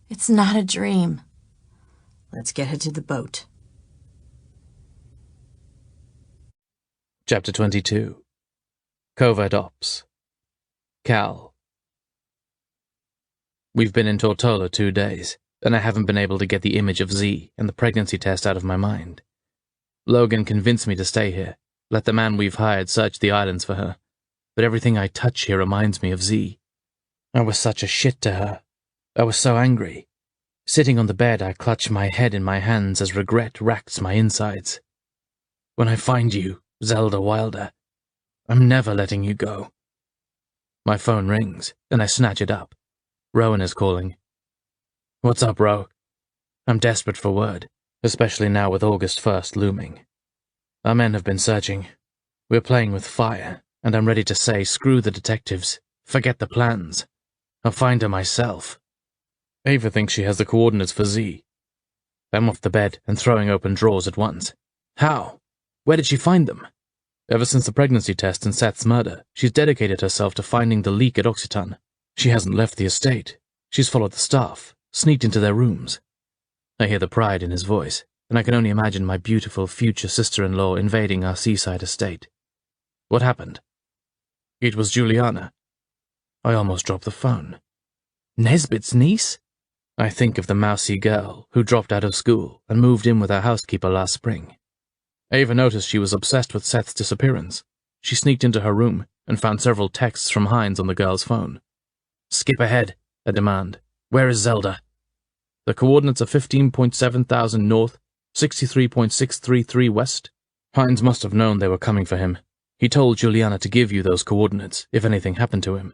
It's not a dream. Let's get her to the boat. Chapter 22. Covert Ops. Cal. We've been in Tortola 2 days, and I haven't been able to get the image of Z and the pregnancy test out of my mind. Logan convinced me to stay here, let the man we've hired search the islands for her, but everything I touch here reminds me of Z. I was such a shit to her. I was so angry. Sitting on the bed, I clutched my head in my hands as regret racked my insides. When I find you, Zelda Wilder, I'm never letting you go. My phone rings, and I snatch it up. Rowan is calling. What's up, Ro? I'm desperate for word, especially now with August 1st looming. Our men have been searching. We're playing with fire, and I'm ready to say, screw the detectives. Forget the plans. I'll find her myself. Ava thinks she has the coordinates for Z. I'm off the bed and throwing open drawers at once. How? Where did she find them? Ever since the pregnancy test and Seth's murder, she's dedicated herself to finding the leak at Occitan. She hasn't left the estate. She's followed the staff, sneaked into their rooms. I hear the pride in his voice, and I can only imagine my beautiful future sister-in-law invading our seaside estate. What happened? It was Juliana. I almost dropped the phone. Nesbitt's niece? I think of the mousy girl who dropped out of school and moved in with her housekeeper last spring. Ava noticed she was obsessed with Seth's disappearance. She sneaked into her room and found several texts from Hines on the girl's phone. Skip ahead, I demand. Where is Zelda? The coordinates are 15.7 thousand north, 63.633 west. Hines must have known they were coming for him. He told Juliana to give you those coordinates if anything happened to him.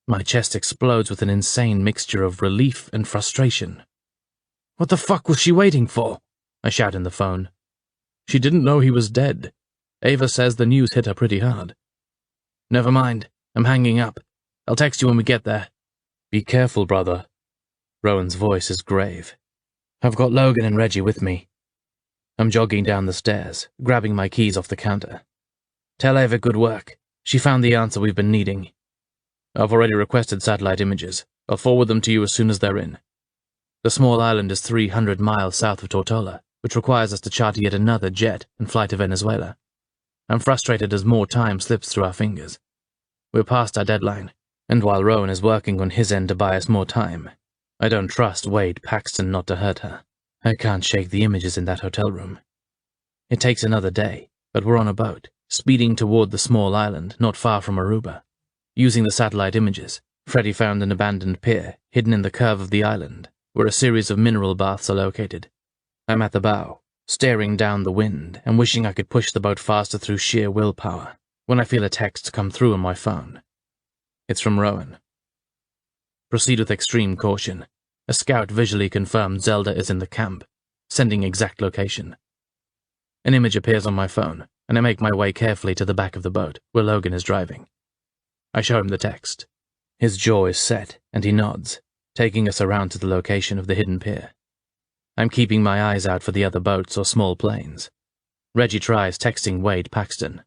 My chest explodes with an insane mixture of relief and frustration. What the fuck was she waiting for? I shout in the phone. She didn't know he was dead. Ava says the news hit her pretty hard. Never mind. I'm hanging up. I'll text you when we get there. Be careful, brother. Rowan's voice is grave. I've got Logan and Reggie with me. I'm jogging down the stairs, grabbing my keys off the counter. Tell Ava good work. She found the answer we've been needing. I've already requested satellite images. I'll forward them to you as soon as they're in. The small island is 300 miles south of Tortola, which requires us to charter yet another jet and fly to Venezuela. I'm frustrated as more time slips through our fingers. We're past our deadline, and while Rowan is working on his end to buy us more time, I don't trust Wade Paxton not to hurt her. I can't shake the images in that hotel room. It takes another day, but we're on a boat, speeding toward the small island not far from Aruba. Using the satellite images, Freddy found an abandoned pier hidden in the curve of the island, where a series of mineral baths are located. I'm at the bow, staring down the wind and wishing I could push the boat faster through sheer willpower, when I feel a text come through on my phone. It's from Rowan. Proceed with extreme caution. A scout visually confirmed Zelda is in the camp, sending exact location. An image appears on my phone, and I make my way carefully to the back of the boat, where Logan is driving. I show him the text. His jaw is set, and he nods, taking us around to the location of the hidden pier. I'm keeping my eyes out for the other boats or small planes. Reggie tries texting Wade Paxton.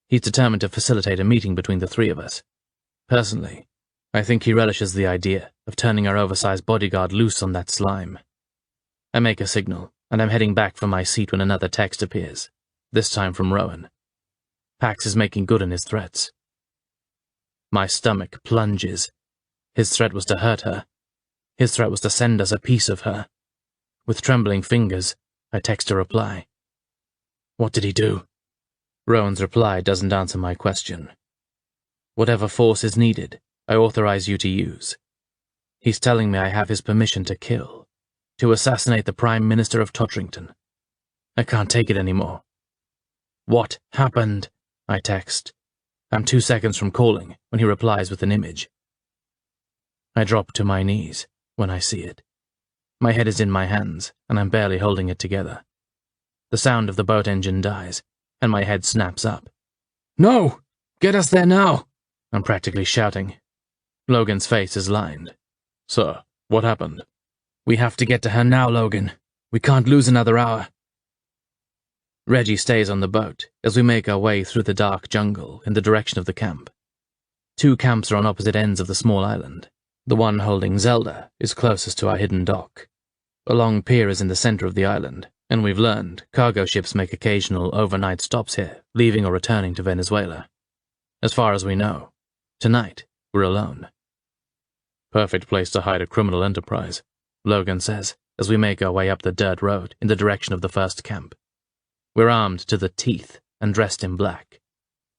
He's determined to facilitate a meeting between the three of us. Personally, I think he relishes the idea of turning our oversized bodyguard loose on that slime. I make a signal, and I'm heading back from my seat when another text appears, this time from Rowan. Pax is making good on his threats. My stomach plunges. His threat was to hurt her. His threat was to send us a piece of her. With trembling fingers, I text a reply. What did he do? Rowan's reply doesn't answer my question. Whatever force is needed, I authorize you to use. He's telling me I have his permission to kill, to assassinate the Prime Minister of Totterington. I can't take it anymore. What happened? I text. I'm 2 seconds from calling when he replies with an image. I drop to my knees when I see it. My head is in my hands, and I'm barely holding it together. The sound of the boat engine dies, and my head snaps up. "No! Get us there now!" I'm practically shouting. Logan's face is lined. "Sir, what happened?" "We have to get to her now, Logan. We can't lose another hour." Reggie stays on the boat as we make our way through the dark jungle in the direction of the camp. 2 camps are on opposite ends of the small island. The one holding Zelda is closest to our hidden dock. A long pier is in the center of the island, and we've learned cargo ships make occasional overnight stops here, leaving or returning to Venezuela. As far as we know, tonight we're alone. "Perfect place to hide a criminal enterprise," Logan says as we make our way up the dirt road in the direction of the first camp. We're armed to the teeth and dressed in black.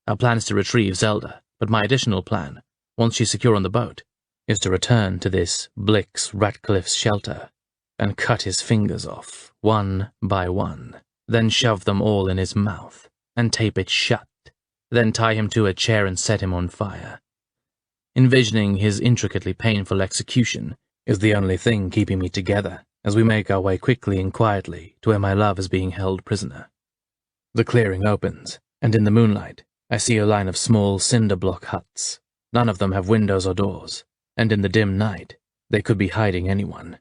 Our plan is to retrieve Zelda, but my additional plan, once she's secure on the boat, is to return to this Blix Ratcliffe's shelter and cut his fingers off, one by one, then shove them all in his mouth and tape it shut, then tie him to a chair and set him on fire. Envisioning his intricately painful execution is the only thing keeping me together as we make our way quickly and quietly to where my love is being held prisoner. The clearing opens, and in the moonlight, I see a line of small cinder block huts. None of them have windows or doors, and in the dim night, they could be hiding anyone.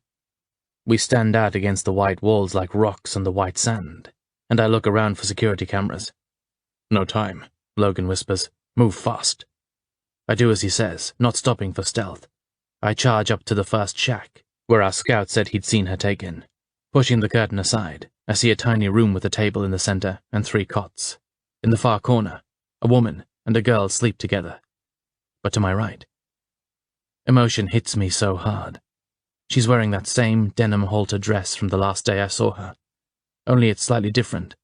We stand out against the white walls like rocks on the white sand, and I look around for security cameras. "No time," Logan whispers. "Move fast." I do as he says, not stopping for stealth. I charge up to the first shack, where our scout said he'd seen her taken. Pushing the curtain aside, I see a tiny room with a table in the center and 3 cots. In the far corner, a woman and a girl sleep together. But to my right, emotion hits me so hard. She's wearing that same denim halter dress from the last day I saw her, only it's slightly different,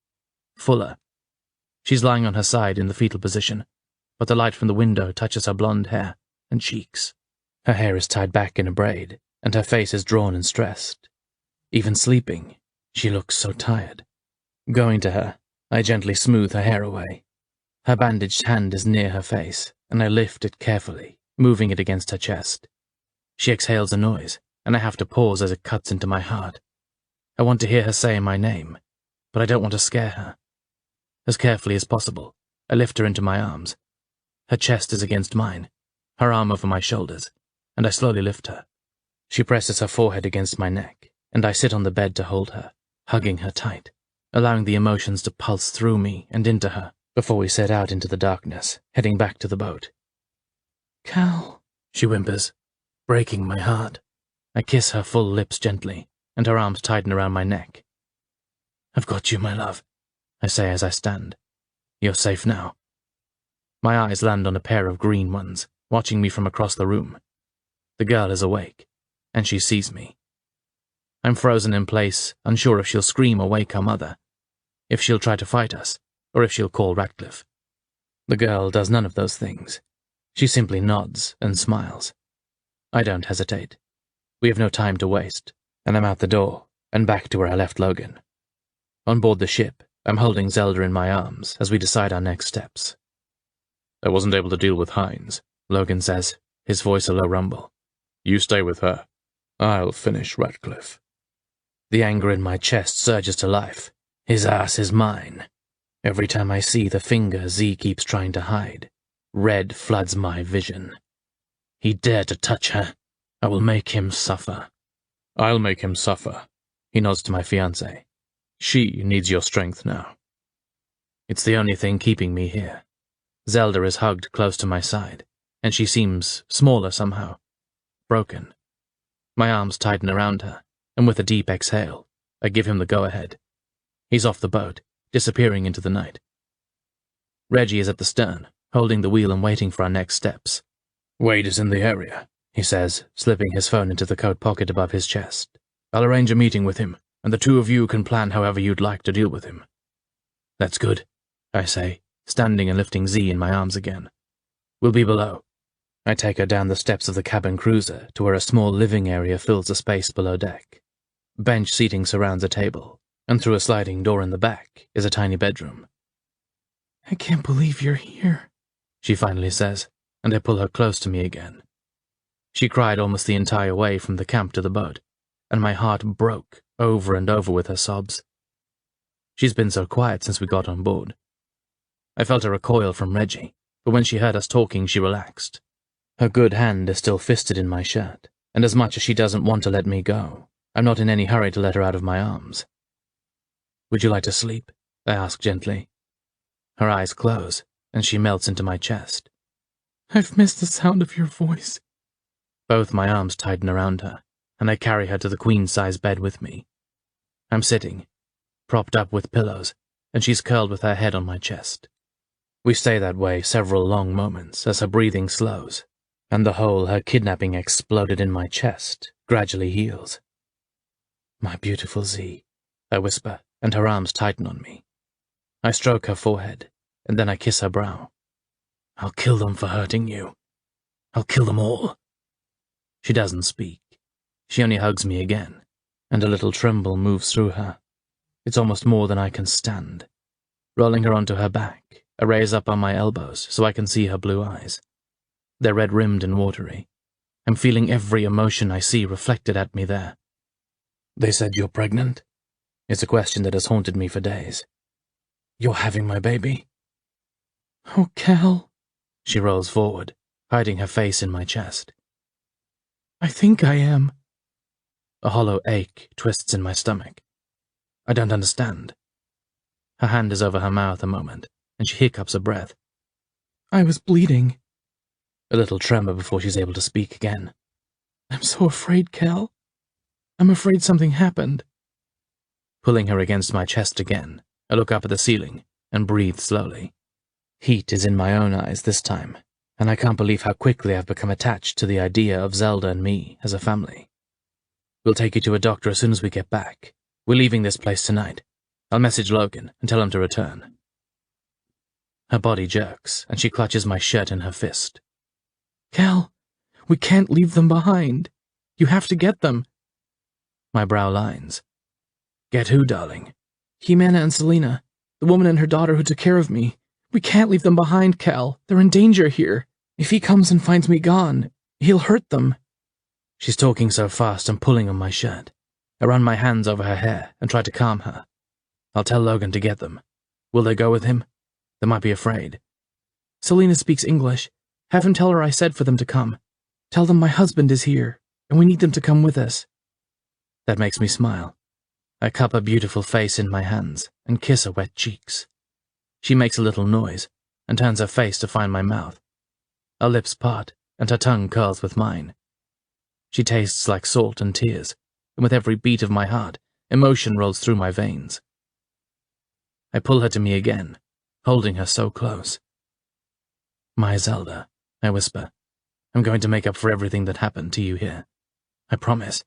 fuller. She's lying on her side in the fetal position, but the light from the window touches her blonde hair and cheeks. Her hair is tied back in a braid, and her face is drawn and stressed. Even sleeping, she looks so tired. Going to her, I gently smooth her hair away. Her bandaged hand is near her face, and I lift it carefully, moving it against her chest. She exhales a noise, and I have to pause as it cuts into my heart. I want to hear her say my name, but I don't want to scare her. As carefully as possible, I lift her into my arms. Her chest is against mine, her arm over my shoulders, and I slowly lift her. She presses her forehead against my neck, and I sit on the bed to hold her, hugging her tight, allowing the emotions to pulse through me and into her before we set out into the darkness, heading back to the boat. "Cal," she whimpers, breaking my heart. I kiss her full lips gently, and her arms tighten around my neck. "I've got you, my love," I say as I stand. "You're safe now." My eyes land on a pair of green ones, watching me from across the room. The girl is awake, and she sees me. I'm frozen in place, unsure if she'll scream or wake her mother, if she'll try to fight us, or if she'll call Ratcliffe. The girl does none of those things. She simply nods and smiles. I don't hesitate. We have no time to waste, and I'm out the door and back to where I left Logan. On board the ship, I'm holding Zelda in my arms as we decide our next steps. "I wasn't able to deal with Hines," Logan says, his voice a low rumble. "You stay with her. I'll finish Ratcliffe." The anger in my chest surges to life. His ass is mine. Every time I see the finger Z keeps trying to hide, red floods my vision. He dared to touch her. I will make him suffer. "I'll make him suffer." He nods to my fiancée. "She needs your strength now." It's the only thing keeping me here. Zelda is hugged close to my side, and she seems smaller somehow. Broken. My arms tighten around her, and with a deep exhale, I give him the go-ahead. He's off the boat, disappearing into the night. Reggie is at the stern, holding the wheel and waiting for our next steps. "Wade is in the area," he says, slipping his phone into the coat pocket above his chest. "I'll arrange a meeting with him, and the 2 of you can plan however you'd like to deal with him." "That's good," I say, standing and lifting Z in my arms again. "We'll be below." I take her down the steps of the cabin cruiser to where a small living area fills the space below deck. Bench seating surrounds a table, and through a sliding door in the back is a tiny bedroom. "I can't believe you're here," she finally says, and I pull her close to me again. She cried almost the entire way from the camp to the boat, and my heart broke over and over with her sobs. She's been so quiet since we got on board. I felt a recoil from Reggie, but when she heard us talking, she relaxed. Her good hand is still fisted in my shirt, and as much as she doesn't want to let me go, I'm not in any hurry to let her out of my arms. Would you like to sleep? I ask gently. Her eyes close, and she melts into my chest. I've missed the sound of your voice. Both my arms tighten around her, and I carry her to the queen-size bed with me. I'm sitting, propped up with pillows, and she's curled with her head on my chest. We stay that way several long moments as her breathing slows, and the hole her kidnapping exploded in my chest gradually heals. My beautiful Z, I whisper, and her arms tighten on me. I stroke her forehead, and then I kiss her brow. I'll kill them for hurting you. I'll kill them all. She doesn't speak. She only hugs me again, and a little tremble moves through her. It's almost more than I can stand. Rolling her onto her back, I raise up on my elbows so I can see her blue eyes. They're red-rimmed and watery. I'm feeling every emotion I see reflected at me there. They said you're pregnant? It's a question that has haunted me for days. You're having my baby? Oh, Cal. She rolls forward, hiding her face in my chest. I think I am. A hollow ache twists in my stomach. I don't understand. Her hand is over her mouth a moment, and she hiccups a breath. I was bleeding. A little tremor before she's able to speak again. I'm so afraid, Cal. I'm afraid something happened. Pulling her against my chest again, I look up at the ceiling and breathe slowly. Heat is in my own eyes this time, and I can't believe how quickly I've become attached to the idea of Zelda and me as a family. We'll take you to a doctor as soon as we get back. We're leaving this place tonight. I'll message Logan and tell him to return. Her body jerks, and she clutches my shirt in her fist. Cal, we can't leave them behind. You have to get them. My brow lines. Get who, darling? Jimena and Selena, the woman and her daughter who took care of me. We can't leave them behind, Cal. They're in danger here. If he comes and finds me gone, he'll hurt them. She's talking so fast I'm pulling on my shirt. I run my hands over her hair and try to calm her. I'll tell Logan to get them. Will they go with him? They might be afraid. Selena speaks English. Have him tell her I said for them to come. Tell them my husband is here, and we need them to come with us. That makes me smile. I cup her beautiful face in my hands and kiss her wet cheeks. She makes a little noise and turns her face to find my mouth. Our lips part and her tongue curls with mine. She tastes like salt and tears, and with every beat of my heart, emotion rolls through my veins. I pull her to me again, holding her so close. My Zelda, I whisper, I'm going to make up for everything that happened to you here. I promise.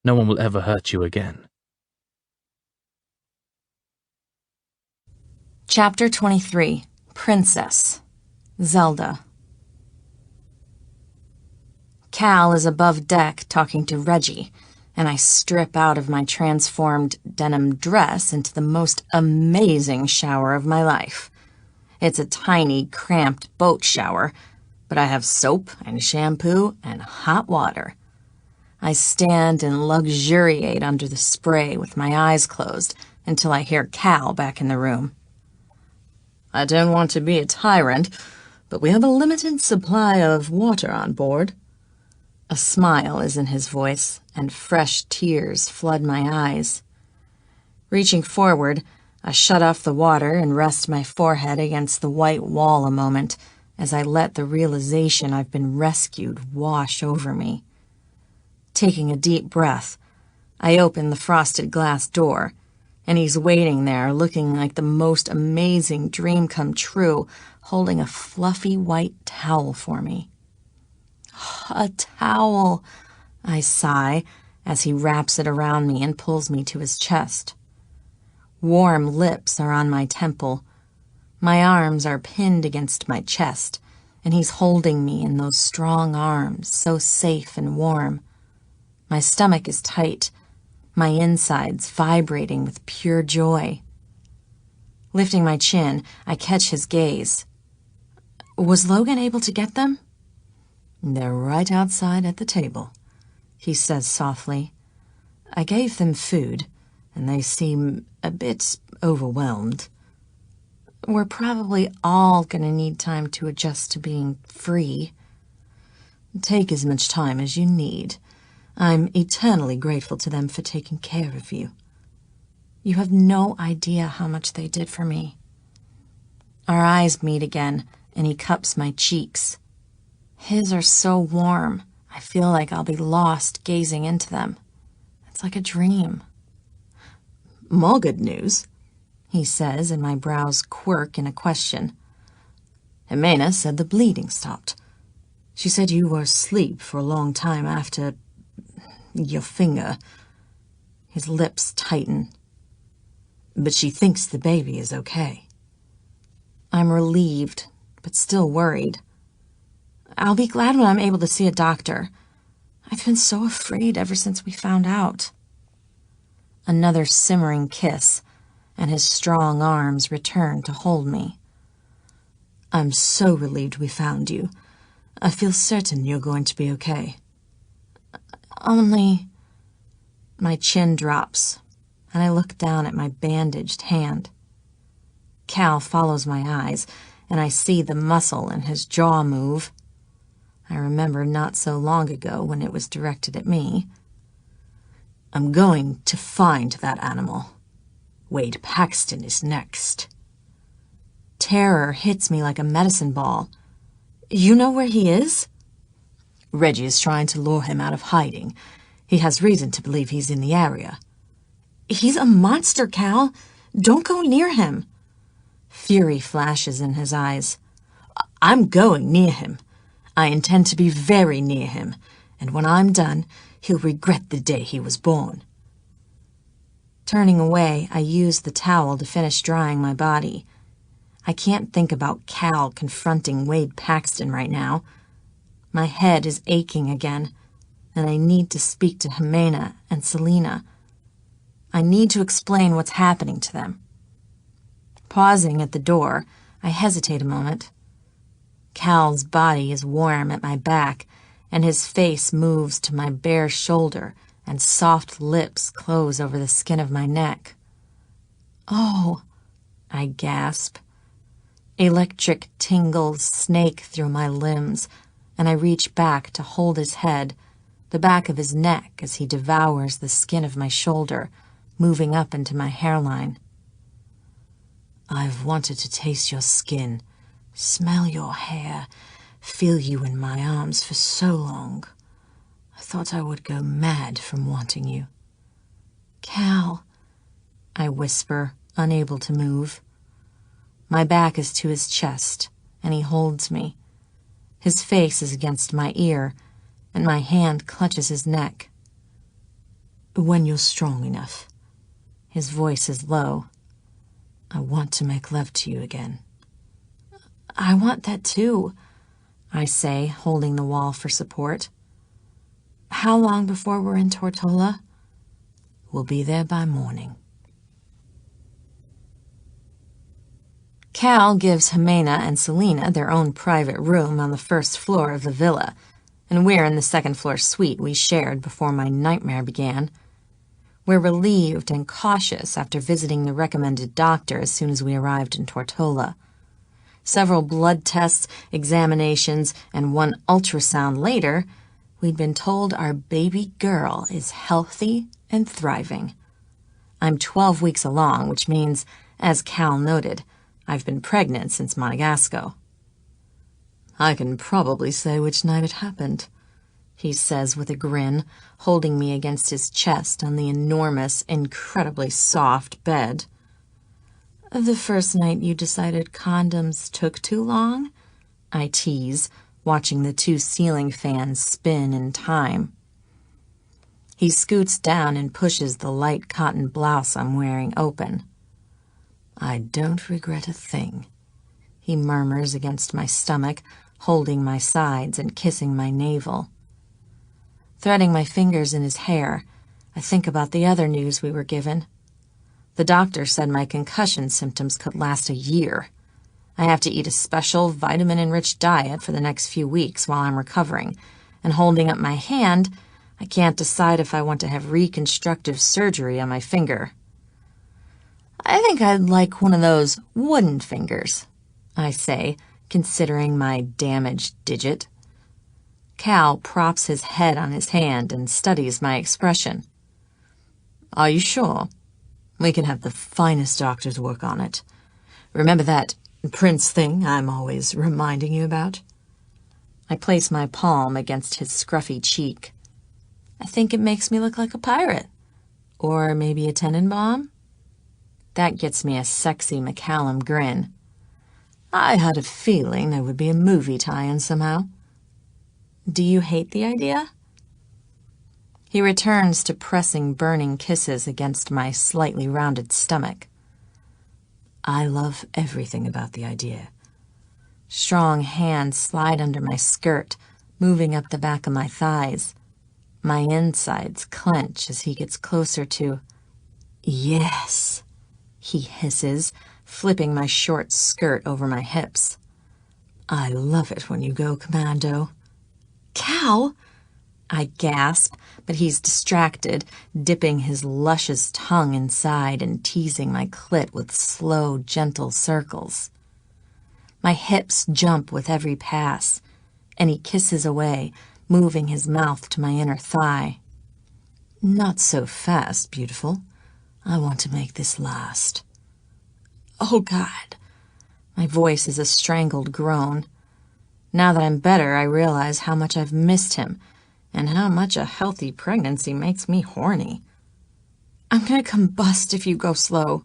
No one will ever hurt you again. Chapter 23, Princess, Zelda. Cal is above deck talking to Reggie, and I strip out of my transformed denim dress into the most amazing shower of my life. It's a tiny, cramped boat shower, but I have soap and shampoo and hot water. I stand and luxuriate under the spray with my eyes closed until I hear Cal back in the room. I don't want to be a tyrant, but we have a limited supply of water on board. A smile is in his voice, and fresh tears flood my eyes. Reaching forward, I shut off the water and rest my forehead against the white wall a moment as I let the realization I've been rescued wash over me. Taking a deep breath, I open the frosted glass door, and he's waiting there looking like the most amazing dream come true, holding a fluffy white towel for me. A towel, I sigh as he wraps it around me and pulls me to his chest. Warm lips are on my temple. My arms are pinned against my chest, and he's holding me in those strong arms, so safe and warm. My stomach is tight, my insides vibrating with pure joy. Lifting my chin, I catch his gaze. Was Logan able to get them? They're right outside at the table, he says softly. I gave them food, and they seem a bit overwhelmed. We're probably all gonna need time to adjust to being free. Take as much time as you need. I'm eternally grateful to them for taking care of you. You have no idea how much they did for me. Our eyes meet again, and he cups my cheeks. His are so warm, I feel like I'll be lost gazing into them. It's like a dream. More good news, he says, and my brows quirk in a question. Jimena said the bleeding stopped. She said you were asleep for a long time after your finger. His lips tighten. But she thinks the baby is okay. I'm relieved, but still worried. I'll be glad when I'm able to see a doctor. I've been so afraid ever since we found out. Another simmering kiss, and his strong arms return to hold me. I'm so relieved we found you. I feel certain you're going to be okay. Only... My chin drops, and I look down at my bandaged hand. Cal follows my eyes, and I see the muscle in his jaw move. I remember not so long ago when it was directed at me. I'm going to find that animal. Wade Paxton is next. Terror hits me like a medicine ball. You know where he is? Reggie is trying to lure him out of hiding. He has reason to believe he's in the area. He's a monster, Cal. Don't go near him. Fury flashes in his eyes. I'm going near him. I intend to be very near him, and when I'm done, he'll regret the day he was born. Turning away, I use the towel to finish drying my body. I can't think about Cal confronting Wade Paxton right now. My head is aching again, and I need to speak to Jimena and Selena. I need to explain what's happening to them. Pausing at the door, I hesitate a moment. Cal's body is warm at my back, and his face moves to my bare shoulder, and soft lips close over the skin of my neck. Oh, I gasp. Electric tingles snake through my limbs, and I reach back to hold his head, the back of his neck as he devours the skin of my shoulder, moving up into my hairline. I've wanted to taste your skin, smell your hair, feel you in my arms for so long. I thought I would go mad from wanting you. Cal, I whisper, unable to move. My back is to his chest, and he holds me. His face is against my ear, and my hand clutches his neck. When you're strong enough. His voice is low. I want to make love to you again. I want that too, I say, holding the wall for support. How long before we're in Tortola? We'll be there by morning. Cal gives Jimena and Selena their own private room on the first floor of the villa, and we're in the second-floor suite we shared before my nightmare began. We're relieved and cautious after visiting the recommended doctor as soon as we arrived in Tortola. Several blood tests, examinations, and one ultrasound later, we'd been told our baby girl is healthy and thriving. I'm 12 weeks along, which means, as Cal noted, I've been pregnant since Monegasco. I can probably say which night it happened, he says with a grin, holding me against his chest on the enormous, incredibly soft bed. The first night you decided condoms took too long? I tease, watching the two ceiling fans spin in time. He scoots down and pushes the light cotton blouse I'm wearing open. I don't regret a thing, he murmurs against my stomach, holding my sides and kissing my navel. Threading my fingers in his hair, I think about the other news we were given. The doctor said my concussion symptoms could last a year. I have to eat a special vitamin-enriched diet for the next few weeks while I'm recovering, and holding up my hand, I can't decide if I want to have reconstructive surgery on my finger. I think I'd like one of those wooden fingers, I say, considering my damaged digit. Cal props his head on his hand and studies my expression. Are you sure? We can have the finest doctors work on it. Remember that prince thing I'm always reminding you about? I place my palm against his scruffy cheek. I think it makes me look like a pirate. Or maybe a Tenenbaum? That gets me a sexy McCallum grin. I had a feeling there would be a movie tie-in somehow. Do you hate the idea? He returns to pressing burning kisses against my slightly rounded stomach. I love everything about the idea. Strong hands slide under my skirt, moving up the back of my thighs. My insides clench as he gets closer to... Yes, he hisses, flipping my short skirt over my hips. I love it when you go commando. Cal! I gasp, but he's distracted, dipping his luscious tongue inside and teasing my clit with slow, gentle circles. My hips jump with every pass, and he kisses away, moving his mouth to my inner thigh. Not so fast, beautiful. I want to make this last. Oh, God. My voice is a strangled groan. Now that I'm better, I realize how much I've missed him, and how much a healthy pregnancy makes me horny. I'm gonna combust if you go slow.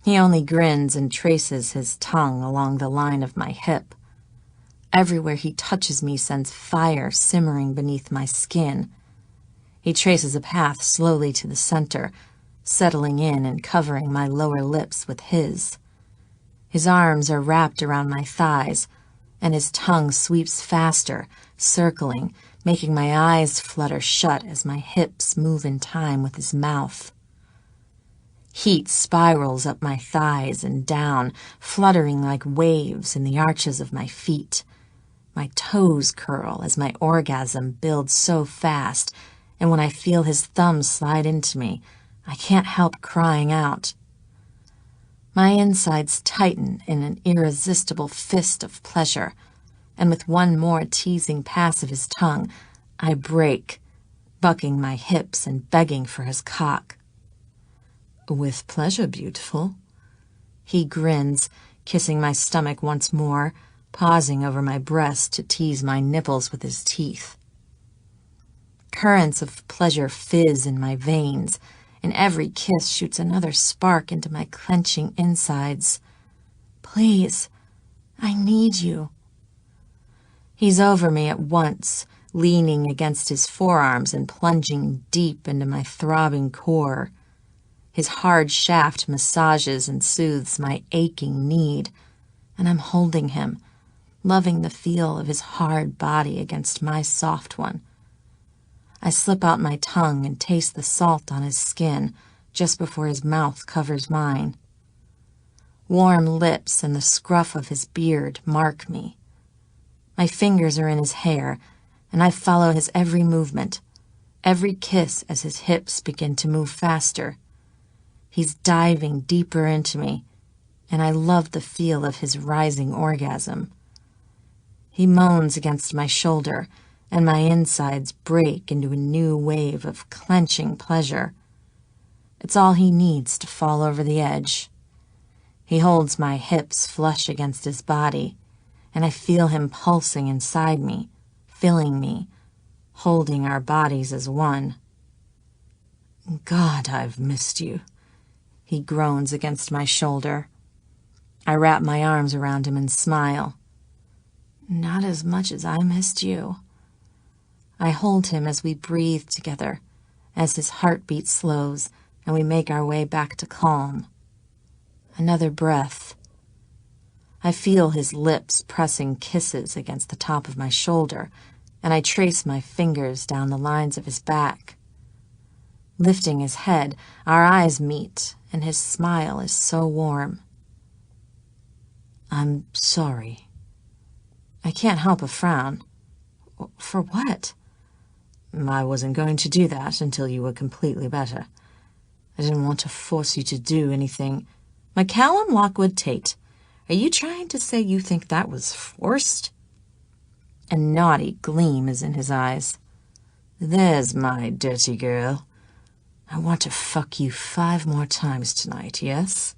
He only grins and traces his tongue along the line of my hip. Everywhere he touches me sends fire simmering beneath my skin. He traces a path slowly to the center, settling in and covering my lower lips with his. His arms are wrapped around my thighs, and his tongue sweeps faster, circling, making my eyes flutter shut as my hips move in time with his mouth. Heat spirals up my thighs and down, fluttering like waves in the arches of my feet. My toes curl as my orgasm builds so fast, and when I feel his thumbs slide into me, I can't help crying out. My insides tighten in an irresistible fist of pleasure, and with one more teasing pass of his tongue, I break, bucking my hips and begging for his cock. With pleasure, beautiful. He grins, kissing my stomach once more, pausing over my breast to tease my nipples with his teeth. Currents of pleasure fizz in my veins, and every kiss shoots another spark into my clenching insides. Please, I need you. He's over me at once, leaning against his forearms and plunging deep into my throbbing core. His hard shaft massages and soothes my aching need, and I'm holding him, loving the feel of his hard body against my soft one. I slip out my tongue and taste the salt on his skin just before his mouth covers mine. Warm lips and the scruff of his beard mark me. My fingers are in his hair, and I follow his every movement, every kiss as his hips begin to move faster. He's diving deeper into me, and I love the feel of his rising orgasm. He moans against my shoulder, and my insides break into a new wave of clenching pleasure. It's all he needs to fall over the edge. He holds my hips flush against his body, and I feel him pulsing inside me, filling me, holding our bodies as one. God, I've missed you, he groans against my shoulder. I wrap my arms around him and smile. Not as much as I missed you. I hold him as we breathe together, as his heartbeat slows and we make our way back to calm. Another breath. I feel his lips pressing kisses against the top of my shoulder, and I trace my fingers down the lines of his back. Lifting his head, our eyes meet, and his smile is so warm. I'm sorry. I can't help a frown. For what? I wasn't going to do that until you were completely better. I didn't want to force you to do anything. McCallum Lockwood Tate, are you trying to say you think that was forced? A naughty gleam is in his eyes. There's my dirty girl. I want to fuck you 5 more times tonight, yes?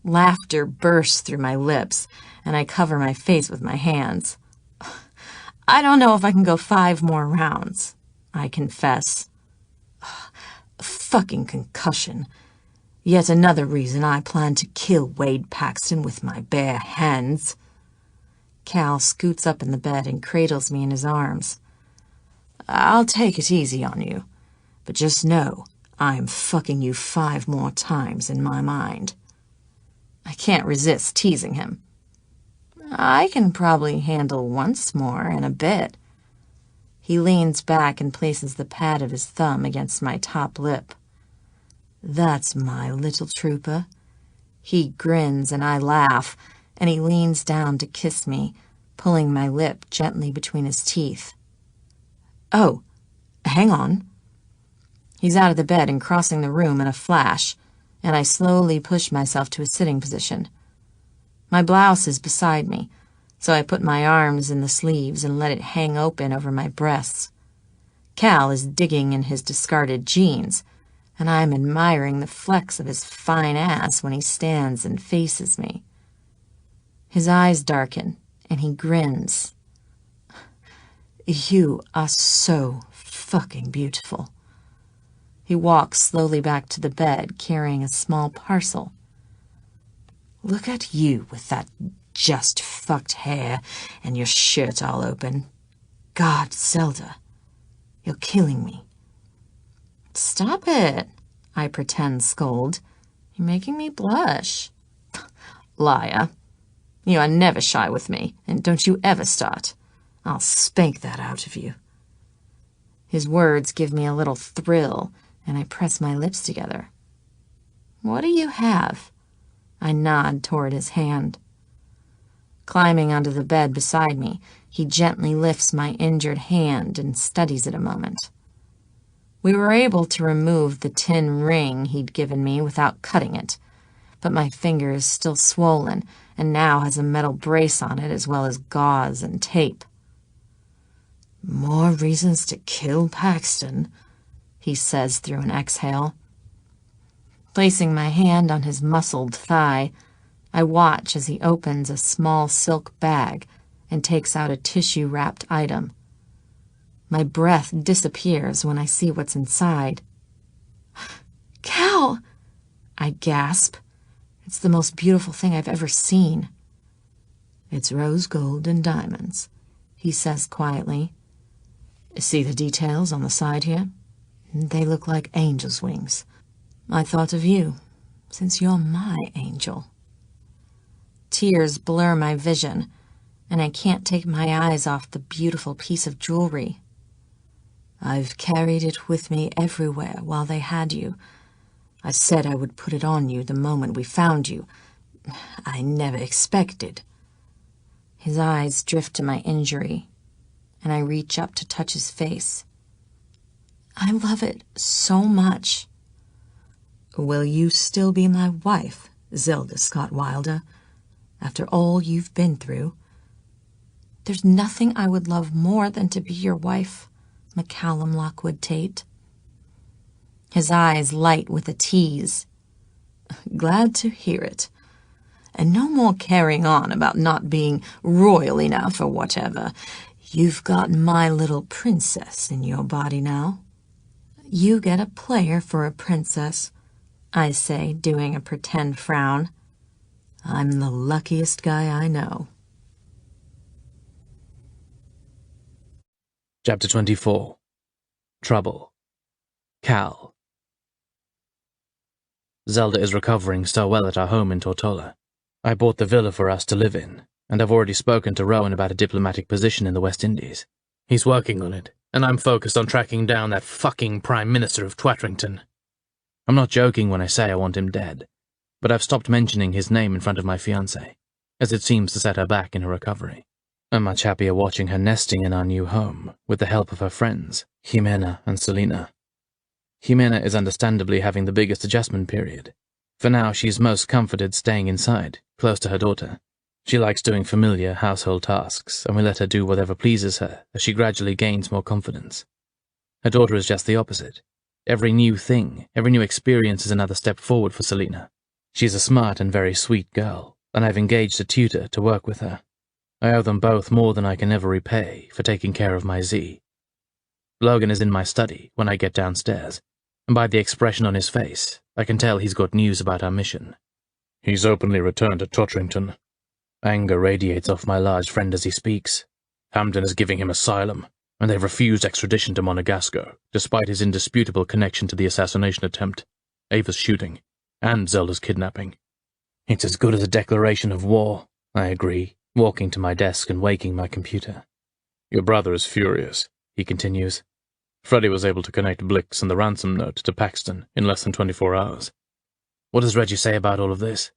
Laughter bursts through my lips, and I cover my face with my hands. I don't know if I can go 5 more rounds, I confess. A fucking concussion. Yet another reason I plan to kill Wade Paxton with my bare hands. Cal scoots up in the bed and cradles me in his arms. I'll take it easy on you, but just know I'm fucking you 5 more times in my mind. I can't resist teasing him. I can probably handle once more in a bit. He leans back and places the pad of his thumb against my top lip. That's my little trooper. He grins and I laugh, and he leans down to kiss me, pulling my lip gently between his teeth. Oh, hang on. He's out of the bed and crossing the room in a flash, and I slowly push myself to a sitting position. My blouse is beside me, so I put my arms in the sleeves and let it hang open over my breasts. Cal is digging in his discarded jeans, and I'm admiring the flex of his fine ass when he stands and faces me. His eyes darken, and he grins. You are so fucking beautiful. He walks slowly back to the bed, carrying a small parcel. Look at you with that just fucked hair and your shirt all open. God, Zelda, you're killing me. Stop it, I pretend scold. You're making me blush. Liar. You are never shy with me, and don't you ever start. I'll spank that out of you. His words give me a little thrill, and I press my lips together. What do you have? I nod toward his hand. Climbing onto the bed beside me, he gently lifts my injured hand and studies it a moment. We were able to remove the tin ring he'd given me without cutting it, but my finger is still swollen and now has a metal brace on it as well as gauze and tape. More reasons to kill Paxton, he says through an exhale. Placing my hand on his muscled thigh, I watch as he opens a small silk bag and takes out a tissue-wrapped item. My breath disappears when I see what's inside. Cal! I gasp. It's the most beautiful thing I've ever seen. It's rose gold and diamonds, he says quietly. See the details on the side here? They look like angel's wings. I thought of you, since you're my angel. Tears blur my vision, and I can't take my eyes off the beautiful piece of jewelry. I've carried it with me everywhere while they had you. I said I would put it on you the moment we found you. I never expected. His eyes drift to my injury, and I reach up to touch his face. I love it so much. Will you still be my wife, Zelda Scott Wilder, after all you've been through? There's nothing I would love more than to be your wife, McCallum Lockwood Tate. His eyes light with a tease. Glad to hear it. And no more carrying on about not being royal enough or whatever. You've got my little princess in your body now. You get a player for a princess, I say, doing a pretend frown. I'm the luckiest guy I know. Chapter 24. Trouble. Cal. Zelda is recovering so well at our home in Tortola. I bought the villa for us to live in, and I've already spoken to Rowan about a diplomatic position in the West Indies. He's working on it, and I'm focused on tracking down that fucking Prime Minister of Twatterington. I'm not joking when I say I want him dead, but I've stopped mentioning his name in front of my fiancée, as it seems to set her back in her recovery. I'm much happier watching her nesting in our new home, with the help of her friends, Jimena and Selena. Jimena is understandably having the biggest adjustment period. For now, she's most comforted staying inside, close to her daughter. She likes doing familiar household tasks, and we let her do whatever pleases her as she gradually gains more confidence. Her daughter is just the opposite. Every new thing, every new experience is another step forward for Selena. She's a smart and very sweet girl, and I've engaged a tutor to work with her. I owe them both more than I can ever repay for taking care of my Z. Logan is in my study when I get downstairs, and by the expression on his face, I can tell he's got news about our mission. He's openly returned to Totterington. Anger radiates off my large friend as he speaks. Hampden is giving him asylum, and they've refused extradition to Monegasco, despite his indisputable connection to the assassination attempt, Ava's shooting, and Zelda's kidnapping. It's as good as a declaration of war, I agree, walking to my desk and waking my computer. Your brother is furious, he continues. Freddy was able to connect Blix and the ransom note to Paxton in less than 24 hours. What does Reggie say about all of this?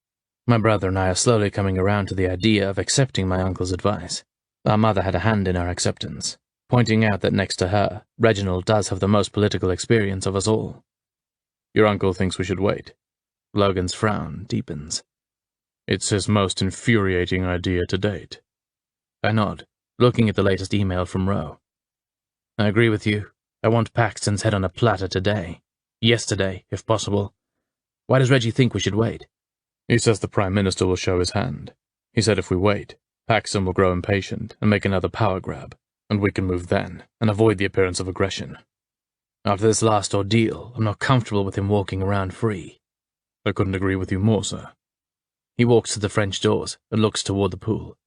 My brother and I are slowly coming around to the idea of accepting my uncle's advice. Our mother had a hand in our acceptance, pointing out that next to her, Reginald does have the most political experience of us all. Your uncle thinks we should wait. Logan's frown deepens. It's his most infuriating idea to date. I nod, looking at the latest email from Roe. I agree with you. I want Paxton's head on a platter today. Yesterday, if possible. Why does Reggie think we should wait? He says the Prime Minister will show his hand. He said if we wait, Paxton will grow impatient and make another power grab, and we can move then, and avoid the appearance of aggression. After this last ordeal, I'm not comfortable with him walking around free. I couldn't agree with you more, sir. He walks to the French doors and looks toward the pool.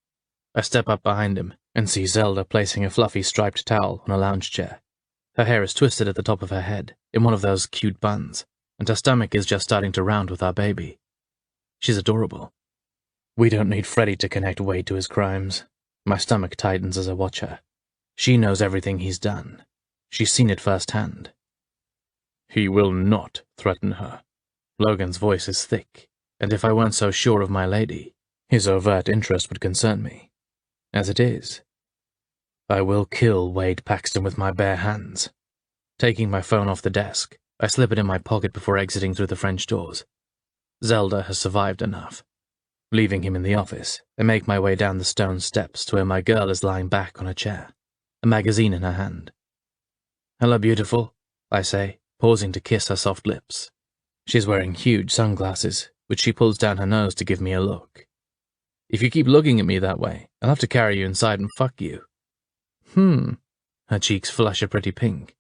I step up behind him and see Zelda placing a fluffy striped towel on a lounge chair. Her hair is twisted at the top of her head, in one of those cute buns, and her stomach is just starting to round with our baby. She's adorable. We don't need Freddy to connect Wade to his crimes. My stomach tightens as I watch her. She knows everything he's done. She's seen it firsthand. He will not threaten her. Logan's voice is thick, and if I weren't so sure of my lady, his overt interest would concern me. As it is, I will kill Wade Paxton with my bare hands. Taking my phone off the desk, I slip it in my pocket before exiting through the French doors. Zelda has survived enough. Leaving him in the office, I make my way down the stone steps to where my girl is lying back on a chair, a magazine in her hand. Hello, beautiful, I say, pausing to kiss her soft lips. She's wearing huge sunglasses, which she pulls down her nose to give me a look. If you keep looking at me that way, I'll have to carry you inside and fuck you. Her cheeks flush a pretty pink.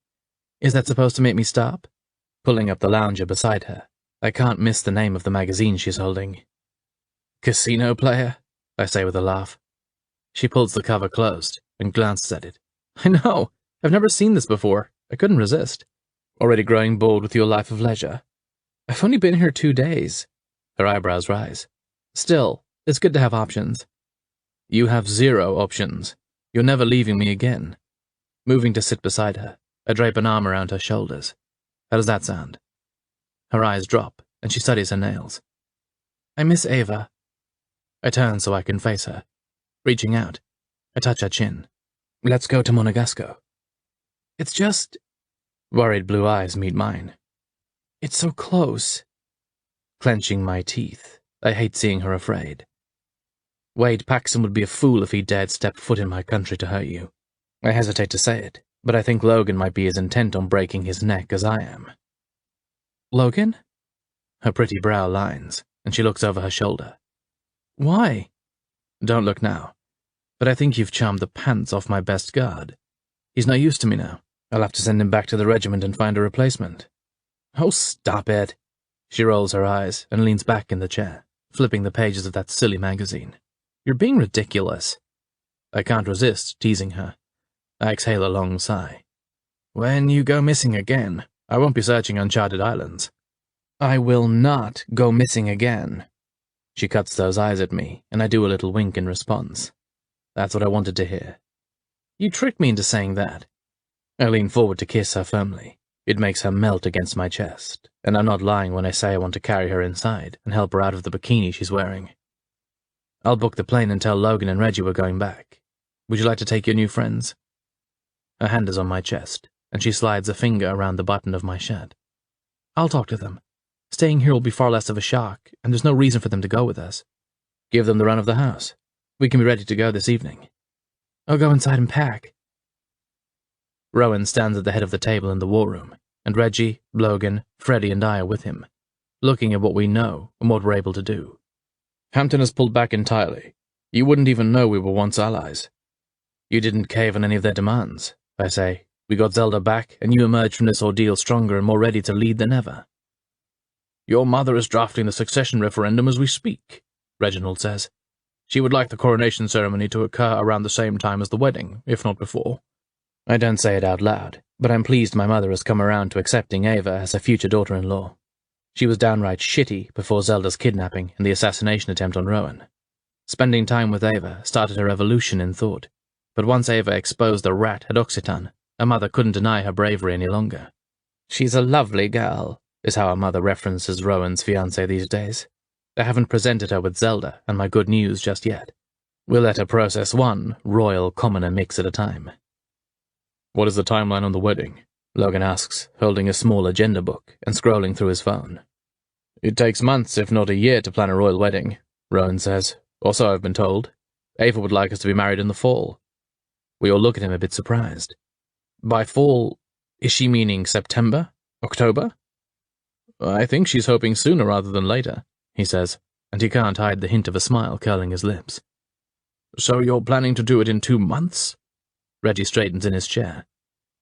Is that supposed to make me stop? Pulling up the lounger beside her, I can't miss the name of the magazine she's holding. Casino Player? I say with a laugh. She pulls the cover closed and glances at it. I know, I've never seen this before. I couldn't resist. Already growing bored with your life of leisure? I've only been here 2 days. Her eyebrows rise. Still, it's good to have options. You have 0 options. You're never leaving me again. Moving to sit beside her, I drape an arm around her shoulders. How does that sound? Her eyes drop, and she studies her nails. I miss Ava. I turn so I can face her. Reaching out, I touch her chin. Let's go to Monegasco. It's just... Worried blue eyes meet mine. It's so close. Clenching my teeth, I hate seeing her afraid. Wade Paxton would be a fool if he dared step foot in my country to hurt you. I hesitate to say it, but I think Logan might be as intent on breaking his neck as I am. Logan? Her pretty brow lines, and she looks over her shoulder. Why? Don't look now, but I think you've charmed the pants off my best guard. He's no use to me now. I'll have to send him back to the regiment and find a replacement. Oh, stop it. She rolls her eyes and leans back in the chair, flipping the pages of that silly magazine. You're being ridiculous. I can't resist teasing her. I exhale a long sigh. When you go missing again, I won't be searching uncharted islands. I will not go missing again. She cuts those eyes at me, and I do a little wink in response. That's what I wanted to hear. You tricked me into saying that. I lean forward to kiss her firmly. It makes her melt against my chest, and I'm not lying when I say I want to carry her inside and help her out of the bikini she's wearing. I'll book the plane and tell Logan and Reggie we're going back. Would you like to take your new friends? Her hand is on my chest, and she slides a finger around the button of my shirt. I'll talk to them. Staying here will be far less of a shock, and there's no reason for them to go with us. Give them the run of the house. We can be ready to go this evening. I'll go inside and pack. Rowan stands at the head of the table in the war room, and Reggie, Logan, Freddie, and I are with him, looking at what we know and what we're able to do. Hampton has pulled back entirely. You wouldn't even know we were once allies. You didn't cave on any of their demands, I say. We got Zelda back, and you emerged from this ordeal stronger and more ready to lead than ever. Your mother is drafting the succession referendum as we speak, Reginald says. She would like the coronation ceremony to occur around the same time as the wedding, if not before. I don't say it out loud, but I'm pleased my mother has come around to accepting Ava as her future daughter-in-law. She was downright shitty before Zelda's kidnapping and the assassination attempt on Rowan. Spending time with Ava started a revolution in thought, but once Ava exposed the rat at Occitan, her mother couldn't deny her bravery any longer. She's a lovely girl, is how her mother references Rowan's fiancé these days. They haven't presented her with Zelda and my good news just yet. We'll let her process one royal commoner mix at a time. What is the timeline on the wedding? Logan asks, holding a small agenda book and scrolling through his phone. It takes months, if not a year, to plan a royal wedding, Rowan says. Or so I've been told. Ava would like us to be married in the fall. We all look at him a bit surprised. By fall, is she meaning September? October? I think she's hoping sooner rather than later, he says, and he can't hide the hint of a smile curling his lips. So you're planning to do it in 2 months? Reggie straightens in his chair.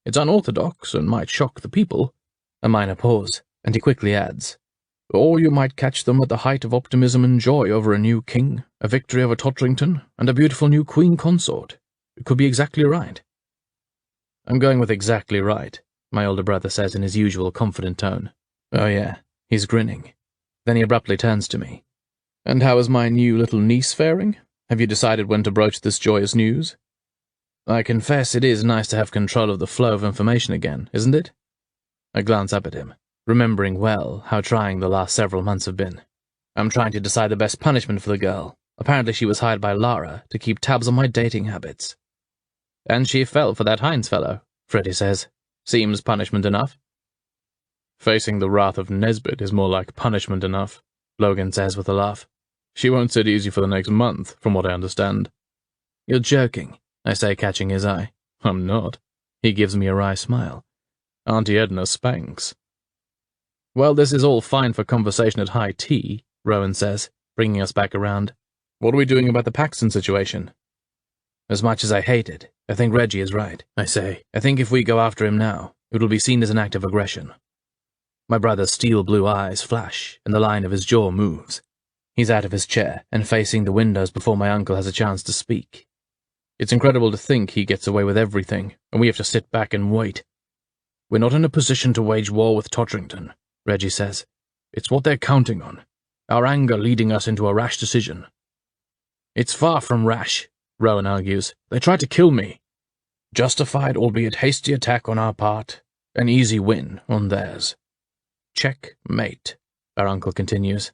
It's unorthodox and might shock the people. A minor pause, and he quickly adds, Or you might catch them at the height of optimism and joy over a new king, a victory over Totterington, and a beautiful new queen consort. It could be exactly right. I'm going with exactly right, my older brother says in his usual confident tone. Oh yeah, he's grinning. Then he abruptly turns to me. And how is my new little niece faring? Have you decided when to broach this joyous news? I confess it is nice to have control of the flow of information again, isn't it? I glance up at him, remembering well how trying the last several months have been. I'm trying to decide the best punishment for the girl. Apparently she was hired by Lara to keep tabs on my dating habits. And she fell for that Hines fellow, Freddie says. Seems punishment enough. Facing the wrath of Nesbit is more like punishment enough, Logan says with a laugh. She won't sit easy for the next month, from what I understand. You're joking, I say, catching his eye. I'm not. He gives me a wry smile. Auntie Edna spanks. Well, this is all fine for conversation at high tea, Rowan says, bringing us back around. What are we doing about the Paxton situation? As much as I hate it, I think Reggie is right, I say. I think if we go after him now, it will be seen as an act of aggression. My brother's steel blue eyes flash, and the line of his jaw moves. He's out of his chair and facing the windows before my uncle has a chance to speak. It's incredible to think he gets away with everything, and we have to sit back and wait. We're not in a position to wage war with Totterington, Reggie says. It's what they're counting on. Our anger leading us into a rash decision. It's far from rash, Rowan argues. They tried to kill me. Justified, albeit hasty attack on our part. An easy win on theirs. Checkmate, our uncle continues.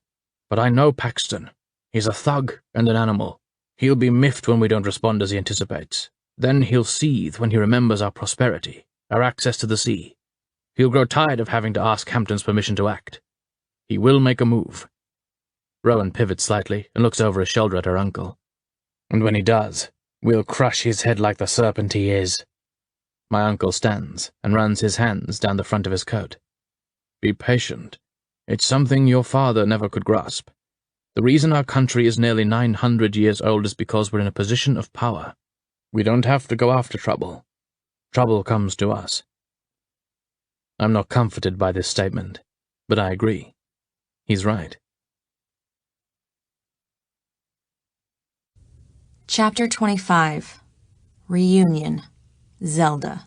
But I know Paxton. He's a thug and an animal. He'll be miffed when we don't respond as he anticipates. Then he'll seethe when he remembers our prosperity, our access to the sea. He'll grow tired of having to ask Hampton's permission to act. He will make a move. Rowan pivots slightly and looks over his shoulder at her uncle. And when he does, we'll crush his head like the serpent he is. My uncle stands and runs his hands down the front of his coat. Be patient. It's something your father never could grasp. The reason our country is nearly 900 years old is because we're in a position of power. We don't have to go after trouble. Trouble comes to us. I'm not comforted by this statement, but I agree. He's right. Chapter 25. Reunion. Zelda.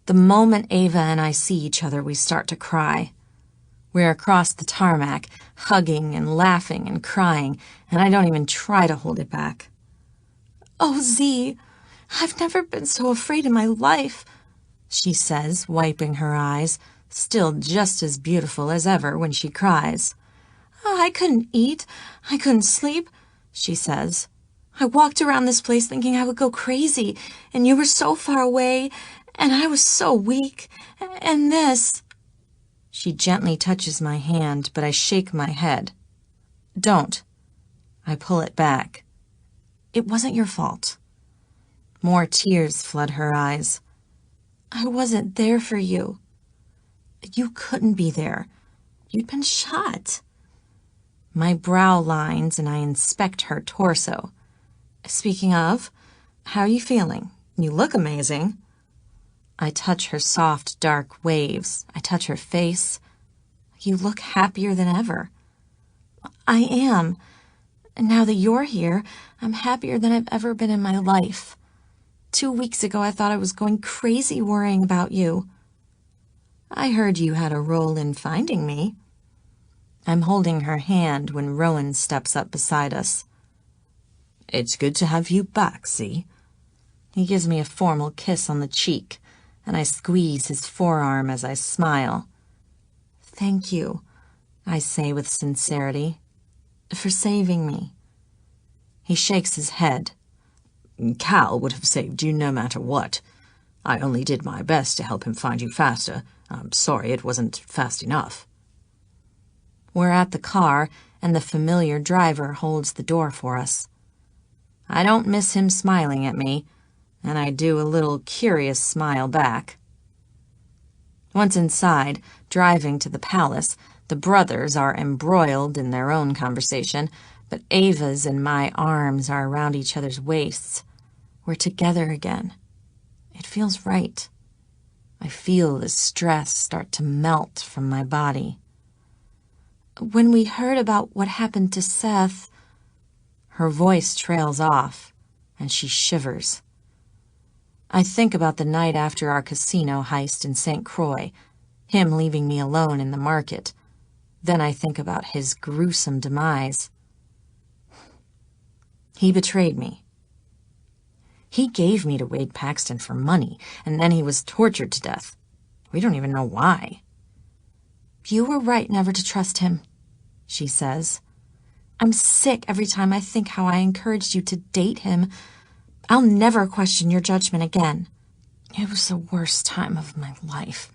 The moment Ava and I see each other, we start to cry. We're across the tarmac, hugging and laughing and crying, and I don't even try to hold it back. Oh, Z, I've never been so afraid in my life, she says, wiping her eyes, still just as beautiful as ever when she cries. I couldn't eat, I couldn't sleep, she says. I walked around this place thinking I would go crazy, and you were so far away, and I was so weak, and this..." She gently touches my hand, but I shake my head. "Don't." I pull it back. "It wasn't your fault." More tears flood her eyes. "I wasn't there for you. You couldn't be there. You'd been shot." My brow lines and I inspect her torso. "Speaking of, how are you feeling? You look amazing." I touch her soft, dark waves. I touch her face. "You look happier than ever." "I am. And now that you're here, I'm happier than I've ever been in my life. 2 weeks ago, I thought I was going crazy worrying about you." "I heard you had a role in finding me." I'm holding her hand when Rowan steps up beside us. "It's good to have you back, see?" He gives me a formal kiss on the cheek, and I squeeze his forearm as I smile. "Thank you," I say with sincerity, "for saving me." He shakes his head. "Cal would have saved you no matter what. I only did my best to help him find you faster. I'm sorry it wasn't fast enough." We're at the car, and the familiar driver holds the door for us. I don't miss him smiling at me, and I do a little curious smile back. Once inside, driving to the palace, the brothers are embroiled in their own conversation, but Ava's and my arms are around each other's waists. We're together again. It feels right. I feel the stress start to melt from my body. "When we heard about what happened to Seth..." Her voice trails off, and she shivers. I think about the night after our casino heist in St. Croix, him leaving me alone in the market. Then I think about his gruesome demise. He betrayed me. He gave me to Wade Paxton for money, and then he was tortured to death. We don't even know why. "You were right never to trust him," she says. "I'm sick every time I think how I encouraged you to date him. I'll never question your judgment again." It was the worst time of my life.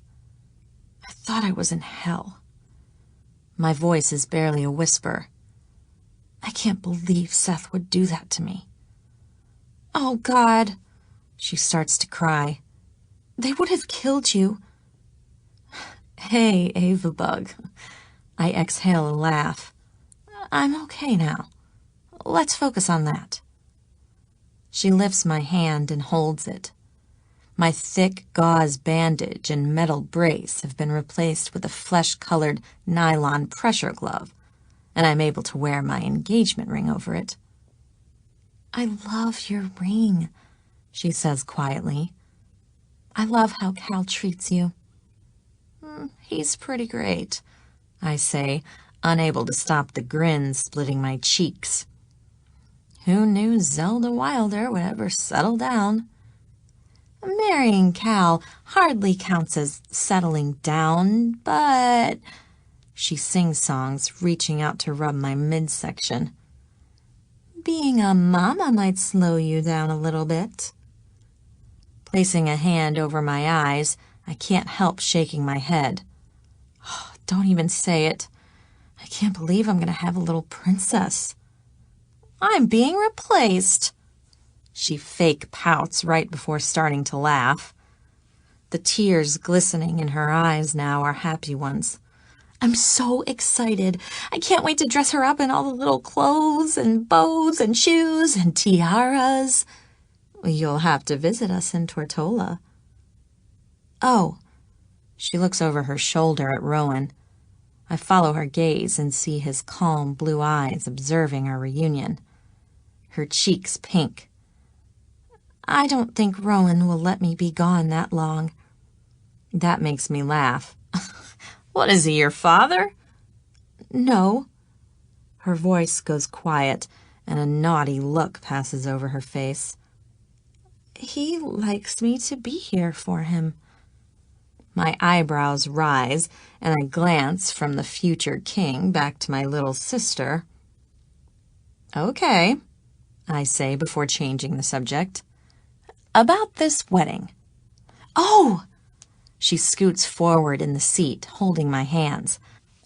I thought I was in hell. My voice is barely a whisper. I can't believe Seth would do that to me. "Oh, God." She starts to cry. "They would have killed you." "Hey, Ava Bug." I exhale a laugh. "I'm okay now. Let's focus on that." She lifts my hand and holds it. My thick gauze bandage and metal brace have been replaced with a flesh-colored nylon pressure glove, and I'm able to wear my engagement ring over it. "I love your ring," she says quietly. "I love how Cal treats you." "He's pretty great," I say, unable to stop the grin splitting my cheeks. Who knew Zelda Wilder would ever settle down? Marrying Cal hardly counts as settling down, but... She sing-songs, reaching out to rub my midsection. "Being a mama might slow you down a little bit." Placing a hand over my eyes, I can't help shaking my head. Oh, don't even say it. I can't believe I'm going to have a little princess. "I'm being replaced." She fake pouts right before starting to laugh. The tears glistening in her eyes now are happy ones. "I'm so excited. I can't wait to dress her up in all the little clothes and bows and shoes and tiaras." "You'll have to visit us in Tortola." "Oh." She looks over her shoulder at Rowan. I follow her gaze and see his calm blue eyes observing our reunion. Her cheeks pink. "I don't think Rowan will let me be gone that long." That makes me laugh. "What is he, your father?" "No." Her voice goes quiet, and a naughty look passes over her face. "He likes me to be here for him." My eyebrows rise, and I glance from the future king back to my little sister. "Okay." I say before changing the subject. About this wedding. Oh! She scoots forward in the seat, holding my hands.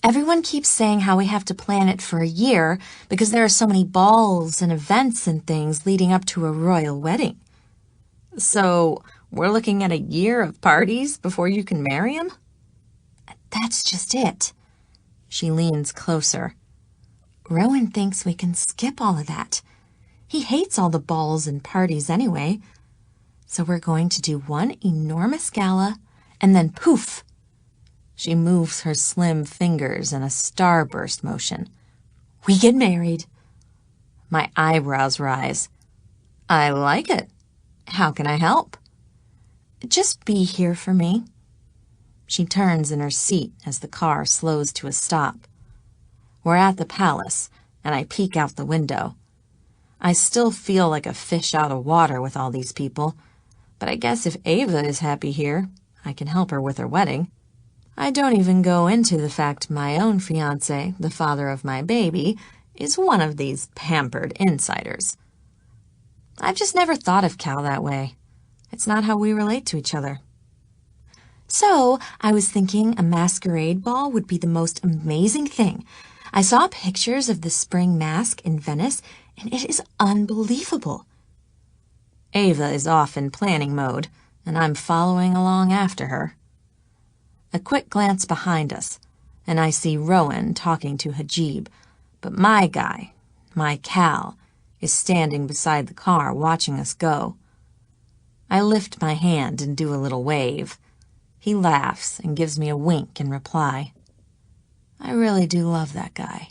Everyone keeps saying how we have to plan it for a year because there are so many balls and events and things leading up to a royal wedding. So, we're looking at a year of parties before you can marry him? That's just it. She leans closer. Rowan thinks we can skip all of that. He hates all the balls and parties anyway. So we're going to do one enormous gala, and then poof! She moves her slim fingers in a starburst motion. We get married. My eyebrows rise. I like it. How can I help? Just be here for me. She turns in her seat as the car slows to a stop. We're at the palace, and I peek out the window. I still feel like a fish out of water with all these people, but I guess if Ava is happy here, I can help her with her wedding. I don't even go into the fact my own fiancé, the father of my baby, is one of these pampered insiders. I've just never thought of Cal that way. It's not how we relate to each other. So, I was thinking a masquerade ball would be the most amazing thing. I saw pictures of the spring mask in Venice, and it is unbelievable. Ava is off in planning mode, and I'm following along after her. A quick glance behind us, and I see Rowan talking to Hajib, but my guy, my Cal, is standing beside the car watching us go. I lift my hand and do a little wave. He laughs and gives me a wink in reply. I really do love that guy.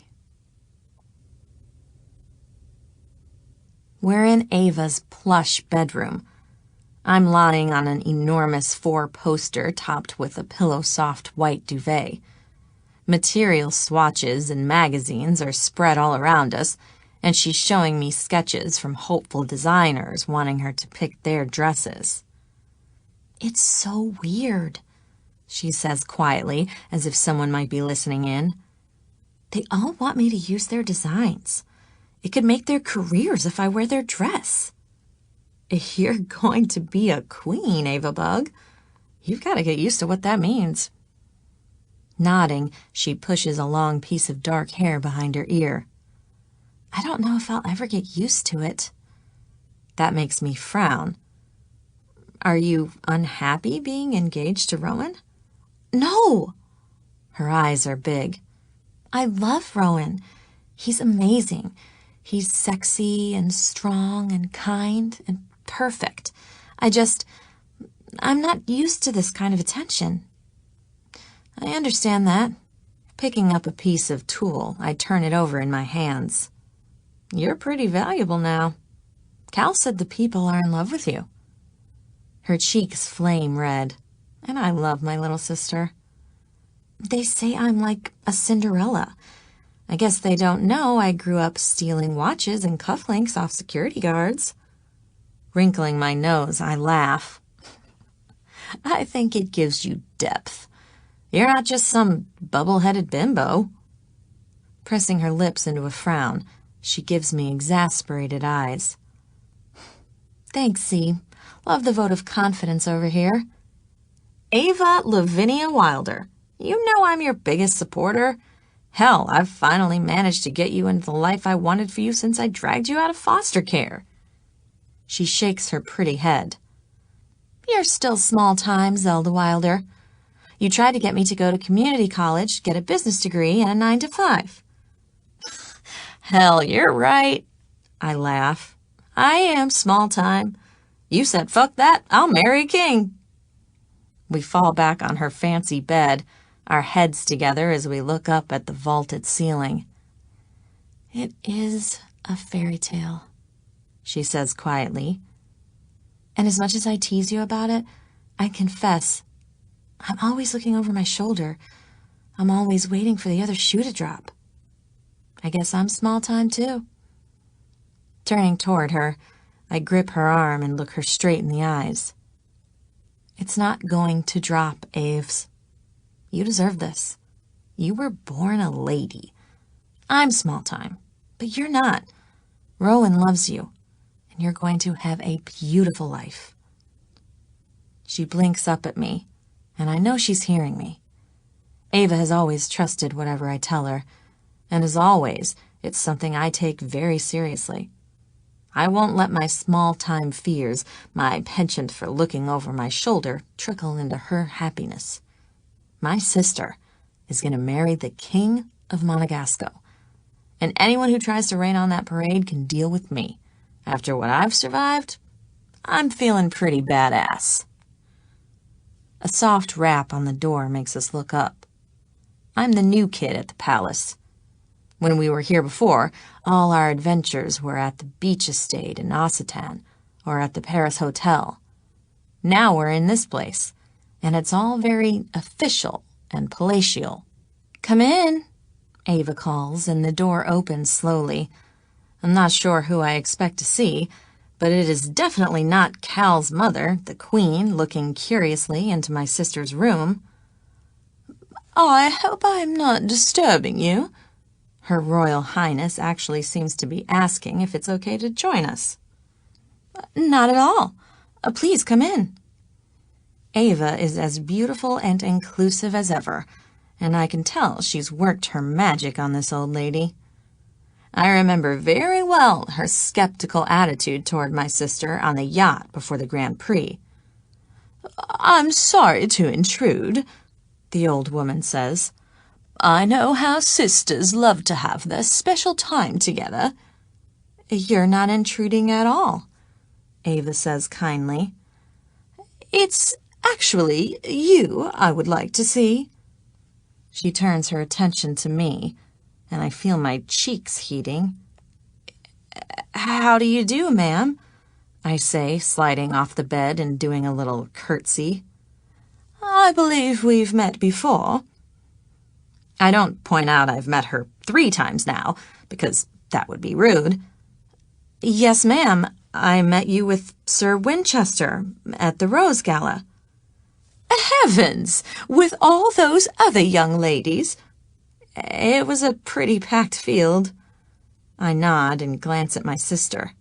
We're in Ava's plush bedroom. I'm lying on an enormous 4-poster topped with a pillow-soft white duvet. Material swatches and magazines are spread all around us, and she's showing me sketches from hopeful designers wanting her to pick their dresses. It's so weird, she says quietly, as if someone might be listening in. They all want me to use their designs. It could make their careers if I wear their dress. You're going to be a queen, Ava Bug. You've got to get used to what that means. Nodding, she pushes a long piece of dark hair behind her ear. I don't know if I'll ever get used to it. That makes me frown. Are you unhappy being engaged to Rowan? No! Her eyes are big. I love Rowan. He's amazing. He's sexy and strong and kind and perfect. I'm not used to this kind of attention. I understand that. Picking up a piece of tulle, I turn it over in my hands. You're pretty valuable now. Cal said the people are in love with you. Her cheeks flame red, and I love my little sister. They say I'm like a Cinderella. I guess they don't know I grew up stealing watches and cufflinks off security guards. Wrinkling my nose, I laugh. I think it gives you depth. You're not just some bubble-headed bimbo. Pressing her lips into a frown, she gives me exasperated eyes. Thanks, C. Love the vote of confidence over here. Ava Lavinia Wilder, you know I'm your biggest supporter. Hell, I've finally managed to get you into the life I wanted for you since I dragged you out of foster care. She shakes her pretty head. You're still small time, Zelda Wilder. You tried to get me to go to community college, get a business degree, and a 9-to-5. Hell, you're right. I laugh. I am small time. You said, fuck that, I'll marry a king. We fall back on her fancy bed, our heads together as we look up at the vaulted ceiling. It is a fairy tale, she says quietly. And as much as I tease you about it, I confess, I'm always looking over my shoulder. I'm always waiting for the other shoe to drop. I guess I'm small time too. Turning toward her, I grip her arm and look her straight in the eyes. It's not going to drop, Aves. You deserve this. You were born a lady. I'm small time, but you're not. Rowan loves you. and you're going to have a beautiful life." She blinks up at me, and I know she's hearing me. Ava has always trusted whatever I tell her, and as always, it's something I take very seriously. I won't let my small-time fears, my penchant for looking over my shoulder, trickle into her happiness. My sister is going to marry the King of Monegasco, and anyone who tries to rain on that parade can deal with me. After what I've survived, I'm feeling pretty badass. A soft rap on the door makes us look up. I'm the new kid at the palace. When we were here before, all our adventures were at the beach estate in Occitan or at the Paris Hotel. Now we're in this place, and it's all very official and palatial. "Come in," Ava calls, and the door opens slowly. I'm not sure who I expect to see, but it is definitely not Cal's mother, the Queen, looking curiously into my sister's room. "I hope I'm not disturbing you." Her Royal Highness actually seems to be asking if it's okay to join us. "Not at all. Please come in." Ava is as beautiful and inclusive as ever, and I can tell she's worked her magic on this old lady. I remember very well her skeptical attitude toward my sister on the yacht before the Grand Prix. "I'm sorry to intrude," the old woman says. "I know how sisters love to have their special time together." "You're not intruding at all," Ava says kindly. "It's actually you I would like to see." She turns her attention to me, and I feel my cheeks heating. "How do you do, ma'am?" I say, sliding off the bed and doing a little curtsy. "I believe we've met before." I don't point out I've met her 3 times now, because that would be rude. "Yes, ma'am. I met you with Sir Winchester at the Rose Gala." "Heavens! With all those other young ladies?" "It was a pretty packed field." I nod and glance at my sister.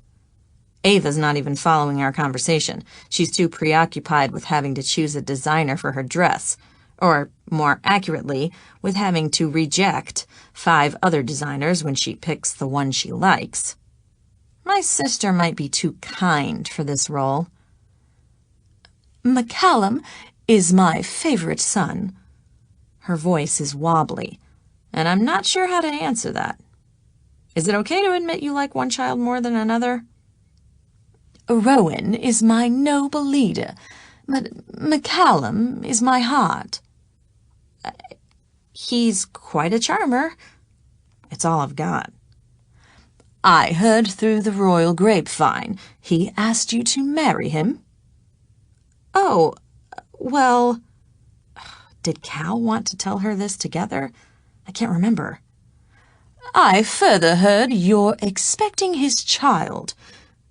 Ava's not even following our conversation. She's too preoccupied with having to choose a designer for her dress, or, more accurately, with having to reject 5 other designers when she picks the one she likes. My sister might be too kind for this role. "McCallum is my favorite son." Her voice is wobbly, and I'm not sure how to answer that. Is it okay to admit you like one child more than another? "Rowan is my noble leader, but McCallum is my heart." "He's quite a charmer." It's all I've got. "I heard through the royal grapevine he asked you to marry him." "Oh, well, did Cal want to tell her this together? I can't remember." "I further heard you're expecting his child,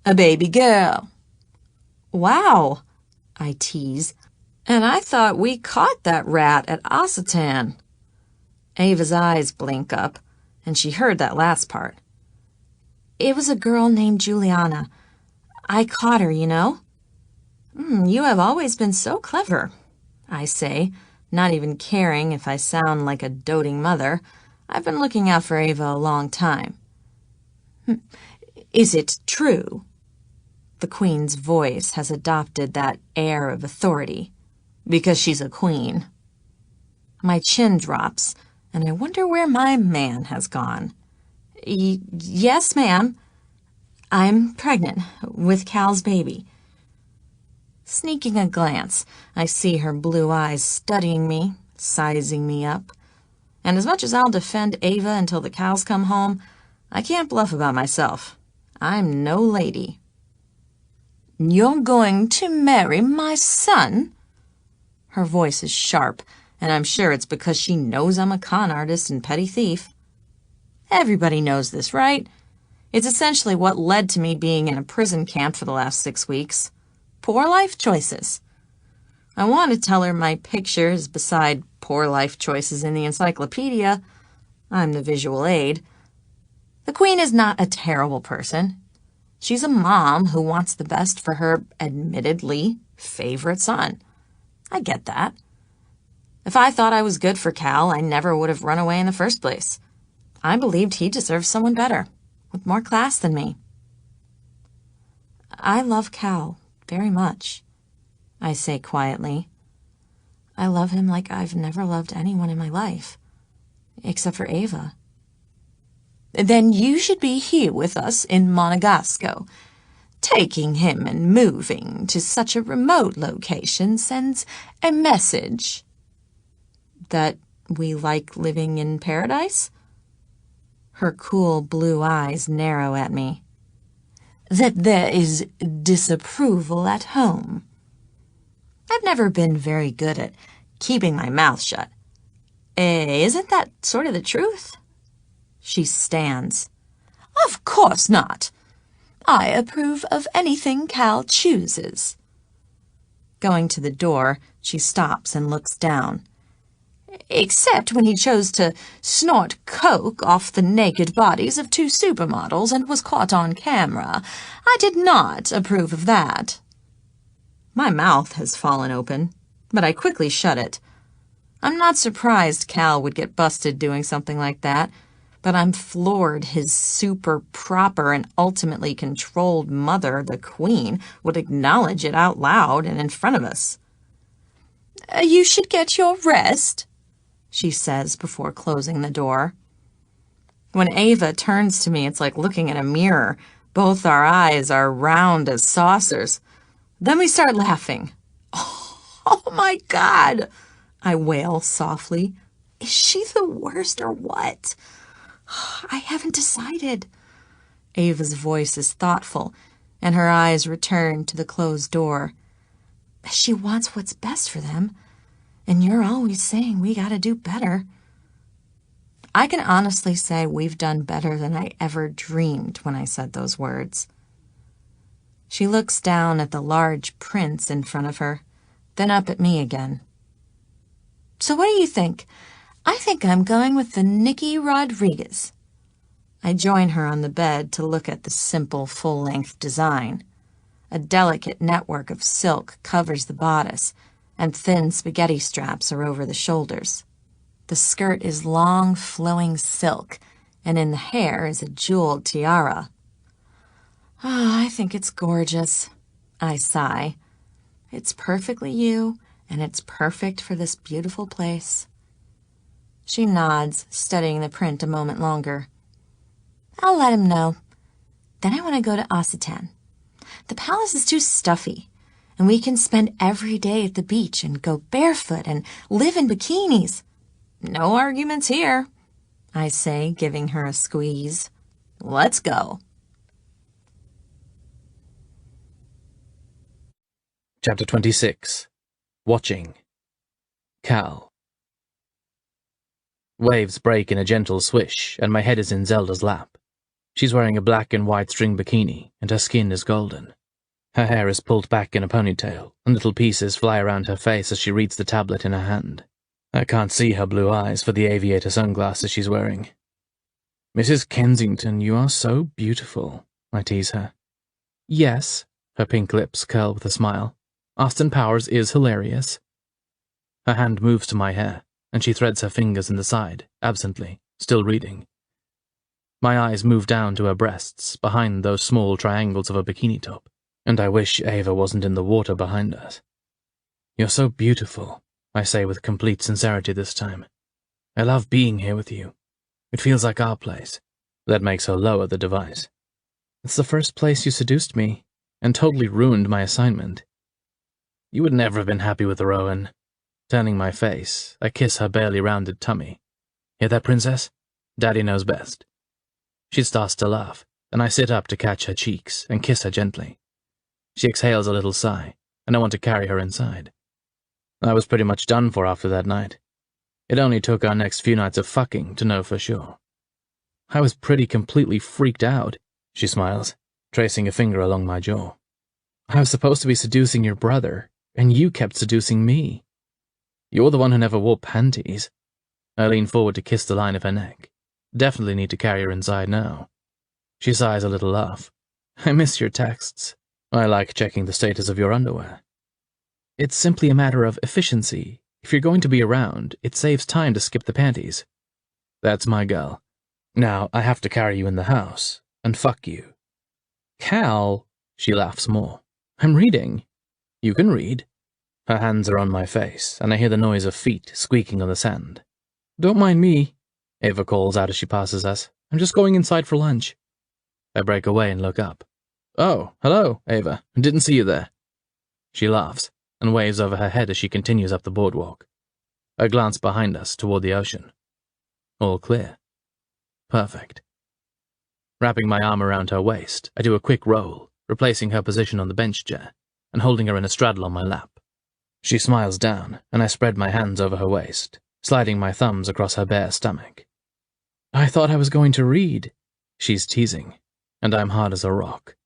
a baby girl." "Wow," I tease, "and I thought we caught that rat at Occitan." Ava's eyes blink up, and she heard that last part. "It was a girl named Juliana. I caught her, you know." You have always been so clever," I say, not even caring if I sound like a doting mother. I've been looking out for Ava a long time. "Is it true?" The Queen's voice has adopted that air of authority, because she's a queen. My chin drops, and I wonder where my man has gone. "Yes, ma'am. I'm pregnant with Cal's baby." Sneaking a glance, I see her blue eyes studying me, sizing me up. And as much as I'll defend Ava until the cows come home, I can't bluff about myself. I'm no lady. "You're going to marry my son?" Her voice is sharp, and I'm sure it's because she knows I'm a con artist and petty thief. Everybody knows this, right? It's essentially what led to me being in a prison camp for the last 6 weeks. Poor life choices. I want to tell her my picture is beside poor life choices in the encyclopedia. I'm the visual aid. The Queen is not a terrible person. She's a mom who wants the best for her, admittedly, favorite son. I get that. If I thought I was good for Cal, I never would have run away in the first place. I believed he deserved someone better, with more class than me. I love Cal very much, I say quietly. I love him like I've never loved anyone in my life, except for Ava. Then you should be here with us in Monegasco. Taking him and moving to such a remote location sends a message. That we like living in paradise? Her cool blue eyes narrow at me. That there is disapproval at home. I've never been very good at keeping my mouth shut. Isn't that sort of the truth? She stands. Of course not. I approve of anything Cal chooses. Going to the door, she stops and looks down. Except when he chose to snort coke off the naked bodies of 2 supermodels and was caught on camera. I did not approve of that. My mouth has fallen open, but I quickly shut it. I'm not surprised Cal would get busted doing something like that, but I'm floored his super proper and ultimately controlled mother, the Queen, would acknowledge it out loud and in front of us. You should get your rest, she says before closing the door. When Ava turns to me, it's like looking in a mirror. Both our eyes are round as saucers. Then we start laughing. Oh my God, I wail softly. Is she the worst or what? I haven't decided. Ava's voice is thoughtful, and her eyes return to the closed door. She wants what's best for them. And you're always saying we gotta do better. I can honestly say we've done better than I ever dreamed when I said those words. She looks down at the large prints in front of her, then up at me again. So what do you think? I think I'm going with the Nikki Rodriguez. I join her on the bed to look at the simple full-length design. A delicate network of silk covers the bodice, and thin spaghetti straps are over the shoulders. The skirt is long, flowing silk, and in the hair is a jeweled tiara. I think it's gorgeous, I sigh. It's perfectly you, and it's perfect for this beautiful place. She nods, studying the print a moment longer. I'll let him know. Then I want to go to Occitan. The palace is too stuffy, and we can spend every day at the beach and go barefoot and live in bikinis. No arguments here, I say, giving her a squeeze. Let's go. Chapter 26. Watching. Cal. Waves break in a gentle swish, and my head is in Zelda's lap. She's wearing a black and white string bikini, and her skin is golden. Her hair is pulled back in a ponytail, and little pieces fly around her face as she reads the tablet in her hand. I can't see her blue eyes for the aviator sunglasses she's wearing. Mrs. Kensington, you are so beautiful, I tease her. Yes, her pink lips curl with a smile. Austin Powers is hilarious. Her hand moves to my hair, and she threads her fingers in the side, absently, still reading. My eyes move down to her breasts, behind those small triangles of a bikini top, and I wish Ava wasn't in the water behind us. You're so beautiful, I say with complete sincerity this time. I love being here with you. It feels like our place. That makes her lower the device. It's the first place you seduced me, and totally ruined my assignment. You would never have been happy with Rowan. Turning my face, I kiss her barely rounded tummy. Hear that, princess? Daddy knows best. She starts to laugh, and I sit up to catch her cheeks and kiss her gently. She exhales a little sigh, and I want to carry her inside. I was pretty much done for after that night. It only took our next few nights of fucking to know for sure. I was pretty completely freaked out, she smiles, tracing a finger along my jaw. I was supposed to be seducing your brother, and you kept seducing me. You're the one who never wore panties. I lean forward to kiss the line of her neck. Definitely need to carry her inside now. She sighs a little laugh. I miss your texts. I like checking the status of your underwear. It's simply a matter of efficiency. If you're going to be around, it saves time to skip the panties. That's my girl. Now I have to carry you in the house, and fuck you. Cal, she laughs more. I'm reading. You can read. Her hands are on my face, and I hear the noise of feet squeaking on the sand. Don't mind me, Ava calls out as she passes us. I'm just going inside for lunch. I break away and look up. Oh, hello, Ava. Didn't see you there. She laughs and waves over her head as she continues up the boardwalk. I glance behind us toward the ocean. All clear. Perfect. Wrapping my arm around her waist, I do a quick roll, replacing her position on the bench chair and holding her in a straddle on my lap. She smiles down, and I spread my hands over her waist, sliding my thumbs across her bare stomach. I thought I was going to read, she's teasing, and I'm hard as a rock.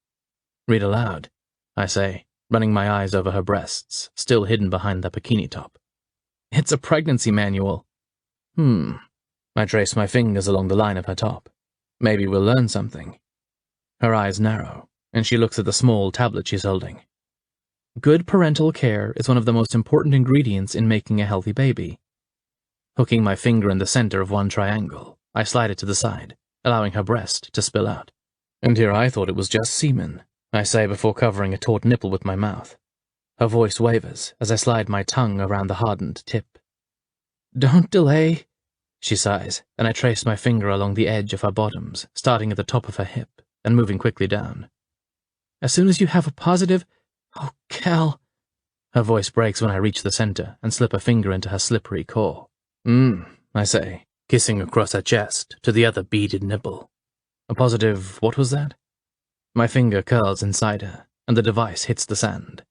Read aloud, I say, running my eyes over her breasts, still hidden behind the bikini top. It's a pregnancy manual. I trace my fingers along the line of her top. Maybe we'll learn something. Her eyes narrow, and she looks at the small tablet she's holding. Good parental care is one of the most important ingredients in making a healthy baby. Hooking my finger in the center of one triangle, I slide it to the side, allowing her breast to spill out. And here I thought it was just semen, I say before covering a taut nipple with my mouth. Her voice wavers as I slide my tongue around the hardened tip. Don't delay, she sighs, and I trace my finger along the edge of her bottoms, starting at the top of her hip and moving quickly down. As soon as you have a positive... Oh, Cal. Her voice breaks when I reach the center and slip a finger into her slippery core. I say, kissing across her chest to the other beaded nipple. A positive, what was that? My finger curls inside her, and the device hits the sand.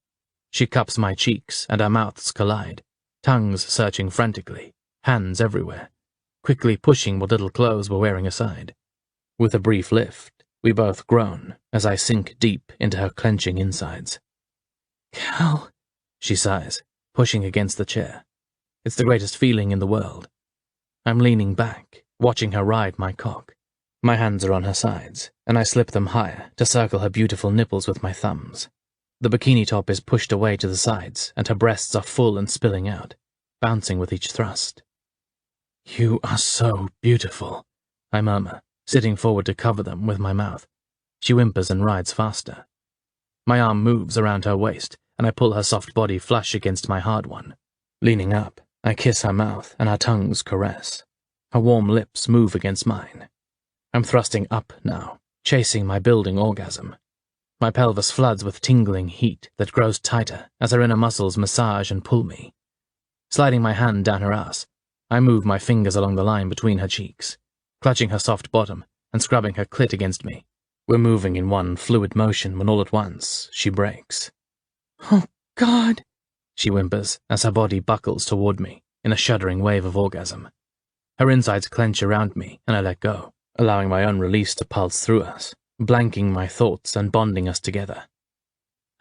She cups my cheeks, and our mouths collide, tongues searching frantically, hands everywhere, quickly pushing what little clothes we're wearing aside. With a brief lift, we both groan as I sink deep into her clenching insides. Cal, she sighs, pushing against the chair. It's the greatest feeling in the world. I'm leaning back, watching her ride my cock. My hands are on her sides, and I slip them higher to circle her beautiful nipples with my thumbs. The bikini top is pushed away to the sides, and her breasts are full and spilling out, bouncing with each thrust. You are so beautiful, I murmur, sitting forward to cover them with my mouth. She whimpers and rides faster. My arm moves around her waist, and I pull her soft body flush against my hard one. Leaning up, I kiss her mouth, and our tongues caress. Her warm lips move against mine. I'm thrusting up now, chasing my building orgasm. My pelvis floods with tingling heat that grows tighter as her inner muscles massage and pull me. Sliding my hand down her ass, I move my fingers along the line between her cheeks, clutching her soft bottom and scrubbing her clit against me. We're moving in one fluid motion when all at once she breaks. Oh, God, she whimpers as her body buckles toward me in a shuddering wave of orgasm. Her insides clench around me, and I let go, allowing my own release to pulse through us, blanking my thoughts and bonding us together.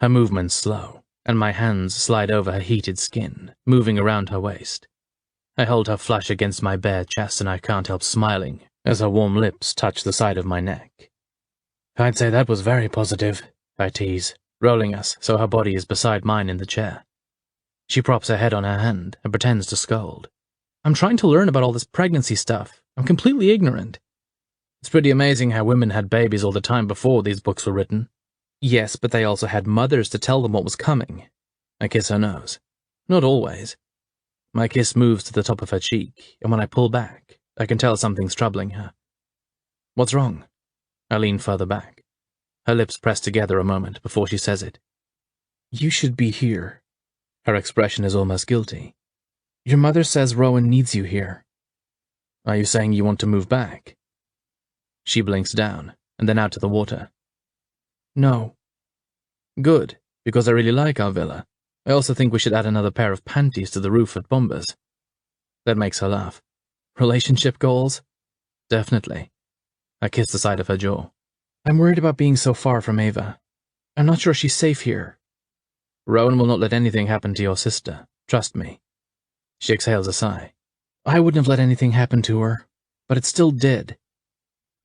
Her movements slow, and my hands slide over her heated skin, moving around her waist. I hold her flush against my bare chest, and I can't help smiling as her warm lips touch the side of my neck. I'd say that was very positive, I tease, rolling us so her body is beside mine in the chair. She props her head on her hand and pretends to scold. I'm trying to learn about all this pregnancy stuff. I'm completely ignorant. It's pretty amazing how women had babies all the time before these books were written. Yes, but they also had mothers to tell them what was coming. I kiss her nose. Not always. My kiss moves to the top of her cheek, and when I pull back, I can tell something's troubling her. What's wrong? I lean further back. Her lips press together a moment before she says it. You should be here. Her expression is almost guilty. Your mother says Rowan needs you here. Are you saying you want to move back? She blinks down, and then out to the water. No. Good, because I really like our villa. I also think we should add another pair of panties to the roof at Bombers. That makes her laugh. Relationship goals? Definitely. I kiss the side of her jaw. I'm worried about being so far from Ava. I'm not sure she's safe here. Rowan will not let anything happen to your sister. Trust me. She exhales a sigh. I wouldn't have let anything happen to her, but it still did.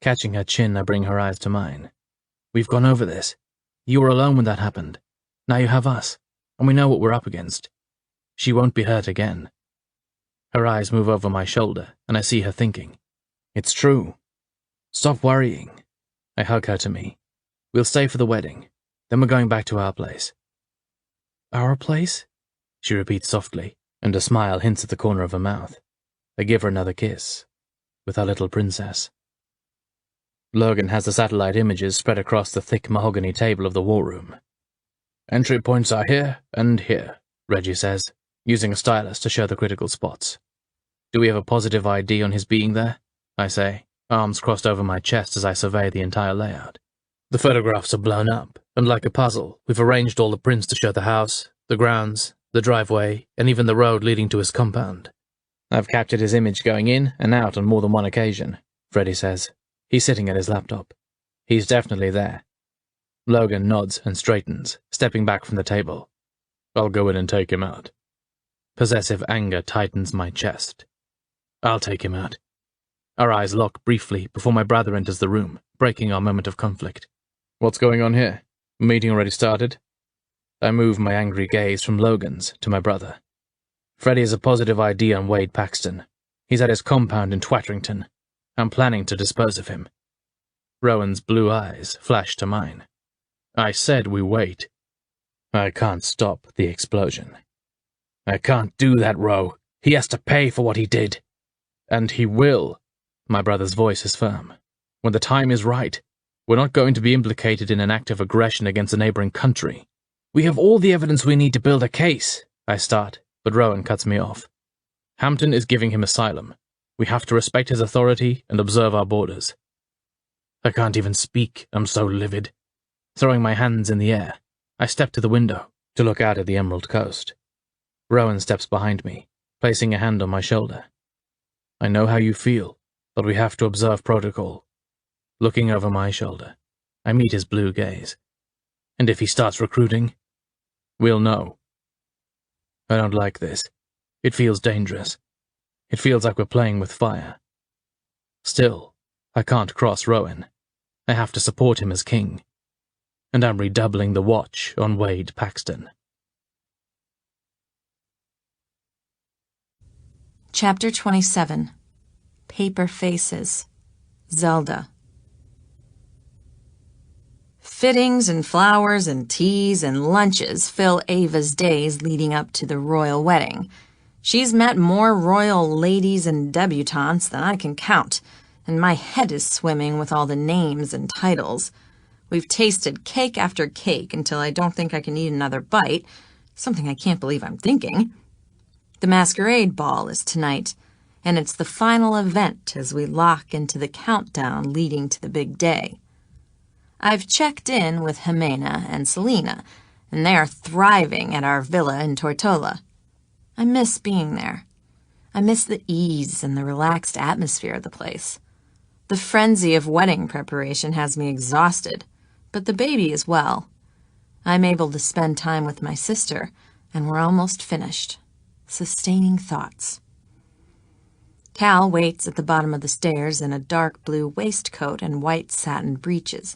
Catching her chin, I bring her eyes to mine. We've gone over this. You were alone when that happened. Now you have us, and we know what we're up against. She won't be hurt again. Her eyes move over my shoulder, and I see her thinking. It's true. Stop worrying. I hug her to me. We'll stay for the wedding. Then we're going back to our place. Our place? She repeats softly, and a smile hints at the corner of her mouth. I give her another kiss. With our little princess. Logan has the satellite images spread across the thick mahogany table of the war room. Entry points are here and here, Reggie says, using a stylus to show the critical spots. Do we have a positive ID on his being there? I say, arms crossed over my chest as I survey the entire layout. The photographs are blown up, and like a puzzle, we've arranged all the prints to show the house, the grounds, the driveway, and even the road leading to his compound. I've captured his image going in and out on more than one occasion, Freddie says. He's sitting at his laptop. He's definitely there. Logan nods and straightens, stepping back from the table. I'll go in and take him out. Possessive anger tightens my chest. I'll take him out. Our eyes lock briefly before my brother enters the room, breaking our moment of conflict. What's going on here? Meeting already started? I move my angry gaze from Logan's to my brother. Freddie has a positive ID on Wade Paxton. He's at his compound in Twatterington. I'm planning to dispose of him. Rowan's blue eyes flash to mine. I said we wait. I can't stop the explosion. I can't do that, Ro. He has to pay for what he did. And he will. My brother's voice is firm. When the time is right, we're not going to be implicated in an act of aggression against a neighboring country. We have all the evidence we need to build a case, I start, but Rowan cuts me off. Hampton is giving him asylum. We have to respect his authority and observe our borders. I can't even speak, I'm so livid. Throwing my hands in the air, I step to the window to look out at the Emerald Coast. Rowan steps behind me, placing a hand on my shoulder. I know how you feel, but we have to observe protocol. Looking over my shoulder, I meet his blue gaze. And if he starts recruiting, we'll know. I don't like this. It feels dangerous. It feels like we're playing with fire. Still, I can't cross Rowan. I have to support him as king. And I'm redoubling the watch on Wade Paxton. Chapter 27. Paper Faces. Zelda. Fittings and flowers and teas and lunches fill Ava's days leading up to the royal wedding. She's met more royal ladies and debutantes than I can count, and my head is swimming with all the names and titles. We've tasted cake after cake until I don't think I can eat another bite, something I can't believe I'm thinking. The masquerade ball is tonight, and it's the final event as we lock into the countdown leading to the big day. I've checked in with Jimena and Selena, and they are thriving at our villa in Tortola. I miss being there. I miss the ease and the relaxed atmosphere of the place. The frenzy of wedding preparation has me exhausted, but the baby is well. I'm able to spend time with my sister, and we're almost finished. Sustaining thoughts. Cal waits at the bottom of the stairs in a dark blue waistcoat and white satin breeches.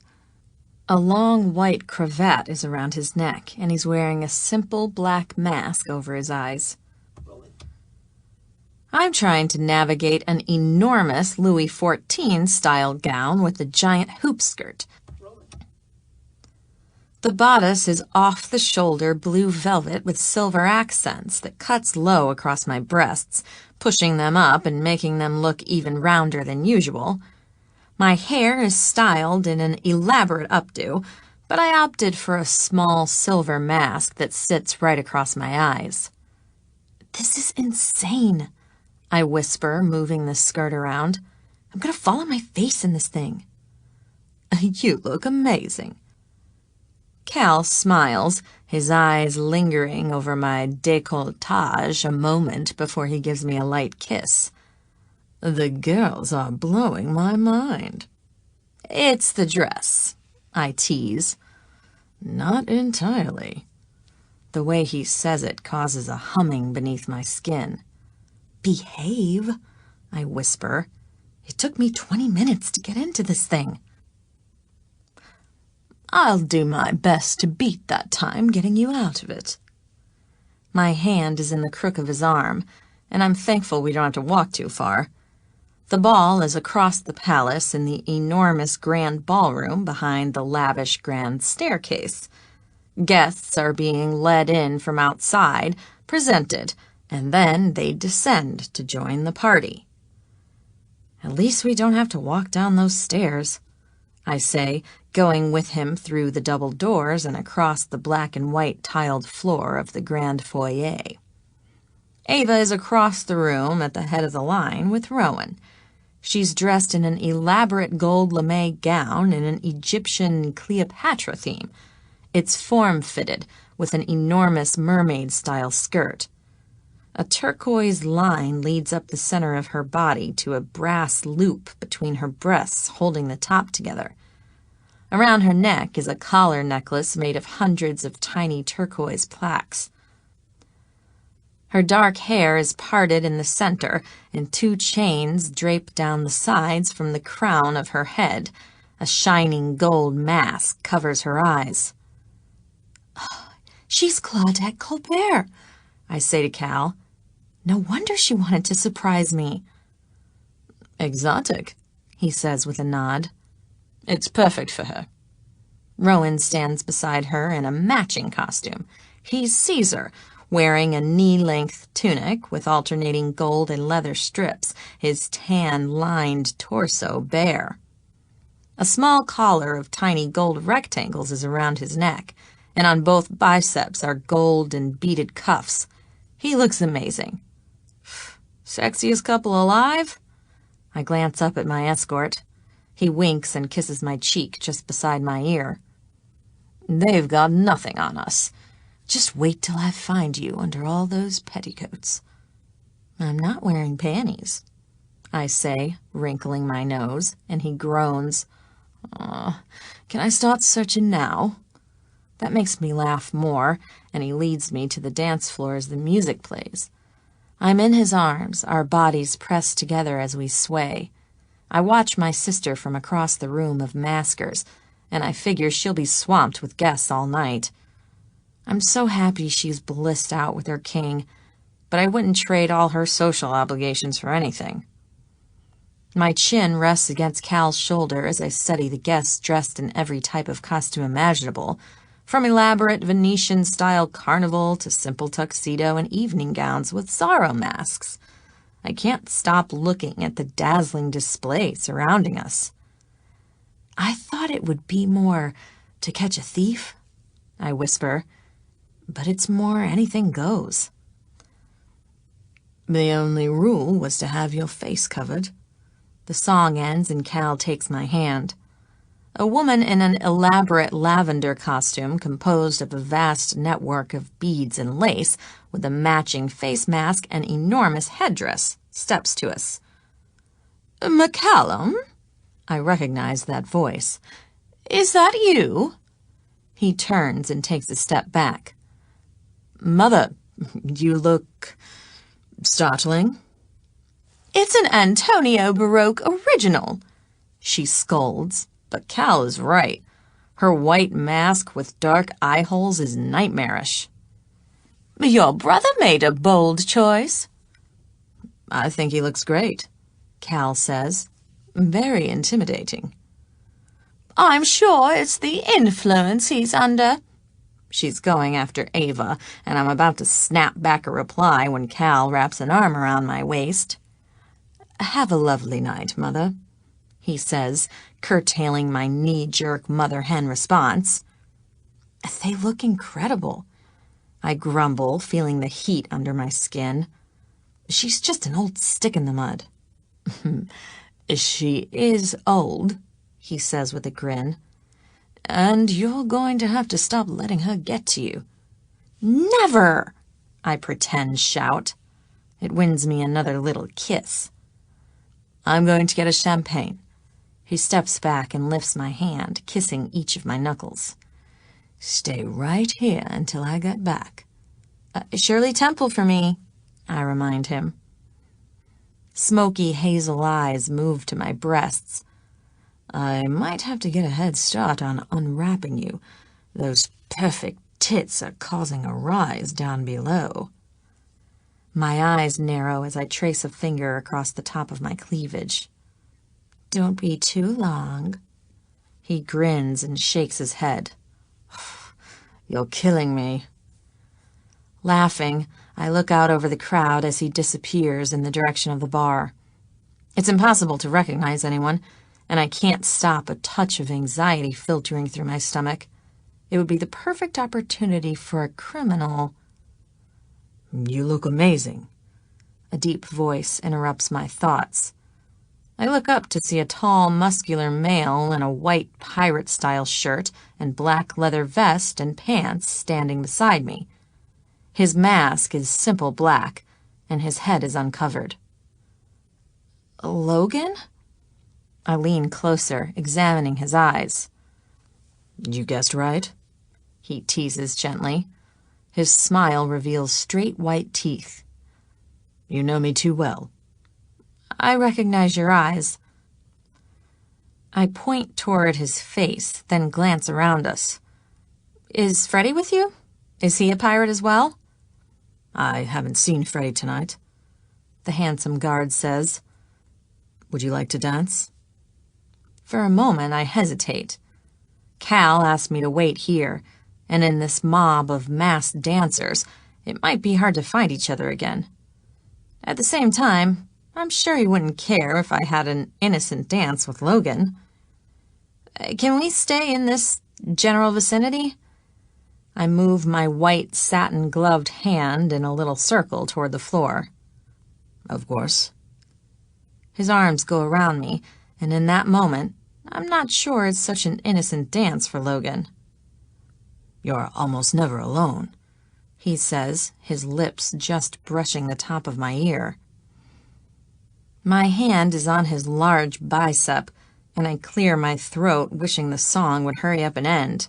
A long white cravat is around his neck, and he's wearing a simple black mask over his eyes. I'm trying to navigate an enormous Louis XIV-style gown with a giant hoop skirt. The bodice is off-the-shoulder blue velvet with silver accents that cuts low across my breasts, pushing them up and making them look even rounder than usual. My hair is styled in an elaborate updo, but I opted for a small silver mask that sits right across my eyes. This is insane, I whisper, moving the skirt around. I'm gonna fall on my face in this thing. You look amazing. Cal smiles, his eyes lingering over my décolletage a moment before he gives me a light kiss. The girls are blowing my mind. It's the dress, I tease. Not entirely. The way he says it causes a humming beneath my skin. Behave, I whisper. It took me 20 minutes to get into this thing. I'll do my best to beat that time getting you out of it. My hand is in the crook of his arm, and I'm thankful we don't have to walk too far. The ball is across the palace in the enormous grand ballroom behind the lavish grand staircase. Guests are being led in from outside, presented, and then they descend to join the party. At least we don't have to walk down those stairs, I say, going with him through the double doors and across the black and white tiled floor of the grand foyer. Ava is across the room at the head of the line with Rowan. She's dressed in an elaborate gold lame gown in an Egyptian Cleopatra theme. It's form-fitted with an enormous mermaid-style skirt. A turquoise line leads up the center of her body to a brass loop between her breasts holding the top together. Around her neck is a collar necklace made of hundreds of tiny turquoise plaques. Her dark hair is parted in the center, and 2 chains drape down the sides from the crown of her head. A shining gold mask covers her eyes. Oh, she's Claudette Colbert, I say to Cal. No wonder she wanted to surprise me. Exotic, he says with a nod. It's perfect for her. Rowan stands beside her in a matching costume. He's Caesar, wearing a knee-length tunic with alternating gold and leather strips, his tan-lined torso bare. A small collar of tiny gold rectangles is around his neck, and on both biceps are gold and beaded cuffs. He looks amazing. Sexiest couple alive? I glance up at my escort. He winks and kisses my cheek just beside my ear. They've got nothing on us. Just wait till I find you under all those petticoats. I'm not wearing panties, I say, wrinkling my nose, and he groans. Can I start searching now? That makes me laugh more, and he leads me to the dance floor as the music plays. I'm in his arms, our bodies pressed together as we sway. I watch my sister from across the room of maskers, and I figure she'll be swamped with guests all night. I'm so happy she's blissed out with her king, but I wouldn't trade all her social obligations for anything. My chin rests against Cal's shoulder as I study the guests dressed in every type of costume imaginable, from elaborate Venetian-style carnival to simple tuxedo and evening gowns with Zorro masks. I can't stop looking at the dazzling display surrounding us. I thought it would be more To Catch a Thief, I whisper, but it's more anything goes. The only rule was to have your face covered. The song ends and Cal takes my hand. A woman in an elaborate lavender costume composed of a vast network of beads and lace with a matching face mask and enormous headdress steps to us. McCallum? I recognize that voice. Is that you? He turns and takes a step back. Mother, you look startling. It's an Antonio Baroque original, she scolds, but Cal is right. Her white mask with dark eye holes is nightmarish. Your brother made a bold choice. I think he looks great, Cal says. Very intimidating. I'm sure it's the influence he's under. She's going after Ava, and I'm about to snap back a reply when Cal wraps an arm around my waist. Have a lovely night, Mother, he says, curtailing my knee-jerk mother-hen response. They look incredible, I grumble, feeling the heat under my skin. She's just an old stick in the mud. She is old, he says with a grin. And you're going to have to stop letting her get to you. Never! I pretend shout. It wins me another little kiss. I'm going to get us champagne. He steps back and lifts my hand, kissing each of my knuckles. Stay right here until I get back. Shirley Temple for me, I remind him. Smoky hazel eyes move to my breasts. I might have to get a head start on unwrapping you. Those perfect tits are causing a rise down below. My eyes narrow as I trace a finger across the top of my cleavage. Don't be too long. He grins and shakes his head. You're killing me. Laughing, I look out over the crowd as he disappears in the direction of the bar. It's impossible to recognize anyone, and I can't stop a touch of anxiety filtering through my stomach. It would be the perfect opportunity for a criminal. You look amazing. A deep voice interrupts my thoughts. I look up to see a tall, muscular male in a white pirate-style shirt and black leather vest and pants standing beside me. His mask is simple black, and his head is uncovered. Logan? I lean closer, examining his eyes. You guessed right. He teases gently. His smile reveals straight white teeth. You know me too well. I recognize your eyes. I point toward his face, then glance around us. Is Freddie with you? Is he a pirate as well? I haven't seen Freddie tonight, the handsome guard says. Would you like to dance? For a moment, I hesitate. Cal asked me to wait here, and in this mob of masked dancers, it might be hard to find each other again. At the same time, I'm sure he wouldn't care if I had an innocent dance with Logan. Can we stay in this general vicinity? I move my white satin-gloved hand in a little circle toward the floor. Of course. His arms go around me, and in that moment, I'm not sure it's such an innocent dance for Logan. You're almost never alone, he says, his lips just brushing the top of my ear. My hand is on his large bicep, and I clear my throat, wishing the song would hurry up and end.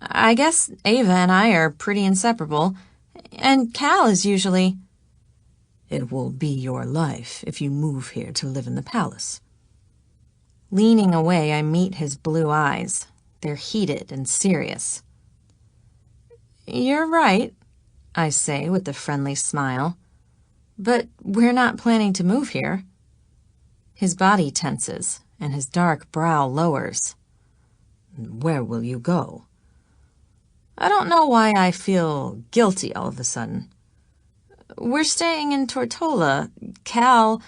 I guess Ava and I are pretty inseparable, and Cal is usually... It will be your life if you move here to live in the palace. Leaning away, I meet his blue eyes. They're heated and serious. You're right, I say with a friendly smile. But we're not planning to move here. His body tenses, and his dark brow lowers. Where will you go? I don't know why I feel guilty all of a sudden. We're staying in Tortola. Cal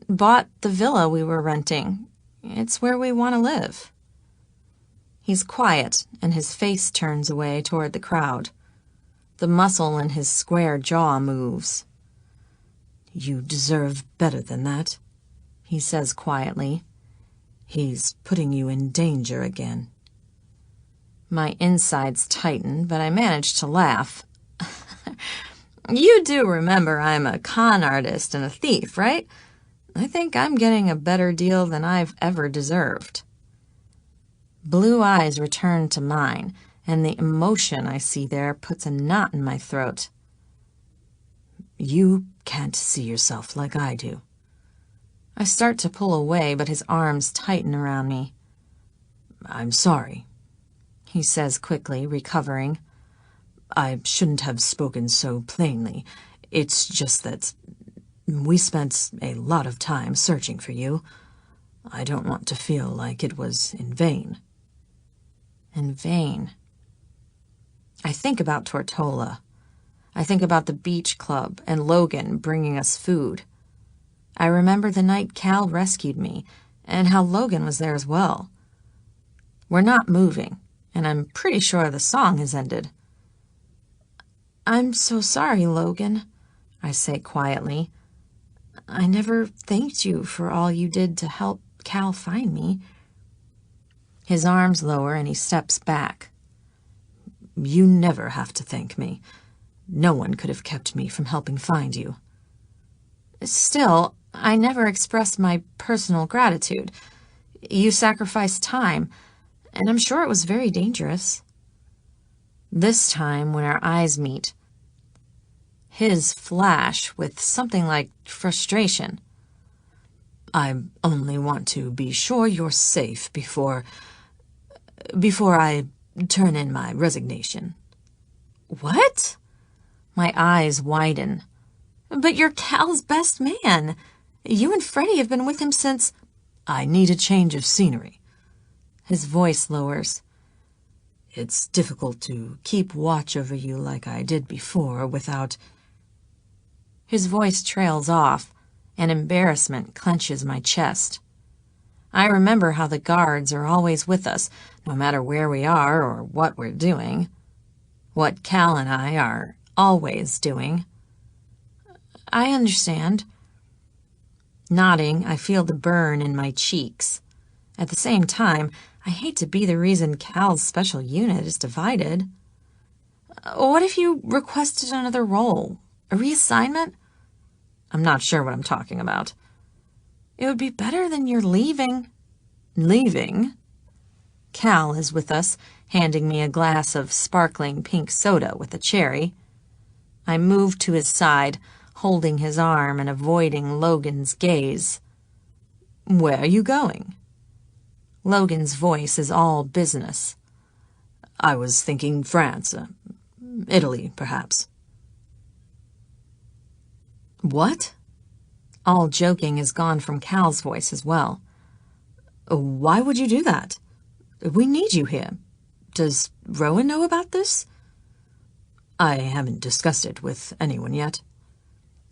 bought the villa we were renting. It's where we want to live. He's quiet, and his face turns away toward the crowd. The muscle in his square jaw moves. You deserve better than that, he says quietly. He's putting you in danger again. My insides tighten, but I manage to laugh. You do remember I'm a con artist and a thief, right? I think I'm getting a better deal than I've ever deserved. Blue eyes return to mine, and the emotion I see there puts a knot in my throat. You can't see yourself like I do. I start to pull away, but his arms tighten around me. I'm sorry, he says quickly, recovering. I shouldn't have spoken so plainly. It's just that we spent a lot of time searching for you. I don't want to feel like it was in vain. In vain. I think about Tortola. I think about the beach club and Logan bringing us food. I remember the night Cal rescued me and how Logan was there as well. We're not moving, and I'm pretty sure the song has ended. I'm so sorry, Logan, I say quietly. I never thanked you for all you did to help Cal find me. His arms lower and he steps back. You never have to thank me. No one could have kept me from helping find you. Still, I never expressed my personal gratitude. You sacrificed time, and I'm sure it was very dangerous. This time, when our eyes meet, his flash with something like frustration. I only want to be sure you're safe before I turn in my resignation. What? My eyes widen. But you're Cal's best man. You and Freddie have been with him since... I need a change of scenery. His voice lowers. It's difficult to keep watch over you like I did before without... His voice trails off, and embarrassment clenches my chest. I remember how the guards are always with us, no matter where we are or what we're doing. What Cal and I are always doing. I understand. Nodding, I feel the burn in my cheeks. At the same time, I hate to be the reason Cal's special unit is divided. What if you requested another role? A reassignment? I'm not sure what I'm talking about. It would be better than your leaving. Leaving? Cal is with us, handing me a glass of sparkling pink soda with a cherry. I move to his side, holding his arm and avoiding Logan's gaze. Where are you going? Logan's voice is all business. I was thinking France, Italy, perhaps. What? All joking is gone from Cal's voice as well. Why would you do that? We need you here. Does Rowan know about this? I haven't discussed it with anyone yet,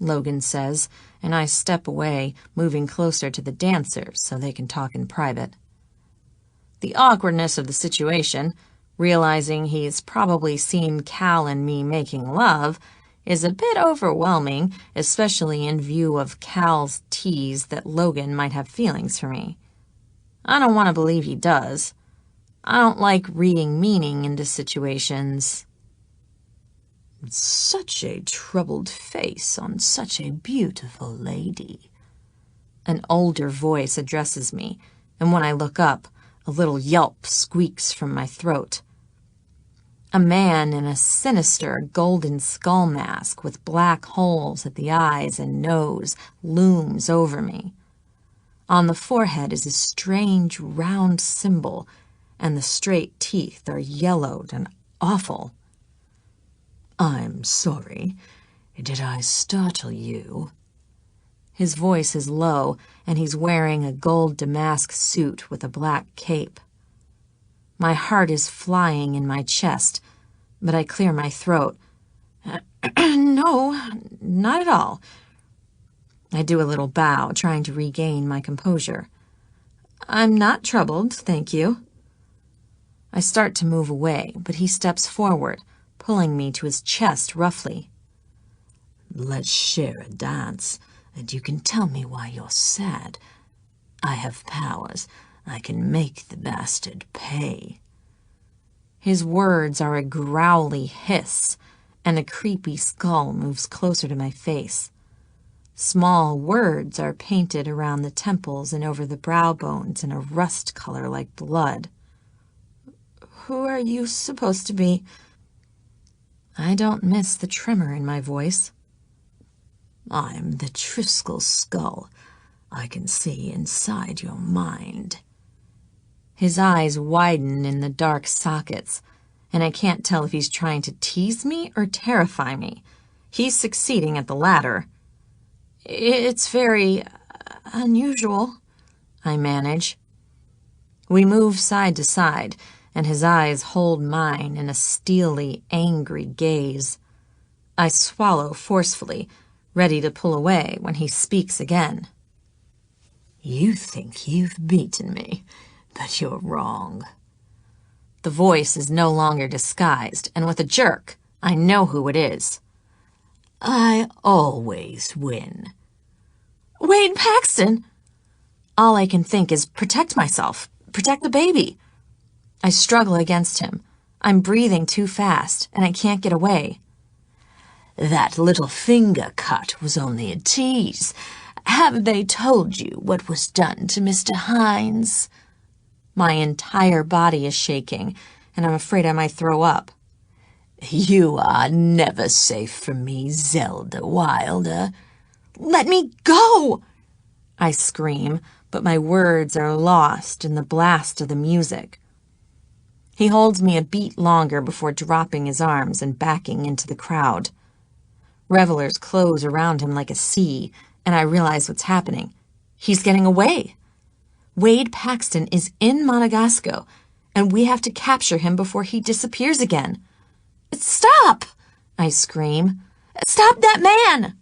Logan says, and I step away, moving closer to the dancers so they can talk in private. The awkwardness of the situation, realizing he's probably seen Cal and me making love, is a bit overwhelming, especially in view of Cal's tease that Logan might have feelings for me. I don't want to believe he does. I don't like reading meaning into situations. Such a troubled face on such a beautiful lady. An older voice addresses me, and when I look up, a little yelp squeaks from my throat. A man in a sinister golden skull mask with black holes at the eyes and nose looms over me. On the forehead is a strange round symbol, and the straight teeth are yellowed and awful. I'm sorry. Did I startle you? His voice is low, and he's wearing a gold damask suit with a black cape. My heart is flying in my chest, but I clear my throat. No, not at all. I do a little bow, trying to regain my composure. I'm not troubled, thank you. I start to move away, but he steps forward, pulling me to his chest roughly. Let's share a dance, and you can tell me why you're sad. I have powers. I can make the bastard pay. His words are a growly hiss, and a creepy skull moves closer to my face. Small words are painted around the temples and over the brow bones in a rust color like blood. Who are you supposed to be? I don't miss the tremor in my voice. I'm the Triskel skull. I can see inside your mind. His eyes widen in the dark sockets, and I can't tell if he's trying to tease me or terrify me. He's succeeding at the latter. It's very unusual, I manage. We move side to side, and his eyes hold mine in a steely, angry gaze. I swallow forcefully, ready to pull away when he speaks again. You think you've beaten me, but you're wrong. The voice is no longer disguised, and with a jerk, I know who it is. I always win. Wade Paxton! All I can think is protect myself, protect the baby. I struggle against him. I'm breathing too fast, and I can't get away. That little finger cut was only a tease. Have they told you what was done to Mr. Hines? My entire body is shaking, and I'm afraid I might throw up. You are never safe from me, Zelda Wilder. Let me go! I scream, but my words are lost in the blast of the music. He holds me a beat longer before dropping his arms and backing into the crowd. Revelers close around him like a sea, and I realize what's happening. He's getting away. Wade Paxton is in Monegasco, and we have to capture him before he disappears again. Stop! I scream. Stop that man!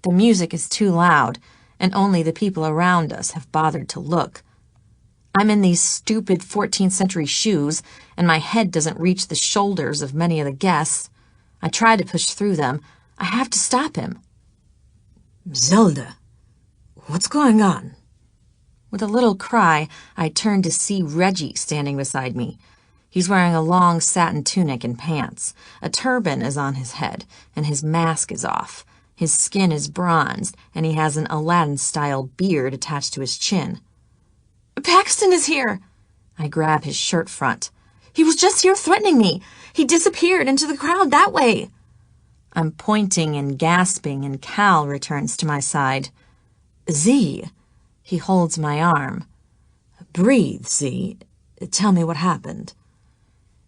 The music is too loud, and only the people around us have bothered to look. I'm in these stupid 14th century shoes, and my head doesn't reach the shoulders of many of the guests. I try to push through them. I have to stop him. Zelda, what's going on? With a little cry, I turn to see Reggie standing beside me. He's wearing a long satin tunic and pants. A turban is on his head, and his mask is off. His skin is bronzed, and he has an Aladdin-style beard attached to his chin. Paxton is here! I grab his shirt front. He was just here threatening me. He disappeared into the crowd that way. I'm pointing and gasping, and Cal returns to my side. Z. He holds my arm. Breathe, Z. Tell me what happened.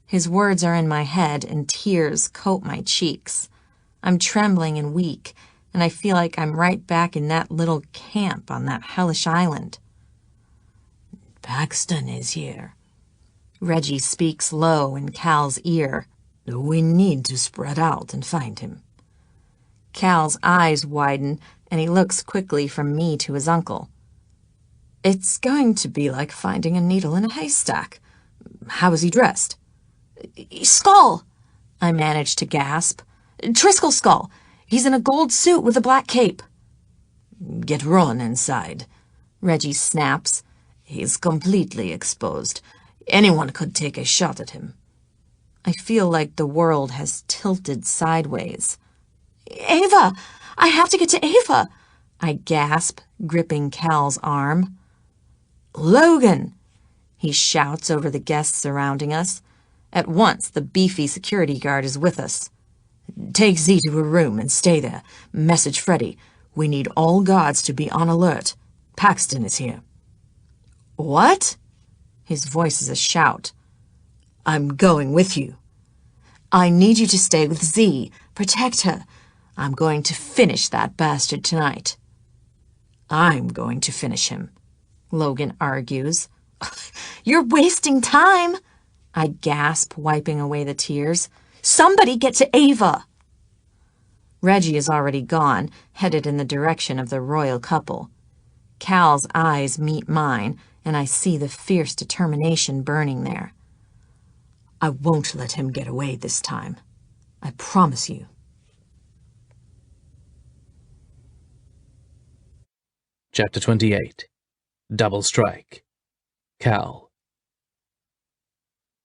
His words are in my head, and tears coat my cheeks. I'm trembling and weak, and I feel like I'm right back in that little camp on that hellish island. Paxton is here. Reggie speaks low in Cal's ear. We need to spread out and find him. Cal's eyes widen, and he looks quickly from me to his uncle. It's going to be like finding a needle in a haystack. How is he dressed? Skull! I managed to gasp. Triskel Skull. He's in a gold suit with a black cape. Get Ron inside, Reggie snaps. He's completely exposed. Anyone could take a shot at him. I feel like the world has tilted sideways. Ava! I have to get to Ava! I gasp, gripping Cal's arm. Logan! He shouts over the guests surrounding us. At once, the beefy security guard is with us. Take Z to her room and stay there. Message Freddy. We need all guards to be on alert. Paxton is here. What? His voice is a shout. I'm going with you. I need you to stay with Z. Protect her. I'm going to finish that bastard tonight. I'm going to finish him, Logan argues. You're wasting time, I gasp, wiping away the tears. Somebody get to Ava! Reggie is already gone, headed in the direction of the royal couple. Cal's eyes meet mine, and I see the fierce determination burning there. I won't let him get away this time. I promise you. Chapter 28. Double Strike. Cal.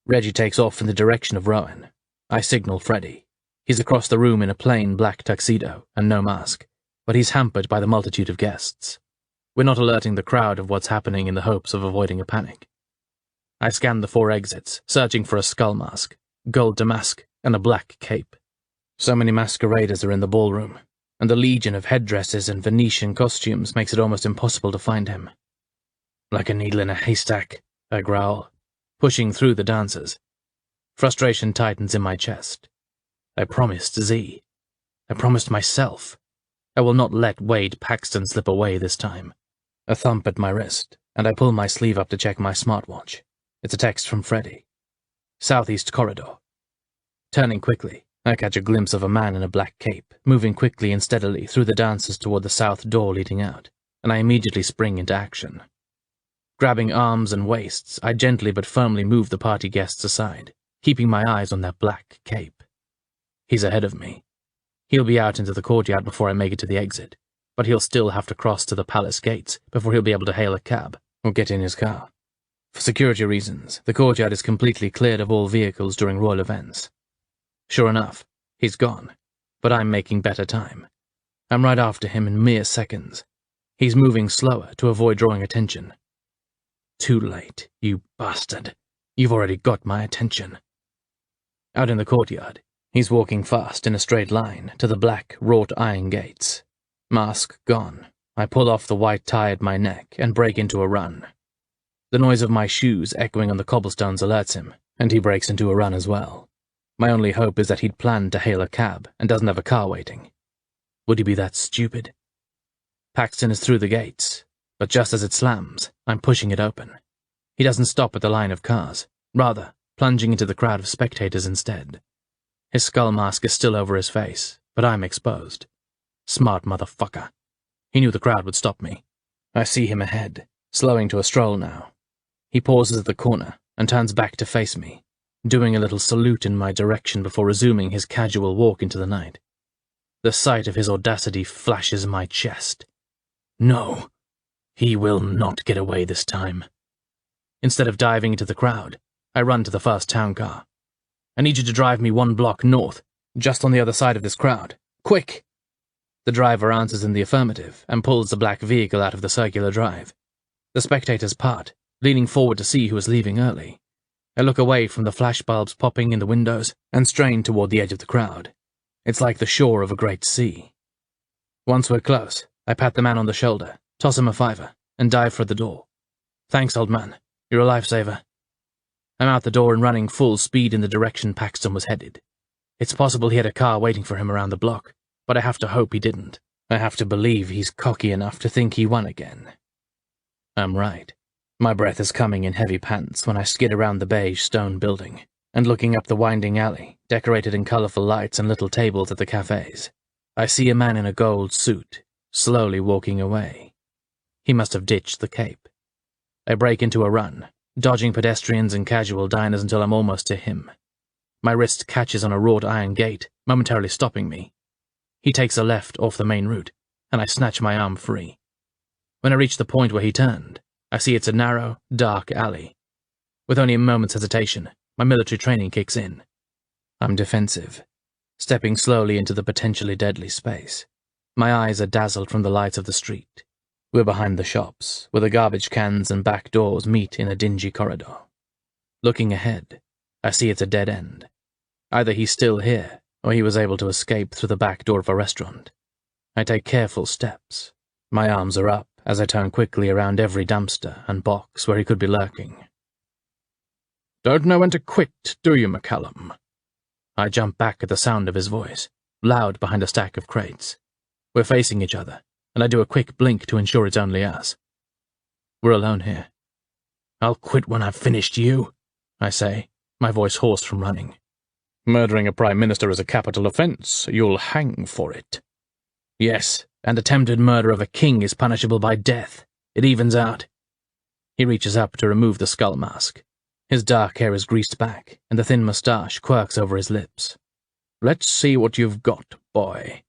Reggie takes off in the direction of Rowan. I signal Freddy. He's across the room in a plain black tuxedo and no mask, but he's hampered by the multitude of guests. We're not alerting the crowd of what's happening in the hopes of avoiding a panic. I scan the 4 exits, searching for a skull mask, gold damask, and a black cape. So many masqueraders are in the ballroom, and the legion of headdresses and Venetian costumes makes it almost impossible to find him. Like a needle in a haystack, I growl, pushing through the dancers. Frustration tightens in my chest. I promised Z. I promised myself. I will not let Wade Paxton slip away this time. A thump at my wrist, and I pull my sleeve up to check my smartwatch. It's a text from Freddy. Southeast corridor. Turning quickly, I catch a glimpse of a man in a black cape, moving quickly and steadily through the dancers toward the south door leading out, and I immediately spring into action. Grabbing arms and waists, I gently but firmly move the party guests aside, keeping my eyes on that black cape. He's ahead of me. He'll be out into the courtyard before I make it to the exit, but he'll still have to cross to the palace gates before he'll be able to hail a cab or get in his car. For security reasons, the courtyard is completely cleared of all vehicles during royal events. Sure enough, he's gone, but I'm making better time. I'm right after him in mere seconds. He's moving slower to avoid drawing attention. Too late, you bastard. You've already got my attention. Out in the courtyard, he's walking fast in a straight line to the black, wrought iron gates. Mask gone, I pull off the white tie at my neck and break into a run. The noise of my shoes echoing on the cobblestones alerts him, and he breaks into a run as well. My only hope is that he'd planned to hail a cab and doesn't have a car waiting. Would he be that stupid? Paxton is through the gates, but just as it slams, I'm pushing it open. He doesn't stop at the line of cars, rather, plunging into the crowd of spectators instead. His skull mask is still over his face, but I'm exposed. Smart motherfucker. He knew the crowd would stop me. I see him ahead, slowing to a stroll now. He pauses at the corner and turns back to face me, doing a little salute in my direction before resuming his casual walk into the night. The sight of his audacity flashes my chest. No, he will not get away this time. Instead of diving into the crowd, I run to the first town car. I need you to drive me 1 block north, just on the other side of this crowd. Quick! The driver answers in the affirmative and pulls the black vehicle out of the circular drive. The spectators part, leaning forward to see who is leaving early. I look away from the flashbulbs popping in the windows and strain toward the edge of the crowd. It's like the shore of a great sea. Once we're close, I pat the man on the shoulder, toss him a $5, and dive for the door. Thanks, old man. You're a lifesaver. I'm out the door and running full speed in the direction Paxton was headed. It's possible he had a car waiting for him around the block, but I have to hope he didn't. I have to believe he's cocky enough to think he won again. I'm right. My breath is coming in heavy pants when I skid around the beige stone building and looking up the winding alley, decorated in colorful lights and little tables at the cafes. I see a man in a gold suit, slowly walking away. He must have ditched the cape. I break into a run, dodging pedestrians and casual diners until I'm almost to him. My wrist catches on a wrought iron gate, momentarily stopping me. He takes a left off the main route, and I snatch my arm free. When I reach the point where he turned, I see it's a narrow, dark alley. With only a moment's hesitation, my military training kicks in. I'm defensive, stepping slowly into the potentially deadly space. My eyes are dazzled from the lights of the street. We're behind the shops, where the garbage cans and back doors meet in a dingy corridor. Looking ahead, I see it's a dead end. Either he's still here, or he was able to escape through the back door of a restaurant. I take careful steps. My arms are up as I turn quickly around every dumpster and box where he could be lurking. Don't know when to quit, do you, McCallum? I jump back at the sound of his voice, loud behind a stack of crates. We're facing each other, and I do a quick blink to ensure it's only us. We're alone here. I'll quit when I've finished you, I say, my voice hoarse from running. Murdering a prime minister is a capital offense. You'll hang for it. Yes, and attempted murder of a king is punishable by death. It evens out. He reaches up to remove the skull mask. His dark hair is greased back, and the thin moustache quirks over his lips. Let's see what you've got, boy.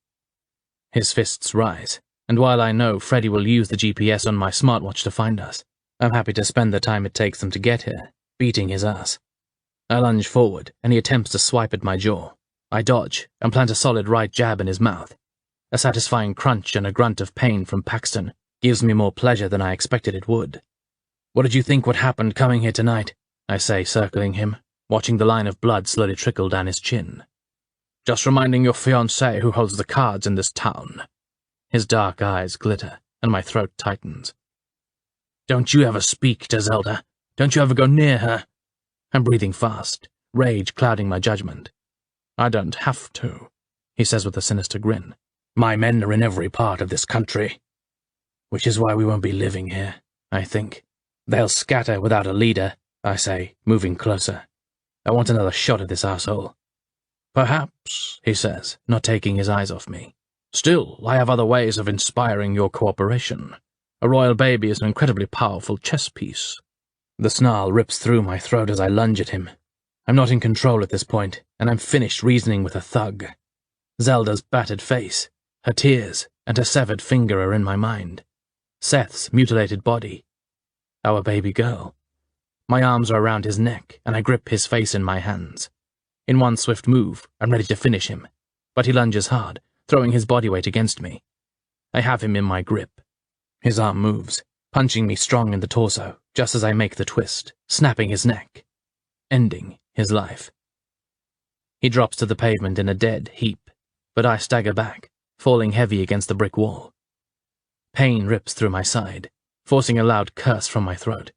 His fists rise, and while I know Freddy will use the GPS on my smartwatch to find us, I'm happy to spend the time it takes them to get here, beating his ass. I lunge forward, and he attempts to swipe at my jaw. I dodge, and plant a solid right jab in his mouth. A satisfying crunch and a grunt of pain from Paxton gives me more pleasure than I expected it would. What did you think would happen coming here tonight? I say, circling him, watching the line of blood slowly trickle down his chin. Just reminding your fiancée who holds the cards in this town. His dark eyes glitter, and my throat tightens. Don't you ever speak to Zelda. Don't you ever go near her. I'm breathing fast, rage clouding my judgment. I don't have to, he says with a sinister grin. My men are in every part of this country. Which is why we won't be living here, I think. They'll scatter without a leader, I say, moving closer. I want another shot at this asshole. Perhaps, he says, not taking his eyes off me. Still, I have other ways of inspiring your cooperation. A royal baby is an incredibly powerful chess piece. The snarl rips through my throat as I lunge at him. I'm not in control at this point, and I'm finished reasoning with a thug. Zelda's battered face, her tears, and her severed finger are in my mind. Seth's mutilated body. Our baby girl. My arms are around his neck, and I grip his face in my hands. In one swift move, I'm ready to finish him, but he lunges hard, throwing his body weight against me. I have him in my grip. His arm moves, punching me strong in the torso, just as I make the twist, snapping his neck, ending his life. He drops to the pavement in a dead heap, but I stagger back, falling heavy against the brick wall. Pain rips through my side, forcing a loud curse from my throat.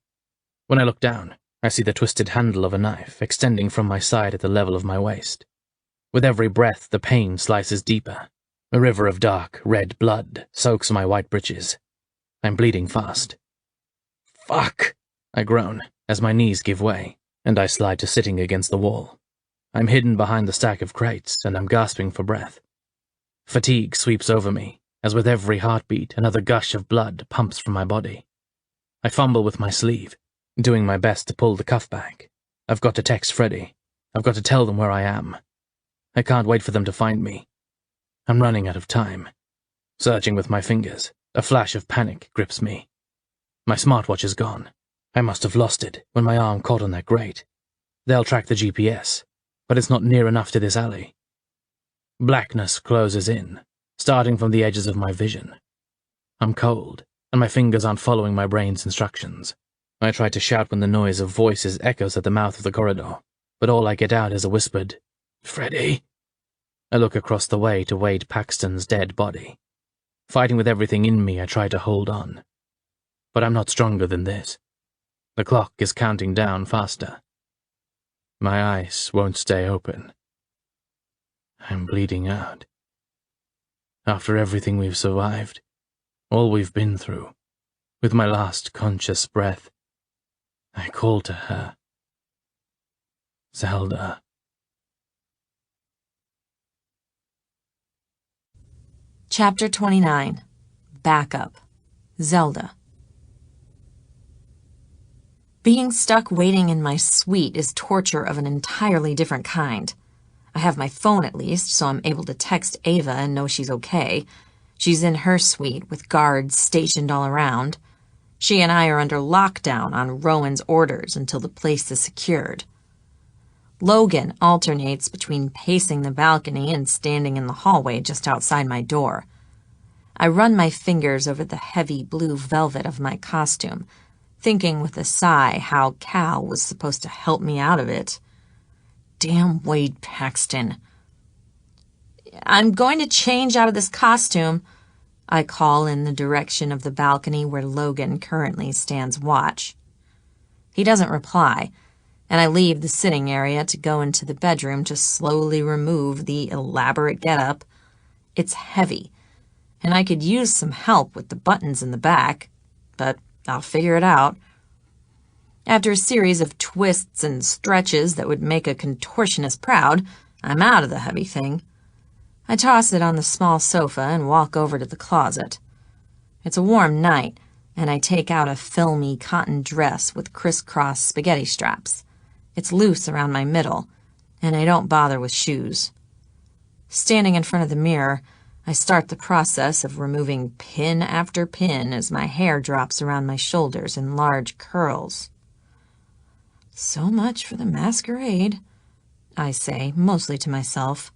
When I look down, I see the twisted handle of a knife extending from my side at the level of my waist. With every breath, the pain slices deeper. A river of dark, red blood soaks my white breeches. I'm bleeding fast. Fuck! I groan as my knees give way, and I slide to sitting against the wall. I'm hidden behind the stack of crates, and I'm gasping for breath. Fatigue sweeps over me, as with every heartbeat, another gush of blood pumps from my body. I fumble with my sleeve, doing my best to pull the cuff back. I've got to text Freddy. I've got to tell them where I am. I can't wait for them to find me. I'm running out of time. Searching with my fingers, a flash of panic grips me. My smartwatch is gone. I must have lost it when my arm caught on that grate. They'll track the GPS, but it's not near enough to this alley. Blackness closes in, starting from the edges of my vision. I'm cold, and my fingers aren't following my brain's instructions. I try to shout when the noise of voices echoes at the mouth of the corridor, but all I get out is a whispered, "Freddy?" I look across the way to Wade Paxton's dead body. Fighting with everything in me, I try to hold on. But I'm not stronger than this. The clock is counting down faster. My eyes won't stay open. I'm bleeding out. After everything we've survived, all we've been through, with my last conscious breath, I call to her. Zelda. Chapter 29. Backup. Zelda. Being stuck waiting in my suite is torture of an entirely different kind. I have my phone at least, so I'm able to text Ava and know she's okay. She's in her suite with guards stationed all around. She and I are under lockdown on Rowan's orders until the place is secured. Logan alternates between pacing the balcony and standing in the hallway just outside my door. I run my fingers over the heavy blue velvet of my costume, thinking with a sigh how Cal was supposed to help me out of it. Damn Wade Paxton. I'm going to change out of this costume, I call in the direction of the balcony where Logan currently stands watch. He doesn't reply, and I leave the sitting area to go into the bedroom to slowly remove the elaborate getup. It's heavy, and I could use some help with the buttons in the back, but I'll figure it out. After a series of twists and stretches that would make a contortionist proud, I'm out of the heavy thing. I toss it on the small sofa and walk over to the closet. It's a warm night, and I take out a filmy cotton dress with crisscross spaghetti straps. It's loose around my middle, and I don't bother with shoes. Standing in front of the mirror, I start the process of removing pin after pin as my hair drops around my shoulders in large curls. So much for the masquerade, I say, mostly to myself.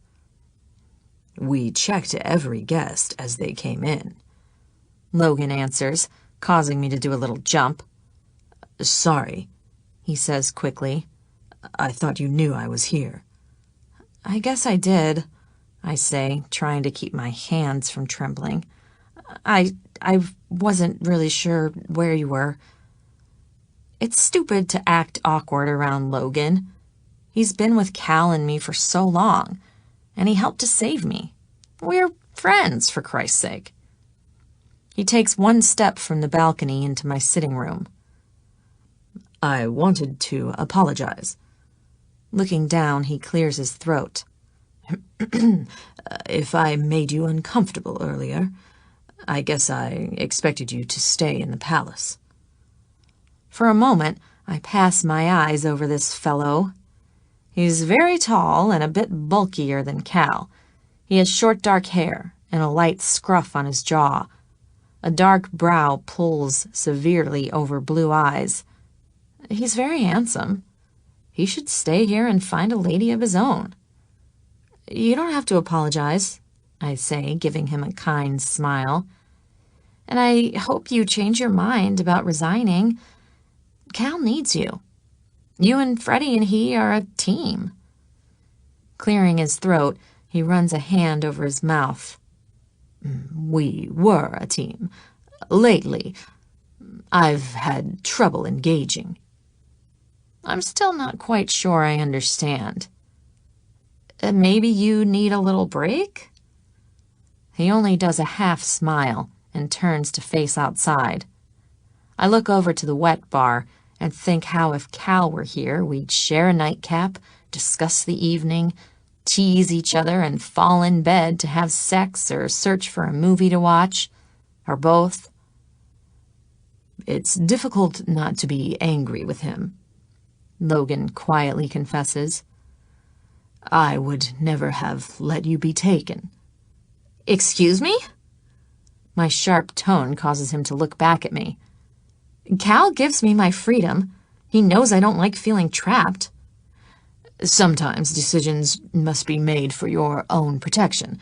We checked every guest as they came in, Logan answers, causing me to do a little jump. Sorry, he says quickly. I thought you knew I was here. I guess I did, I say, trying to keep my hands from trembling. I wasn't really sure where you were. It's stupid to act awkward around Logan. He's been with Cal and me for so long, and he helped to save me. We're friends, for Christ's sake. He takes one step from the balcony into my sitting room. I wanted to apologize. Looking down, he clears his throat. If I made you uncomfortable earlier, I guess I expected you to stay in the palace. For a moment, I pass my eyes over this fellow. He's very tall and a bit bulkier than Cal. He has short dark hair and a light scruff on his jaw. A dark brow pulls severely over blue eyes. He's very handsome. He should stay here and find a lady of his own. You don't have to apologize, I say, giving him a kind smile. And I hope you change your mind about resigning. Cal needs you. You and Freddie and he are a team. Clearing his throat, he runs a hand over his mouth. We were a team. Lately, I've had trouble engaging. I'm still not quite sure I understand. Maybe you need a little break? He only does a half smile and turns to face outside. I look over to the wet bar and think how if Cal were here, we'd share a nightcap, discuss the evening, tease each other, and fall in bed to have sex or search for a movie to watch, or both. It's difficult not to be angry with him, Logan quietly confesses. I would never have let you be taken. Excuse me? My sharp tone causes him to look back at me. Cal gives me my freedom. He knows I don't like feeling trapped. Sometimes decisions must be made for your own protection.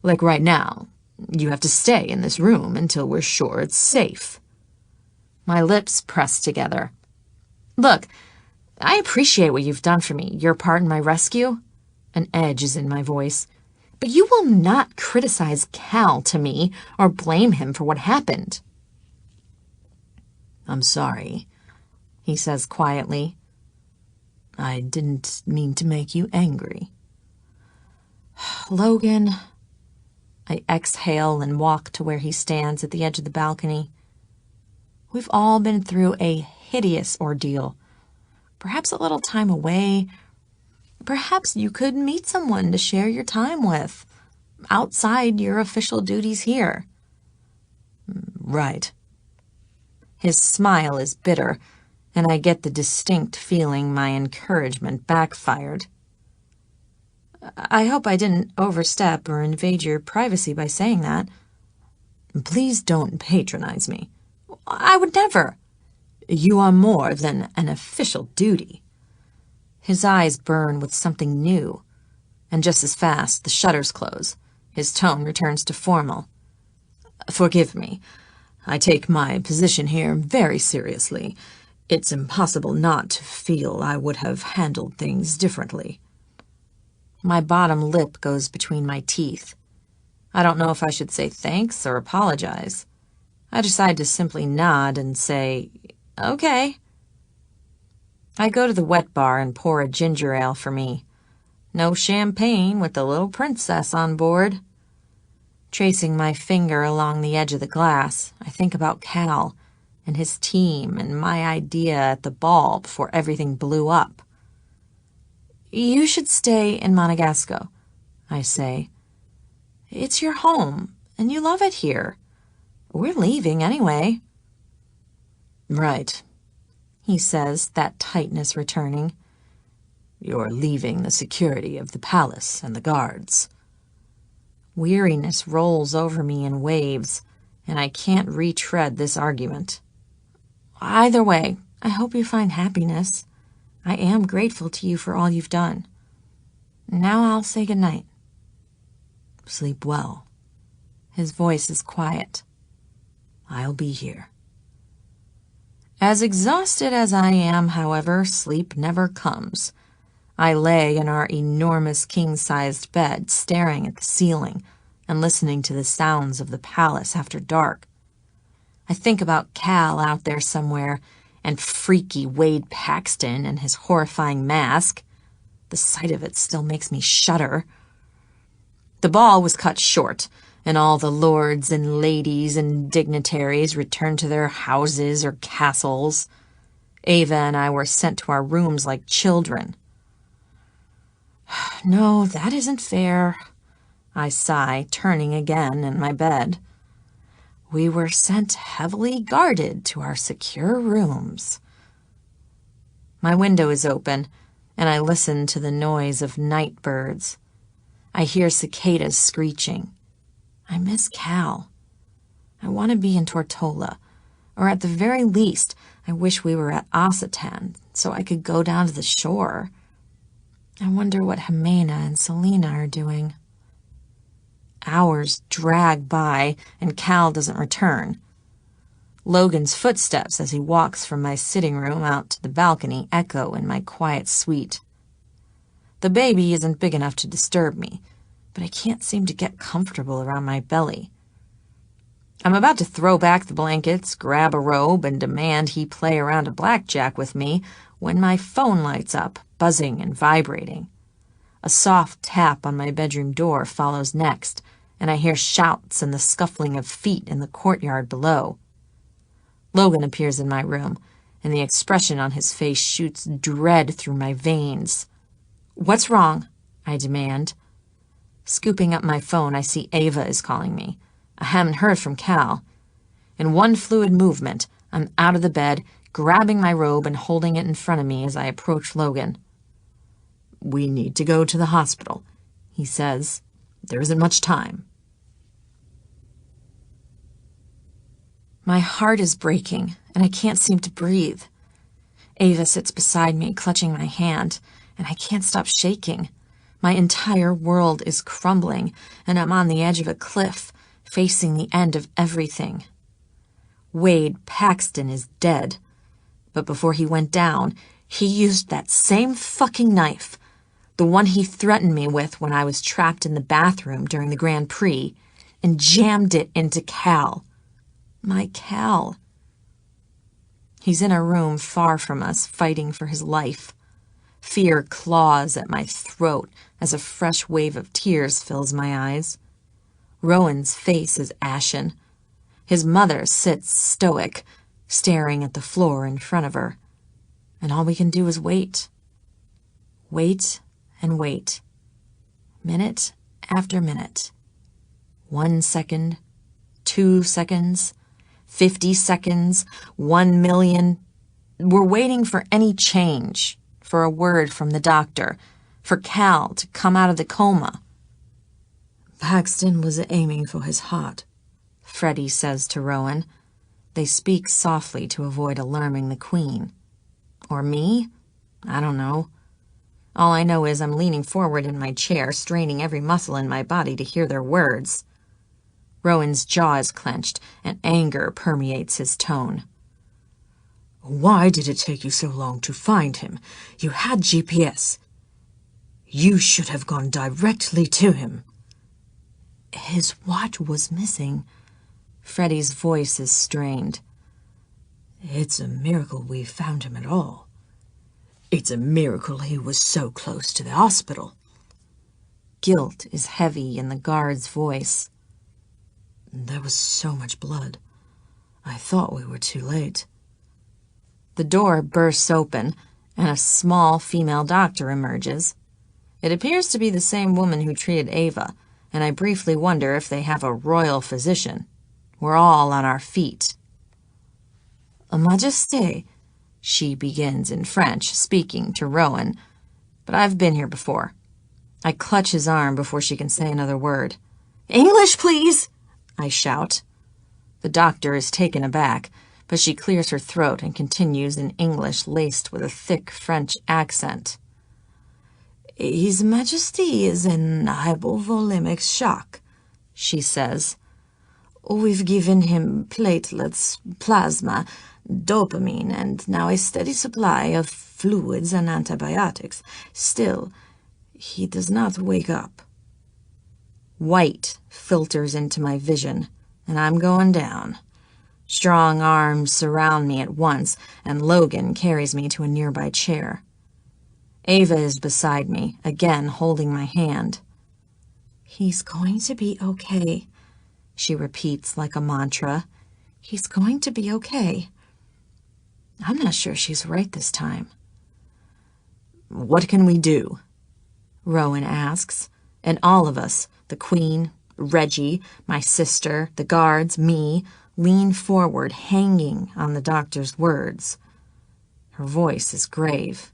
Like right now, you have to stay in this room until we're sure it's safe. My lips press together. Look, I appreciate what you've done for me, your part in my rescue. An edge is in my voice. But you will not criticize Cal to me or blame him for what happened. I'm sorry, he says quietly. I didn't mean to make you angry. Logan. I exhale and walk to where he stands at the edge of the balcony. We've all been through a hideous ordeal. Perhaps a little time away. Perhaps you could meet someone to share your time with, outside your official duties here. Right. His smile is bitter, and I get the distinct feeling my encouragement backfired. I hope I didn't overstep or invade your privacy by saying that. Please don't patronize me. I would never. You are more than an official duty. His eyes burn with something new, and just as fast the shutters close. His tone returns to formal. Forgive me. I take my position here very seriously. It's impossible not to feel I would have handled things differently. My bottom lip goes between my teeth. I don't know if I should say thanks or apologize. I decide to simply nod and say, okay. I go to the wet bar and pour a ginger ale for me. No champagne with the little princess on board. Tracing my finger along the edge of the glass, I think about Cal and his team and my idea at the ball before everything blew up. You should stay in Monegasco, I say. It's your home, and you love it here. We're leaving anyway. Right, he says, that tightness returning. You're leaving the security of the palace and the guards. Weariness rolls over me in waves, and I can't retread this argument. Either way, I hope you find happiness. I am grateful to you for all you've done. Now I'll say goodnight. Sleep well. His voice is quiet. I'll be here. As exhausted as I am, however, sleep never comes. I lay in our enormous king-sized bed, staring at the ceiling and listening to the sounds of the palace after dark. I think about Cal out there somewhere and freaky Wade Paxton and his horrifying mask. The sight of it still makes me shudder. The ball was cut short, and all the lords and ladies and dignitaries returned to their houses or castles. Ava and I were sent to our rooms like children. No, that isn't fair, I sigh, turning again in my bed. We were sent heavily guarded to our secure rooms. My window is open, and I listen to the noise of night birds. I hear cicadas screeching. I miss Cal. I want to be in Tortola, or at the very least, I wish we were at Occitan so I could go down to the shore. I wonder what Jimena and Selena are doing. Hours drag by, and Cal doesn't return. Logan's footsteps as he walks from my sitting room out to the balcony echo in my quiet suite. The baby isn't big enough to disturb me, but I can't seem to get comfortable around my belly. I'm about to throw back the blankets, grab a robe, and demand he play around a blackjack with me when my phone lights up, buzzing and vibrating. A soft tap on my bedroom door follows next, and I hear shouts and the scuffling of feet in the courtyard below. Logan appears in my room, and the expression on his face shoots dread through my veins. "What's wrong?" I demand. Scooping up my phone, I see Ava is calling me. I haven't heard from Cal. In one fluid movement, I'm out of the bed, grabbing my robe and holding it in front of me as I approach Logan. "We need to go to the hospital," he says. "There isn't much time." My heart is breaking, and I can't seem to breathe. Ava sits beside me, clutching my hand, and I can't stop shaking. My entire world is crumbling, and I'm on the edge of a cliff, facing the end of everything. Wade Paxton is dead, but before he went down, he used that same fucking knife, the one he threatened me with when I was trapped in the bathroom during the Grand Prix, and jammed it into Cal. My Cal. He's in a room far from us, fighting for his life. Fear claws at my throat as a fresh wave of tears fills my eyes. Rowan's face is ashen. His mother sits stoic, staring at the floor in front of her. And all we can do is wait. Wait and wait. Minute after minute. 1 second, 2 seconds, 50 seconds, 1 million. We're waiting for any change, for a word from the doctor, for Cal to come out of the coma. "Paxton was aiming for his heart," Freddie says to Rowan. They speak softly to avoid alarming the Queen. Or me? I don't know. All I know is I'm leaning forward in my chair, straining every muscle in my body to hear their words. Rowan's jaw is clenched, and anger permeates his tone. "Why did it take you so long to find him? You had GPS. You should have gone directly to him." His watch was missing. Freddie's voice is strained. "It's a miracle we found him at all. It's a miracle he was so close to the hospital." Guilt is heavy in the guard's voice. "There was so much blood. I thought we were too late." The door bursts open, and a small female doctor emerges. It appears to be the same woman who treated Ava, and I briefly wonder if they have a royal physician. We're all on our feet. "Majesté," she begins in French, speaking to Rowan, but I've been here before. I clutch his arm before she can say another word. "English, please!" I shout. The doctor is taken aback, but she clears her throat and continues in English laced with a thick French accent. "His Majesty is in hypovolemic shock," she says. "We've given him platelets, plasma, dopamine, and now a steady supply of fluids and antibiotics. Still, he does not wake up." White filters into my vision, and I'm going down. Strong arms surround me at once, and Logan carries me to a nearby chair. Ava is beside me, again holding my hand. "He's going to be okay," she repeats like a mantra. "He's going to be okay." I'm not sure she's right this time. "What can we do?" Rowan asks, and all of us, the Queen, Reggie, my sister, the guards, me, lean forward, hanging on the doctor's words. Her voice is grave.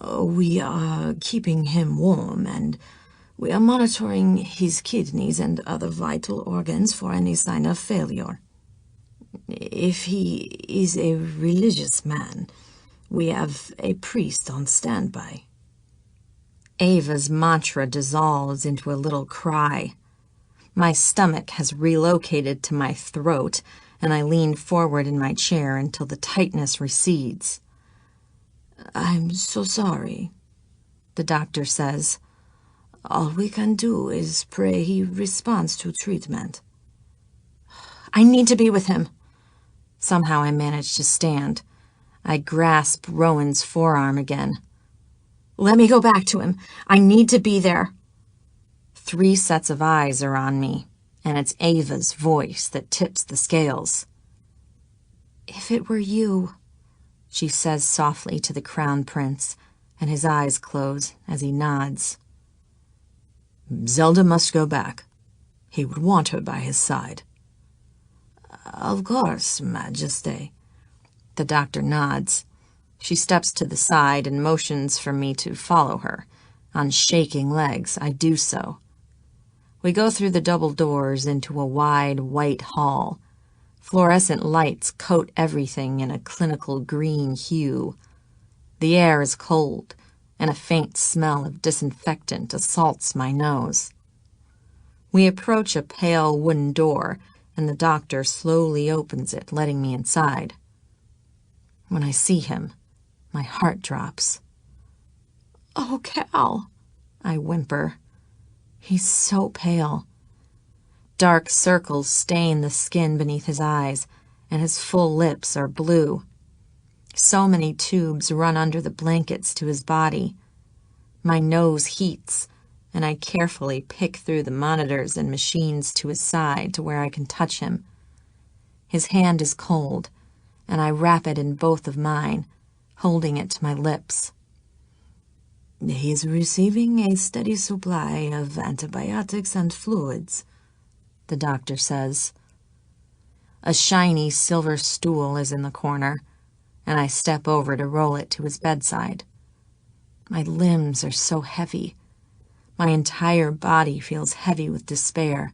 "We are keeping him warm, and we are monitoring his kidneys and other vital organs for any sign of failure. If he is a religious man, we have a priest on standby." Ava's mantra dissolves into a little cry. My stomach has relocated to my throat, and I lean forward in my chair until the tightness recedes. "I'm so sorry," the doctor says. "All we can do is pray he responds to treatment." I need to be with him. Somehow I manage to stand. I grasp Rowan's forearm again. Let me go back to him. I need to be there. 3 sets of eyes are on me, and it's Ava's voice that tips the scales. If it were you, she says softly to the Crown Prince, and his eyes close as he nods. Zelda must go back. He would want her by his side. Of course, Majesty. The doctor nods. She steps to the side and motions for me to follow her. On shaking legs, I do so. We go through the double doors into a wide, white hall. Fluorescent lights coat everything in a clinical green hue. The air is cold, and a faint smell of disinfectant assaults my nose. We approach a pale wooden door, and the doctor slowly opens it, letting me inside. When I see him, my heart drops. Oh, Cal, I whimper. He's so pale. Dark circles stain the skin beneath his eyes, and his full lips are blue. So many tubes run under the blankets to his body. My nose heats, and I carefully pick through the monitors and machines to his side to where I can touch him. His hand is cold, and I wrap it in both of mine, holding it to my lips. He is receiving a steady supply of antibiotics and fluids, the doctor says. A shiny silver stool is in the corner, and I step over to roll it to his bedside. My limbs are so heavy. My entire body feels heavy with despair,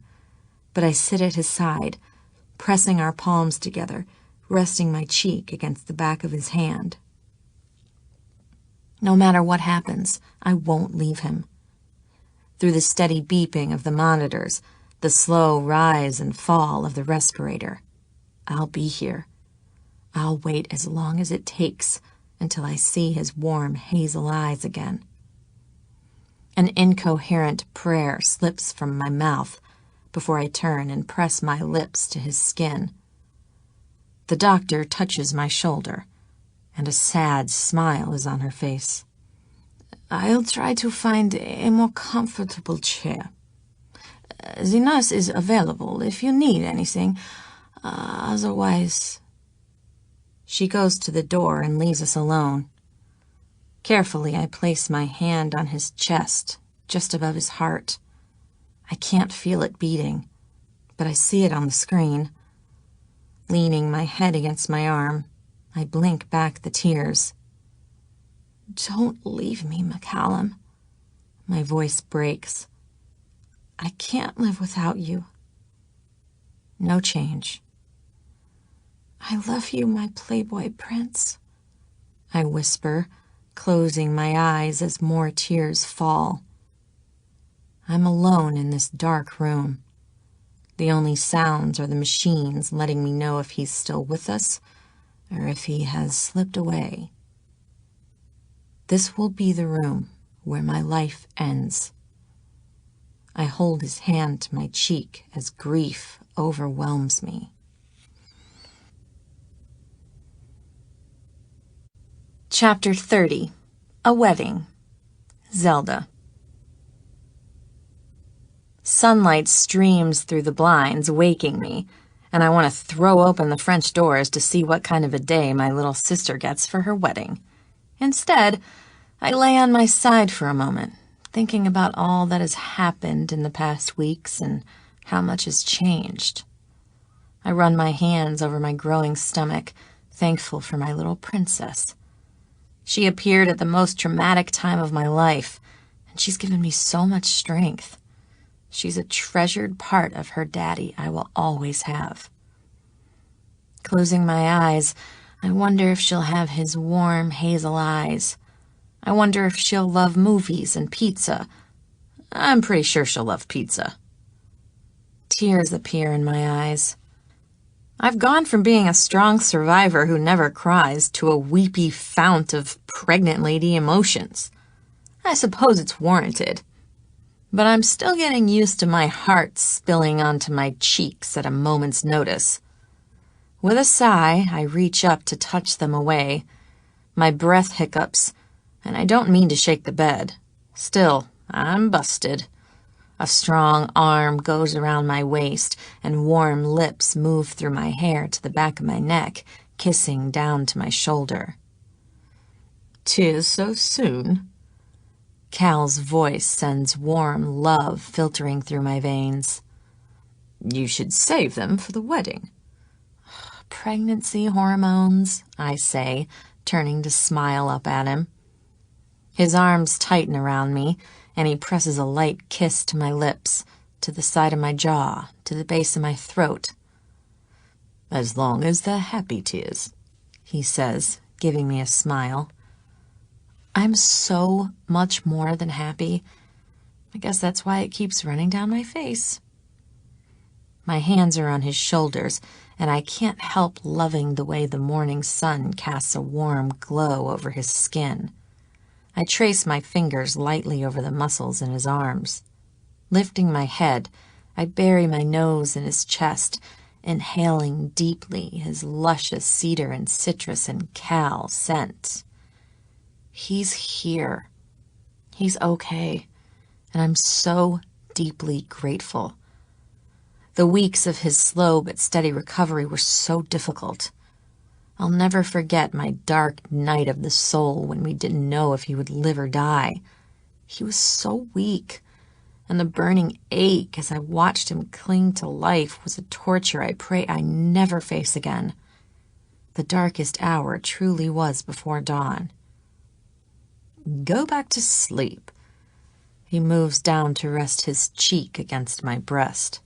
but I sit at his side, pressing our palms together, resting my cheek against the back of his hand. No matter what happens, I won't leave him. Through the steady beeping of the monitors, the slow rise and fall of the respirator, I'll be here. I'll wait as long as it takes until I see his warm hazel eyes again. An incoherent prayer slips from my mouth before I turn and press my lips to his skin. The doctor touches my shoulder, and a sad smile is on her face. I'll try to find a more comfortable chair. The nurse is available if you need anything. Otherwise... She goes to the door and leaves us alone. Carefully, I place my hand on his chest, just above his heart. I can't feel it beating, but I see it on the screen. Leaning my head against my arm, I blink back the tears. Don't leave me, McCallum. My voice breaks. I can't live without you. No change. I love you, my Playboy prince, I whisper, closing my eyes as more tears fall. I'm alone in this dark room. The only sounds are the machines letting me know if he's still with us or if he has slipped away. This will be the room where my life ends. I hold his hand to my cheek as grief overwhelms me. Chapter 30. A Wedding. Zelda. Sunlight streams through the blinds, waking me, and I want to throw open the French doors to see what kind of a day my little sister gets for her wedding. Instead, I lay on my side for a moment, thinking about all that has happened in the past weeks and how much has changed. I run my hands over my growing stomach, thankful for my little princess. She appeared at the most traumatic time of my life, and she's given me so much strength. She's a treasured part of her daddy I will always have. Closing my eyes, I wonder if she'll have his warm hazel eyes. I wonder if she'll love movies and pizza. I'm pretty sure she'll love pizza. Tears appear in my eyes. I've gone from being a strong survivor who never cries to a weepy fount of pregnant lady emotions. I suppose it's warranted. but I'm still getting used to my heart spilling onto my cheeks at a moment's notice. With a sigh, I reach up to touch them away. My breath hiccups, and I don't mean to shake the bed. Still, I'm busted. A strong arm goes around my waist, and warm lips move through my hair to the back of my neck, kissing down to my shoulder. "'Tis so soon." Cal's voice sends warm love filtering through my veins. "You should save them for the wedding." "Pregnancy hormones," I say, turning to smile up at him. His arms tighten around me, and he presses a light kiss to my lips, to the side of my jaw, to the base of my throat. "As long as they're happy, Tears," he says, giving me a smile. I'm so much more than happy. I guess that's why it keeps running down my face. My hands are on his shoulders, and I can't help loving the way the morning sun casts a warm glow over his skin. I trace my fingers lightly over the muscles in his arms. Lifting my head, I bury my nose in his chest, inhaling deeply his luscious cedar and citrus and Cal scent. He's here. He's okay, and I'm so deeply grateful. The weeks of his slow but steady recovery were so difficult. I'll never forget my dark night of the soul when we didn't know if he would live or die. He was so weak, and the burning ache as I watched him cling to life was a torture I pray I never face again. The darkest hour truly was before dawn. "Go back to sleep." He moves down to rest his cheek against my breast.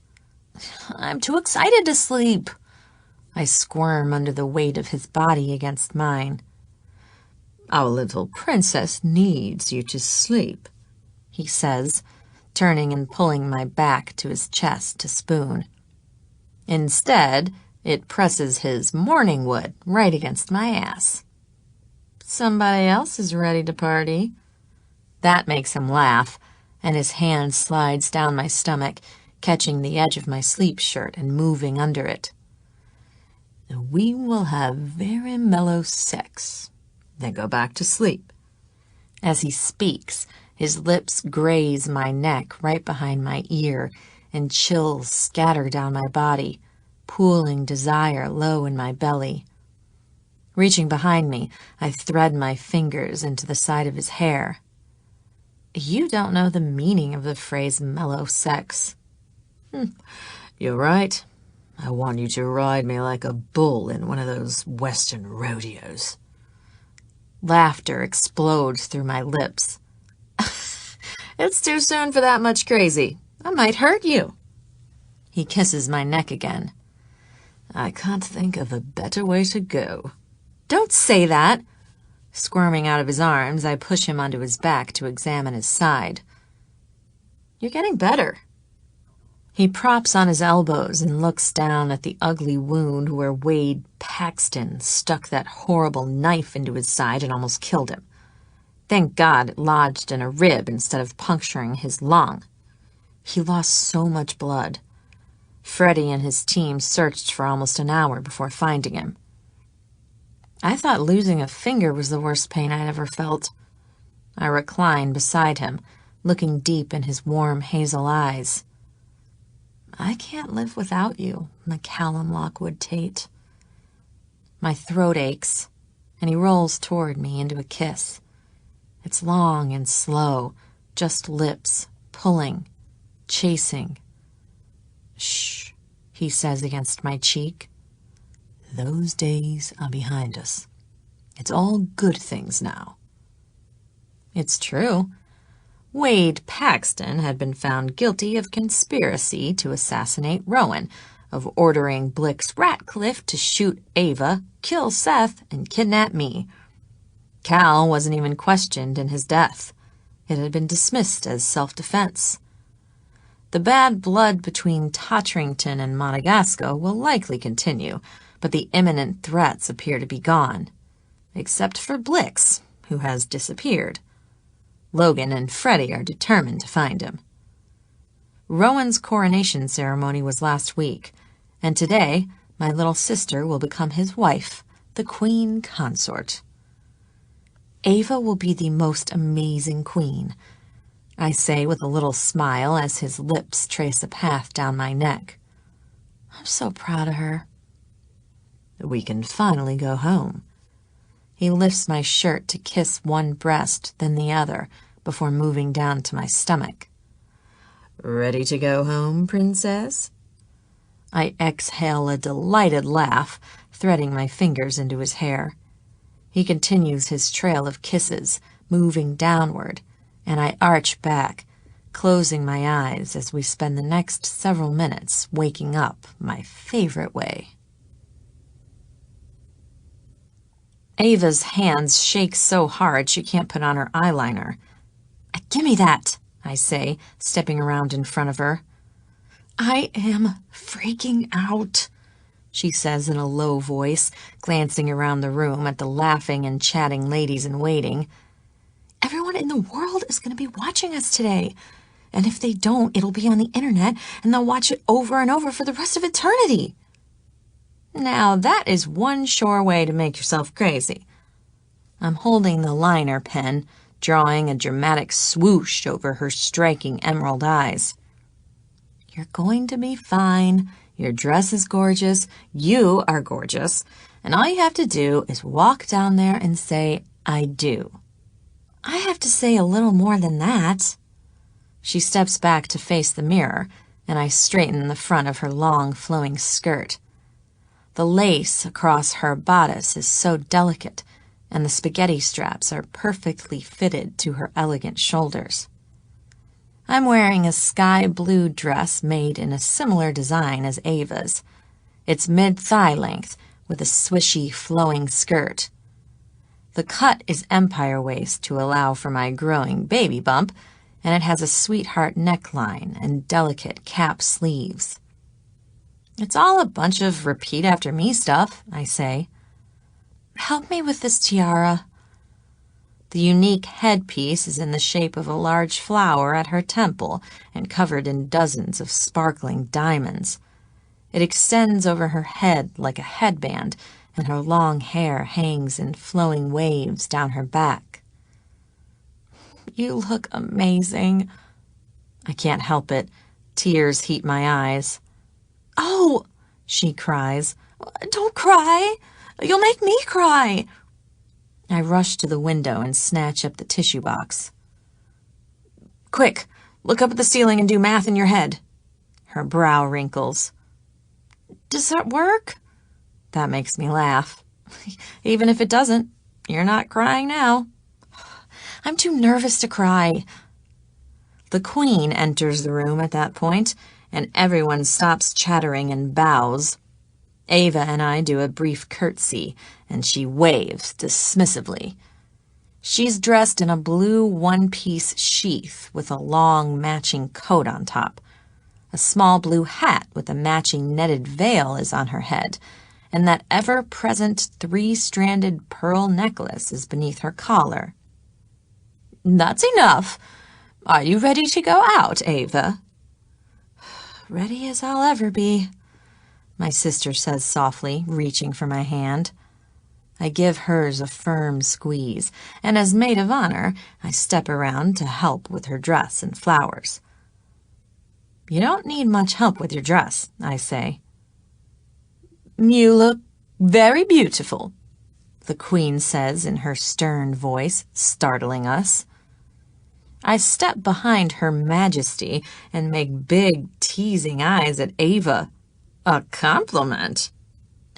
"I'm too excited to sleep." I squirm under the weight of his body against mine. "Our little princess needs you to sleep," he says, turning and pulling my back to his chest to spoon. Instead, it presses his morning wood right against my ass. "Somebody else is ready to party." That makes him laugh, and his hand slides down my stomach, catching the edge of my sleep shirt and moving under it. "We will have very mellow sex, then go back to sleep." As he speaks, his lips graze my neck right behind my ear, and chills scatter down my body, pooling desire low in my belly. Reaching behind me, I thread my fingers into the side of his hair. "You don't know the meaning of the phrase mellow sex." "You're right. I want you to ride me like a bull in one of those western rodeos." Laughter explodes through my lips. "It's too soon for that much crazy. I might hurt you." He kisses my neck again. "I can't think of a better way to go." "Don't say that." Squirming out of his arms, I push him onto his back to examine his side. "You're getting better." He props on his elbows and looks down at the ugly wound where Wade Paxton stuck that horrible knife into his side and almost killed him. Thank God it lodged in a rib instead of puncturing his lung. He lost so much blood. Freddie and his team searched for almost an hour before finding him. I thought losing a finger was the worst pain I'd ever felt. I reclined beside him, looking deep in his warm hazel eyes. "I can't live without you, McCallum Lockwood Tate." My throat aches, and he rolls toward me into a kiss. It's long and slow, just lips, pulling, chasing. "Shh," he says against my cheek. "Those days are behind us. It's all good things now." It's true. Wade Paxton had been found guilty of conspiracy to assassinate Rowan, of ordering Blix Ratcliffe to shoot Ava, kill Seth, and kidnap me. Cal wasn't even questioned in his death. It had been dismissed as self-defense. The bad blood between Totterington and Monegasco will likely continue, but the imminent threats appear to be gone. Except for Blix, who has disappeared. Logan and Freddie are determined to find him. Rowan's coronation ceremony was last week, and today my little sister will become his wife, the queen consort. Ava will be the most amazing queen, I say with a little smile as his lips trace a path down my neck. I'm so proud of her. We can finally go home. He lifts my shirt to kiss one breast, then the other, before moving down to my stomach. Ready to go home, princess? I exhale a delighted laugh, threading my fingers into his hair. He continues his trail of kisses, moving downward, and I arch back, closing my eyes as we spend the next several minutes waking up my favorite way. Ava's hands shake so hard she can't put on her eyeliner. Gimme that, I say, stepping around in front of her. I am freaking out, she says in a low voice, glancing around the room at the laughing and chatting ladies in waiting. Everyone in the world is going to be watching us today, and if they don't, it'll be on the internet, and they'll watch it over and over for the rest of eternity. Now, that is one sure way to make yourself crazy. I'm holding the liner pen, drawing a dramatic swoosh over her striking emerald eyes. You're going to be fine. Your dress is gorgeous. You are gorgeous. And all you have to do is walk down there and say, I do. I have to say a little more than that. She steps back to face the mirror, and I straighten the front of her long, flowing skirt. The lace across her bodice is so delicate, and the spaghetti straps are perfectly fitted to her elegant shoulders. I'm wearing a sky blue dress made in a similar design as Ava's. It's mid-thigh length with a swishy, flowing skirt. The cut is empire waist to allow for my growing baby bump, and it has a sweetheart neckline and delicate cap sleeves. It's all a bunch of repeat after me stuff, I say. Help me with this tiara. The unique headpiece is in the shape of a large flower at her temple and covered in dozens of sparkling diamonds. It extends over her head like a headband, and her long hair hangs in flowing waves down her back. You look amazing. I can't help it. Tears heat my eyes. Oh, she cries. Don't cry. You'll make me cry. I rush to the window and snatch up the tissue box. Quick, look up at the ceiling and do math in your head. Her brow wrinkles. Does that work? That makes me laugh. Even if it doesn't, you're not crying now. I'm too nervous to cry. The queen enters the room at that point, and everyone stops chattering and bows. Ava and I do a brief curtsy, and she waves dismissively. She's dressed in a blue one-piece sheath with a long matching coat on top. A small blue hat with a matching netted veil is on her head, and that ever-present three-stranded pearl necklace is beneath her collar. That's enough. Are you ready to go out, Ava? Ready as I'll ever be, my sister says softly, reaching for my hand. I give hers a firm squeeze, and as maid of honor, I step around to help with her dress and flowers. You don't need much help with your dress, I say. You look very beautiful, the queen says in her stern voice, startling us. I step behind her majesty and make big, teasing eyes at Ava. A compliment,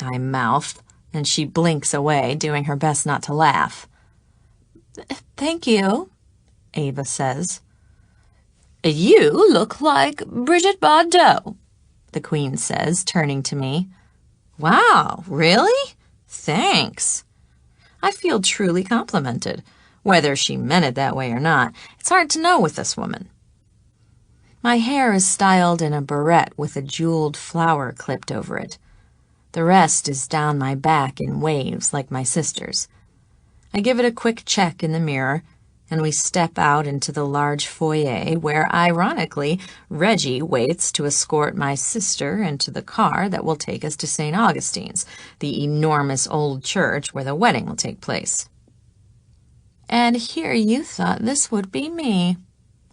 I mouth, and she blinks away, doing her best not to laugh. Thank you, Ava says. You look like Bridget Bardot, the queen says, turning to me. Wow, really? Thanks. I feel truly complimented. Whether she meant it that way or not, it's hard to know with this woman. My hair is styled in a barrette with a jeweled flower clipped over it. The rest is down my back in waves like my sister's. I give it a quick check in the mirror, and we step out into the large foyer where, ironically, Reggie waits to escort my sister into the car that will take us to St. Augustine's, the enormous old church where the wedding will take place. And here you thought this would be me,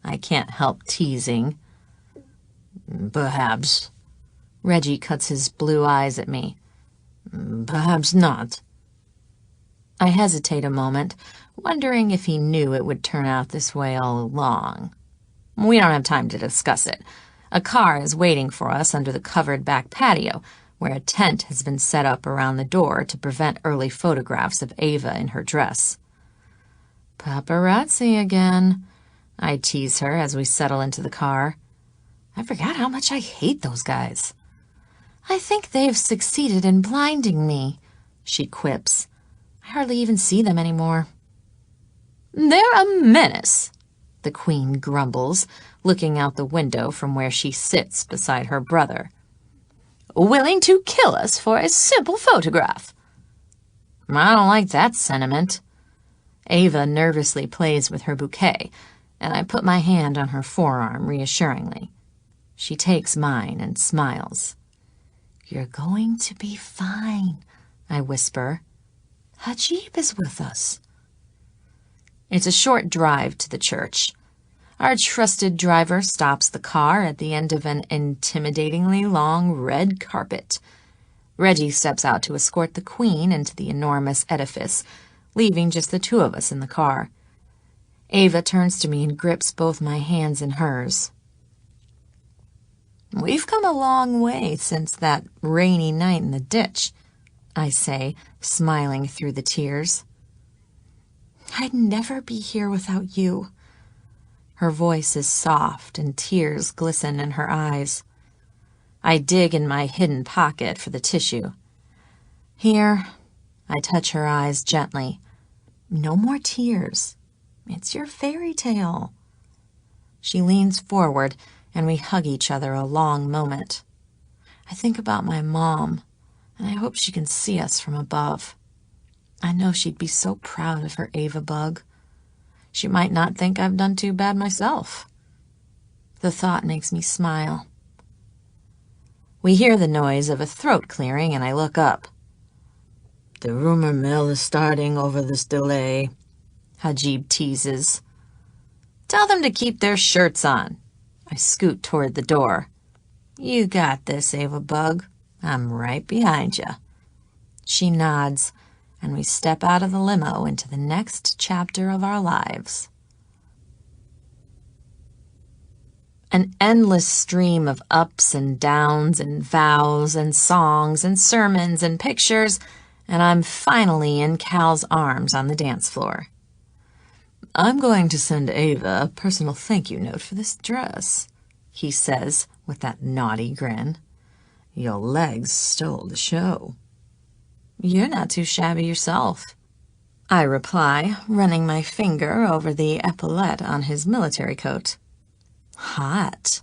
I can't help teasing. Perhaps. Reggie cuts his blue eyes at me. Perhaps not. I hesitate a moment, wondering if he knew it would turn out this way all along. We don't have time to discuss it. A car is waiting for us under the covered back patio, where a tent has been set up around the door to prevent early photographs of Ava in her dress. Paparazzi again, I tease her as we settle into the car. I forgot how much I hate those guys. I think they've succeeded in blinding me, she quips. I hardly even see them anymore. They're a menace, the Queen grumbles, looking out the window from where she sits beside her brother. Willing to kill us for a simple photograph. I don't like that sentiment. Ava nervously plays with her bouquet, and I put my hand on her forearm reassuringly. She takes mine and smiles. You're going to be fine, I whisper. Hajib is with us. It's a short drive to the church. Our trusted driver stops the car at the end of an intimidatingly long red carpet. Reggie steps out to escort the Queen into the enormous edifice, leaving just the two of us in the car. Ava turns to me and grips both my hands in hers. We've come a long way since that rainy night in the ditch, I say, smiling through the tears. I'd never be here without you. Her voice is soft and tears glisten in her eyes. I dig in my hidden pocket for the tissue. Here, I touch her eyes gently. No more tears. It's your fairy tale. She leans forward and we hug each other a long moment. I think about my mom, and I hope she can see us from above. I know she'd be so proud of her Ava bug. She might not think I've done too bad myself. The thought makes me smile. We hear the noise of a throat clearing, and I look up. The rumor mill is starting over this delay, Hajib teases. Tell them to keep their shirts on. I scoot toward the door. You got this, Ava Bug. I'm right behind you. She nods, and we step out of the limo into the next chapter of our lives. An endless stream of ups and downs and vows and songs and sermons and pictures, and I'm finally in Cal's arms on the dance floor. I'm going to send Ava a personal thank you note for this dress, he says with that naughty grin. Your legs stole the show. You're not too shabby yourself, I reply, running my finger over the epaulette on his military coat. Hot.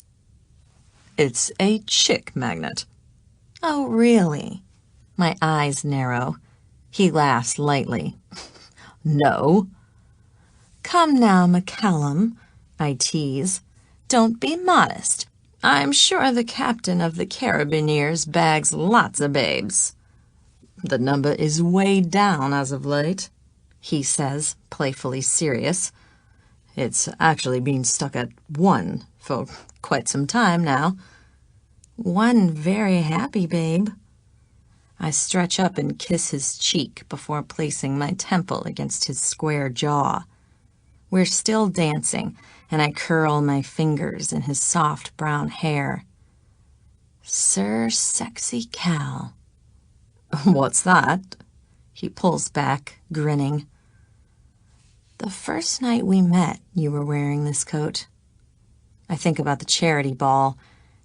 It's a chick magnet. Oh, really? My eyes narrow. He laughs lightly. No. Come now, McCallum, I tease. Don't be modest. I'm sure the captain of the Carabineers bags lots of babes. The number is way down as of late, he says, playfully serious. It's actually been stuck at 1 for quite some time now. One very happy babe. I stretch up and kiss his cheek before placing my temple against his square jaw. We're still dancing, and I curl my fingers in his soft brown hair. Sir Sexy Cal. What's that? He pulls back, grinning. The first night we met, you were wearing this coat. I think about the charity ball,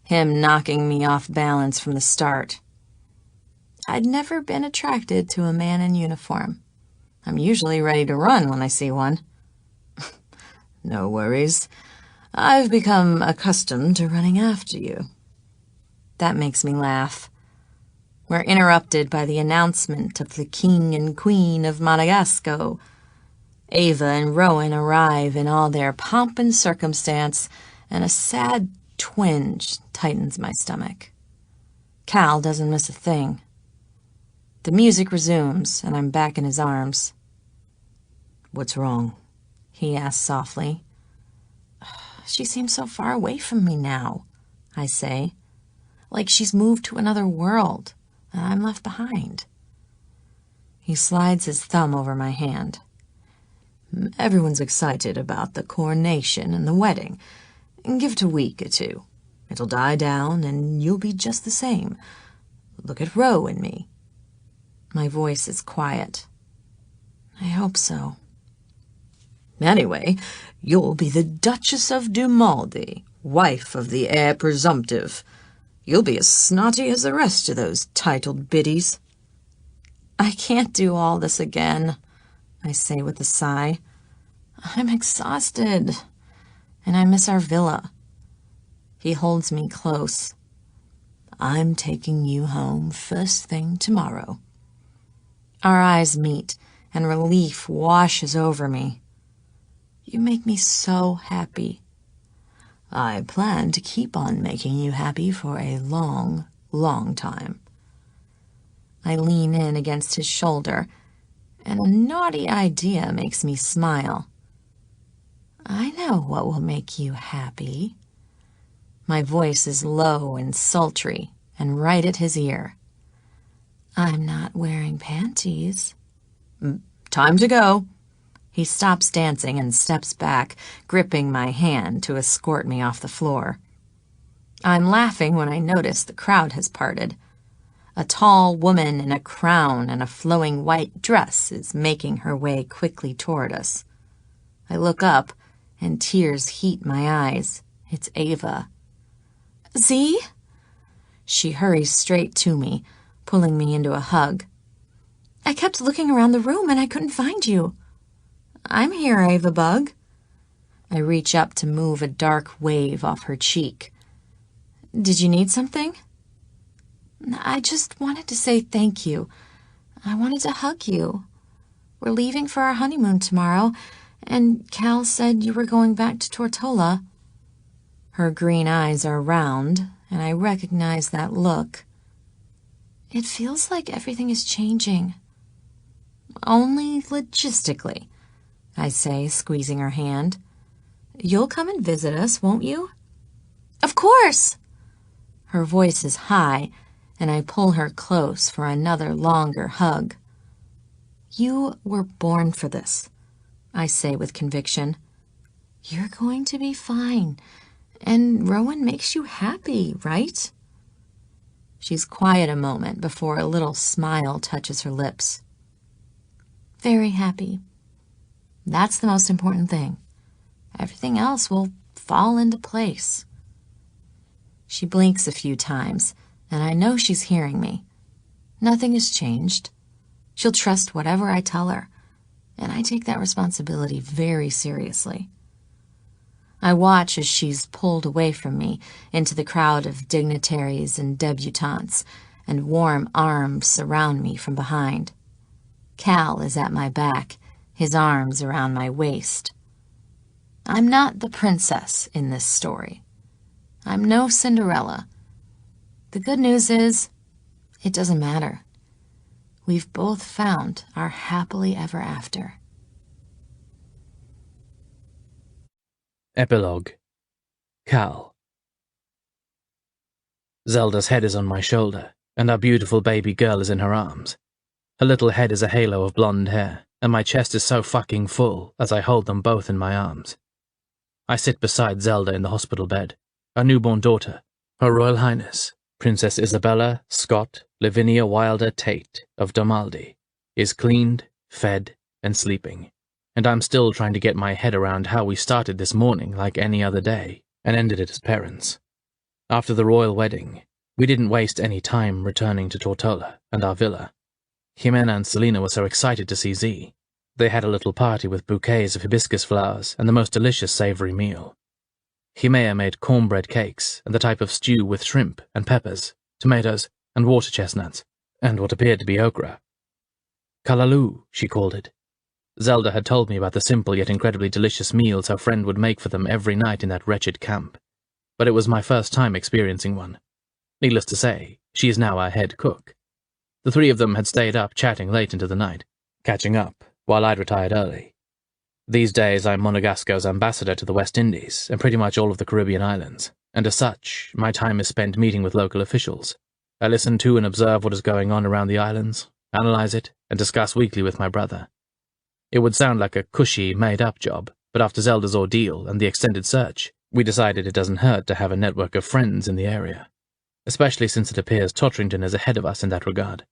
him knocking me off balance from the start. I'd never been attracted to a man in uniform. I'm usually ready to run when I see one. No worries. I've become accustomed to running after you. That makes me laugh. We're interrupted by the announcement of the King and Queen of Madagascar. Ava and Rowan arrive in all their pomp and circumstance, and a sad twinge tightens my stomach. Cal doesn't miss a thing. The music resumes, and I'm back in his arms. "What's wrong?" he asks softly. "She seems so far away from me now," I say. "Like she's moved to another world, and I'm left behind." He slides his thumb over my hand. "Everyone's excited about the coronation and the wedding. Give it a week or two. It'll die down, and you'll be just the same. Look at Ro and me." My voice is quiet. "I hope so." "Anyway, you'll be the Duchess of Dumaldi, wife of the heir presumptive. You'll be as snotty as the rest of those titled biddies." "I can't do all this again," I say with a sigh. "I'm exhausted, and I miss our villa." He holds me close. "I'm taking you home first thing tomorrow." Our eyes meet, and relief washes over me. "You make me so happy." "I plan to keep on making you happy for a long, long time." I lean in against his shoulder, and a naughty idea makes me smile. "I know what will make you happy." My voice is low and sultry, and right at his ear. "I'm not wearing panties." "Time to go." He stops dancing and steps back, gripping my hand to escort me off the floor. I'm laughing when I notice the crowd has parted. A tall woman in a crown and a flowing white dress is making her way quickly toward us. I look up, and tears heat my eyes. It's Ava. "Z?" She hurries straight to me, pulling me into a hug. "I kept looking around the room and I couldn't find you." "I'm here, Ava Bug." I reach up to move a dark wave off her cheek. "Did you need something?" "I just wanted to say thank you. I wanted to hug you. We're leaving for our honeymoon tomorrow, and Cal said you were going back to Tortola." Her green eyes are round, and I recognize that look. "It feels like everything is changing." "Only logistically," I say, squeezing her hand. "You'll come and visit us, won't you?" "Of course!" Her voice is high, and I pull her close for another longer hug. "You were born for this," I say with conviction. "You're going to be fine, and Rowan makes you happy, right?" She's quiet a moment before a little smile touches her lips. "Very happy. That's the most important thing. Everything else will fall into place." She blinks a few times, and I know she's hearing me. Nothing has changed. She'll trust whatever I tell her, and I take that responsibility very seriously. I watch as she's pulled away from me into the crowd of dignitaries and debutantes, and warm arms surround me from behind. Cal is at my back, his arms around my waist. I'm not the princess in this story. I'm no Cinderella. The good news is, it doesn't matter. We've both found our happily ever after. Epilogue. Cal. Zelda's head is on my shoulder, and our beautiful baby girl is in her arms. Her little head is a halo of blonde hair, and my chest is so fucking full as I hold them both in my arms. I sit beside Zelda in the hospital bed. Our newborn daughter, Her Royal Highness, Princess Isabella Scott Lavinia Wilder Tate of Domaldi, is cleaned, fed, and sleeping, and I'm still trying to get my head around how we started this morning like any other day and ended it as parents. After the royal wedding, we didn't waste any time returning to Tortola and our villa. Jimena and Selena were so excited to see Z. They had a little party with bouquets of hibiscus flowers and the most delicious savory meal. Jimena made cornbread cakes and the type of stew with shrimp and peppers, tomatoes, and water chestnuts, and what appeared to be okra. Kalaloo, she called it. Zelda had told me about the simple yet incredibly delicious meals her friend would make for them every night in that wretched camp, but it was my first time experiencing one. Needless to say, she is now our head cook. The three of them had stayed up chatting late into the night, catching up, while I'd retired early. These days I'm Monegasco's ambassador to the West Indies and pretty much all of the Caribbean islands, and as such, my time is spent meeting with local officials. I listen to and observe what is going on around the islands, analyze it, and discuss weekly with my brother. It would sound like a cushy, made-up job, but after Zelda's ordeal and the extended search, we decided it doesn't hurt to have a network of friends in the area, especially since it appears Totterington is ahead of us in that regard.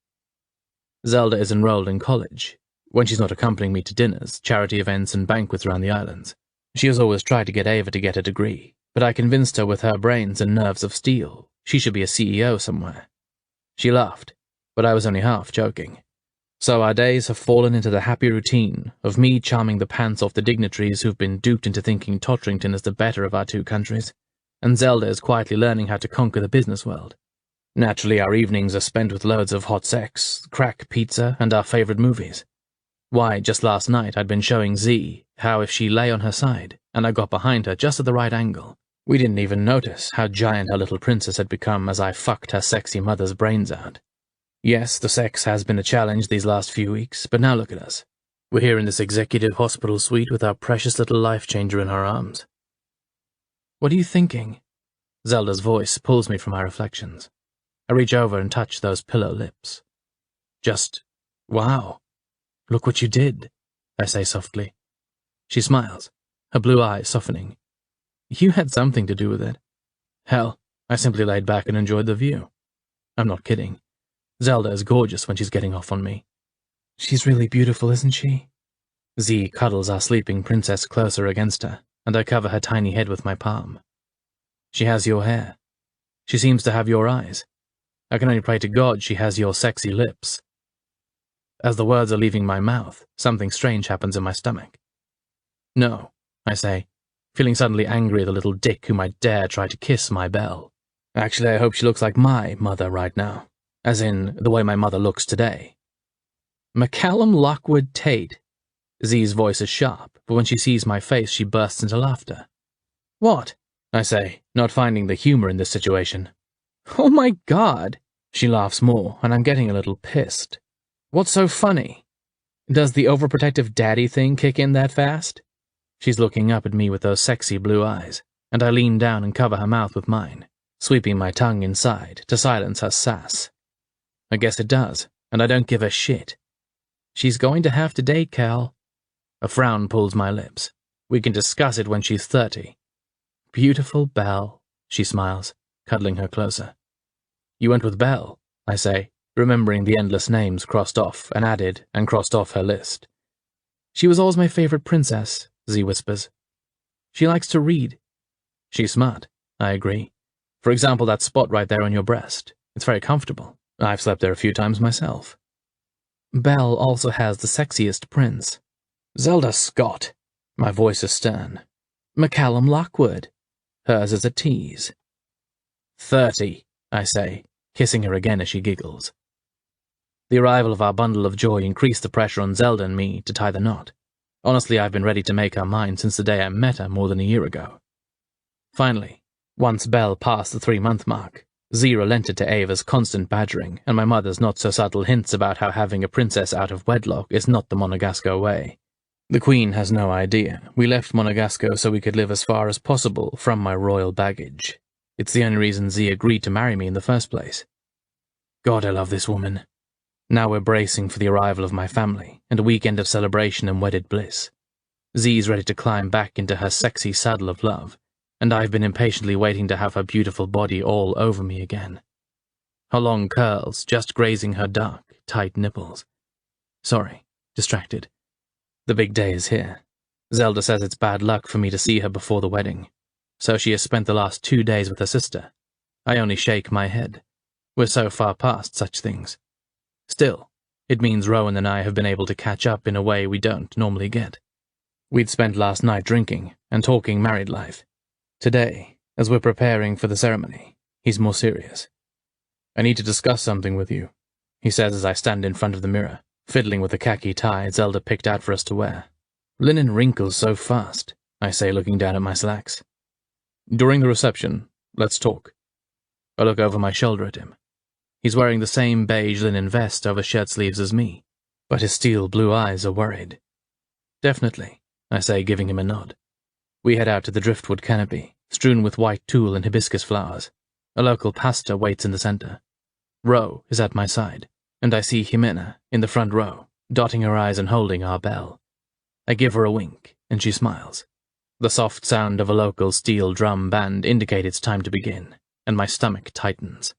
Zelda is enrolled in college, when she's not accompanying me to dinners, charity events, and banquets around the islands. She has always tried to get Ava to get a degree, but I convinced her with her brains and nerves of steel she should be a CEO somewhere. She laughed, but I was only half joking. So our days have fallen into the happy routine of me charming the pants off the dignitaries who've been duped into thinking Totterington is the better of our two countries, and Zelda is quietly learning how to conquer the business world. Naturally, our evenings are spent with loads of hot sex, crack pizza, and our favorite movies. Why, just last night I'd been showing Z how if she lay on her side, and I got behind her just at the right angle, we didn't even notice how giant our little princess had become as I fucked her sexy mother's brains out. Yes, the sex has been a challenge these last few weeks, but now look at us. We're here in this executive hospital suite with our precious little life-changer in our arms. What are you thinking? Zelda's voice pulls me from my reflections. I reach over and touch those pillow lips. Just, wow. Look what you did, I say softly. She smiles, her blue eyes softening. You had something to do with it. Hell, I simply laid back and enjoyed the view. I'm not kidding. Zelda is gorgeous when she's getting off on me. She's really beautiful, isn't she? Z cuddles our sleeping princess closer against her, and I cover her tiny head with my palm. She has your hair. She seems to have your eyes. I can only pray to God she has your sexy lips. As the words are leaving my mouth, something strange happens in my stomach. No, I say, feeling suddenly angry at the little dick who might dare try to kiss my Belle. Actually, I hope she looks like my mother right now. As in, the way my mother looks today. McCallum Lockwood Tate. Z's voice is sharp, but when she sees my face, she bursts into laughter. What? I say, not finding the humor in this situation. Oh my God! She laughs more, and I'm getting a little pissed. What's so funny? Does the overprotective daddy thing kick in that fast? She's looking up at me with those sexy blue eyes, and I lean down and cover her mouth with mine, sweeping my tongue inside to silence her sass. I guess it does, and I don't give a shit. She's going to have to date Cal. A frown pulls my lips. We can discuss it when she's 30. Beautiful Belle, she smiles, cuddling her closer. You went with Belle, I say, remembering the endless names crossed off and added and crossed off her list. She was always my favorite princess, Z whispers. She likes to read. She's smart, I agree. For example, that spot right there on your breast. It's very comfortable. I've slept there a few times myself. Belle also has the sexiest prince. Zelda Scott. My voice is stern. McCallum Lockwood. Hers is a tease. 30, I say, kissing her again as she giggles. The arrival of our bundle of joy increased the pressure on Zelda and me to tie the knot. Honestly, I've been ready to make her mine since the day I met her more than a year ago. Finally, once Belle passed the 3-month mark, Z relented to Ava's constant badgering and my mother's not-so-subtle hints about how having a princess out of wedlock is not the Monegasco way. The Queen has no idea. We left Monegasco so we could live as far as possible from my royal baggage. It's the only reason Z agreed to marry me in the first place. God, I love this woman. Now we're bracing for the arrival of my family and a weekend of celebration and wedded bliss. Z's ready to climb back into her sexy saddle of love, and I've been impatiently waiting to have her beautiful body all over me again. Her long curls just grazing her dark, tight nipples. Sorry, distracted. The big day is here. Zelda says it's bad luck for me to see her before the wedding, so she has spent the last 2 days with her sister. I only shake my head. We're so far past such things. Still, it means Rowan and I have been able to catch up in a way we don't normally get. We'd spent last night drinking and talking married life. Today, as we're preparing for the ceremony, he's more serious. I need to discuss something with you, he says as I stand in front of the mirror, fiddling with the khaki tie Zelda picked out for us to wear. Linen wrinkles so fast, I say, looking down at my slacks. During the reception, let's talk. I look over my shoulder at him. He's wearing the same beige linen vest over shirt sleeves as me, but his steel blue eyes are worried. Definitely, I say, giving him a nod. We head out to the driftwood canopy, strewn with white tulle and hibiscus flowers. A local pastor waits in the center. Ro is at my side, and I see Jimena in the front row, dotting her I's and holding our bell. I give her a wink, and she smiles. The soft sound of a local steel drum band indicates it's time to begin, and my stomach tightens.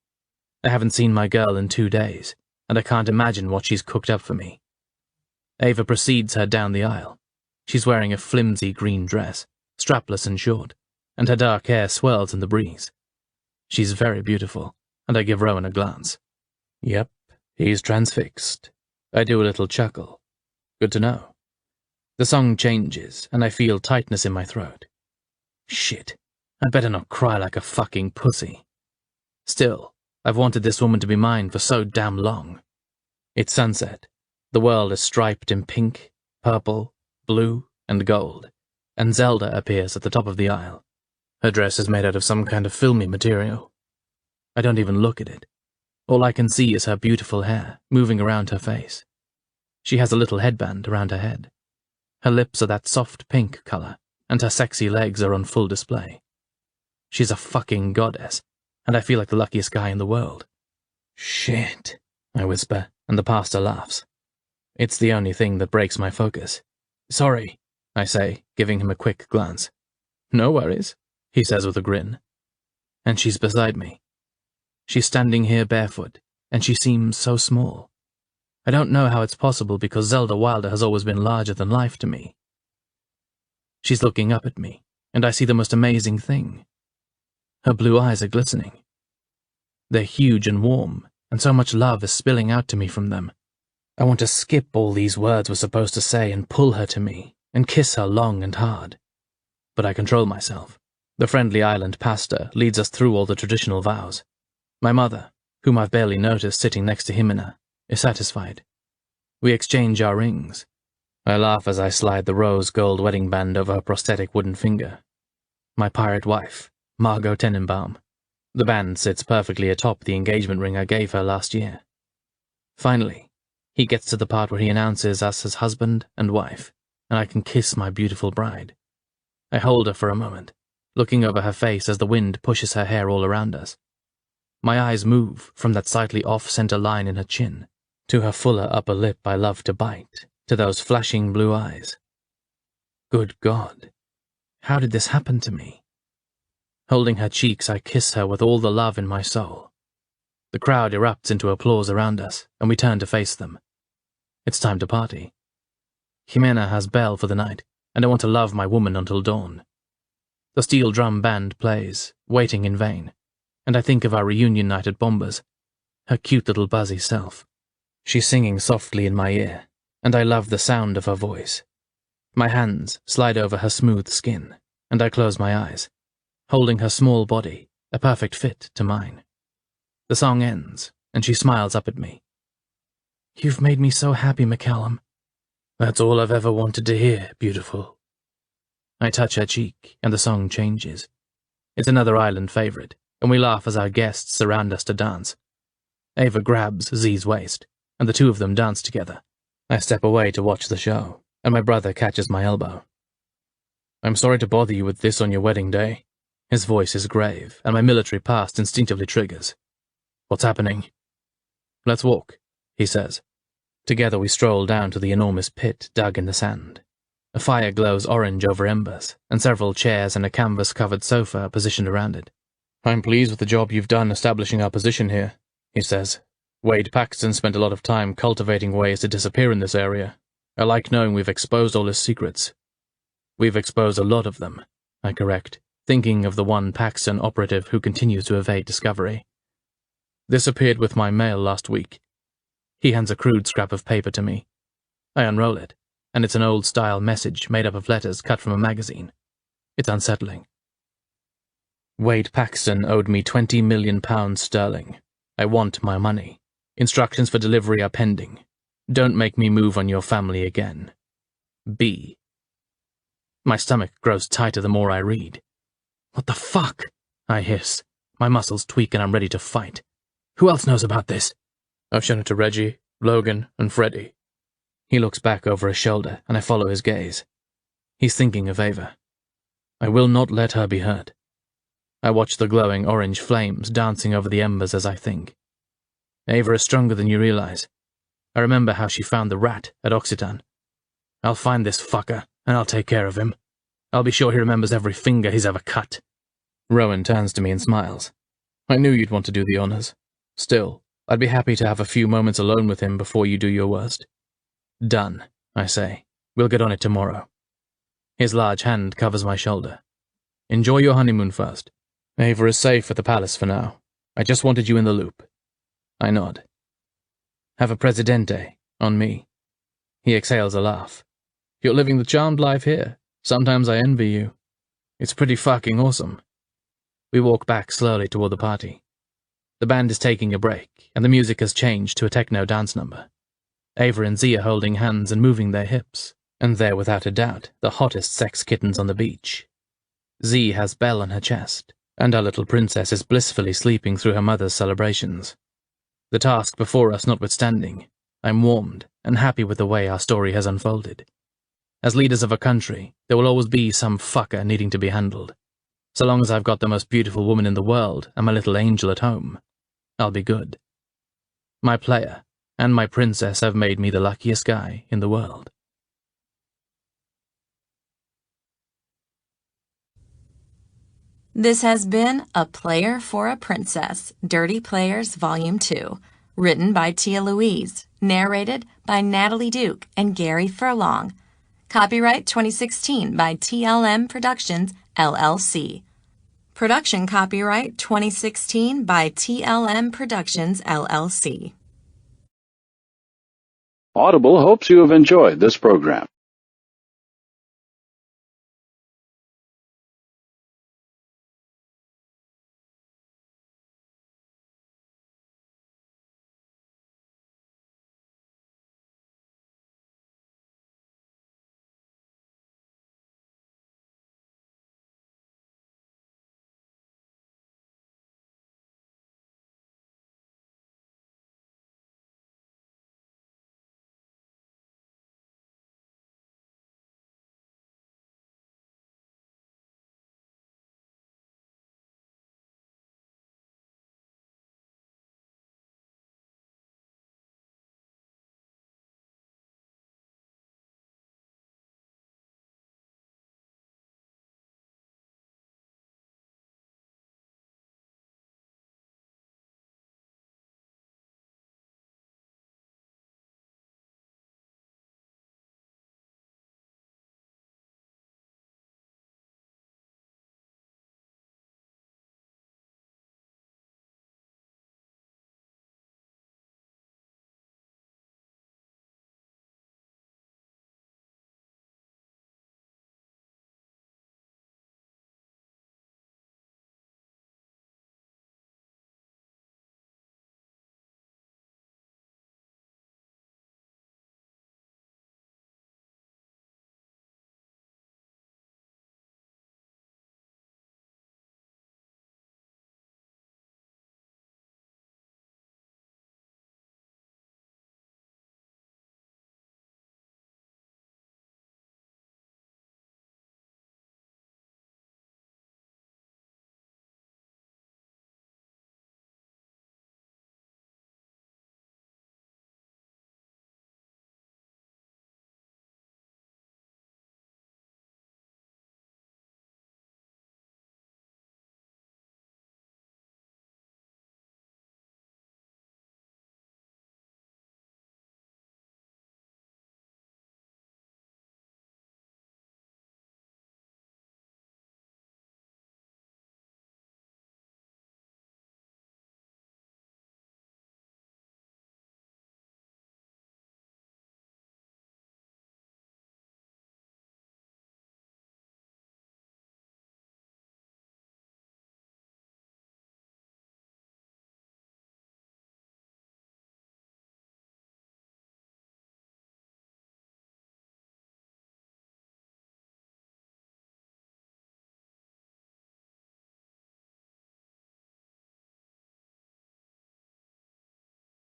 I haven't seen my girl in 2 days, and I can't imagine what she's cooked up for me. Ava precedes her down the aisle. She's wearing a flimsy green dress, strapless and short, and her dark hair swirls in the breeze. She's very beautiful, and I give Rowan a glance. Yep, he's transfixed. I do a little chuckle. Good to know. The song changes, and I feel tightness in my throat. Shit, I'd better not cry like a fucking pussy. Still, I've wanted this woman to be mine for so damn long. It's sunset. The world is striped in pink, purple, blue, and gold, and Zelda appears at the top of the aisle. Her dress is made out of some kind of filmy material. I don't even look at it. All I can see is her beautiful hair moving around her face. She has a little headband around her head. Her lips are that soft pink color, and her sexy legs are on full display. She's a fucking goddess, and I feel like the luckiest guy in the world. Shit, I whisper, and the pastor laughs. It's the only thing that breaks my focus. Sorry, I say, giving him a quick glance. No worries, he says with a grin. And she's beside me. She's standing here barefoot, and she seems so small. I don't know how it's possible because Zelda Wilder has always been larger than life to me. She's looking up at me, and I see the most amazing thing. Her blue eyes are glistening. They're huge and warm, and so much love is spilling out to me from them. I want to skip all these words were supposed to say and pull her to me, and kiss her long and hard. But I control myself. The friendly island pastor leads us through all the traditional vows. My mother, whom I've barely noticed sitting next to Jimena, is satisfied. We exchange our rings. I laugh as I slide the rose gold wedding band over her prosthetic wooden finger. My pirate wife, Margot Tenenbaum. The band sits perfectly atop the engagement ring I gave her last year. Finally, he gets to the part where he announces us as husband and wife, and I can kiss my beautiful bride. I hold her for a moment, looking over her face as the wind pushes her hair all around us. My eyes move from that slightly off-center line in her chin to her fuller upper lip I love to bite, to those flashing blue eyes. Good God, how did this happen to me? Holding her cheeks, I kiss her with all the love in my soul. The crowd erupts into applause around us, and we turn to face them. It's time to party. Jimena has bail for the night, and I want to love my woman until dawn. The steel drum band plays, waiting in vain, and I think of our reunion night at Bombers, her cute little buzzy self. She's singing softly in my ear, and I love the sound of her voice. My hands slide over her smooth skin, and I close my eyes, holding her small body, a perfect fit to mine. The song ends, and she smiles up at me. You've made me so happy, McCallum. That's all I've ever wanted to hear, beautiful. I touch her cheek, and the song changes. It's another island favorite, and we laugh as our guests surround us to dance. Ava grabs Z's waist, and the two of them dance together. I step away to watch the show, and my brother catches my elbow. I'm sorry to bother you with this on your wedding day. His voice is grave, and my military past instinctively triggers. What's happening? Let's walk, he says. Together we stroll down to the enormous pit dug in the sand. A fire glows orange over embers, and several chairs and a canvas-covered sofa are positioned around it. I'm pleased with the job you've done establishing our position here, he says. Wade Paxton spent a lot of time cultivating ways to disappear in this area. I like knowing we've exposed all his secrets. We've exposed a lot of them, I correct, thinking of the one Paxton operative who continues to evade discovery. This appeared with my mail last week. He hands a crude scrap of paper to me. I unroll it, and it's an old-style message made up of letters cut from a magazine. It's unsettling. Wade Paxton owed me £20 million sterling. I want my money. Instructions for delivery are pending. Don't make me move on your family again. B. My stomach grows tighter the more I read. What the fuck? I hiss. My muscles tweak and I'm ready to fight. Who else knows about this? I've shown it to Reggie, Logan, and Freddie. He looks back over his shoulder, and I follow his gaze. He's thinking of Ava. I will not let her be hurt. I watch the glowing orange flames dancing over the embers as I think. Ava is stronger than you realize. I remember how she found the rat at Occitan. I'll find this fucker, and I'll take care of him. I'll be sure he remembers every finger he's ever cut. Rowan turns to me and smiles. I knew you'd want to do the honors. Still, I'd be happy to have a few moments alone with him before you do your worst. Done, I say. We'll get on it tomorrow. His large hand covers my shoulder. Enjoy your honeymoon first. Ava is safe at the palace for now. I just wanted you in the loop. I nod. Have a presidente on me. He exhales a laugh. You're living the charmed life here. Sometimes I envy you. It's pretty fucking awesome. We walk back slowly toward the party. The band is taking a break, and the music has changed to a techno dance number. Ava and Z are holding hands and moving their hips, and they're without a doubt the hottest sex kittens on the beach. Z has Belle on her chest, and our little princess is blissfully sleeping through her mother's celebrations. The task before us notwithstanding, I'm warmed and happy with the way our story has unfolded. As leaders of a country, there will always be some fucker needing to be handled. So long as I've got the most beautiful woman in the world and my little angel at home, I'll be good. My player and my princess have made me the luckiest guy in the world. This has been A Player for a Princess, Dirty Players Volume 2, written by Tia Louise, narrated by Natalie Duke and Gary Furlong. Copyright 2016 by TLM Productions, LLC. Production copyright 2016 by TLM Productions, LLC. Audible hopes you have enjoyed this program.